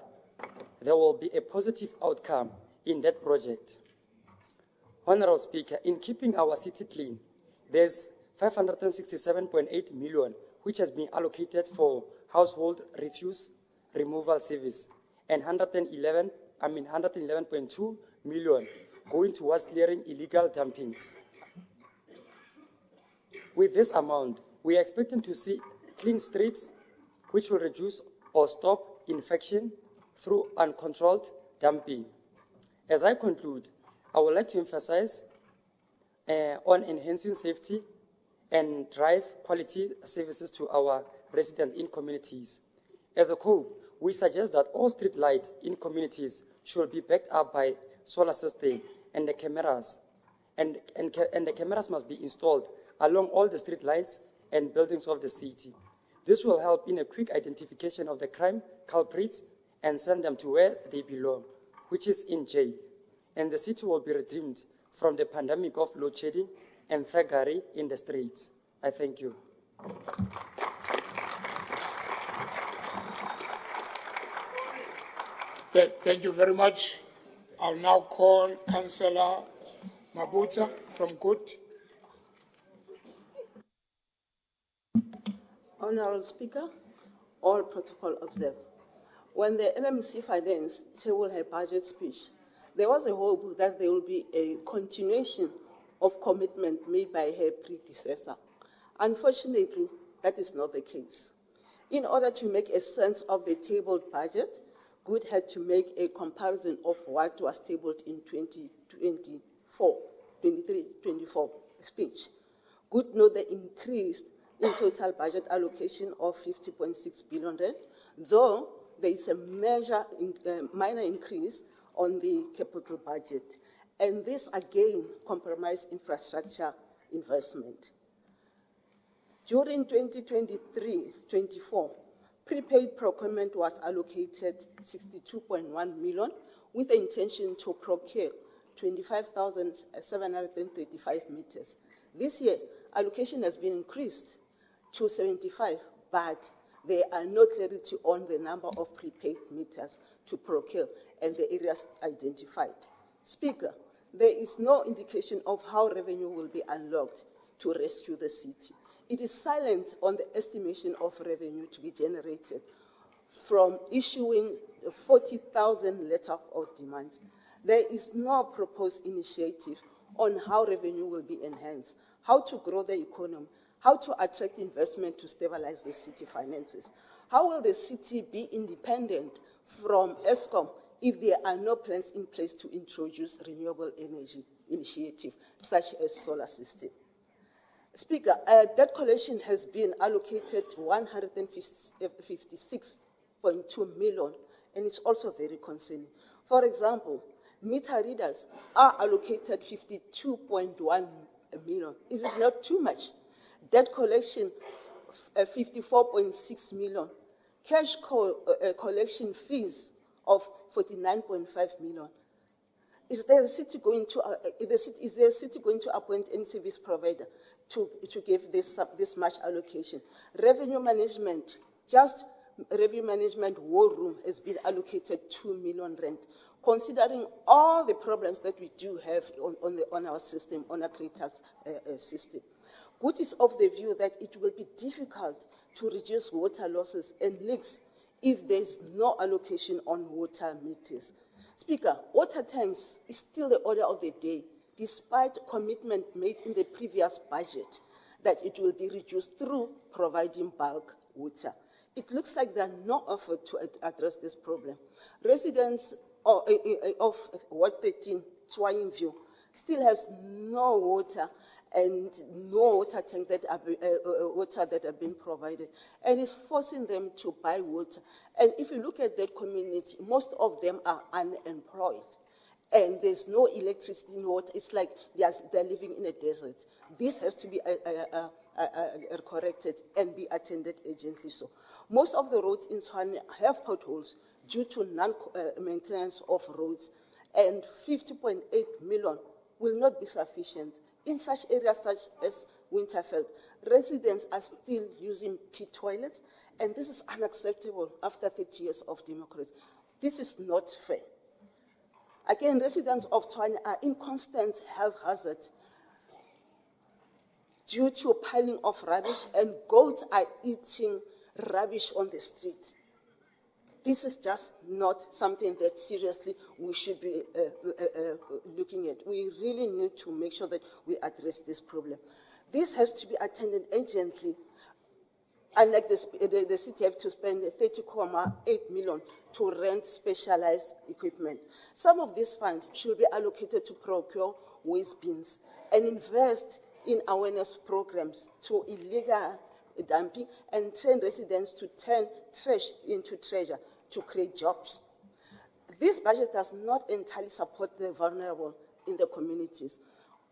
L: there will be a positive outcome in that project. Honorable Speaker, in keeping our city clean, there's 567.8 million which has been allocated for household refuse removal service and 111.2 million going towards clearing illegal dumpings. With this amount, we are expecting to see clean streets which will reduce or stop infection through uncontrolled dumping. As I conclude, I would like to emphasize on enhancing safety and drive quality services to our residents in communities. As a COPE, we suggest that all street lights in communities should be backed up by solar system and the cameras, and the cameras must be installed along all the street lights and buildings of the city. This will help in a quick identification of the crime culprits and send them to where they belong, which is in jail. And the city will be redeemed from the pandemic of load shedding and thuggery in the streets. I thank you.
G: Thank you very much. I'll now call Councillor Mabuta from Good.
M: Honourable Speaker, all protocol observed. When the MMC Finance tabled her budget speech, there was a hope that there will be a continuation of commitment made by her predecessor. Unfortunately, that is not the case. In order to make a sense of the tabled budget, Good had to make a comparison of what was tabled in 23-24 speech. Good note the increase in total budget allocation of 50.6 billion, though there is a minor increase on the capital budget. And this again compromised infrastructure investment. During 2023-24, prepaid procurement was allocated 62.1 million with the intention to procure 25,735 meters. This year, allocation has been increased to 75, but there are no clarity on the number of prepaid meters to procure and the areas identified. Speaker, there is no indication of how revenue will be unlocked to rescue the city. It is silent on the estimation of revenue to be generated from issuing 40,000 letters of demand. There is no proposed initiative on how revenue will be enhanced, how to grow the economy, how to attract investment to stabilize the city finances. How will the city be independent from ESCOM if there are no plans in place to introduce renewable energy initiatives such as solar system? Speaker, debt collection has been allocated 156.2 million, and it's also very concerning. For example, meter readers are allocated 52.1 million. Is it not too much? Debt collection, 54.6 million. Cash collection fees of 49.5 million. Is the city going to appoint any service provider to give this much allocation? Revenue management, just revenue management war room has been allocated 2 million rand. Considering all the problems that we do have on our system, on our creditors system. Good is of the view that it will be difficult to reduce water losses and leaks if there is no allocation on water meters. Speaker, water tanks is still the order of the day, despite commitment made in the previous budget that it will be reduced through providing bulk water. It looks like there are no effort to address this problem. Residents of Ward 13, Tshwane View, still has no water and no water tank that have been provided, and is forcing them to buy water. And if you look at that community, most of them are unemployed, and there's no electricity, no water. It's like they're living in a desert. This has to be corrected and be attended urgently. So, most of the roads in Tshwane have potholes due to non-maintenance of roads, and 50.8 million will not be sufficient. In such areas such as Winterfeld, residents are still using pit toilets, and this is unacceptable after 30 years of democracy. This is not fair. Again, residents of Tshwane are in constant health hazard due to piling of rubbish, and goats are eating rubbish on the street. This is just not something that seriously we should be looking at. We really need to make sure that we address this problem. This has to be attended urgently. Unlike the city have to spend 30.8 million to rent specialized equipment. Some of these funds should be allocated to procure waste bins and invest in awareness programs to illegal dumping and train residents to turn trash into treasure to create jobs. This budget does not entirely support the vulnerable in the communities.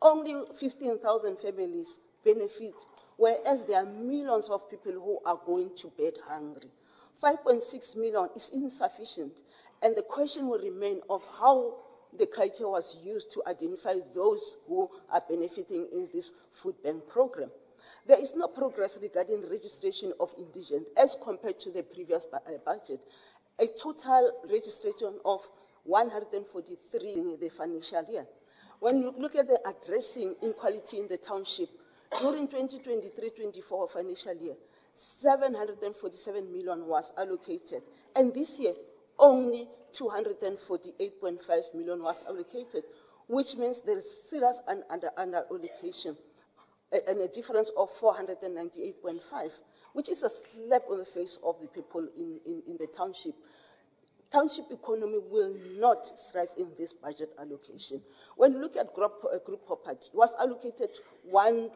M: Only 15,000 families benefit, whereas there are millions of people who are going to bed hungry. 5.6 million is insufficient, and the question will remain of how the criteria was used to identify those who are benefiting in this food bank program. There is no progress regarding registration of indigent as compared to the previous budget. A total registration of 143 in the financial year. When you look at the addressing inequality in the township, during 2023-24 financial year, 747 million was allocated, and this year only 248.5 million was allocated, which means there is serious under allocation and a difference of 498.5, which is a slap on the face of the people in the township. Township economy will not thrive in this budget allocation. When you look at group property, it was allocated 1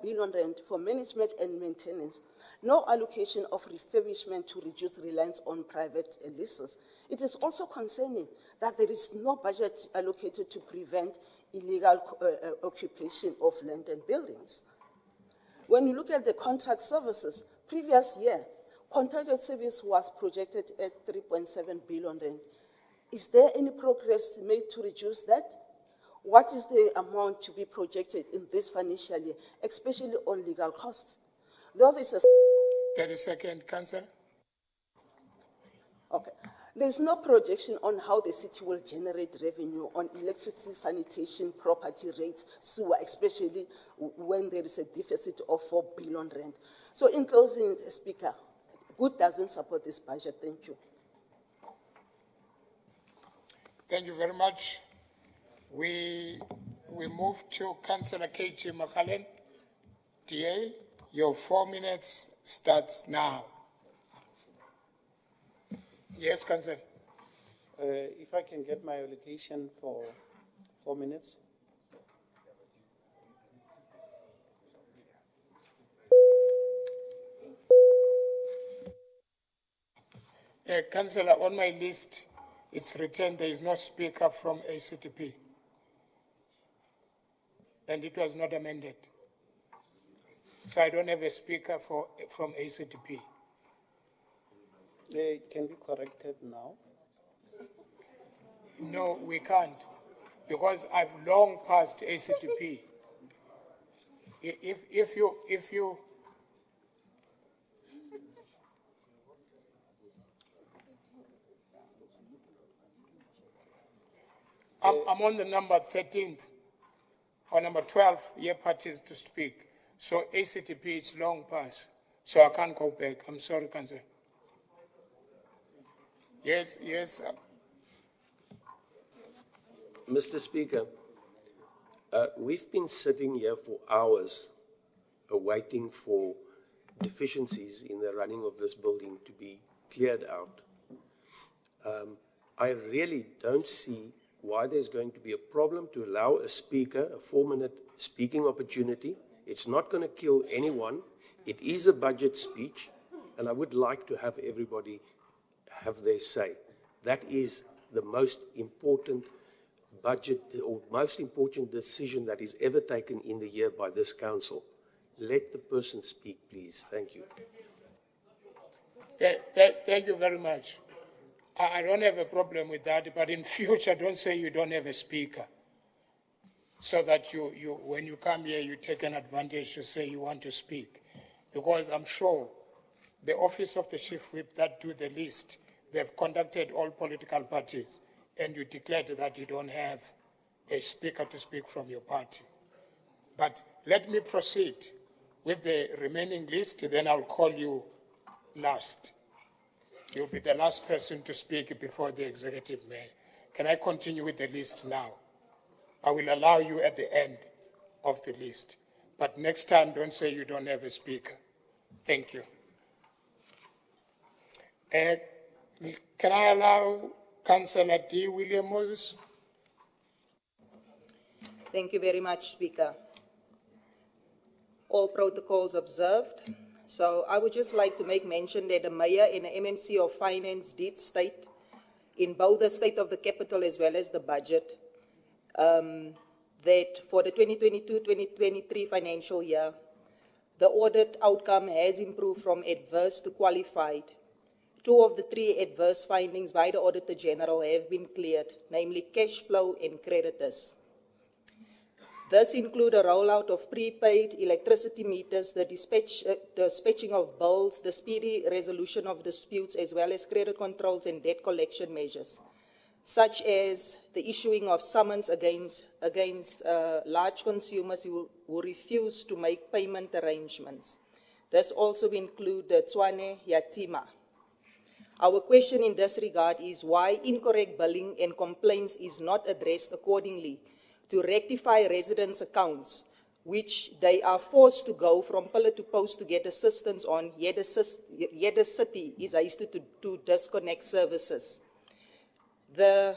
M: billion rand for management and maintenance. No allocation of refurbishment to reduce reliance on private leases. It is also concerning that there is no budget allocated to prevent illegal occupation of land and buildings. When you look at the contract services, previous year, contracted service was projected at 3.7 billion rand. Is there any progress made to reduce that? What is the amount to be projected in this financial year, especially on legal costs? Though this is
G: 30-second, Councillor.
M: Okay. There's no projection on how the city will generate revenue on electricity, sanitation, property rates, sewer, especially when there is a deficit of 4 billion rand. So in closing, Speaker, Good doesn't support this budget. Thank you.
G: Thank you very much. We move to Councillor Kechi Makalen. DA, your 4 minutes starts now. Yes, Councillor.
W: If I can get my allocation for 4 minutes.
G: Councillor, on my list, it's written there is no speaker from ACTP. And it was not amended. So I don't have a speaker from ACTP.
W: It can be corrected now.
G: No, we can't, because I've long passed ACTP. If you I'm on the number 13th or number 12 year parties to speak. So ACTP is long past. So I can't go back. I'm sorry, Councillor. Yes.
F: Mr. Speaker, we've been sitting here for hours waiting for deficiencies in the running of this building to be cleared out. I really don't see why there's going to be a problem to allow a speaker a 4-minute speaking opportunity. It's not going to kill anyone. It is a budget speech, and I would like to have everybody have their say. That is the most important budget or most important decision that is ever taken in the year by this council. Let the person speak, please. Thank you.
G: Thank you very much. I don't have a problem with that, but in future, don't say you don't have a speaker. So that you when you come here, you take an advantage to say you want to speak. Because I'm sure the office of the chief whip that do the list, they've contacted all political parties, and you declared that you don't have a speaker to speak from your party. But let me proceed with the remaining list, then I'll call you last. You'll be the last person to speak before the executive mayor. Can I continue with the list now? I will allow you at the end of the list. But next time, don't say you don't have a speaker. Thank you. Can I allow Councillor D. William Moses?
R: Thank you very much, Speaker. All protocols observed. So I would just like to make mention that the Mayor and the MMC of Finance did state in both the State of the Capital as well as the budget that for the 2022-2023 financial year, the audit outcome has improved from adverse to qualified. 2 of the 3 adverse findings by the Auditor General have been cleared, namely cash flow and creditors. This include a rollout of prepaid electricity meters, the dispatching of bills, the speedy resolution of disputes, as well as credit controls and debt collection measures, such as the issuing of summons against large consumers who refuse to make payment arrangements. This also include the Tshwane Yatima. Our question in this regard is why incorrect billing and complaints is not addressed accordingly to rectify residents' accounts, which they are forced to go from pillar to post to get assistance on, yet the city is asked to disconnect services. The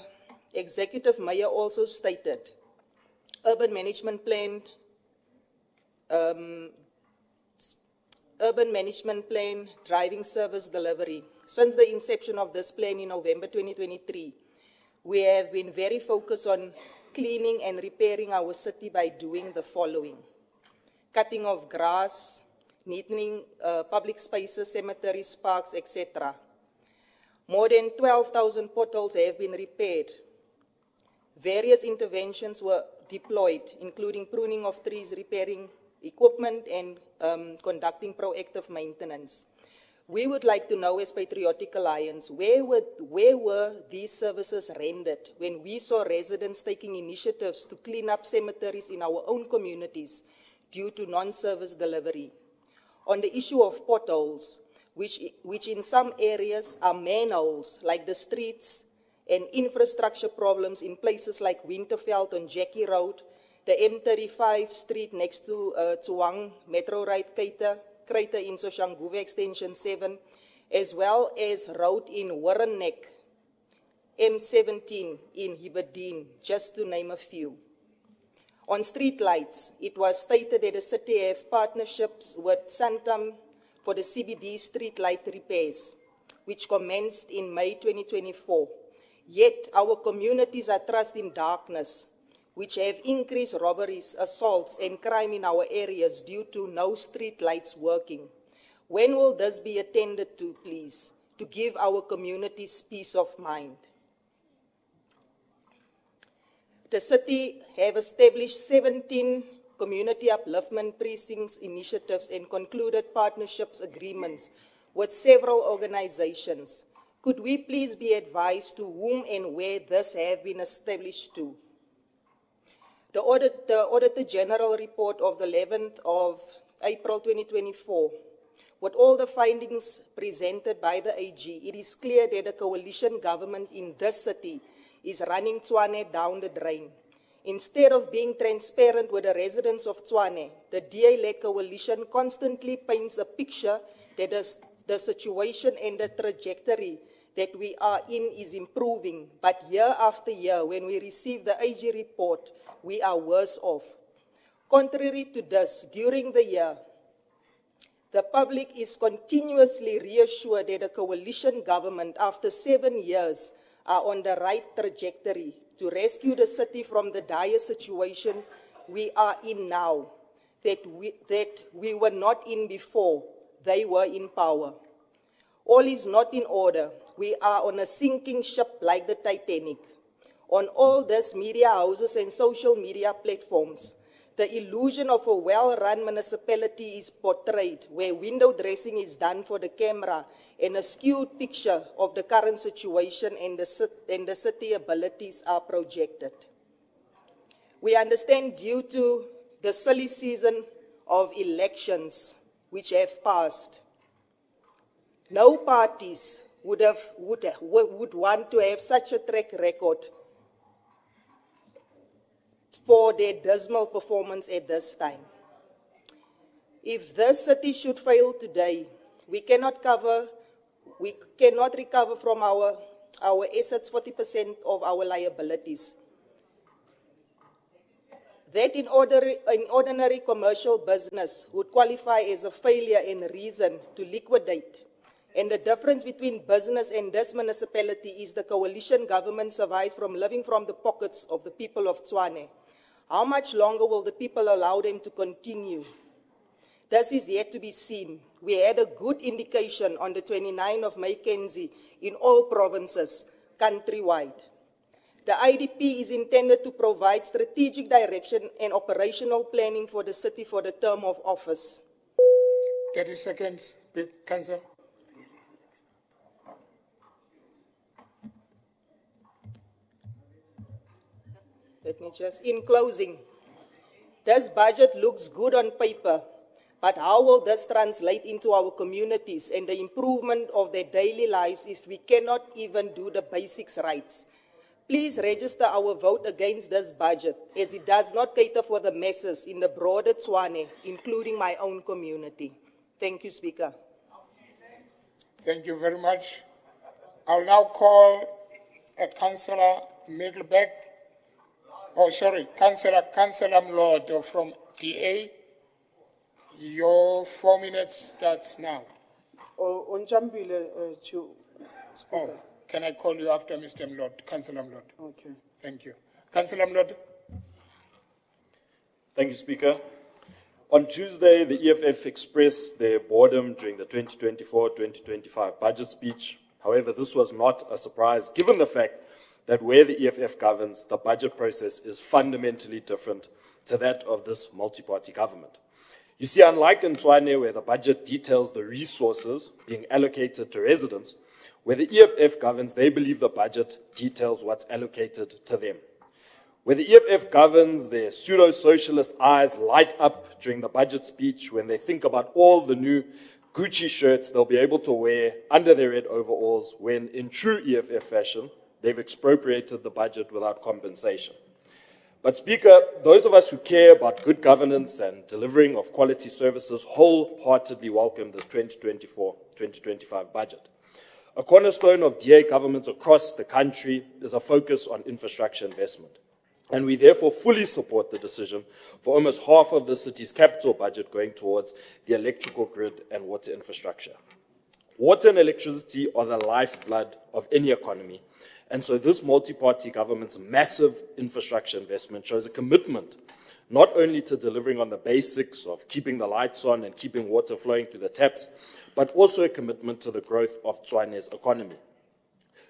R: executive mayor also stated, urban management plan, driving service delivery. Since the inception of this plan in November 2023, we have been very focused on cleaning and repairing our city by doing the following: cutting of grass, neatening public spaces, cemeteries, parks, etc. More than 12,000 potholes have been repaired. Various interventions were deployed, including pruning of trees, repairing equipment, and conducting proactive maintenance. We would like to know, as Patriotic Alliance, where were these services rendered when we saw residents taking initiatives to clean up cemeteries in our own communities due to non-service delivery? On the issue of potholes, which in some areas are manholes, like the streets, and infrastructure problems in places like Winterveld on Jackie Road, the M35 street next to Tsuwang Metro Rail crater in Soshanguve Extension 7, as well as road in Warreneck, M17 in Hibadeen, just to name a few. On street lights, it was stated that the city have partnerships with Santam for the CBD street light repairs, which commenced in May 2024. Yet our communities are thrust in darkness, which have increased robberies, assaults, and crime in our areas due to no street lights working. When will this be attended to, please, to give our communities peace of mind? The city have established 17 community upliftment precincts initiatives and concluded partnerships agreements with several organizations. Could we please be advised to whom and where this have been established to? The Auditor General report of the 11th of April 2024, with all the findings presented by the AG, it is clear that the coalition government in this city is running Tshwane down the drain. Instead of being transparent with the residents of Tshwane, the DA-led coalition constantly paints a picture that the situation and the trajectory that we are in is improving, but year after year, when we receive the AG report, we are worse off. Contrary to this, during the year, the public is continuously reassured that the coalition government, after 7 years, are on the right trajectory to rescue the city from the dire situation we are in now, that we were not in before they were in power. All is not in order. We are on a sinking ship like the Titanic. On all these media houses and social media platforms, the illusion of a well-run municipality is portrayed, where window dressing is done for the camera and a skewed picture of the current situation and the city abilities are projected. We understand due to the silly season of elections which have passed, no parties would want to have such a track record for their dismal performance at this time. If this city should fail today, we cannot recover from our assets 40% of our liabilities. That in ordinary commercial business would qualify as a failure and reason to liquidate. And the difference between business and this municipality is the coalition government survives from living from the pockets of the people of Tshwane. How much longer will the people allow them to continue? This is yet to be seen. We had a good indication on the 29th of May, Kenzie, in all provinces, countrywide. The IDP is intended to provide strategic direction and operational planning for the city for the term of office.
G: 30 seconds, Councillor.
R: Let me just, in closing, this budget looks good on paper, but how will this translate into our communities and the improvement of their daily lives if we cannot even do the basics right? Please register our vote against this budget, as it does not cater for the masses in the broader Tshwane, including my own community. Thank you, Speaker.
G: Thank you very much. I'll now call Councillor Middlebeck. Oh, sorry, Councillor Mlord from DA. Your 4 minutes starts now.
V: On
G: Oh, can I call you after Mr. Mlord, Councillor Mlord?
V: Okay.
G: Thank you. Councillor Mlord.
J: Thank you, Speaker. On Tuesday, the EFF expressed their boredom during the 2024-2025 budget speech. However, this was not a surprise, given the fact that where the EFF governs, the budget process is fundamentally different to that of this multi-party government. You see, unlike in Tshwane, where the budget details the resources being allocated to residents, where the EFF governs, they believe the budget details what's allocated to them. Where the EFF governs, their pseudo-socialist eyes light up during the budget speech when they think about all the new Gucci shirts they'll be able to wear under their red overalls when, in true EFF fashion, they've expropriated the budget without compensation. But Speaker, those of us who care about good governance and delivering of quality services wholeheartedly welcome this 2024-2025 budget. A cornerstone of DA governments across the country is a focus on infrastructure investment. And we therefore fully support the decision for almost half of the city's capital budget going towards the electrical grid and water infrastructure. Water and electricity are the lifeblood of any economy. And so this multi-party government's massive infrastructure investment shows a commitment not only to delivering on the basics of keeping the lights on and keeping water flowing through the taps, but also a commitment to the growth of Tshwane's economy.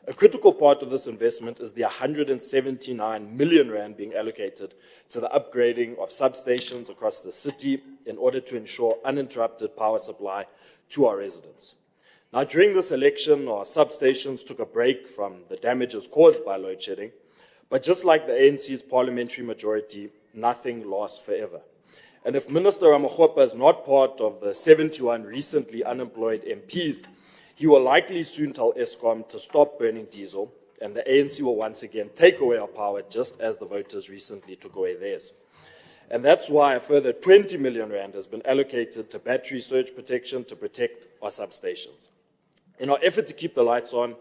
J: A critical part of this investment is the 179 million rand being allocated to the upgrading of substations across the city in order to ensure uninterrupted power supply to our residents. Now, during this election, our substations took a break from the damages caused by load shedding, but just like the ANC's parliamentary majority, nothing lasts forever. And if Minister Ramokgopa is not part of the 71 recently unemployed MPs, he will likely soon tell Eskom to stop burning diesel, and the ANC will once again take away our power just as the voters recently took away theirs. And that's why a further 20 million rand has been allocated to battery surge protection to protect our substations. In our effort to keep the lights on,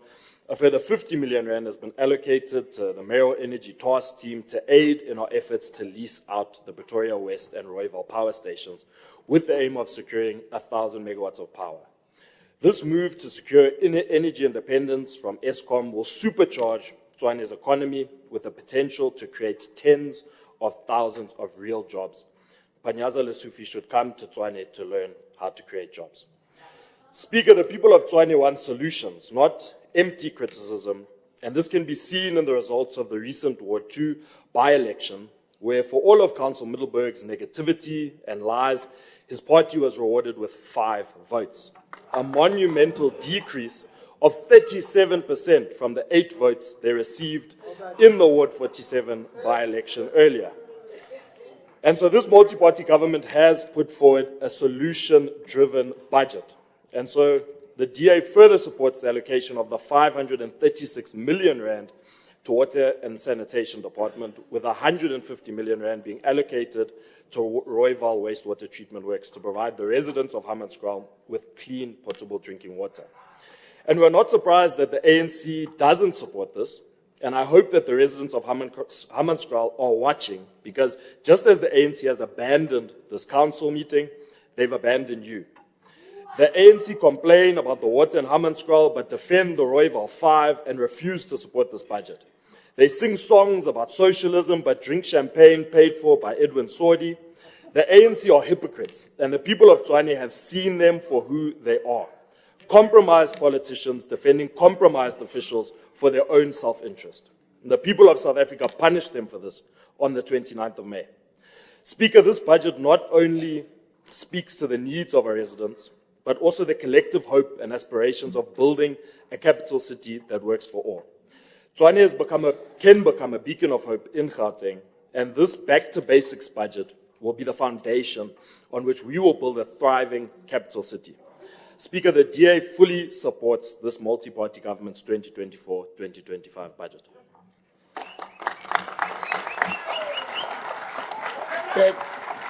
J: a further 50 million rand has been allocated to the Mayoral Energy Task Team to aid in our efforts to lease out the Pretoria West and Rooiwal power stations with the aim of securing 1,000 megawatts of power. This move to secure energy independence from Eskom will supercharge Tshwane's economy with the potential to create tens of thousands of real jobs. Panyaza Lesufi should come to Tshwane to learn how to create jobs. Speaker, the people of Tshwane want solutions, not empty criticism, and this can be seen in the results of the recent Ward 2 by-election, where for all of Councillor Middleburg's negativity and lies, his party was rewarded with 5 votes, a monumental decrease of 37% from the 8 votes they received in the Ward 47 by-election earlier. And so this multi-party government has put forward a solution-driven budget. And so the DA further supports the allocation of the 536 million rand to Water and Sanitation Department, with 150 million rand being allocated to Rooiwal wastewater treatment works to provide the residents of Hammanskraal with clean, potable drinking water. And we're not surprised that the ANC doesn't support this, and I hope that the residents of Hammanskraal are watching, because just as the ANC has abandoned this council meeting, they've abandoned you. The ANC complain about the water in Hammanskraal, but defend the Rooiwal 5 and refuse to support this budget. They sing songs about socialism, but drink champagne paid for by Edwin Sodi. The ANC are hypocrites, and the people of Tshwane have seen them for who they are. Compromised politicians defending compromised officials for their own self-interest. The people of South Africa punished them for this on the 29th of May. Speaker, this budget not only speaks to the needs of our residents, but also the collective hope and aspirations of building a capital city that works for all. Tshwane can become a beacon of hope in Gauteng, and this back-to-basics budget will be the foundation on which we will build a thriving capital city. Speaker, the DA fully supports this multi-party government's 2024-2025 budget.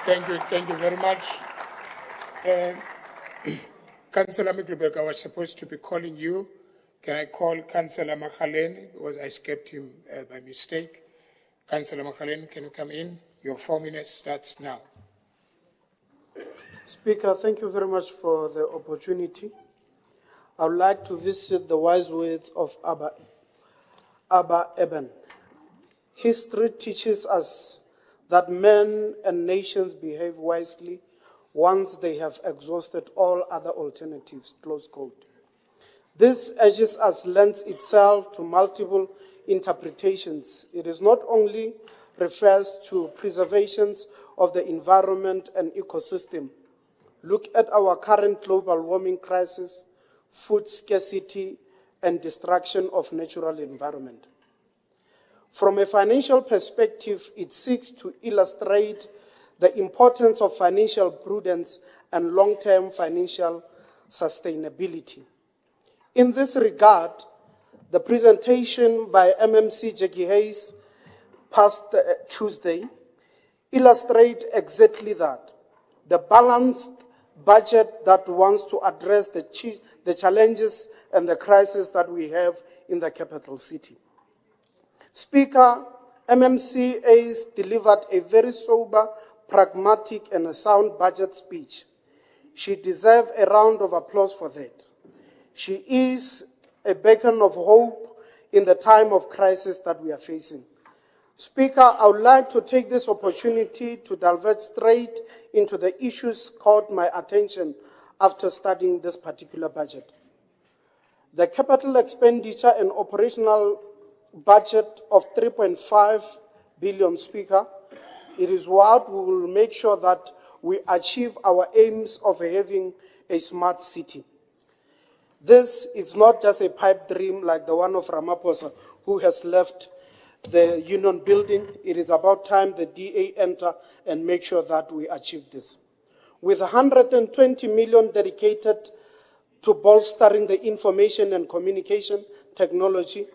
G: Thank you very much. Councillor Miklubek, I was supposed to be calling you. Can I call Councillor Makhaleni because I skipped him by mistake? Councillor Makhaleni, can you come in? Your 4 minutes starts now.
B: Speaker, thank you very much for the opportunity. I would like to visit the wise words of Abba Eban. History teaches us that men and nations behave wisely once they have exhausted all other alternatives, close quote. This urges us lends itself to multiple interpretations. It is not only refers to preservations of the environment and ecosystem. Look at our current global warming crisis, food scarcity, and destruction of natural environment. From a financial perspective, it seeks to illustrate the importance of financial prudence and long-term financial sustainability. In this regard, the presentation by MMC Jackie Hayes past Tuesday illustrates exactly that. The balanced budget that wants to address the challenges and the crisis that we have in the capital city. Speaker, MMC Hayes delivered a very sober, pragmatic, and a sound budget speech. She deserves a round of applause for that. She is a beacon of hope in the time of crisis that we are facing. Speaker, I would like to take this opportunity to divert straight into the issues caught my attention after studying this particular budget. The capital expenditure and operational budget of 3.5 billion, Speaker, it is what we will make sure that we achieve our aims of having a smart city. This is not just a pipe dream like the one of Ramaphosa, who has left the Union building. It is about time the DA enter and make sure that we achieve this. With 120 million dedicated to bolstering the information and communication technology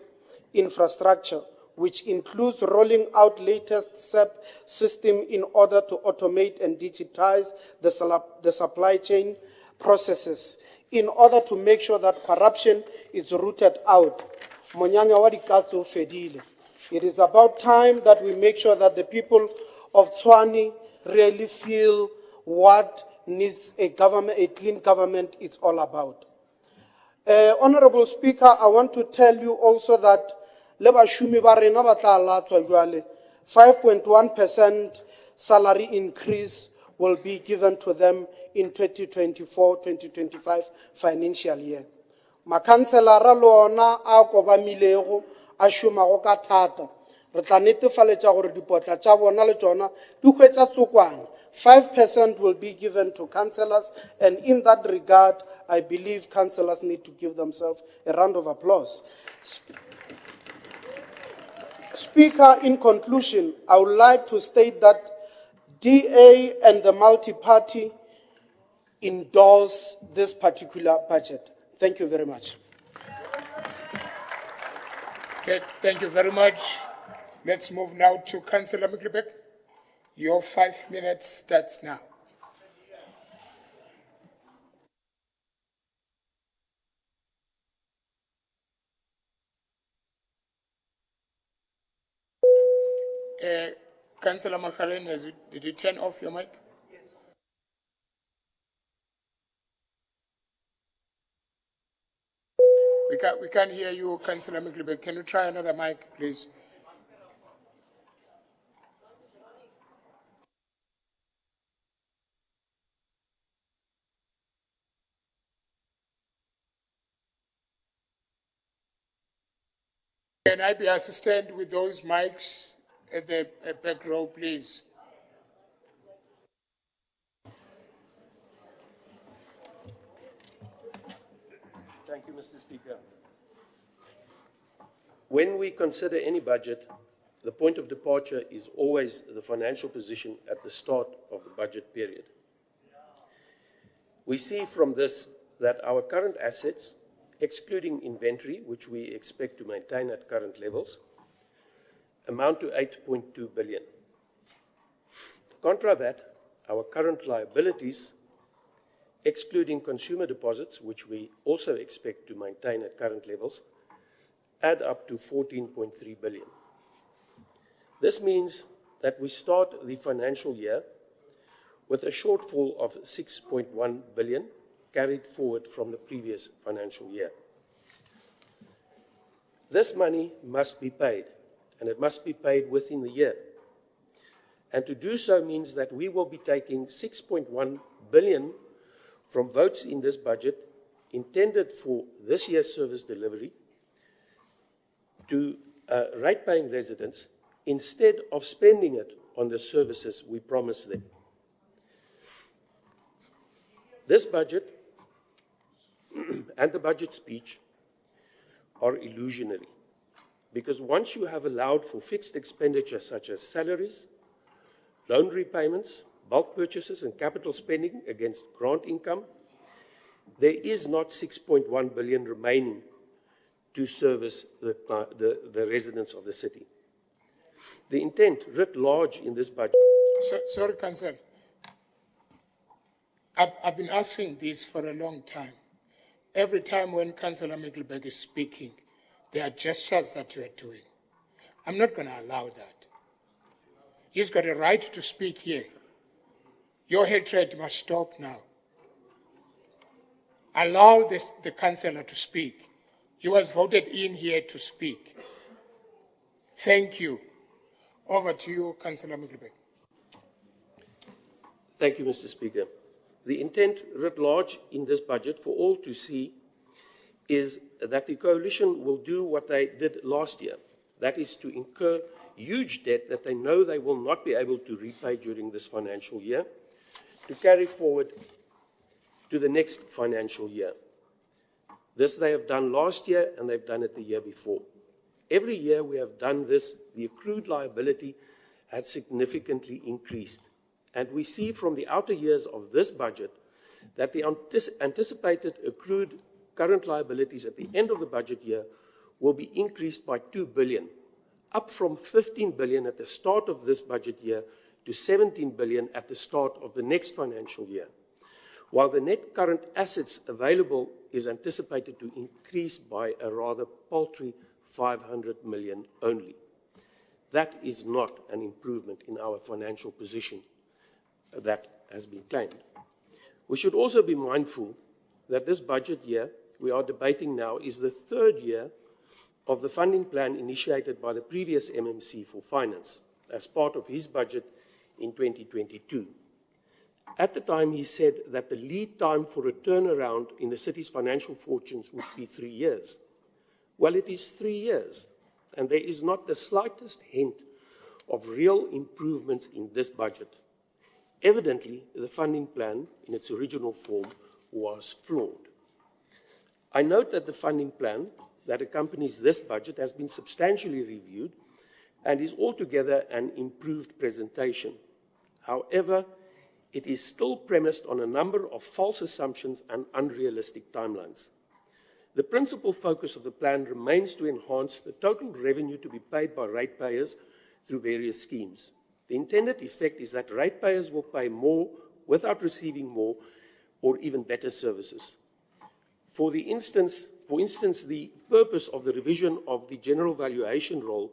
B: infrastructure, which includes rolling out latest SAP system in order to automate and digitize the supply chain processes, in order to make sure that corruption is rooted out. It is about time that we make sure that the people of Tshwane really feel what needs a clean government is all about. Honorable Speaker, I want to tell you also that 5.1% salary increase will be given to them in 2024-2025 financial year. Makhanselara lona a kobamilego a šomago ka thata. Re tla netefaletša gore dipotla tša bona le tšona di hwetša tsokwana. 5% will be given to councillors, and in that regard, I believe councillors need to give themselves a round of applause. Speaker, in conclusion, I would like to state that DA and the multi-party endorse this particular budget. Thank you very much.
G: Okay, thank you very much. Let's move now to Councillor Miklubek. Your 5 minutes starts now. Councillor Makhaleni, did you turn off your mic? Yes. We can't hear you, Councillor Miklubek. Can you try another mic, please? Can I be assistant with those mics at the back row, please?
F: Thank you, Mr. Speaker. When we consider any budget, the point of departure is always the financial position at the start of the budget period. We see from this that our current assets, excluding inventory, which we expect to maintain at current levels, amount to 8.2 billion. Contra that, our current liabilities, excluding consumer deposits, which we also expect to maintain at current levels, add up to 14.3 billion. This means that we start the financial year with a shortfall of 6.1 billion carried forward from the previous financial year. This money must be paid, and it must be paid within the year. And to do so means that we will be taking 6.1 billion from votes in this budget intended for this year's service delivery to rate-paying residents instead of spending it on the services we promised them. This budget and the budget speech are illusionary, because once you have allowed for fixed expenditure such as salaries, loan repayments, bulk purchases and capital spending against grant income, there is not 6.1 billion remaining to service the residents of the city. The intent writ large in this budget...
G: Sorry, Councillor. I've been asking this for a long time. Every time when Councillor Mikkelberg is speaking, there are gestures that you are doing. I'm not going to allow that. He's got a right to speak here. Your hatred must stop now. Allow the Councillor to speak. He was voted in here to speak. Thank you. Over to you, Councillor Mikkelberg.
F: Thank you, Mr. Speaker. The intent writ large in this budget for all to see is that the coalition will do what they did last year. That is to incur huge debt that they know they will not be able to repay during this financial year, to carry forward to the next financial year. This they have done last year and they've done it the year before. Every year we have done this, the accrued liability had significantly increased. And we see from the outer years of this budget that the anticipated accrued current liabilities at the end of the budget year will be increased by 2 billion, up from 15 billion at the start of this budget year to 17 billion at the start of the next financial year, while the net current assets available is anticipated to increase by a rather paltry 500 million only. That is not an improvement in our financial position that has been claimed. We should also be mindful that this budget year we are debating now is the third year of the funding plan initiated by the previous MMC for Finance as part of his budget in 2022. At the time, he said that the lead time for a turnaround in the city's financial fortunes would be 3 years. Well, it is 3 years, and there is not the slightest hint of real improvements in this budget. Evidently, the funding plan in its original form was flawed. I note that the funding plan that accompanies this budget has been substantially reviewed and is altogether an improved presentation. However, it is still premised on a number of false assumptions and unrealistic timelines. The principal focus of the plan remains to enhance the total revenue to be paid by ratepayers through various schemes. The intended effect is that ratepayers will pay more without receiving more or even better services. For instance, the purpose of the revision of the general valuation role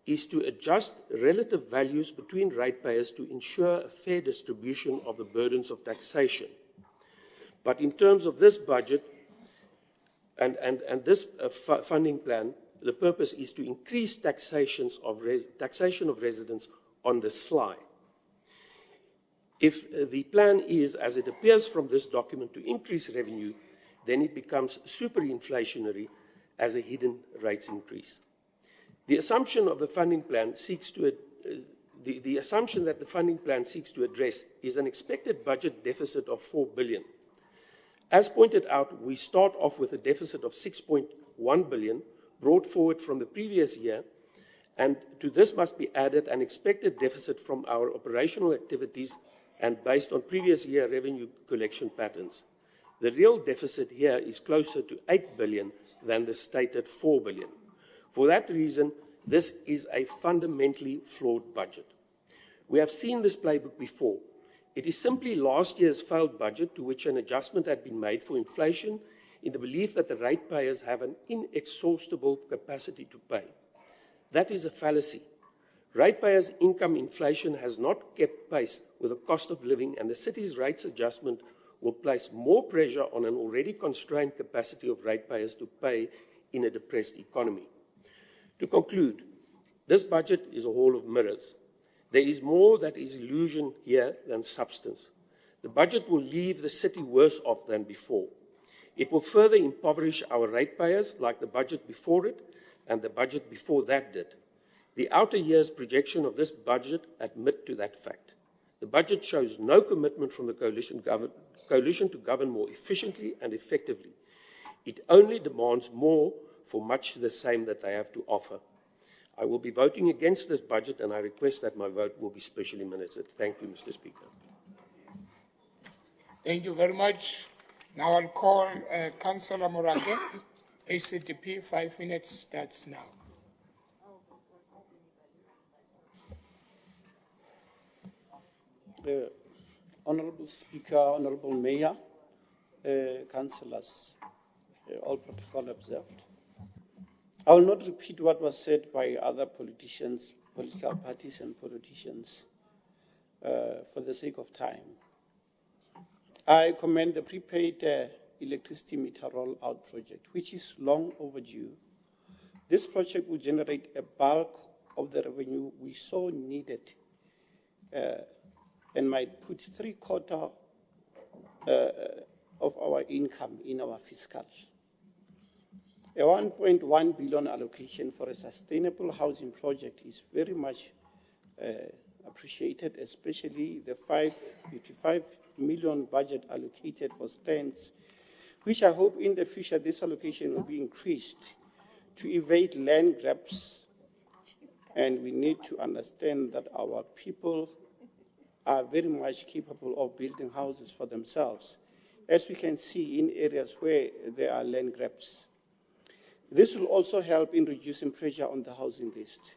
F: is to adjust relative values between ratepayers to ensure a fair distribution of the burdens of taxation. But in terms of this budget and this funding plan, the purpose is to increase taxation of residents on the sly. If the plan is, as it appears from this document, to increase revenue, then it becomes superinflationary as a hidden rates increase. The assumption of the funding plan seeks to the assumption that the funding plan seeks to address is an expected budget deficit of 4 billion. As pointed out, we start off with a deficit of 6.1 billion brought forward from the previous year, and to this must be added an expected deficit from our operational activities and based on previous year revenue collection patterns. The real deficit here is closer to 8 billion than the stated 4 billion. For that reason, this is a fundamentally flawed budget. We have seen this playbook before. It is simply last year's failed budget to which an adjustment had been made for inflation in the belief that the ratepayers have an inexhaustible capacity to pay. That is a fallacy. Ratepayers' income inflation has not kept pace with the cost of living, and the city's rates adjustment will place more pressure on an already constrained capacity of ratepayers to pay in a depressed economy. To conclude, this budget is a hall of mirrors. There is more that is illusion here than substance. The budget will leave the city worse off than before. It will further impoverish our ratepayers like the budget before it and the budget before that did. The outer years projection of this budget admit to that fact. The budget shows no commitment from the coalition to govern more efficiently and effectively. It only demands more for much the same that they have to offer. I will be voting against this budget, and I request that my vote will be specially minuted. Thank you, Mr. Speaker.
G: Thank you very much. Now I'll call Councillor Morake, ACDP. 5 minutes starts now.
B: Honourable Speaker, Honourable Mayor, Councillors, all protocol observed. I will not repeat what was said by other politicians, political parties and politicians for the sake of time. I commend the prepaid electricity meter rollout project, which is long overdue. This project will generate a bulk of the revenue we so needed and might put 3/4 of our income in our fiscal. A 1.1 billion allocation for a sustainable housing project is very much appreciated, especially the 55 million budget allocated for stands, which I hope in the future this allocation will be increased to evade land grabs. And we need to understand that our people are very much capable of building houses for themselves, as we can see in areas where there are land grabs. This will also help in reducing pressure on the housing list.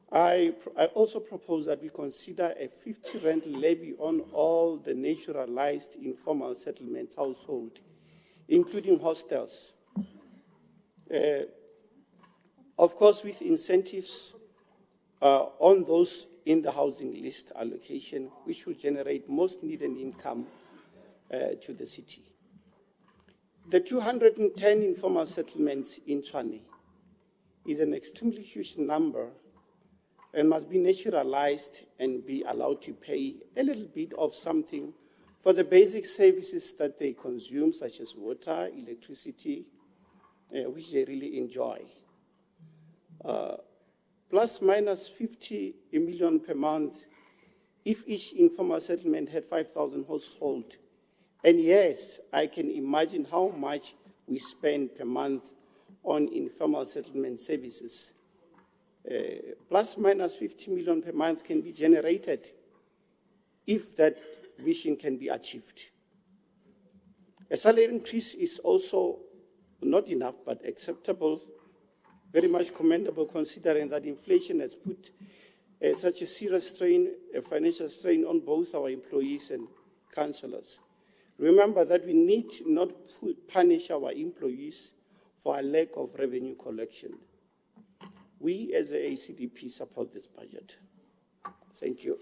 B: I also propose that we consider a 50 rand levy on all the naturalized informal settlement households, including hostels. Of course, with incentives on those in the housing list allocation, which will generate most needed income to the city. The 210 informal settlements in Tshwane is an extremely huge number and must be naturalized and be allowed to pay a little bit of something for the basic services that they consume, such as water, electricity, which they really enjoy. Plus minus 50 million per month if each informal settlement had 5,000 households. And yes, I can imagine how much we spend per month on informal settlement services. Plus minus 50 million per month can be generated if that vision can be achieved. A salary increase is also not enough, but acceptable, very much commendable, considering that inflation has put such a serious strain, a financial strain on both our employees and councillors. Remember that we need not punish our employees for a lack of revenue collection. We as the ACDP support this budget. Thank you.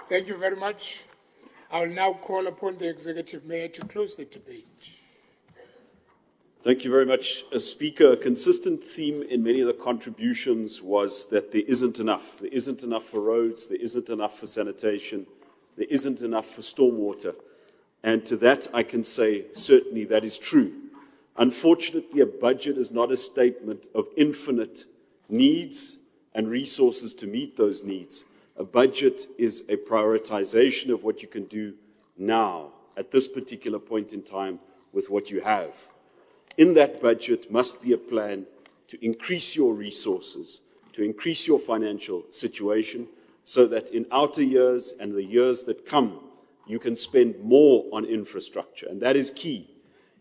G: Thank you very much. I will now call upon the Executive Mayor to close the debate.
A: Thank you very much, Speaker. A consistent theme in many of the contributions was that there isn't enough. There isn't enough for roads, there isn't enough for sanitation, there isn't enough for stormwater. And to that I can say certainly that is true. Unfortunately, a budget is not a statement of infinite needs and resources to meet those needs. A budget is a prioritization of what you can do now, at this particular point in time, with what you have. In that budget must be a plan to increase your resources, to increase your financial situation, so that in outer years and the years that come, you can spend more on infrastructure. And that is key.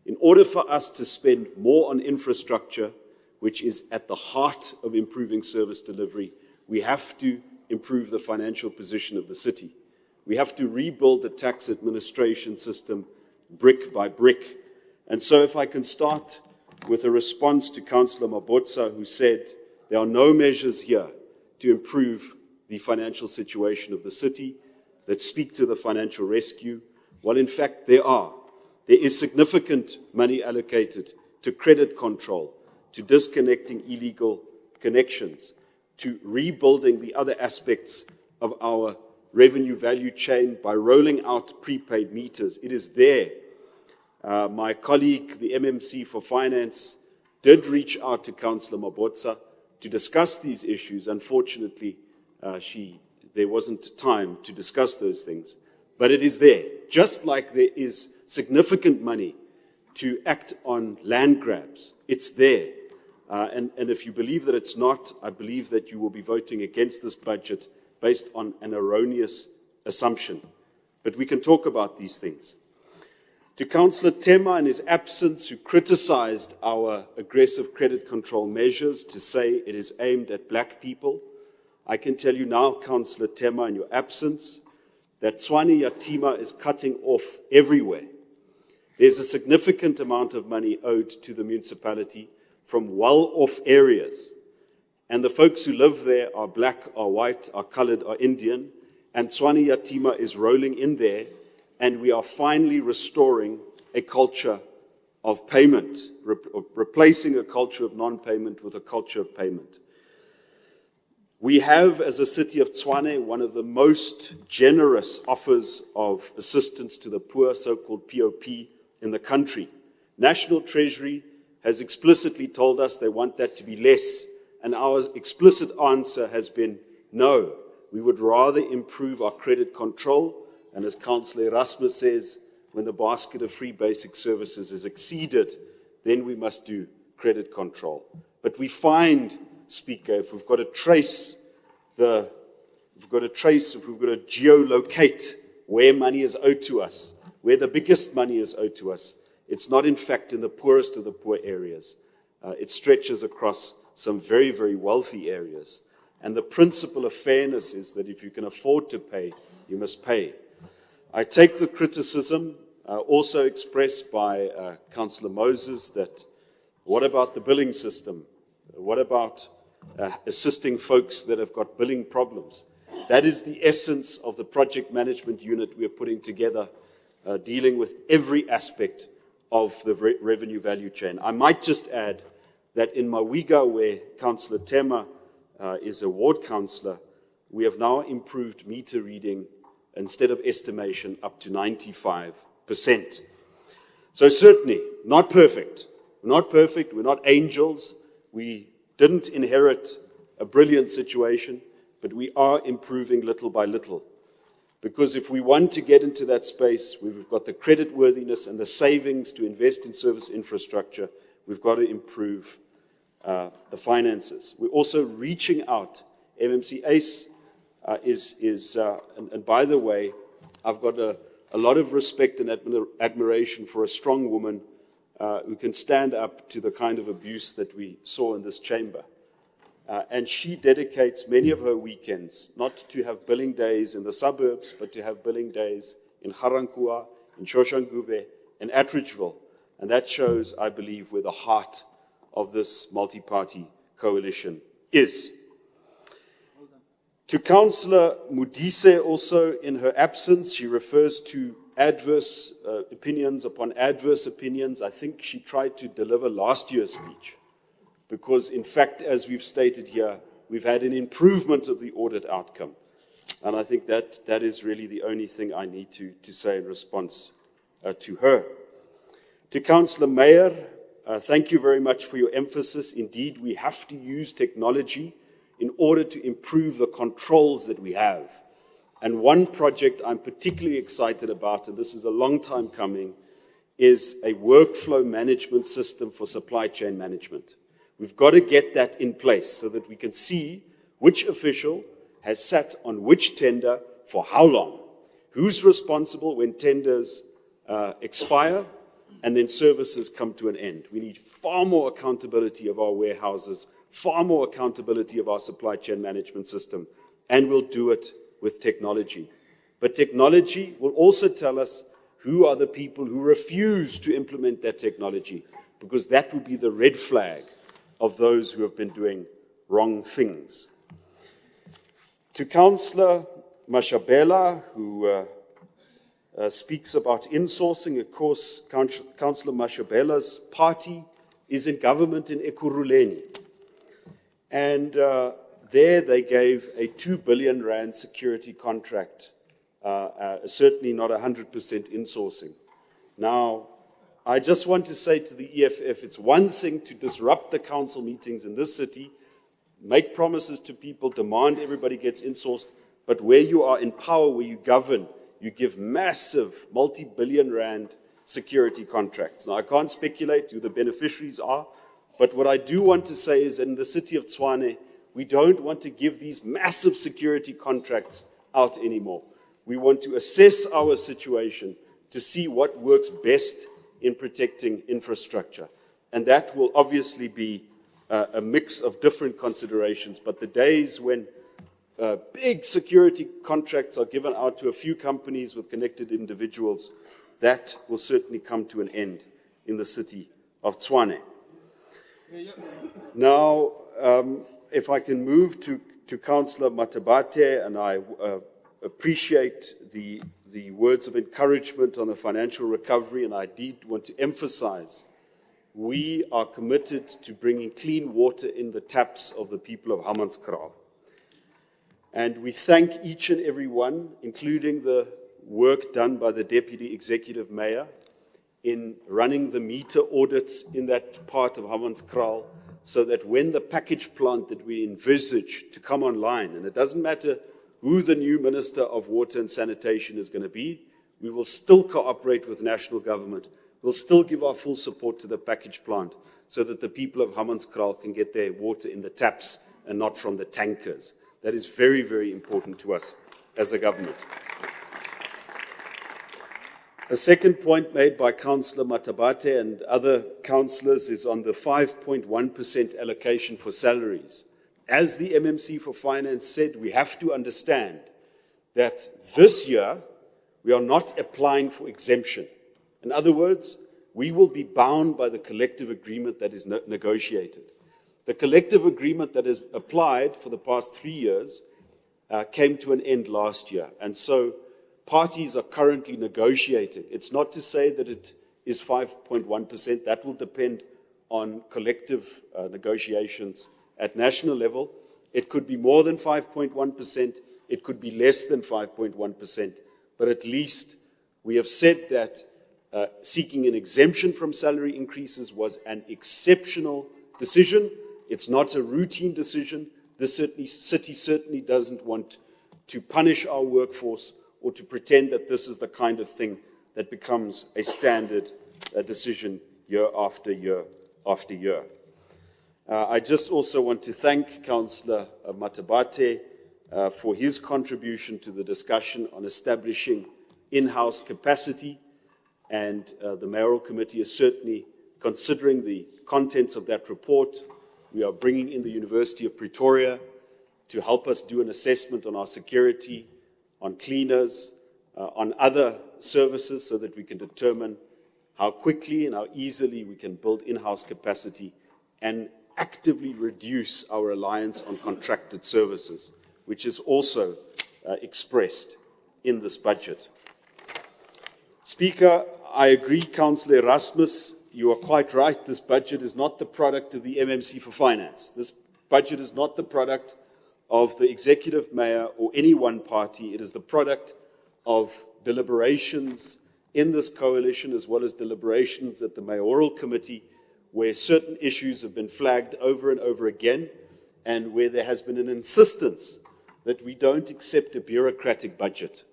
A: In order for us to spend more on infrastructure, which is at the heart of improving service delivery, we have to improve the financial position of the city. We have to rebuild the tax administration system brick by brick. And so if I can start with a response to Councillor Mabotsa, who said there are no measures here to improve the financial situation of the city that speak to the financial rescue. Well, in fact, there are. There is significant money allocated to credit control, to disconnecting illegal connections, to rebuilding the other aspects of our revenue value chain by rolling out prepaid meters. It is there. My colleague, the MMC for Finance, did reach out to Councillor Mabotsa to discuss these issues. Unfortunately, there wasn't time to discuss those things. But it is there, just like there is significant money to act on land grabs. It's there. And if you believe that it's not, I believe that you will be voting against this budget based on an erroneous assumption. But we can talk about these things. To Councillor Tema in his absence, who criticized our aggressive credit control measures to say it is aimed at black people, I can tell you now, Councillor Tema, in your absence, that Tshwane Yatima is cutting off everywhere. There's a significant amount of money owed to the municipality from well-off areas. And the folks who live there are black, are white, are colored, are Indian. And Tshwane Yatima is rolling in there. And we are finally restoring a culture of payment, replacing a culture of non-payment with a culture of payment. We have, as a city of Tshwane, one of the most generous offers of assistance to the poor, so-called POP, in the country. National Treasury has explicitly told us they want that to be less, and our explicit answer has been no. We would rather improve our credit control, and as Councillor Erasmus says, when the basket of free basic services is exceeded, then we must do credit control. But we find, Speaker, if we've got to geolocate where money is owed to us, where the biggest money is owed to us, it's not in fact in the poorest of the poor areas. It stretches across some very, very wealthy areas. And the principle of fairness is that if you can afford to pay, you must pay. I take the criticism also expressed by Councillor Moses that what about the billing system? What about assisting folks that have got billing problems? That is the essence of the project management unit we are putting together, dealing with every aspect of the revenue value chain. I might just add that in Mawiga, where Councillor Tema is a ward councillor, we have now improved meter reading instead of estimation up to 95%. So certainly, not perfect. We're not perfect, we're not angels. We didn't inherit a brilliant situation, but we are improving little by little. Because if we want to get into that space, we've got the credit worthiness and the savings to invest in service infrastructure, we've got to improve the finances. We're also reaching out. MMC ACE and by the way, I've got a lot of respect and admiration for a strong woman who can stand up to the kind of abuse that we saw in this chamber. And she dedicates many of her weekends not to have billing days in the suburbs, but to have billing days in Ga-Rankuwa, in Shoshanguve, and Attridgeville. And that shows, I believe, where the heart of this multi-party coalition is. To Councillor Modise also, in her absence, she refers to adverse opinions upon adverse opinions. I think she tried to deliver last year's speech. Because, in fact, as we've stated here, we've had an improvement of the audit outcome. And I think that is really the only thing I need to say in response to her. To Councillor Meyer, thank you very much for your emphasis. Indeed, we have to use technology in order to improve the controls that we have. And one project I'm particularly excited about, and this is a long time coming, is a workflow management system for supply chain management. We've got to get that in place so that we can see which official has sat on which tender for how long, who's responsible when tenders expire, and then services come to an end. We need far more accountability of our warehouses, far more accountability of our supply chain management system, and we'll do it with technology. But technology will also tell us who are the people who refuse to implement that technology, because that would be the red flag of those who have been doing wrong things. To Councillor Mashabela, who speaks about insourcing, of course, Councillor Mashabela's party is in government in Ekurhuleni. And there they gave a 2 billion rand security contract, certainly not 100% insourcing. Now, I just want to say to the EFF, it's one thing to disrupt the council meetings in this city, make promises to people, demand everybody gets insourced, but where you are in power, where you govern, you give massive multi-billion rand security contracts. Now, I can't speculate who the beneficiaries are, but what I do want to say is in the city of Tshwane, we don't want to give these massive security contracts out anymore. We want to assess our situation to see what works best in protecting infrastructure. And that will obviously be a mix of different considerations. But the days when big security contracts are given out to a few companies with connected individuals, that will certainly come to an end in the city of Tshwane. Now, if I can move to Councillor Matabate, and I appreciate the words of encouragement on the financial recovery, and I did want to emphasize, we are committed to bringing clean water in the taps of the people of Hammanskraal. And we thank each and every one, including the work done by the Deputy Executive Mayor in running the meter audits in that part of Hammanskraal, so that when the package plant that we envisage to come online, and it doesn't matter who the new Minister of Water and Sanitation is going to be, we will still cooperate with national government. We'll still give our full support to the package plant so that the people of Hammanskraal can get their water in the taps and not from the tankers. That is very, very important to us as a government. A second point made by Councillor Matabate and other councillors is on the 5.1% allocation for salaries. As the MMC for Finance said, we have to understand that this year we are not applying for exemption. In other words, we will be bound by the collective agreement that is negotiated. The collective agreement that is applied for the past 3 years came to an end last year. And so parties are currently negotiating. It's not to say that it is 5.1%. That will depend on collective negotiations at national level. It could be more than 5.1%. It could be less than 5.1%. But at least we have said that seeking an exemption from salary increases was an exceptional decision. It's not a routine decision. This city certainly doesn't want to punish our workforce or to pretend that this is the kind of thing that becomes a standard decision year after year after year. I just also want to thank Councillor Matabate for his contribution to the discussion on establishing in-house capacity, and the Mayoral Committee is certainly considering the contents of that report. We are bringing in the University of Pretoria to help us do an assessment on our security, on cleaners, on other services, so that we can determine how quickly and how easily we can build in-house capacity and actively reduce our reliance on contracted services, which is also expressed in this budget. Speaker, I agree, Councillor Erasmus, you are quite right. This budget is not the product of the MMC for Finance. This budget is not the product of the executive mayor or any one party. It is the product of deliberations in this coalition, as well as deliberations at the mayoral committee, where certain issues have been flagged over and over again, and where there has been an insistence that we don't accept a bureaucratic budget.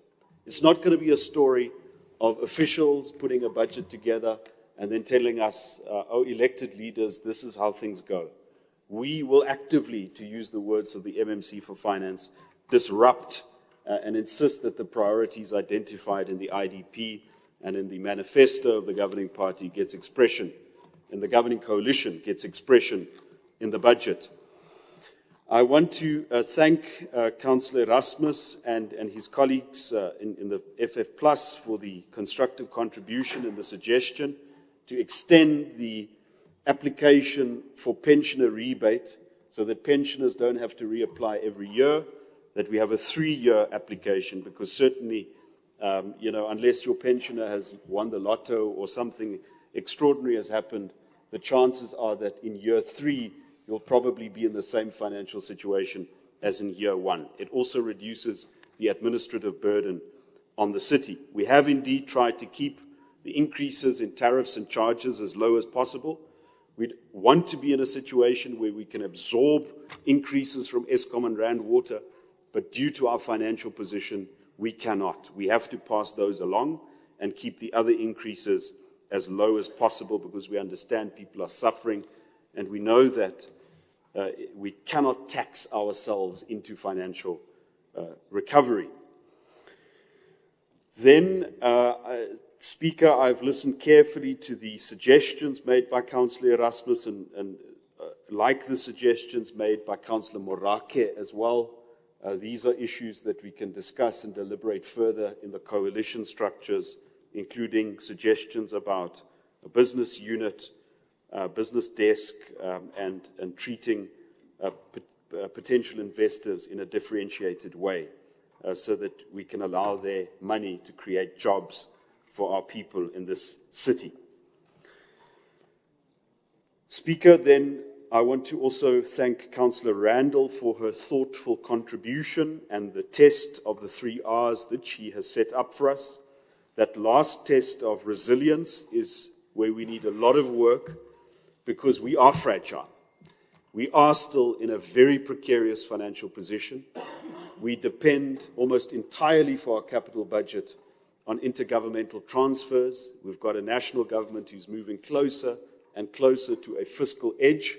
A: It's not going to be a story of officials putting a budget together and then telling us, oh, elected leaders, this is how things go. We will actively, to use the words of the MMC for Finance, disrupt and insist that the priorities identified in the IDP and in the manifesto of the governing party gets expression, and the governing coalition gets expression in the budget. I want to thank Councillor Erasmus and his colleagues in the FF Plus for the constructive contribution and the suggestion to extend the application for pensioner rebate so that pensioners don't have to reapply every year, that we have a 3-year application, because certainly, unless your pensioner has won the lotto or something extraordinary has happened, the chances are that in year 3, you'll probably be in the same financial situation as in year 1. It also reduces the administrative burden on the city. We have indeed tried to keep the increases in tariffs and charges as low as possible. We want to be in a situation where we can absorb increases from Eskom and Rand Water, but due to our financial position, we cannot. We have to pass those along and keep the other increases as low as possible, because we understand people are suffering, and we know that we cannot tax ourselves into financial recovery. Then, Speaker, I've listened carefully to the suggestions made by Councillor Erasmus and like the suggestions made by Councillor Morake as well. These are issues that we can discuss and deliberate further in the coalition structures, including suggestions about a business unit, business desk, and treating potential investors in a differentiated way so that we can allow their money to create jobs for our people in this city. Speaker, then I want to also thank Councillor Randall for her thoughtful contribution and the test of the 3 R's that she has set up for us. That last test of resilience is where we need a lot of work, because we are fragile. We are still in a very precarious financial position. We depend almost entirely for our capital budget on intergovernmental transfers. We've got a national government who's moving closer and closer to a fiscal edge.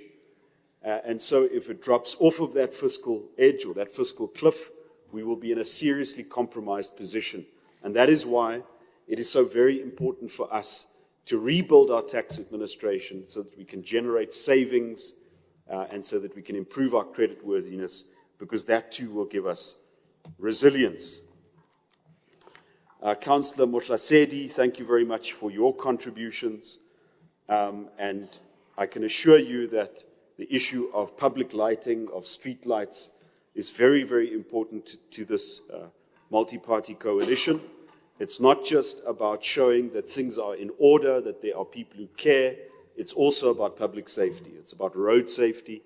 A: And so if it drops off of that fiscal edge or that fiscal cliff, we will be in a seriously compromised position. And that is why it is so very important for us to rebuild our tax administration so that we can generate savings and so that we can improve our creditworthiness, because that too will give us resilience. Councillor Motlasedi, thank you very much for your contributions. And I can assure you that the issue of public lighting, of street lights, is very, very important to this multi-party coalition. It's not just about showing that things are in order, that there are people who care. It's also about public safety. It's about road safety.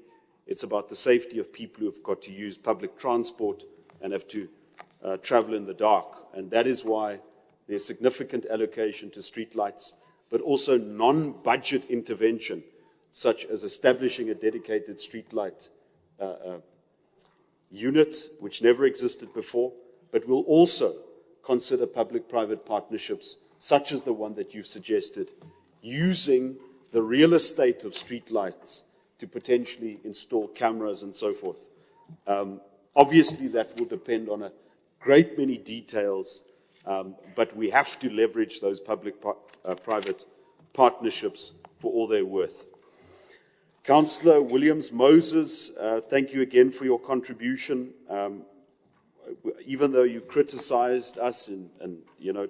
A: It's about the safety of people who have got to use public transport and have to travel in the dark. And that is why there's significant allocation to streetlights, but also non-budget intervention, such as establishing a dedicated streetlight unit, which never existed before, but will also consider public-private partnerships, such as the one that you've suggested, using the real estate of streetlights to potentially install cameras and so forth. Obviously, that will depend on a great many details, but we have to leverage those public-private partnerships for all they're worth. Councillor Williams-Moses, thank you again for your contribution. Even though you criticized us and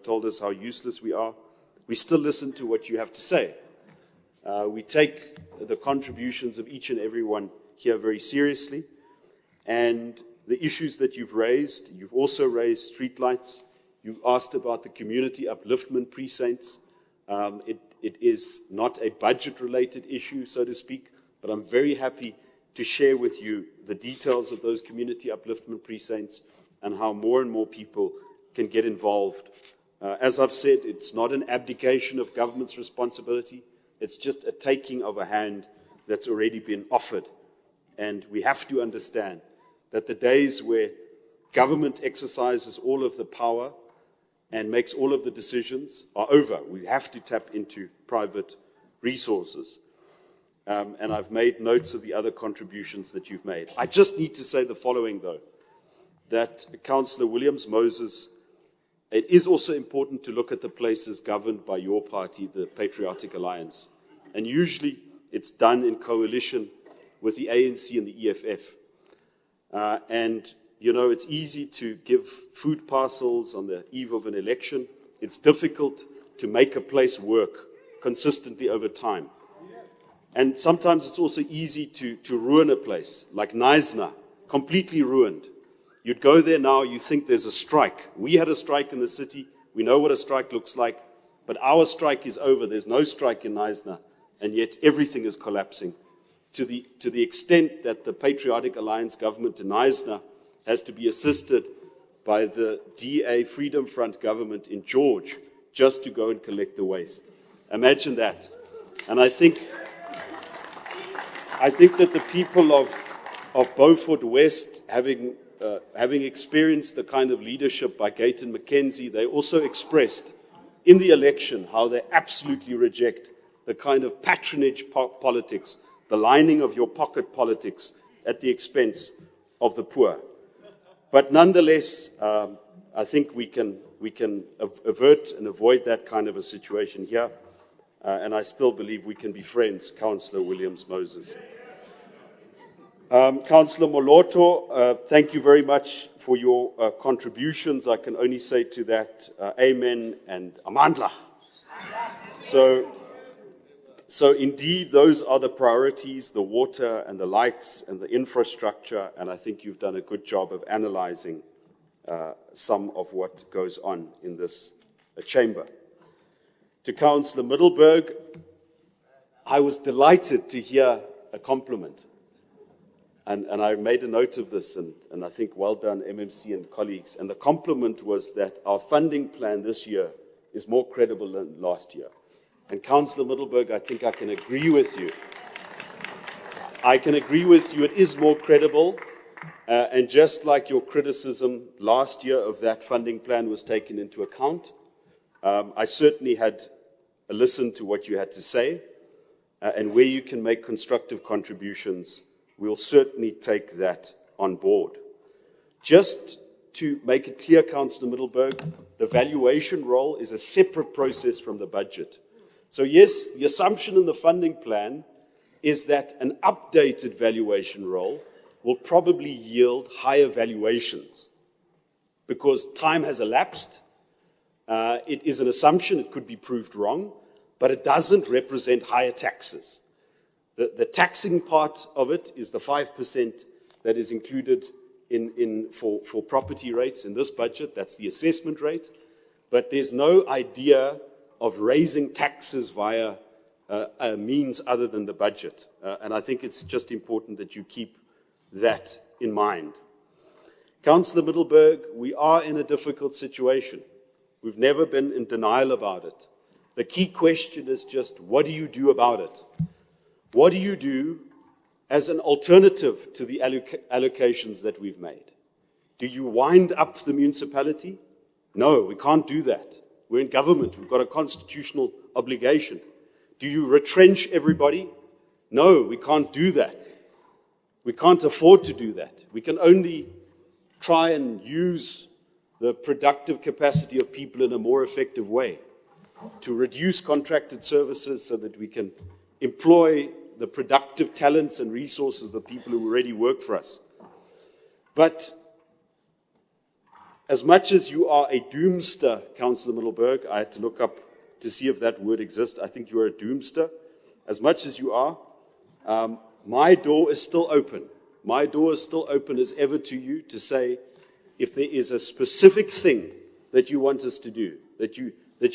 A: told us how useless we are, we still listen to what you have to say. We take the contributions of each and every one here very seriously, and the issues that you've also raised streetlights. You asked about the community upliftment precincts. It is not a budget-related issue, so to speak, but I'm very happy to share with you the details of those community upliftment precincts and how more and more people can get involved. As I've said, it's not an abdication of government's responsibility. It's just a taking of a hand that's already been offered. And we have to understand that the days where government exercises all of the power and makes all of the decisions are over. We have to tap into private resources. And I've made notes of the other contributions that you've made. I just need to say the following, though, that Councillor Williams-Moses, it is also important to look at the places governed by your party, the Patriotic Alliance. And usually it's done in coalition with the ANC and the EFF. And, you know, it's easy to give food parcels on the eve of an election. It's difficult to make a place work consistently over time. And sometimes it's also easy to ruin a place, like Knysna, completely ruined. You'd go there now, you think there's a strike. We had a strike in the city. We know what a strike looks like. But our strike is over. There's no strike in Knysna. And yet everything is collapsing to the extent that the Patriotic Alliance government in Knysna has to be assisted by the DA Freedom Front government in George just to go and collect the waste. Imagine that. And I think that the people of Beaufort West, having experienced the kind of leadership by Gayton McKenzie, they also expressed in the election how they absolutely reject the kind of patronage politics, the lining of your pocket politics at the expense of the poor. But nonetheless, I think we can avert and avoid that kind of a situation here. And I still believe we can be friends, Councillor Williams-Moses. Councillor Moloto, thank you very much for your contributions. I can only say to that, amen and amandla. So indeed, those are the priorities, the water and the lights and the infrastructure, and I think you've done a good job of analyzing some of what goes on in this chamber. To Councillor Middelburg, I was delighted to hear a compliment. And I made a note of this, and I think well done, MMC and colleagues. And the compliment was that our funding plan this year is more credible than last year. And Councillor Middelburg, I think I can agree with you. I can agree with you, it is more credible. And just like your criticism last year of that funding plan was taken into account, I certainly had listened to what you had to say. And where you can make constructive contributions, we'll certainly take that on board. Just to make it clear, Councillor Middelburg, the valuation roll is a separate process from the budget. So yes, the assumption in the funding plan is that an updated valuation roll will probably yield higher valuations because time has elapsed. It is an assumption, it could be proved wrong, but it doesn't represent higher taxes. The taxing part of it is the 5% that is included for property rates in this budget. That's the assessment rate. But there's no idea of raising taxes via a means other than the budget. And I think it's just important that you keep that in mind. Councillor Middelburg, we are in a difficult situation. We've never been in denial about it. The key question is just, what do you do about it? What do you do as an alternative to the allocations that we've made? Do you wind up the municipality? No, we can't do that. We're in government. We've got a constitutional obligation. Do you retrench everybody? No, we can't do that. We can't afford to do that. We can only try and use the productive capacity of people in a more effective way to reduce contracted services so that we can employ the productive talents and resources of people who already work for us. But as much as you are a doomster, Councillor Middelburg, I had to look up to see if that word exists. I think you are a doomster. As much as you are, my door is still open. My door is still open as ever to you to say, if there is a specific thing that you want us to do, that you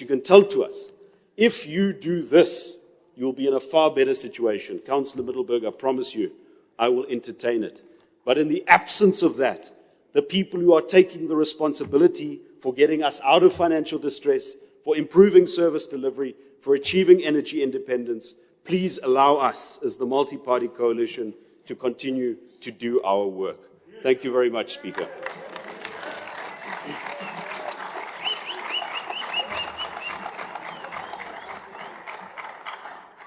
A: can tell to us, if you do this, you'll be in a far better situation. Councillor Middelburg, I promise you, I will entertain it. But in the absence of that, the people who are taking the responsibility for getting us out of financial distress, for improving service delivery, for achieving energy independence, please allow us as the multi-party coalition to continue to do our work. Thank you very much, Speaker.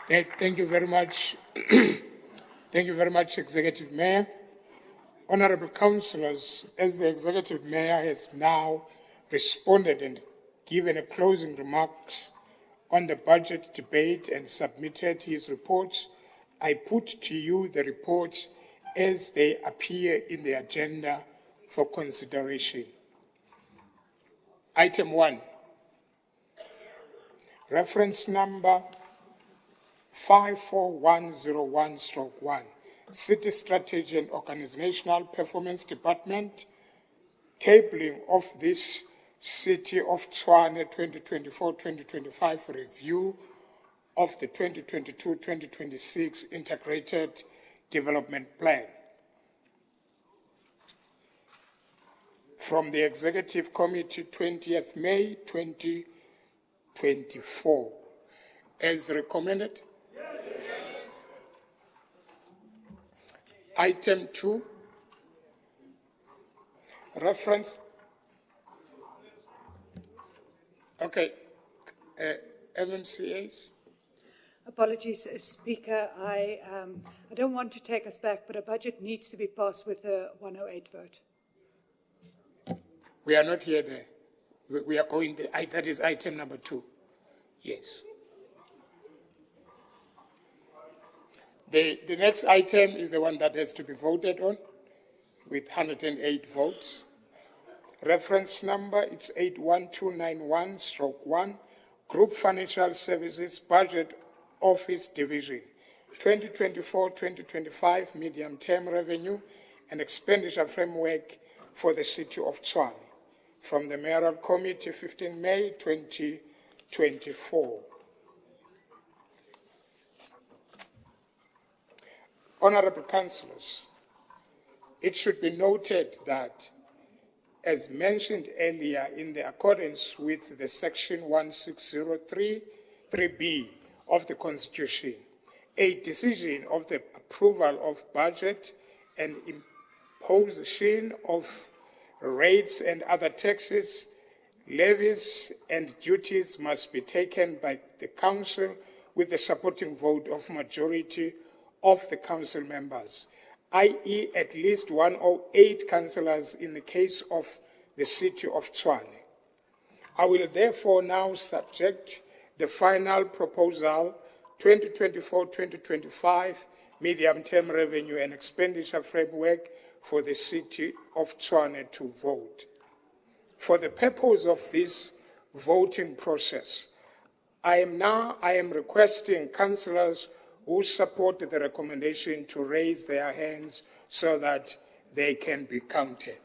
G: Thank you very much. Thank you very much, Executive Mayor. Honorable Councillors, as the Executive Mayor has now responded and given a closing remarks on the budget debate and submitted his reports, I put to you the reports as they appear in the agenda for consideration. Item 1, reference number 54101/1, City Strategy and Organizational Performance Department, tabling of this City of Tshwane 2024-2025 review of the 2022-2026 Integrated Development Plan. From the Executive Committee, 20th May 2024. As recommended. Item 2, reference. Okay, MMCAs.
P: Apologies, Speaker. I don't want to take us back, but a budget needs to be passed with a 108 vote.
G: We are not here there. We are going there. That is item number 2. Yes. The next item is the one that has to be voted on with 108 votes. Reference number, it's 81291/1, Group Financial Services Budget Office Division, 2024-2025 Medium-Term Revenue and Expenditure Framework for the City of Tshwane. From the Mayoral Committee, 15 May 2024. Honorable Councillors, it should be noted that, as mentioned earlier, in the accordance with the section 16033B of the Constitution, a decision of the approval of budget and imposition of rates and other taxes, levies and duties must be taken by the Council with the supporting vote of majority of the Council members, i.e. at least 108 councillors in the case of the City of Tshwane. I will therefore now subject the final proposal 2024-2025 Medium-Term Revenue and Expenditure Framework for the City of Tshwane to vote. For the purpose of this voting process, I am requesting councillors who support the recommendation to raise their hands so that they can be counted.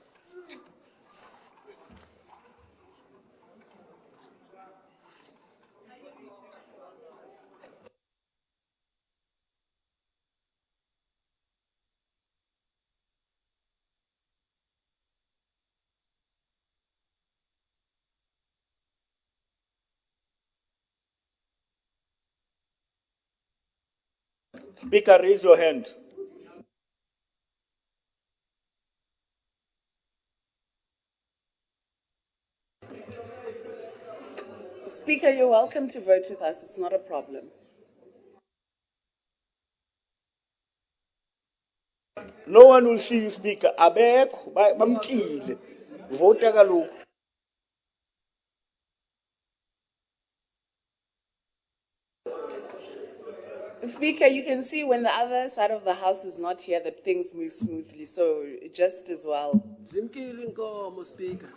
W: Speaker, raise your hand.
I: Speaker, you're welcome to vote with us. It's not a problem.
W: No one will see you, Speaker. Abekho, bamkhile. Vote kaloku.
I: Speaker, you can see when the other side of the House is not here that things move smoothly, so just as well.
W: Zimkile inkomo, Speaker.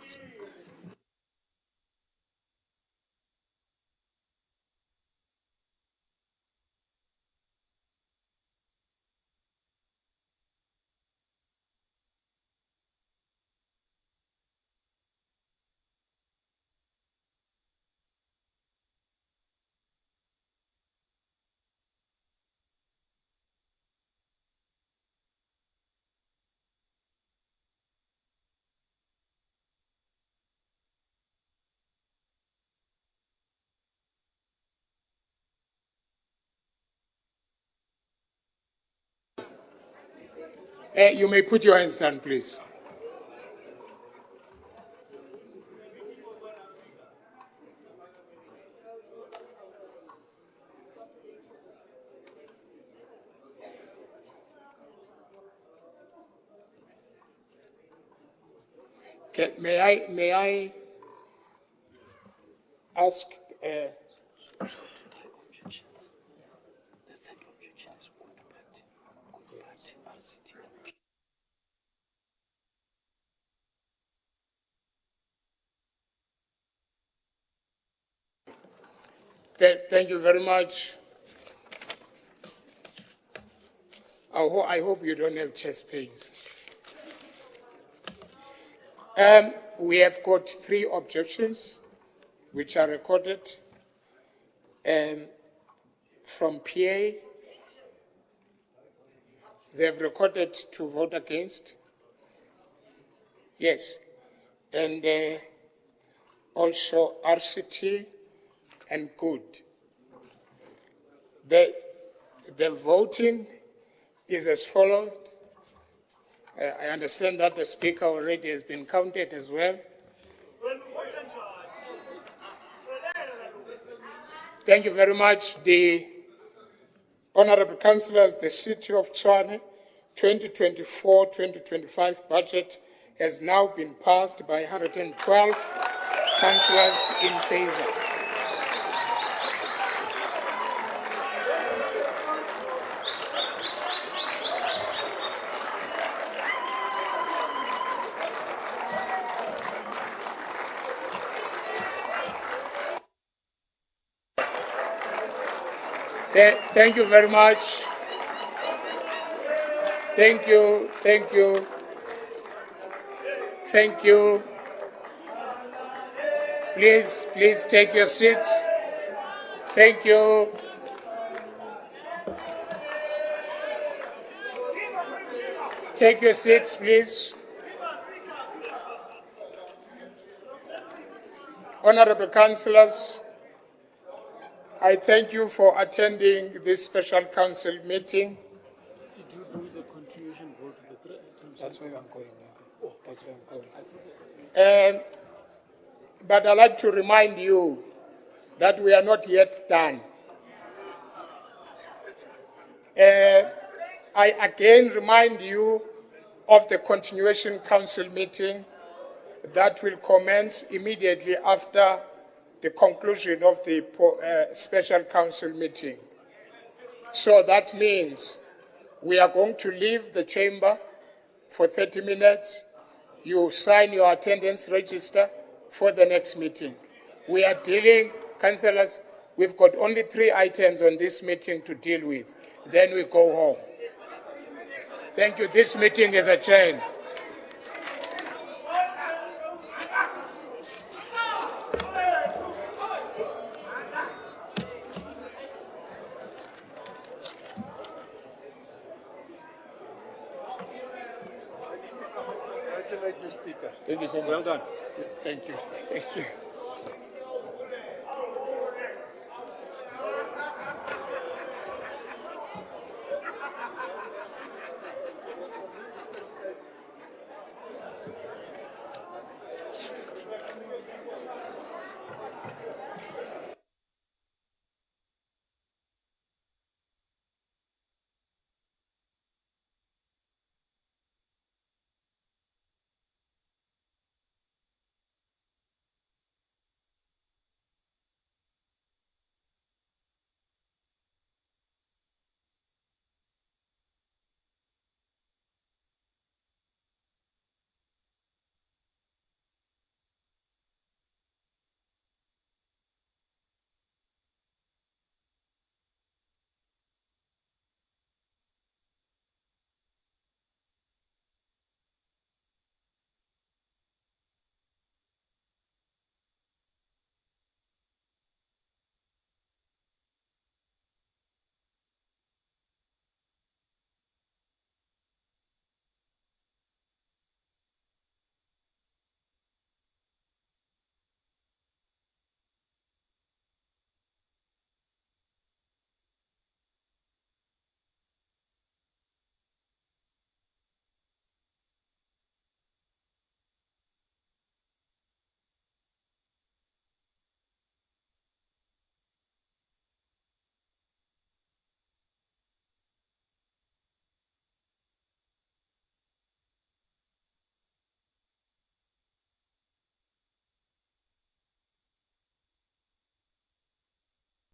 G: You may put your hands down, please. Okay, may I ask? Thank you very much. I hope you don't have chest pains. We have got 3 objections, which are recorded from PA. They have recorded to vote against. Yes. And also RCT and good. The voting is as follows. I understand that the speaker already has been counted as well. Thank you very much. The Honorable Councillors, the City of Tshwane 2024-2025 budget has now been passed by 112 councillors in favour. Thank you very much. Thank you, thank you, thank you. Please take your seats. Thank you. Take your seats, please. Honorable Councillors, I thank you for attending this special council meeting.
C: Did you do the continuation vote of the
G: That's where I'm going. That's where I'm going. But I'd like to remind you that we are not yet done. I again remind you of the continuation council meeting that will commence immediately after the conclusion of the special council meeting. So that means we are going to leave the chamber for 30 minutes. You sign your attendance register for the next meeting. We are dealing, councillors, we've got only 3 items on this meeting to deal with. Then we go home. Thank you. This meeting is adjourned.
W: Congratulate the speaker.
G: Thank you so much.
W: Well done.
G: Thank you. Thank you.